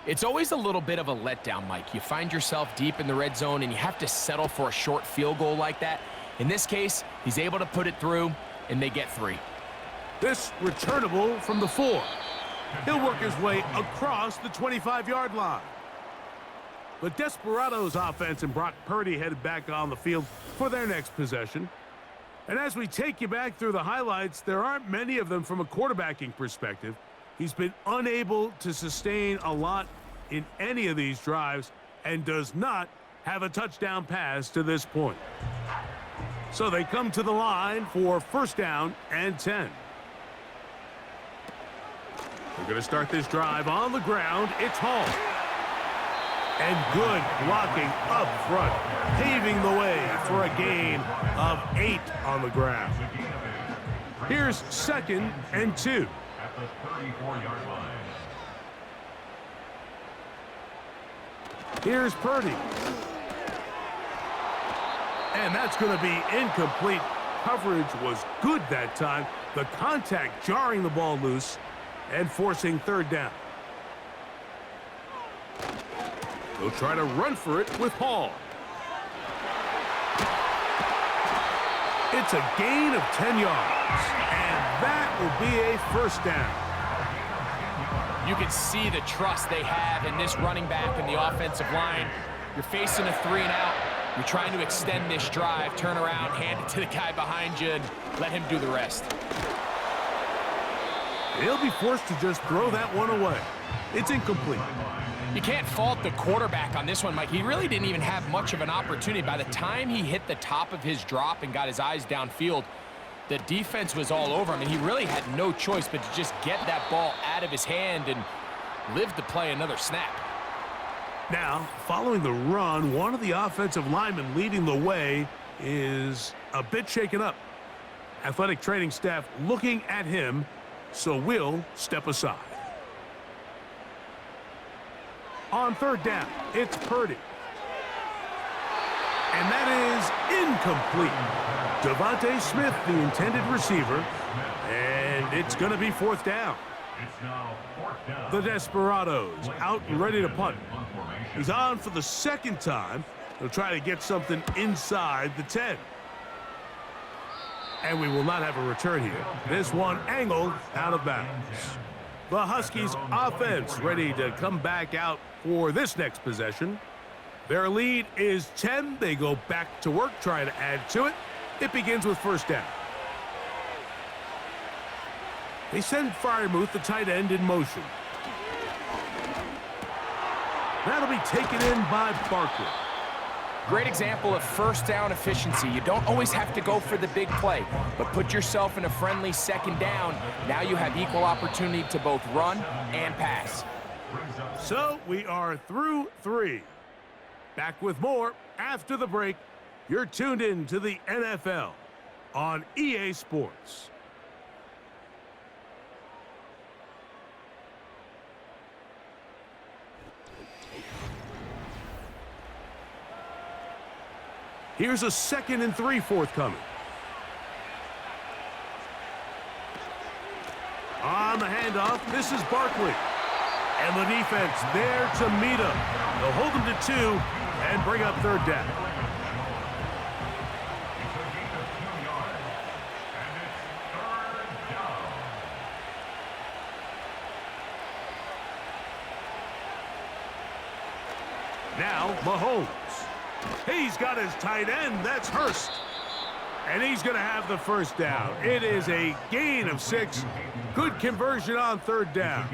It's always a little bit of a letdown, Mike. You find yourself deep in the red zone and you have to settle for a short field goal like that. In this case, he's able to put it through, and they get 3. This returnable from the 4. He'll work his way across the 25-yard line. The Desperados offense and Brock Purdy headed back on the field for their next possession. And as we take you back through the highlights, there aren't many of them from a quarterbacking perspective. He's been unable to sustain a lot in any of these drives and does not have a touchdown pass to this point. So they come to the line for 1st down and 10. We're going to start this drive on the ground. It's Hall. And good blocking up front, paving the way for a gain of 8 on the ground. Here's 2nd and 2. At the 34-yard line. Here's Purdy. And that's going to be incomplete. Coverage was good that time. The contact jarring the ball loose and forcing 3rd down. They'll try to run for it with Hall. It's a gain of 10 yards, and that will be a 1st down. You can see the trust they have in this running back and the offensive line. You're facing a 3-and-out. You're trying to extend this drive, turn around, hand it to the guy behind you, and let him do the rest. He'll be forced to just throw that one away. It's incomplete. You can't fault the quarterback on this one, Mike. He really didn't even have much of an opportunity. By the time he hit the top of his drop and got his eyes downfield, the defense was all over him, and he really had no choice but to just get that ball out of his hand and live to play another snap. Now, following the run, one of the offensive linemen leading the way is a bit shaken up. Athletic training staff looking at him, so we'll step aside. On 3rd down, it's Purdy. And that is incomplete. Devontae Smith, the intended receiver, and it's going to be 4th down. It's now 4th down. The Desperados out and ready to punt. He's on for the 2nd time. He'll try to get something inside the 10. And we will not have a return here. This one angled out of bounds. The Huskies offense ready to come back out for this next possession. Their lead is 10. They go back to work, trying to add to it. It begins with 1st down. They send Freiermuth, the tight end, in motion. That'll be taken in by Barkley. Great example of 1st down efficiency. You don't always have to go for the big play, but put yourself in a friendly 2nd down. Now you have equal opportunity to both run and pass. So we are through 3. Back with more after the break. You're tuned in to the NFL on EA Sports. Here's a 2nd and 3 forthcoming. On the handoff, this is Barkley. And the defense there to meet him. They'll hold him to 2 and bring up 3rd down. Now, Mahomes. He's got his tight end. That's Hurst. And he's going to have the first down. It is a gain of 6. Good conversion on third down.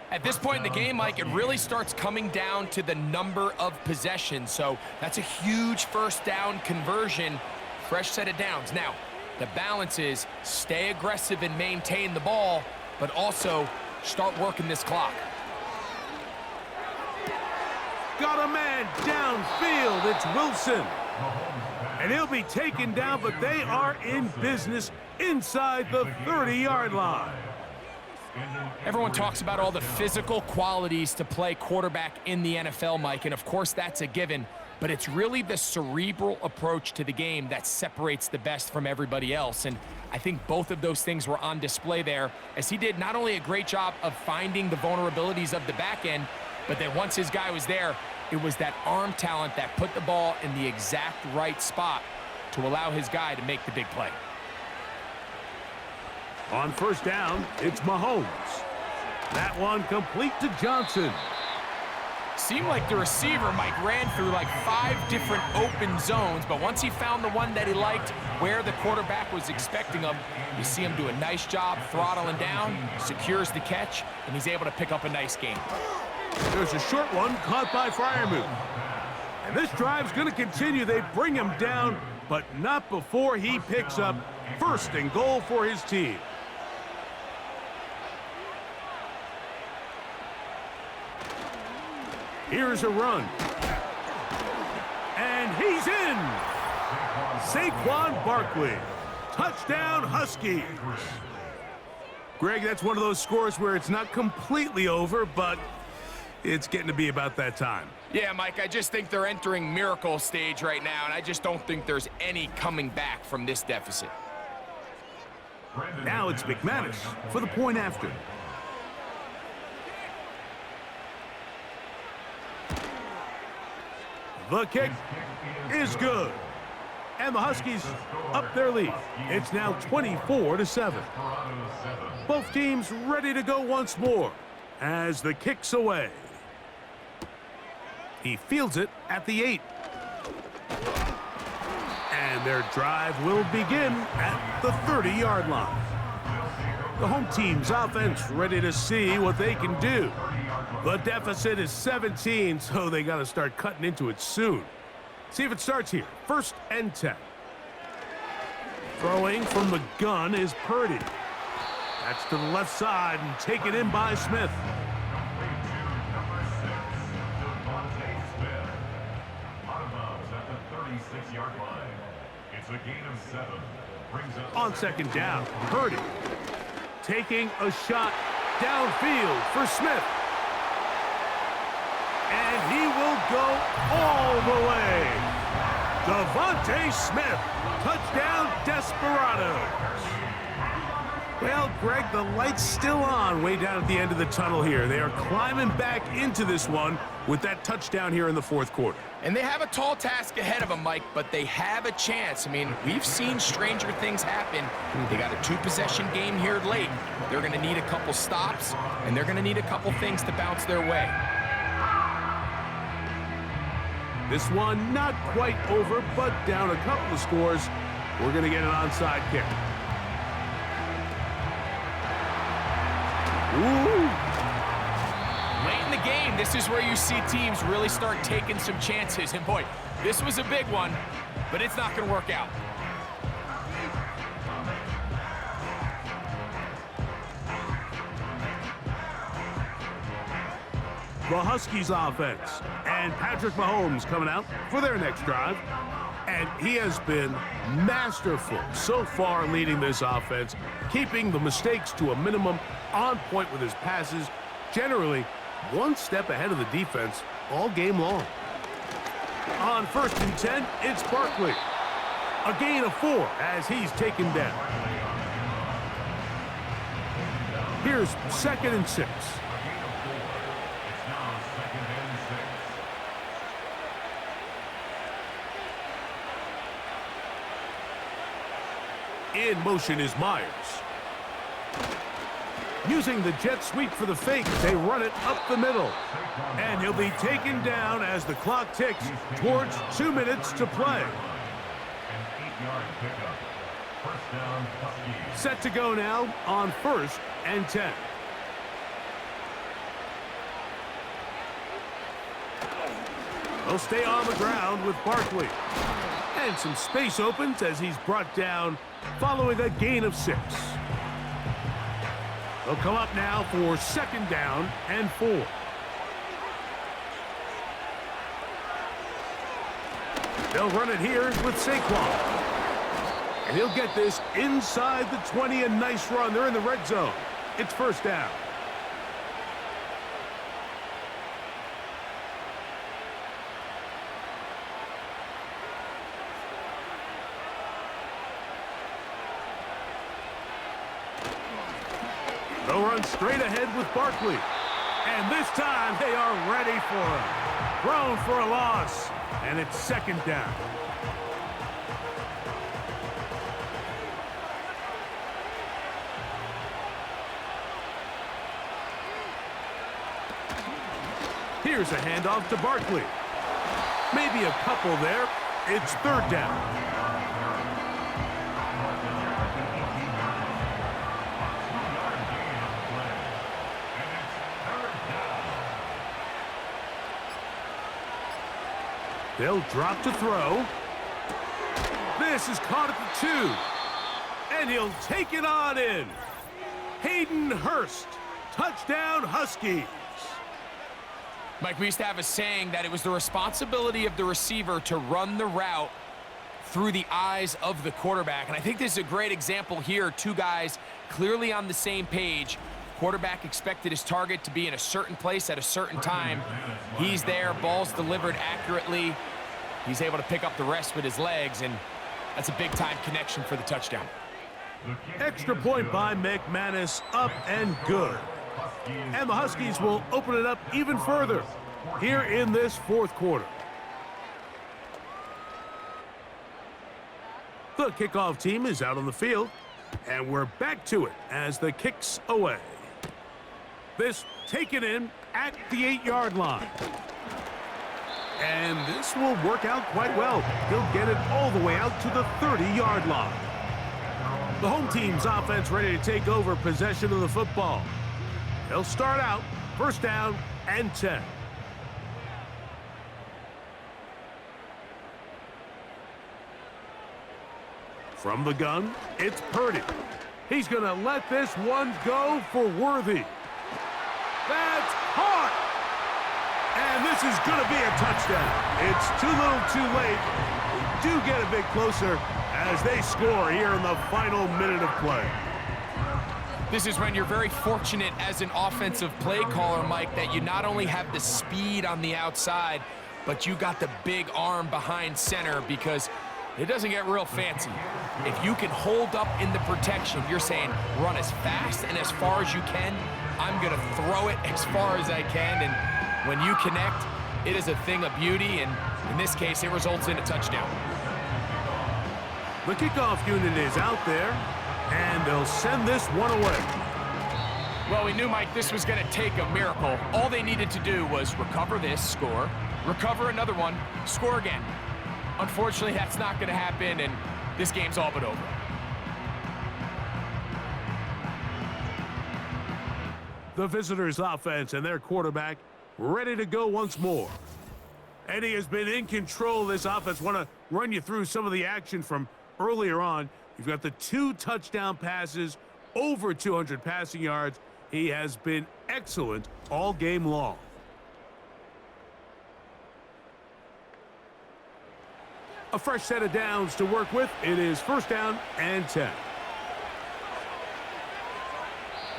At this point in the game, Mike, it really starts coming down to the number of possessions. So that's a huge first down conversion, fresh set of downs. Now, the balance is stay aggressive and maintain the ball, but also start working this clock. Got a man downfield. It's Wilson. And he'll be taken down, but they are in business inside the 30-yard line. Everyone talks about all the physical qualities to play quarterback in the NFL, Mike, and of course that's a given, but it's really the cerebral approach to the game that separates the best from everybody else, and I think both of those things were on display there, as he did not only a great job of finding the vulnerabilities of the back end, but that once his guy was there, it was that arm talent that put the ball in the exact right spot to allow his guy to make the big play. On first down, it's Mahomes. That one complete to Johnson. Seemed like the receiver, Mike, ran through like 5 different open zones, but once he found the one that he liked where the quarterback was expecting him, you see him do a nice job throttling down, secures the catch, and he's able to pick up a nice gain. There's a short one caught by Freiermuth. And this drive's going to continue. They bring him down, but not before he picks up first and goal for his team. Here's a run. And he's in. Saquon Barkley. Touchdown Huskies. Greg, that's one of those scores where it's not completely over, but it's getting to be about that time. Yeah, Mike, I just think they're entering miracle stage right now, and I just don't think there's any coming back from this deficit. Now it's McManus for the point after. The kick is good. And the Huskies up their lead. It's now 24-7. Both teams ready to go once more as the kick's away. He fields it at the 8. And their drive will begin at the 30-yard line. The home team's offense ready to see what they can do. The deficit is 17, so they got to start cutting into it soon. See if it starts here. 1st and 10. Throwing from the gun is Purdy. That's to the left side and taken in by Smith. On 2nd down, Purdy taking a shot downfield for Smith. And he will go all the way. Devontae Smith, touchdown Desperados. Well, Greg, the light's still on way down at the end of the tunnel here. They are climbing back into this one with that touchdown here in the 4th quarter. And they have a tall task ahead of them, Mike, but they have a chance. I mean, we've seen stranger things happen. They got a 2-possession game here late. They're going to need a couple stops, and they're going to need a couple things to bounce their way. This one not quite over, but down a couple of scores. We're going to get an onside kick. Ooh. Late in the game, this is where you see teams really start taking some chances. And boy, this was a big one, but it's not going to work out. The Huskies offense and Patrick Mahomes coming out for their next drive. And he has been masterful so far leading this offense, keeping the mistakes to a minimum, on point with his passes, generally one step ahead of the defense all game long. On 1st and 10, it's Barkley. A gain of 4 as he's taken down. Here's 2nd and 6. In motion is Myers. Using the jet sweep for the fake, they run it up the middle. And he'll be taken down as the clock ticks towards 2 minutes to play. Set to go now on 1st and 10. They'll stay on the ground with Barkley. And some space opens as he's brought down following a gain of 6. They'll come up now for 2nd down and 4. They'll run it here with Saquon. And he'll get this inside the 20. A nice run. They're in the red zone. It's 1st down. They'll run straight ahead with Barkley. And this time they are ready for him. Thrown for a loss. And it's 2nd down. Here's a handoff to Barkley. Maybe a couple there. It's 3rd down. They'll drop to throw. This is caught at the 2. And he'll take it on in. Hayden Hurst. Touchdown Huskies. Mike, we used to have a saying that it was the responsibility of the receiver to run the route through the eyes of the quarterback. And I think this is a great example here. 2 guys clearly on the same page. Quarterback expected his target to be in a certain place at a certain time. He's there, ball's delivered accurately. He's able to pick up the rest with his legs, and that's a big-time connection for the touchdown. Extra point by McManus, up and good. And the Huskies will open it up even further here in this 4th quarter. The kickoff team is out on the field, and we're back to it as the kick's away. This taken in at the 8-yard line. And this will work out quite well. He'll get it all the way out to the 30-yard line. The home team's offense ready to take over possession of the football. They'll start out 1st down and 10. From the gun, it's Purdy. He's going to let this one go for Worthy. That's caught! And this is going to be a touchdown. It's too little too late. We do get a bit closer as they score here in the final minute of play. This is when you're very fortunate as an offensive play caller, Mike, that you not only have the speed on the outside, but you got the big arm behind center, because it doesn't get real fancy. If you can hold up in the protection, you're saying run as fast and as far as you can. I'm going to throw it as far as I can, and when you connect, it is a thing of beauty, and in this case, it results in a touchdown. The kickoff unit is out there, and they'll send this one away. Well, we knew, Mike, this was going to take a miracle. All they needed to do was recover this, score, recover another one, score again. Unfortunately, that's not going to happen, and this game's all but over. The visitors' offense and their quarterback ready to go once more. And he has been in control of this offense. Want to run you through some of the action from earlier on. You've got the 2 touchdown passes, over 200 passing yards. He has been excellent all game long. A fresh set of downs to work with. It is 1st down and 10.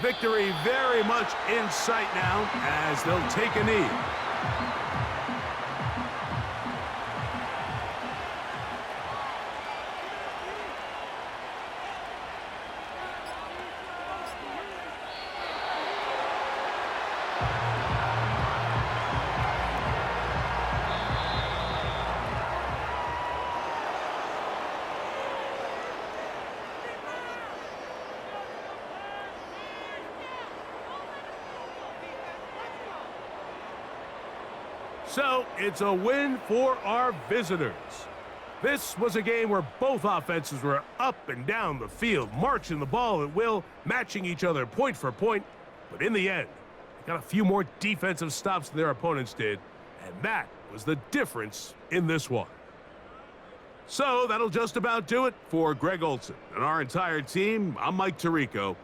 Victory very much in sight now as they'll take a knee. So it's a win for our visitors. This was a game where both offenses were up and down the field, marching the ball at will, matching each other point for point. But in the end, they got a few more defensive stops than their opponents did, and that was the difference in this one. So that'll just about do it for Greg Olson and our entire team. I'm Mike Tirico.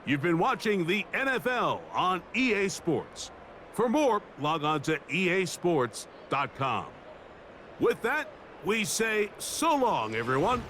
You've been watching the NFL on EA Sports. For more, log on to easports.com. With that, we say so long, everyone.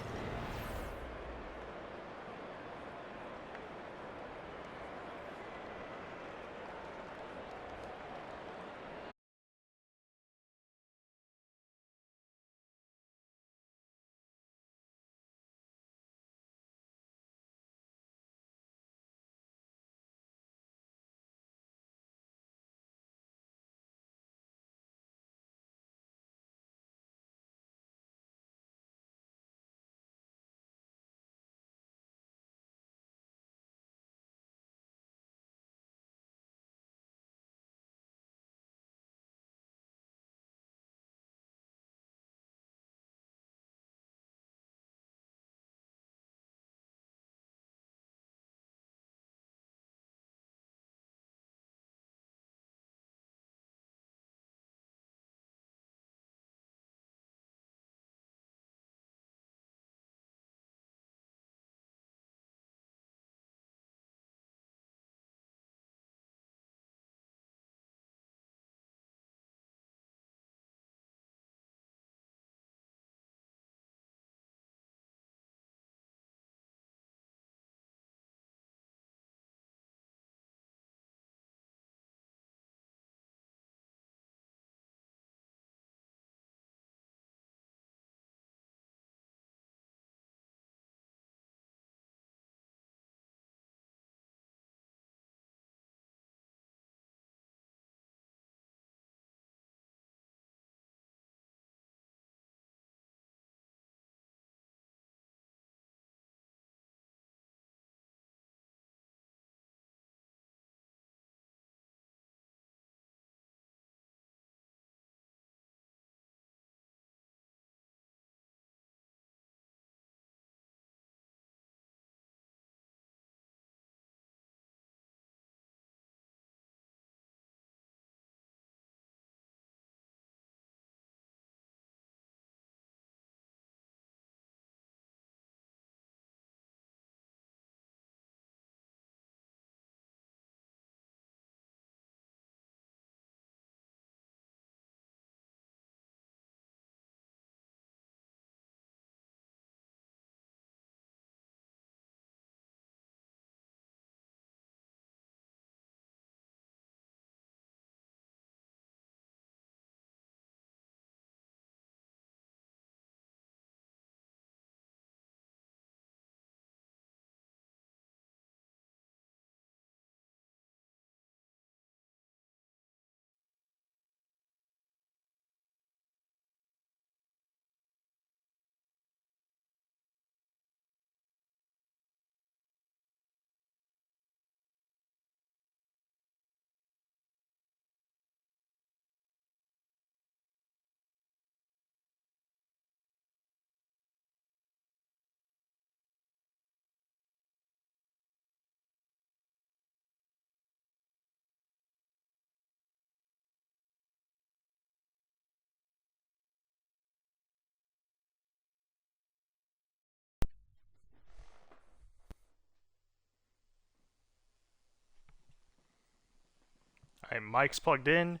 All right, Mike's plugged in.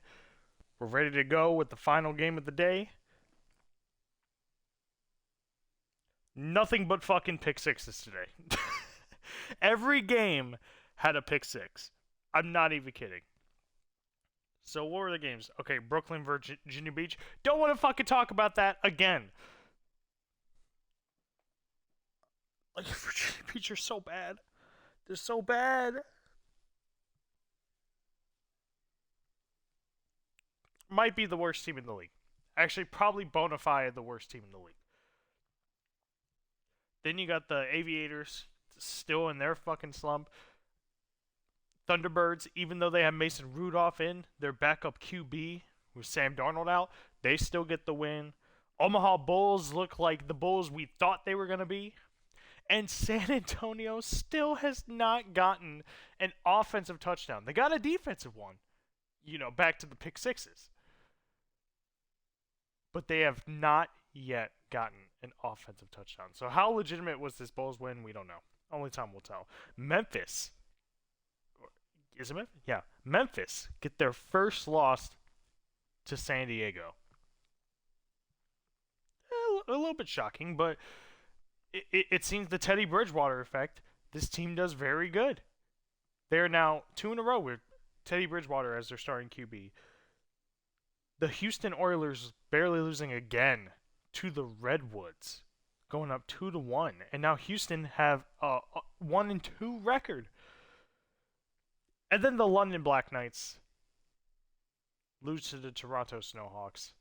We're ready to go with the final game of the day. Nothing but fucking pick sixes today. Every game had a pick six. I'm not even kidding. So what were the games? Okay, Brooklyn, Virginia Beach. Don't want to fucking talk about that again. Like, Virginia Beach are so bad. They're so bad. Might be the worst team in the league. Actually, probably bona fide the worst team in the league. Then you got the Aviators still in their fucking slump. Thunderbirds, even though they have Mason Rudolph in, their backup QB With Sam Darnold out, they still get the win. Omaha Bulls look like the Bulls we thought they were going to be. And San Antonio still has not gotten an offensive touchdown. They got a defensive one, back to the pick sixes. But they have not yet gotten an offensive touchdown. So how legitimate was this Bulls win? We don't know. Only time will tell. Memphis. Is it Memphis? Yeah. Memphis get their first loss to San Diego. A little bit shocking, but it seems the Teddy Bridgewater effect. This team does very good. They are now 2 in a row with Teddy Bridgewater as their starting QB. The Houston Oilers barely losing again to the Redwoods, going up 2-1, and now Houston have a 1-2 record. And then the London Black Knights lose to the Toronto Snowhawks.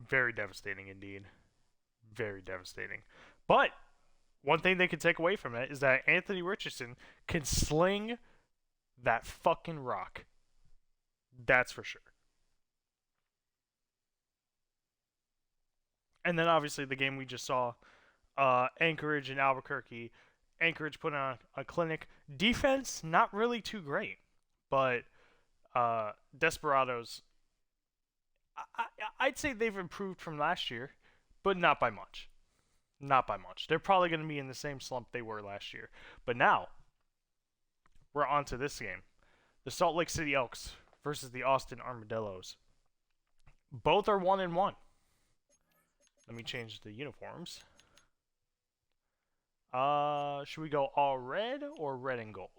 Very devastating indeed. Very devastating. But one thing they can take away from it is that Anthony Richardson can sling that fucking rock. That's for sure. And then obviously the game we just saw, Anchorage and Albuquerque. Anchorage put on a clinic. Defense, not really too great. But Desperados, I'd say they've improved from last year, but not by much. Not by much. They're probably going to be in the same slump they were last year. But now, we're on to this game. The Salt Lake City Elks versus the Austin Armadillos. Both are 1-1. Let me change the uniforms. Should we go all red or red and gold?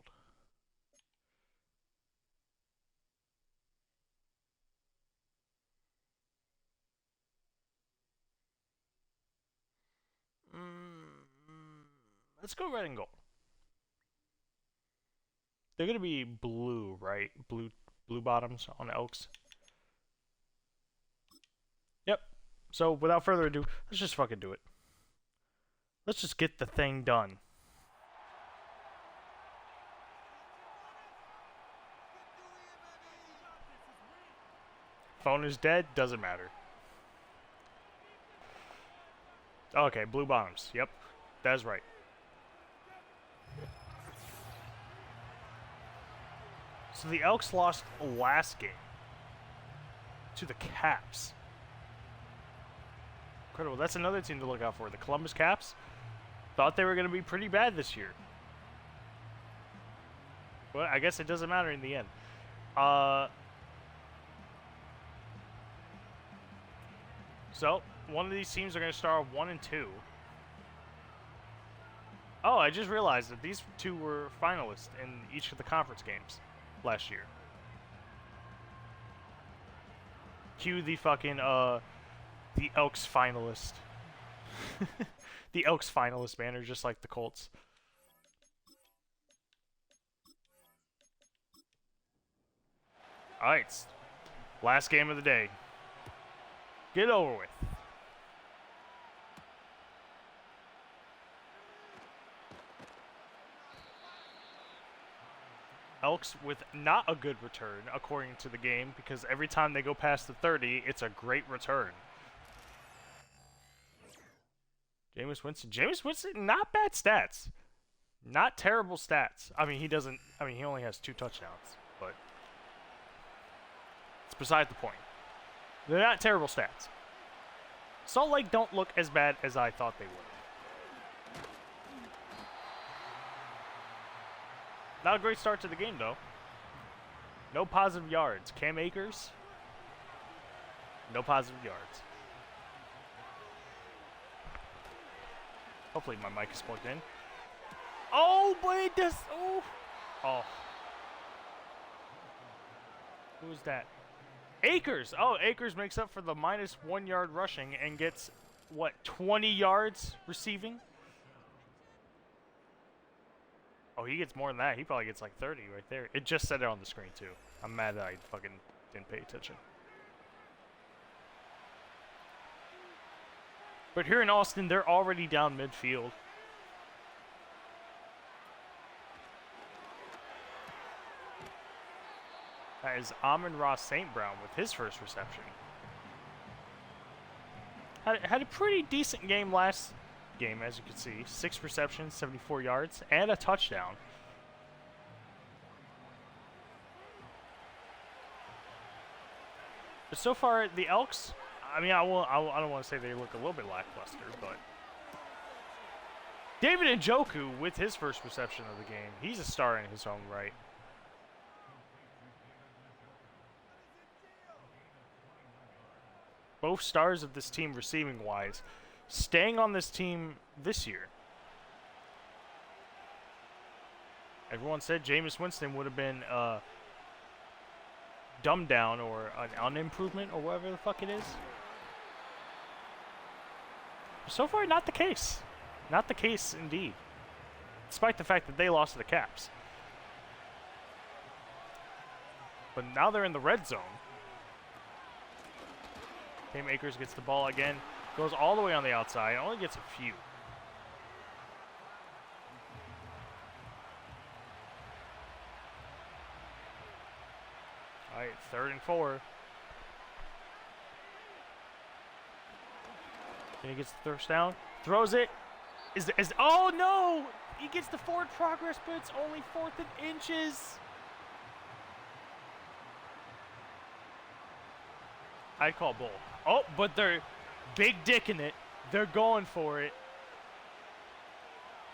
Let's go red and gold. They're going to be blue, right? Blue bottoms on Elks. Yep. So, without further ado, let's just fucking do it. Let's just get the thing done. Phone is dead, doesn't matter. Okay, blue bottoms. Yep, that's right. So the Elks lost last game to the Caps. Incredible. That's another team to look out for. The Columbus Caps thought they were going to be pretty bad this year. But I guess it doesn't matter in the end. So, one of these teams are going to start 1-2. Oh, I just realized that these two were finalists in each of the conference games last year. Cue the fucking, the Elks finalist. The Elks finalist banner, just like the Colts. Alright. Last game of the day. Get over with. Elks with not a good return, according to the game, because every time they go past the 30, it's a great return. Jameis Winston, not bad stats. Not terrible stats. I mean, he only has 2 touchdowns, but it's beside the point. They're not terrible stats. Salt Lake don't look as bad as I thought they would. Not a great start to the game, though. No positive yards. Cam Akers, no positive yards. Hopefully my mic is plugged in. Oh, but it does. Oh. Oh. Who is that? Akers. Oh, Akers makes up for the -1 yard rushing and gets, what, 20 yards receiving? Oh, he gets more than that. He probably gets like 30 right there. It just said it on the screen, too. I'm mad that I fucking didn't pay attention. But here in Austin, they're already down midfield. That is Amon-Ra St. Brown with his first reception. Had a pretty decent game last game, as you can see. 6 receptions, 74 yards, and a touchdown. But so far, the Elks, I mean, I don't want to say they look a little bit lackluster, but David Njoku with his first reception of the game. He's a star in his own right. Both stars of this team receiving-wise, staying on this team this year. Everyone said Jameis Winston would have been dumbed down or an unimprovement or whatever the fuck it is. So far, not the case. Not the case indeed. Despite the fact that they lost to the Caps. But now they're in the red zone. Cam Akers gets the ball again. Goes all the way on the outside. Only gets a few. All right, 3rd and 4. Then he gets the first down. Throws it. Oh, no! He gets the forward progress, but it's only 4th and inches. I'd call bull. Oh, but they're big dicking it. They're going for it.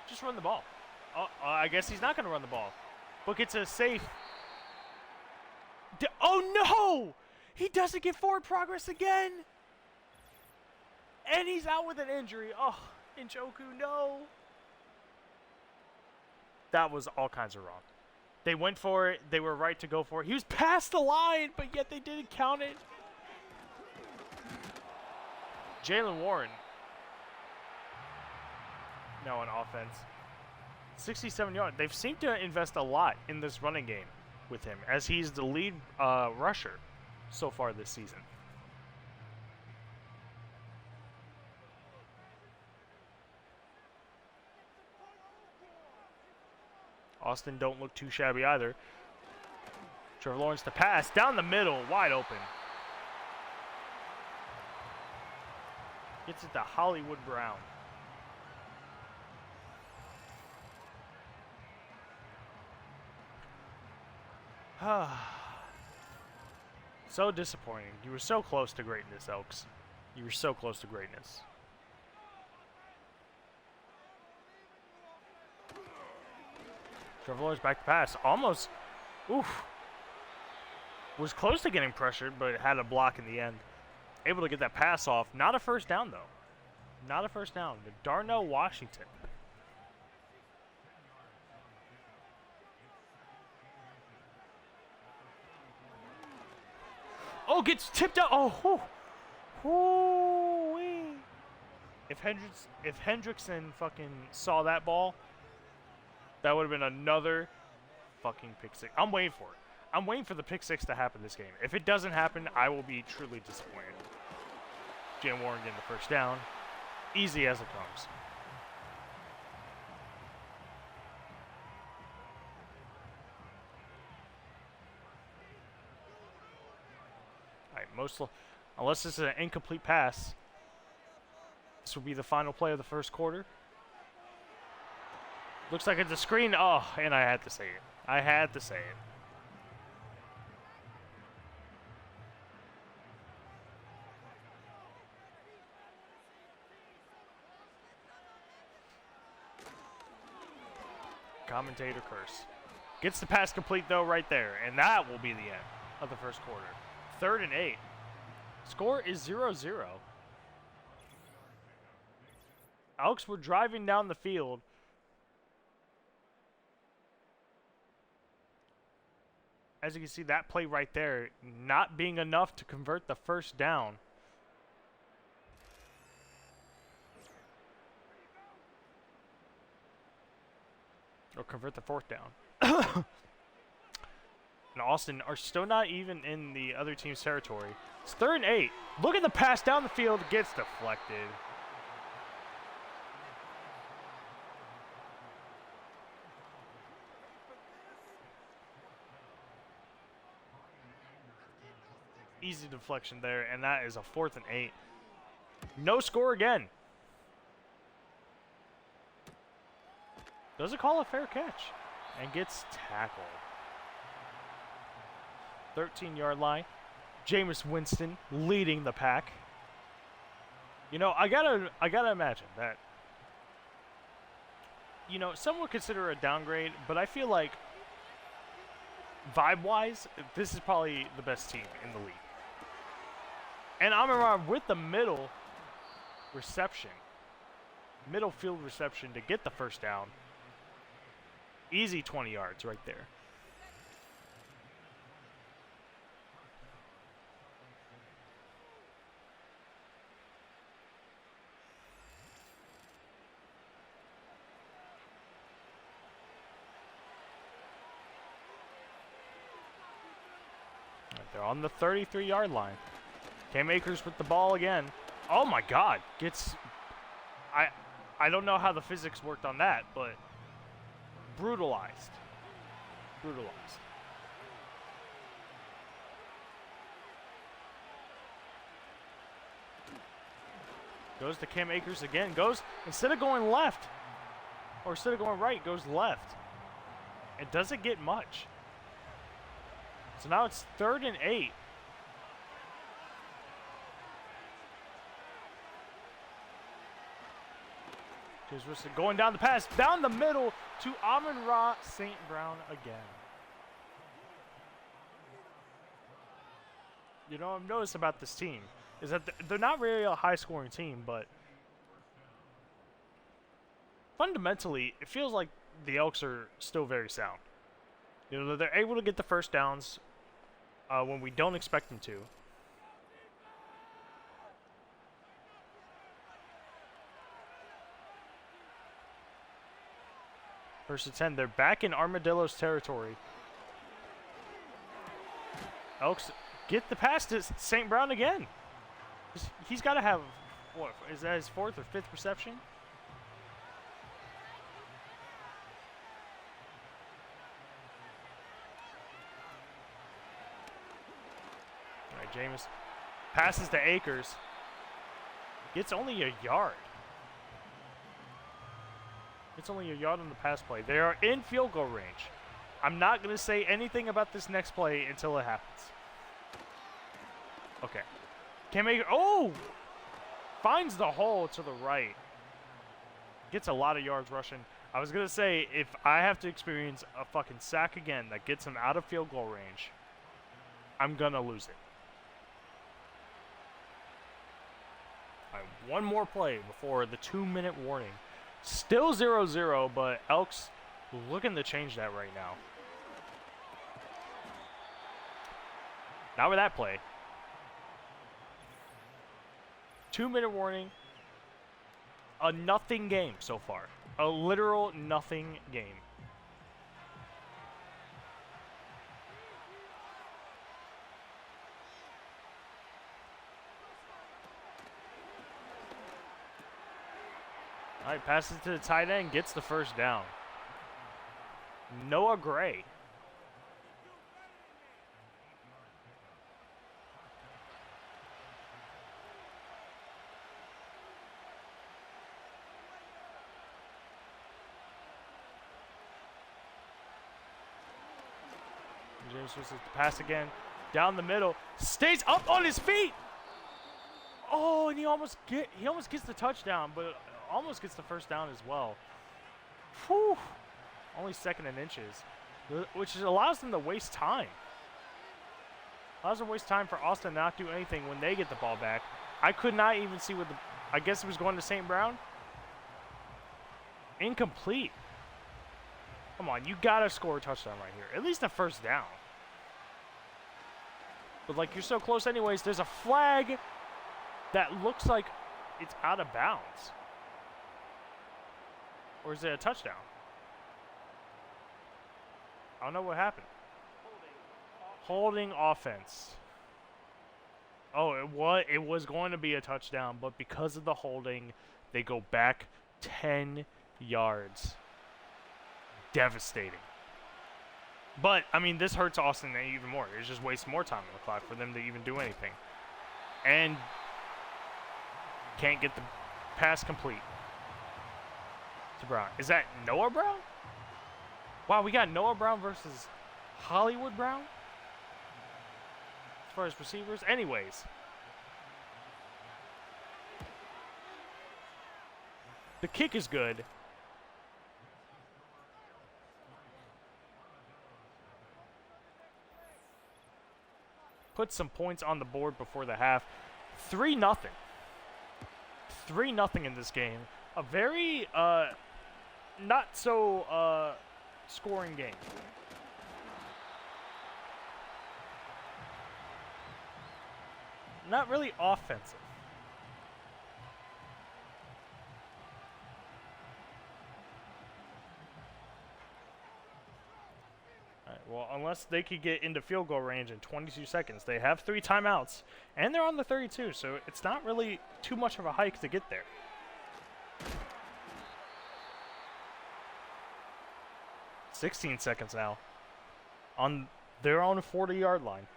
Just run the ball. Oh, I guess he's not going to run the ball. But gets a safe. Oh, no! He doesn't get forward progress again. And he's out with an injury. Oh, Njoku, no. That was all kinds of wrong. They went for it. They were right to go for it. He was past the line, but yet they didn't count it. Jalen Warren. Now on offense. 67 yards. They've seemed to invest a lot in this running game with him, as he's the lead rusher so far this season. Austin don't look too shabby either. Trevor Lawrence to pass. Down the middle. Wide open. Gets it to Hollywood Brown. So disappointing. You were so close to greatness, Elks. You were so close to greatness. Trevor Lawrence back to pass. Almost. Oof. Was close to getting pressured, but had a block in the end. Able to get that pass off. Not a first down, though. Not a first down. To Darnell Washington. Oh, gets tipped out. Oh, whoo. If Hendrickson fucking saw that ball, that would have been another fucking pick six. I'm waiting for it. I'm waiting for the pick six to happen this game. If it doesn't happen, I will be truly disappointed. Jalen Warren getting the first down. Easy as it comes. All right, unless this is an incomplete pass, this will be the final play of the first quarter. Looks like it's a screen. Oh, and I had to say it. I had to say it. Commentator curse. Gets the pass complete, though, right there. And that will be the end of the first quarter. 3rd and 8. Score is 0-0. Elks were driving down the field. As you can see, that play right there not being enough to convert the first down. Or convert the 4th down. And Austin are still not even in the other team's territory. It's 3rd and 8. Look at the pass down the field. Gets deflected. Easy deflection there, and that is a 4th and 8. No score again. Doesn't call a fair catch and gets tackled. 13-yard line. Jameis Winston leading the pack. You know, I gotta imagine that. You know, some would consider a downgrade, but I feel like vibe-wise, this is probably the best team in the league. And Amon-Ra with the middle reception, middle field reception to get the first down. Easy 20 yards right there. They're on the 33-yard line. Cam Akers with the ball again. Oh my God! I don't know how the physics worked on that, but brutalized. Brutalized. Goes to Cam Akers again. Goes, instead of going left, or instead of going right, goes left. It doesn't get much. So now it's 3rd and 8. Going down the pass, down the middle to Amon-Ra St. Brown again. You know what I've noticed about this team is that they're not really a high-scoring team, but fundamentally, it feels like the Elks are still very sound. You know, they're able to get the first downs when we don't expect them to. First and 10. They're back in Armadillo's territory. Elks get the pass to St. Brown again. He's got to have, what, is that his 4th or 5th reception? All right, Jameis passes to Akers. Gets only a yard. It's only a yard on the pass play. They are in field goal range. I'm not going to say anything about this next play until it happens. Okay. Cam Akers, oh! Finds the hole to the right. Gets a lot of yards rushing. I was going to say, if I have to experience a fucking sack again that gets him out of field goal range, I'm going to lose it. All right, one more play before the 2-minute warning. Still 0-0, but Elks looking to change that right now. Not with that play. 2-minute warning. A nothing game so far. A literal nothing game. All right, passes to the tight end, gets the first down. Noah Gray. James was to pass again. Down the middle. Stays up on his feet. Oh, and he almost gets the touchdown, but almost gets the first down as well. Whew. Only 2nd and inches, which allows them to waste time. Allows them to waste time for Austin to not do anything when they get the ball back. I could not even see what I guess it was going to St. Brown. Incomplete. Come on, you gotta score a touchdown right here. At least a first down. But like, you're so close anyways. There's a flag that looks like it's out of bounds. Or is it a touchdown? I don't know what happened. Holding offense. Oh, it was going to be a touchdown, but because of the holding, they go back 10 yards. Devastating. But, I mean, this hurts Austin even more. It just wastes more time on the clock for them to even do anything. And can't get the pass complete to Brown. Is that Noah Brown? Wow, we got Noah Brown versus Hollywood Brown? As far as receivers? Anyways. The kick is good. Put some points on the board before the half. 3-0. 3-0 in this game. A very not so scoring game. Not really offensive. Well, unless they could get into field goal range in 22 seconds. They have 3 timeouts, and they're on the 32, so it's not really too much of a hike to get there. "16 seconds now. On their own 40-yard line.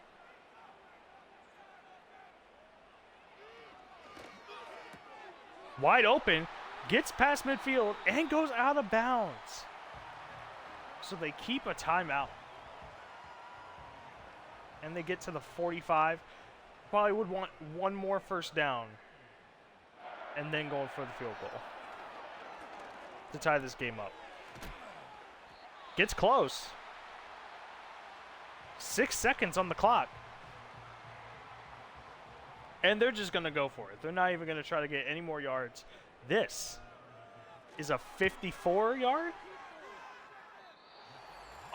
Wide open, gets past midfield, and goes out of bounds. So they keep a timeout. And they get to the 45. Probably would want one more first down. And then going for the field goal. To tie this game up. Gets close. 6 seconds on the clock. And they're just going to go for it. They're not even going to try to get any more yards. This is a 54-yard?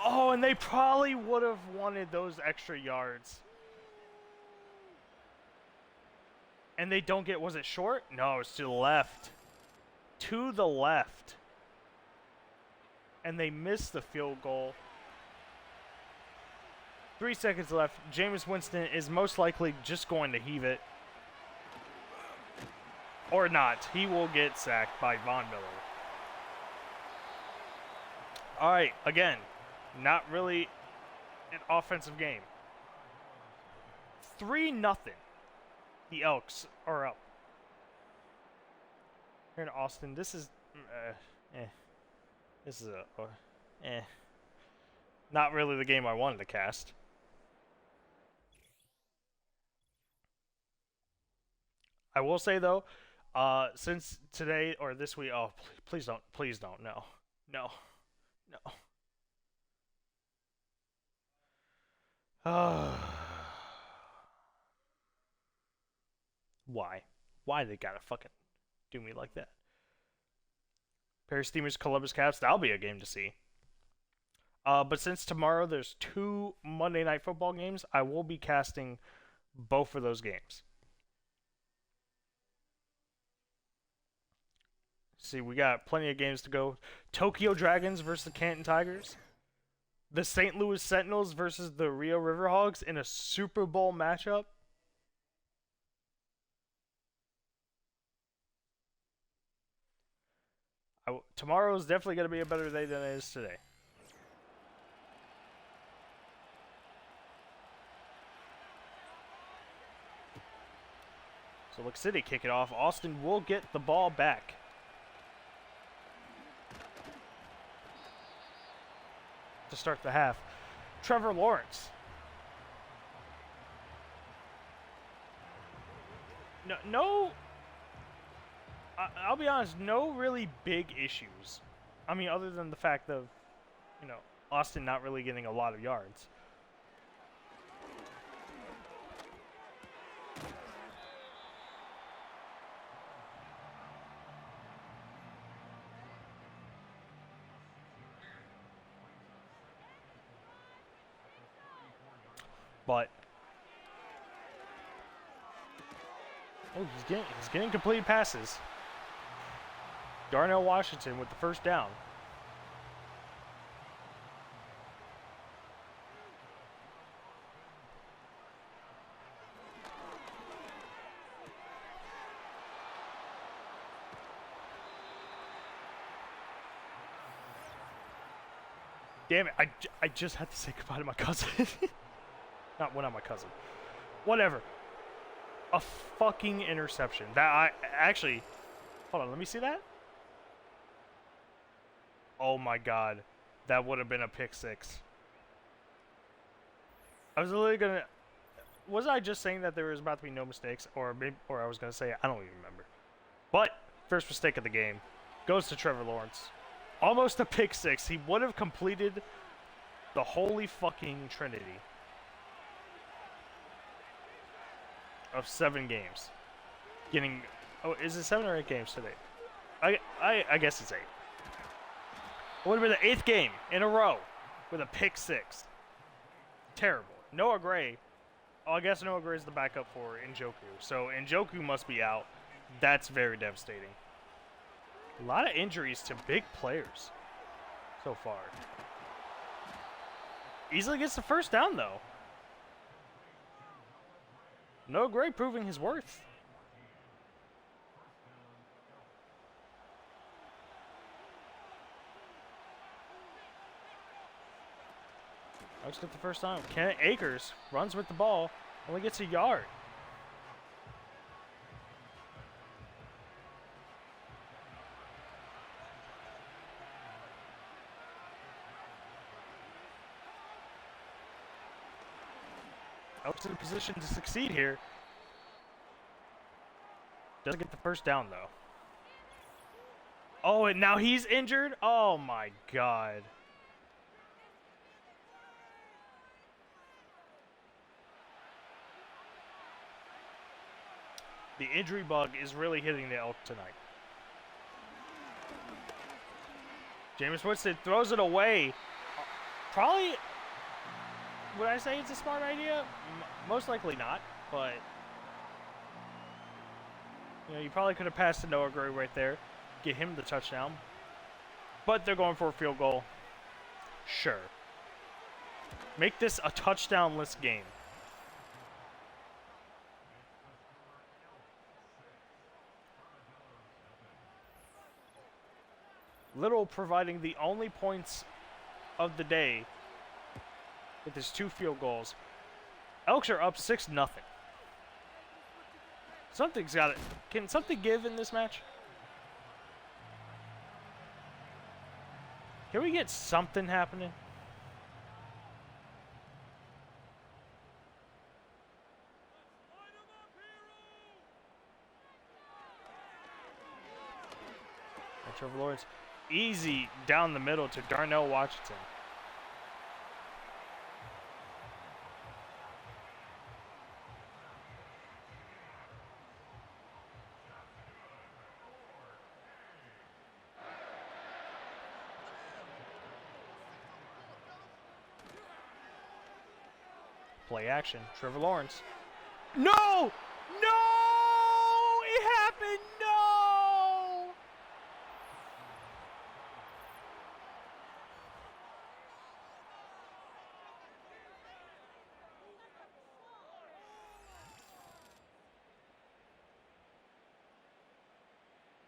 Oh, and they probably would have wanted those extra yards. And they don't get, was it short? No, it's to the left. To the left. And they missed the field goal. 3 seconds left. Jameis Winston is most likely just going to heave it. Or not. He will get sacked by Von Miller. All right, again. Not really an offensive game. 3-0. The Elks are up. Here in Austin, this is This is not really the game I wanted to cast. I will say though, since today or this week, oh please don't, no. Why? Why they gotta fucking do me like that? Paris Steamers, Columbus Caps, that'll be a game to see. But since tomorrow there's 2 Monday Night Football games, I will be casting both of those games. See, we got plenty of games to go. Tokyo Dragons versus the Canton Tigers. The St. Louis Sentinels versus the Rio Riverhogs in a Super Bowl matchup. Tomorrow is definitely going to be a better day than it is today. So Lake City kick it off. Austin will get the ball back. To start the half. Trevor Lawrence. No. I'll be honest, no really big issues. I mean, other than the fact of, Austin not really getting a lot of yards. But he's getting complete passes. Darnell Washington with the first down. Damn it, I just had to say goodbye to my cousin. Not my cousin. Whatever. A fucking interception. Actually, hold on, let me see that. Oh my god. That would have been a pick six. I was literally gonna... Was I just saying that there was about to be no mistakes? Or I was gonna say, I don't even remember. But, first mistake of the game goes to Trevor Lawrence. Almost a pick six. He would have completed the holy fucking trinity of 7 games. Getting... Oh, is it 7 or 8 games today? I guess it's 8. It would have been the 8th game in a row with a pick six. Terrible. Noah Gray. Oh, I guess Noah Gray is the backup for Njoku. So Njoku must be out. That's very devastating. A lot of injuries to big players so far. Easily gets the first down, though. Noah Gray proving his worth. Let's get the first time. Kenneth Akers runs with the ball, only gets a yard. Elk's in a position to succeed here. Doesn't get the first down, though. Oh, and now he's injured? Oh, my God. The injury bug is really hitting the Elk tonight. Jameis Winston throws it away. Probably, would I say it's a smart idea? Most likely not, but you know, you probably could have passed to Noah Gray right there, get him the touchdown. But they're going for a field goal. Sure. Make this a touchdown-less game. Little providing the only points of the day with his 2 field goals. Elks are up 6-0. Something's got it. Can something give in this match? Can we get something happening? Trevor Lawrence. Easy down the middle to Darnell Washington. Play action. Trevor Lawrence. No! No! It happened! No!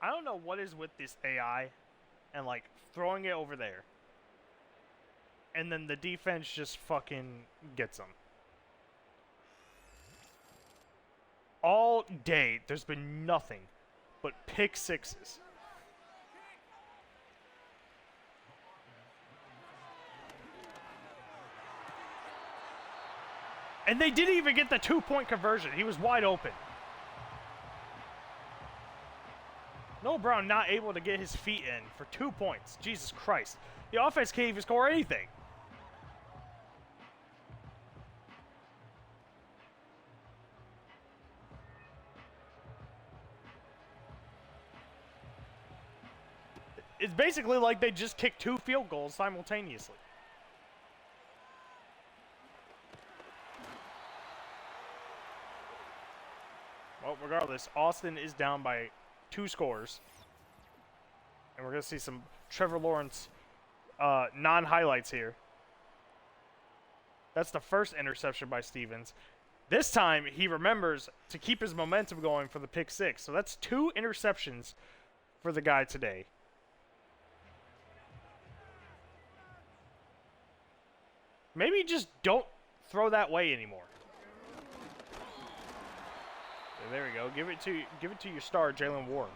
I don't know what is with this AI and like throwing it over there. And then the defense just fucking gets them. All day, there's been nothing but pick sixes. And they didn't even get the 2-point conversion. He was wide open. Noah Brown not able to get his feet in for 2 points. Jesus Christ. The offense can't even score anything. It's basically like they just kicked 2 field goals simultaneously. Well, regardless, Austin is down by 2 scores. And we're going to see some Trevor Lawrence non-highlights here. That's the first interception by Stevens. This time, he remembers to keep his momentum going for the pick 6. So that's 2 interceptions for the guy today. Maybe just don't throw that way anymore. There we go. Give it to your star, Jalen Warren.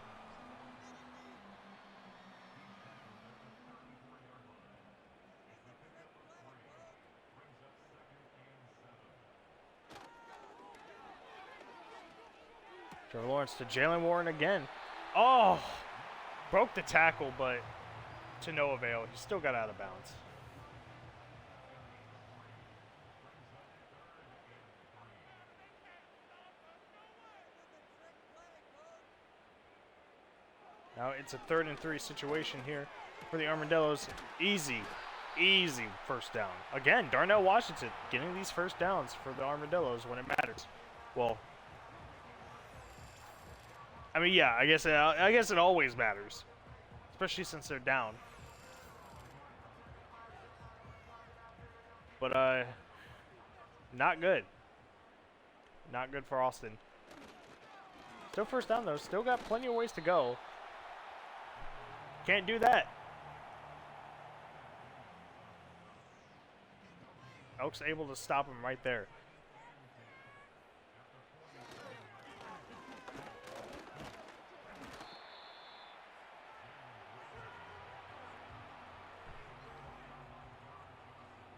Trevor Lawrence to Jalen Warren again. Oh! Broke the tackle, but to no avail. He still got out of bounds. Now it's a 3rd and 3 situation here for the Armadillos. Easy first down. Again, Darnell Washington getting these first downs for the Armadillos when it matters. Well, I mean, yeah, I guess it always matters, especially since they're down. But not good. Not good for Austin. Still first down though. Still got plenty of ways to go. Can't do that. Elk's able to stop him right there.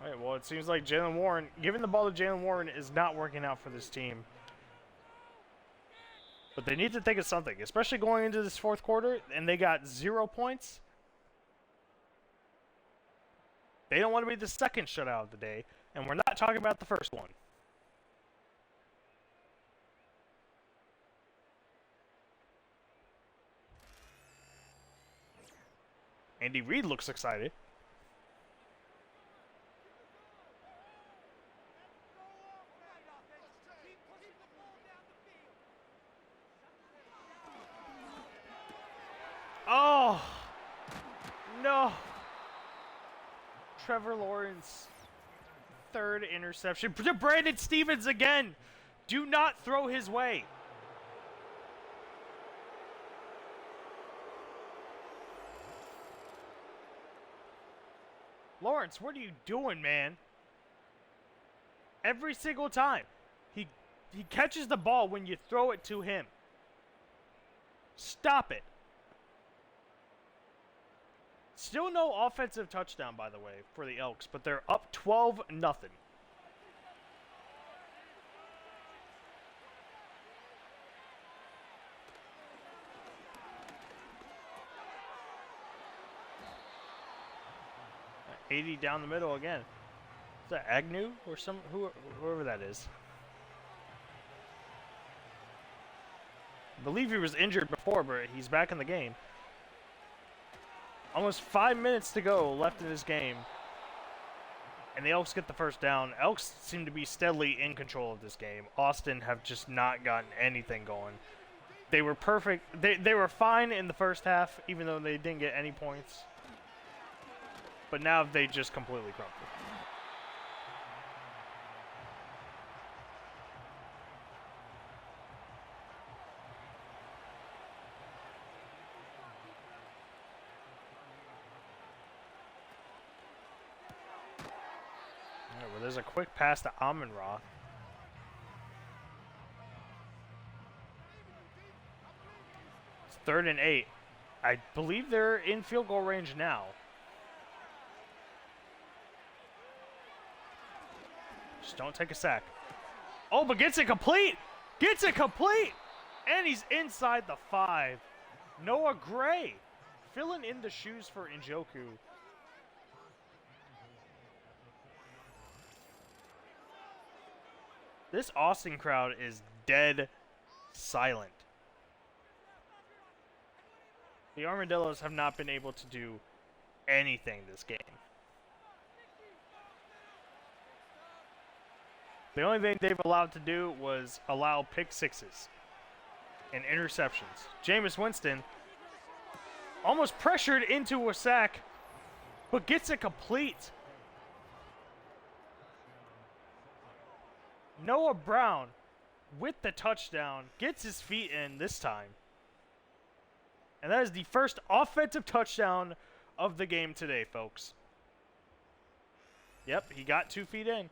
All right, well, it seems like Jalen Warren, giving the ball to Jalen Warren is not working out for this team. But they need to think of something, especially going into this 4th quarter, and they got 0 points. They don't want to be the second shutout of the day, and we're not talking about the first one. Andy Reid looks excited. Oh, no. Trevor Lawrence, 3rd interception. To Brandon Stevens again. Do not throw his way. Lawrence, what are you doing, man? Every single time. He catches the ball when you throw it to him. Stop it. Still no offensive touchdown, by the way, for the Elks, but they're up 12-0. $80 down the middle again. Is that Agnew or whoever that is? I believe he was injured before, but he's back in the game. Almost 5 minutes to go left in this game. And the Elks get the first down. Elks seem to be steadily in control of this game. Austin have just not gotten anything going. They were perfect. They were fine in the first half, even though they didn't get any points. But now they just completely crumbled. Well, there's a quick pass to Amon-Ra. It's 3rd and 8. I believe they're in field goal range now. Just don't take a sack. Oh, but gets it complete! Gets it complete! And he's inside the 5. Noah Gray filling in the shoes for Njoku. This Austin crowd is dead silent. The Armadillos have not been able to do anything this game. The only thing they've allowed to do was allow pick sixes and interceptions. Jameis Winston almost pressured into a sack, but gets it complete. Noah Brown with the touchdown, gets his feet in this time. And that is the first offensive touchdown of the game today, folks. Yep, he got 2 feet in.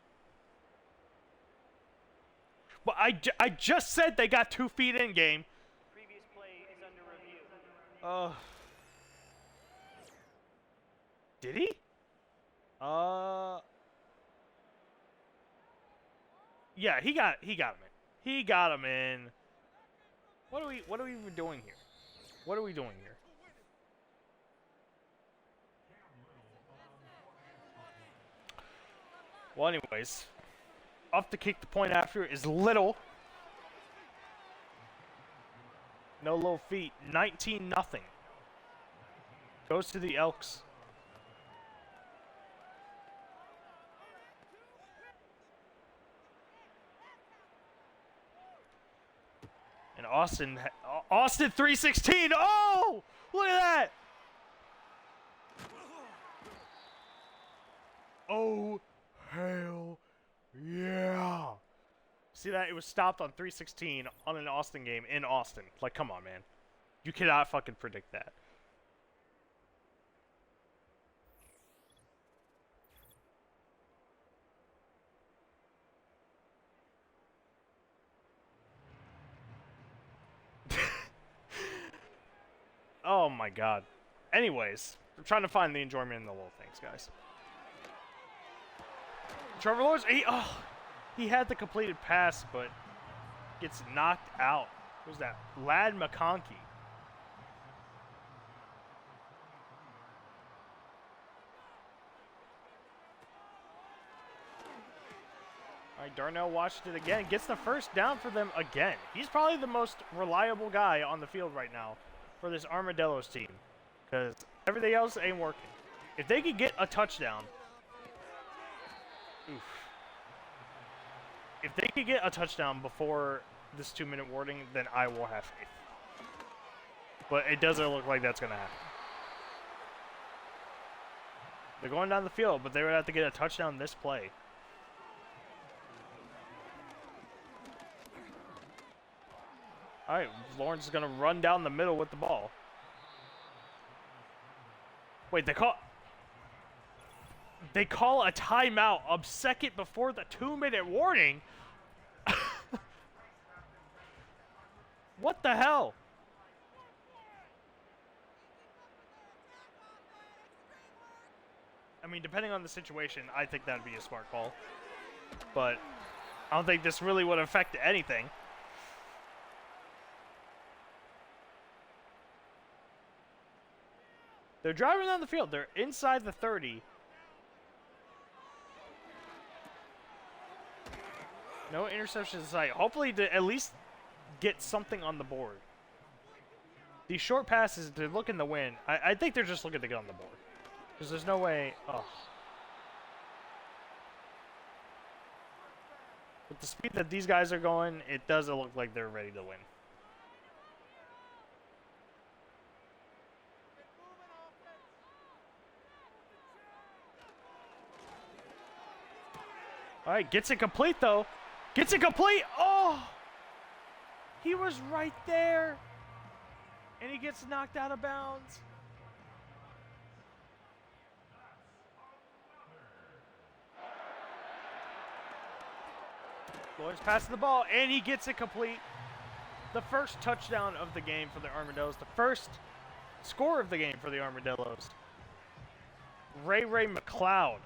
But I just said they got 2 feet in, game. Previous play is under review. Did he? Yeah, he got him in. He got him in. What are we even doing here? What are we doing here? Well, anyways, off to kick the point after is Little. No low feet. 19-0. Goes to the Elks. And Austin 316. Oh, look at that. Oh, hell yeah. See that? It was stopped on 316 on an Austin game in Austin. Like, come on, man. You cannot fucking predict that. Oh my god. Anyways, we're trying to find the enjoyment in the little things, guys. Trevor Lawrence, he had the completed pass, but gets knocked out. Who's that? Lad McConkey. All right, Darnell Washington again gets the first down for them again. He's probably the most reliable guy on the field right now for this Armadillos team, because everything else ain't working. If they could get a touchdown, oof. If they could get a touchdown before this 2-minute warning, then I will have faith. But it doesn't look like that's going to happen. They're going down the field, but they would have to get a touchdown this play. All right, Lawrence is going to run down the middle with the ball. Wait, they call a timeout a second before the 2-minute warning? What the hell? I mean, depending on the situation, I think that would be a smart call. But I don't think this really would affect anything. They're driving down the field. They're inside the 30. No interceptions in sight. Hopefully to at least get something on the board. These short passes, they're looking to win. I think they're just looking to get on the board. Because there's no way... Oh. With the speed that these guys are going, it doesn't look like they're ready to win. All right, gets it complete, though. Gets it complete. Oh! He was right there. And he gets knocked out of bounds. Lawrence passes the ball, and he gets it complete. The first touchdown of the game for the Armadillos. The first score of the game for the Armadillos. Ray McLeod.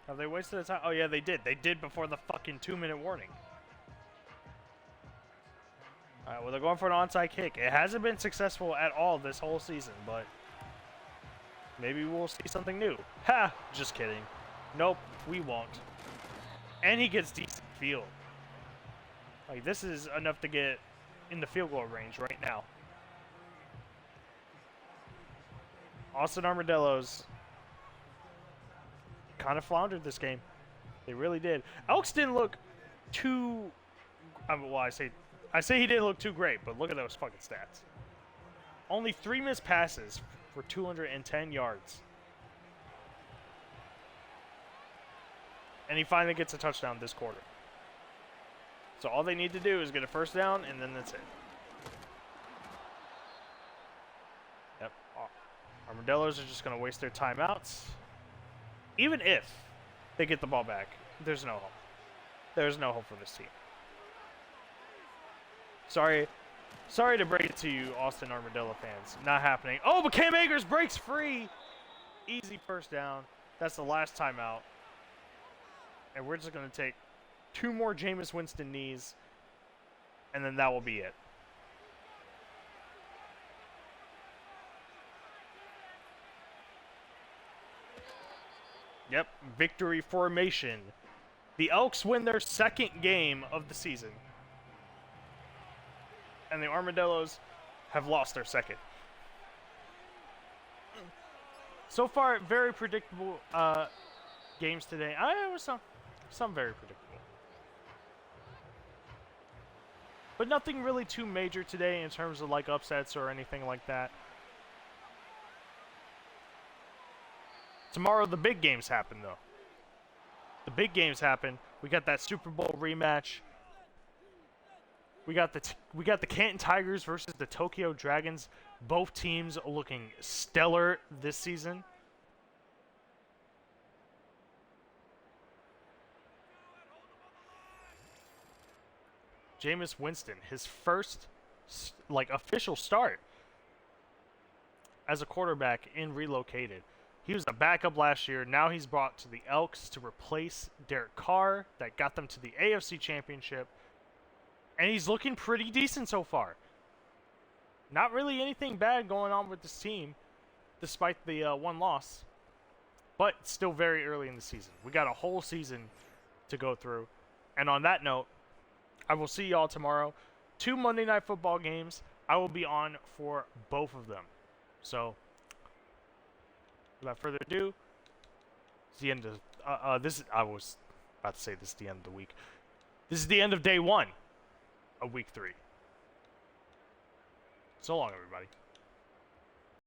Have they wasted the time? Oh, yeah, they did. They did before the fucking 2-minute warning. All right, well, they're going for an onside kick. It hasn't been successful at all this whole season, but maybe we'll see something new. Ha! Just kidding. Nope, we won't. And he gets decent field. Like, this is enough to get in the field goal range right now. Austin Armadillos kind of floundered this game. They really did. Elks didn't look too... well, I say he didn't look too great, but look at those fucking stats. Only 3 missed passes for 210 yards. And he finally gets a touchdown this quarter. So all they need to do is get a first down, and then that's it. Yep. Armadillos are just going to waste their timeouts. Even if they get the ball back, there's no hope. There's no hope for this team. Sorry to break it to you, Austin Armadillo fans. Not happening. Oh, but Cam Akers breaks free. Easy first down. That's the last timeout. And we're just going to take 2 more Jameis Winston knees, and then that will be it. Yep, victory formation. The Elks win their 2nd game of the season. And the Armadillos have lost their 2nd. So far, very predictable games today. It was some very predictable. But nothing really too major today in terms of like upsets or anything like that. Tomorrow the big games happen though. The big games happen. We got that Super Bowl rematch. We got the Canton Tigers versus the Tokyo Dragons. Both teams looking stellar this season. Jameis Winston, his first official start as a quarterback in Relocated. He was a backup last year. Now he's brought to the Elks to replace Derek Carr that got them to the AFC Championship. And he's looking pretty decent so far. Not really anything bad going on with this team, despite the 1 loss. But still very early in the season. We got a whole season to go through. And on that note, I will see y'all tomorrow. 2 Monday Night Football games. I will be on for both of them. So, without further ado, it's the end of I was about to say this is the end of the week. This is the end of day 1 of week 3. So long, everybody.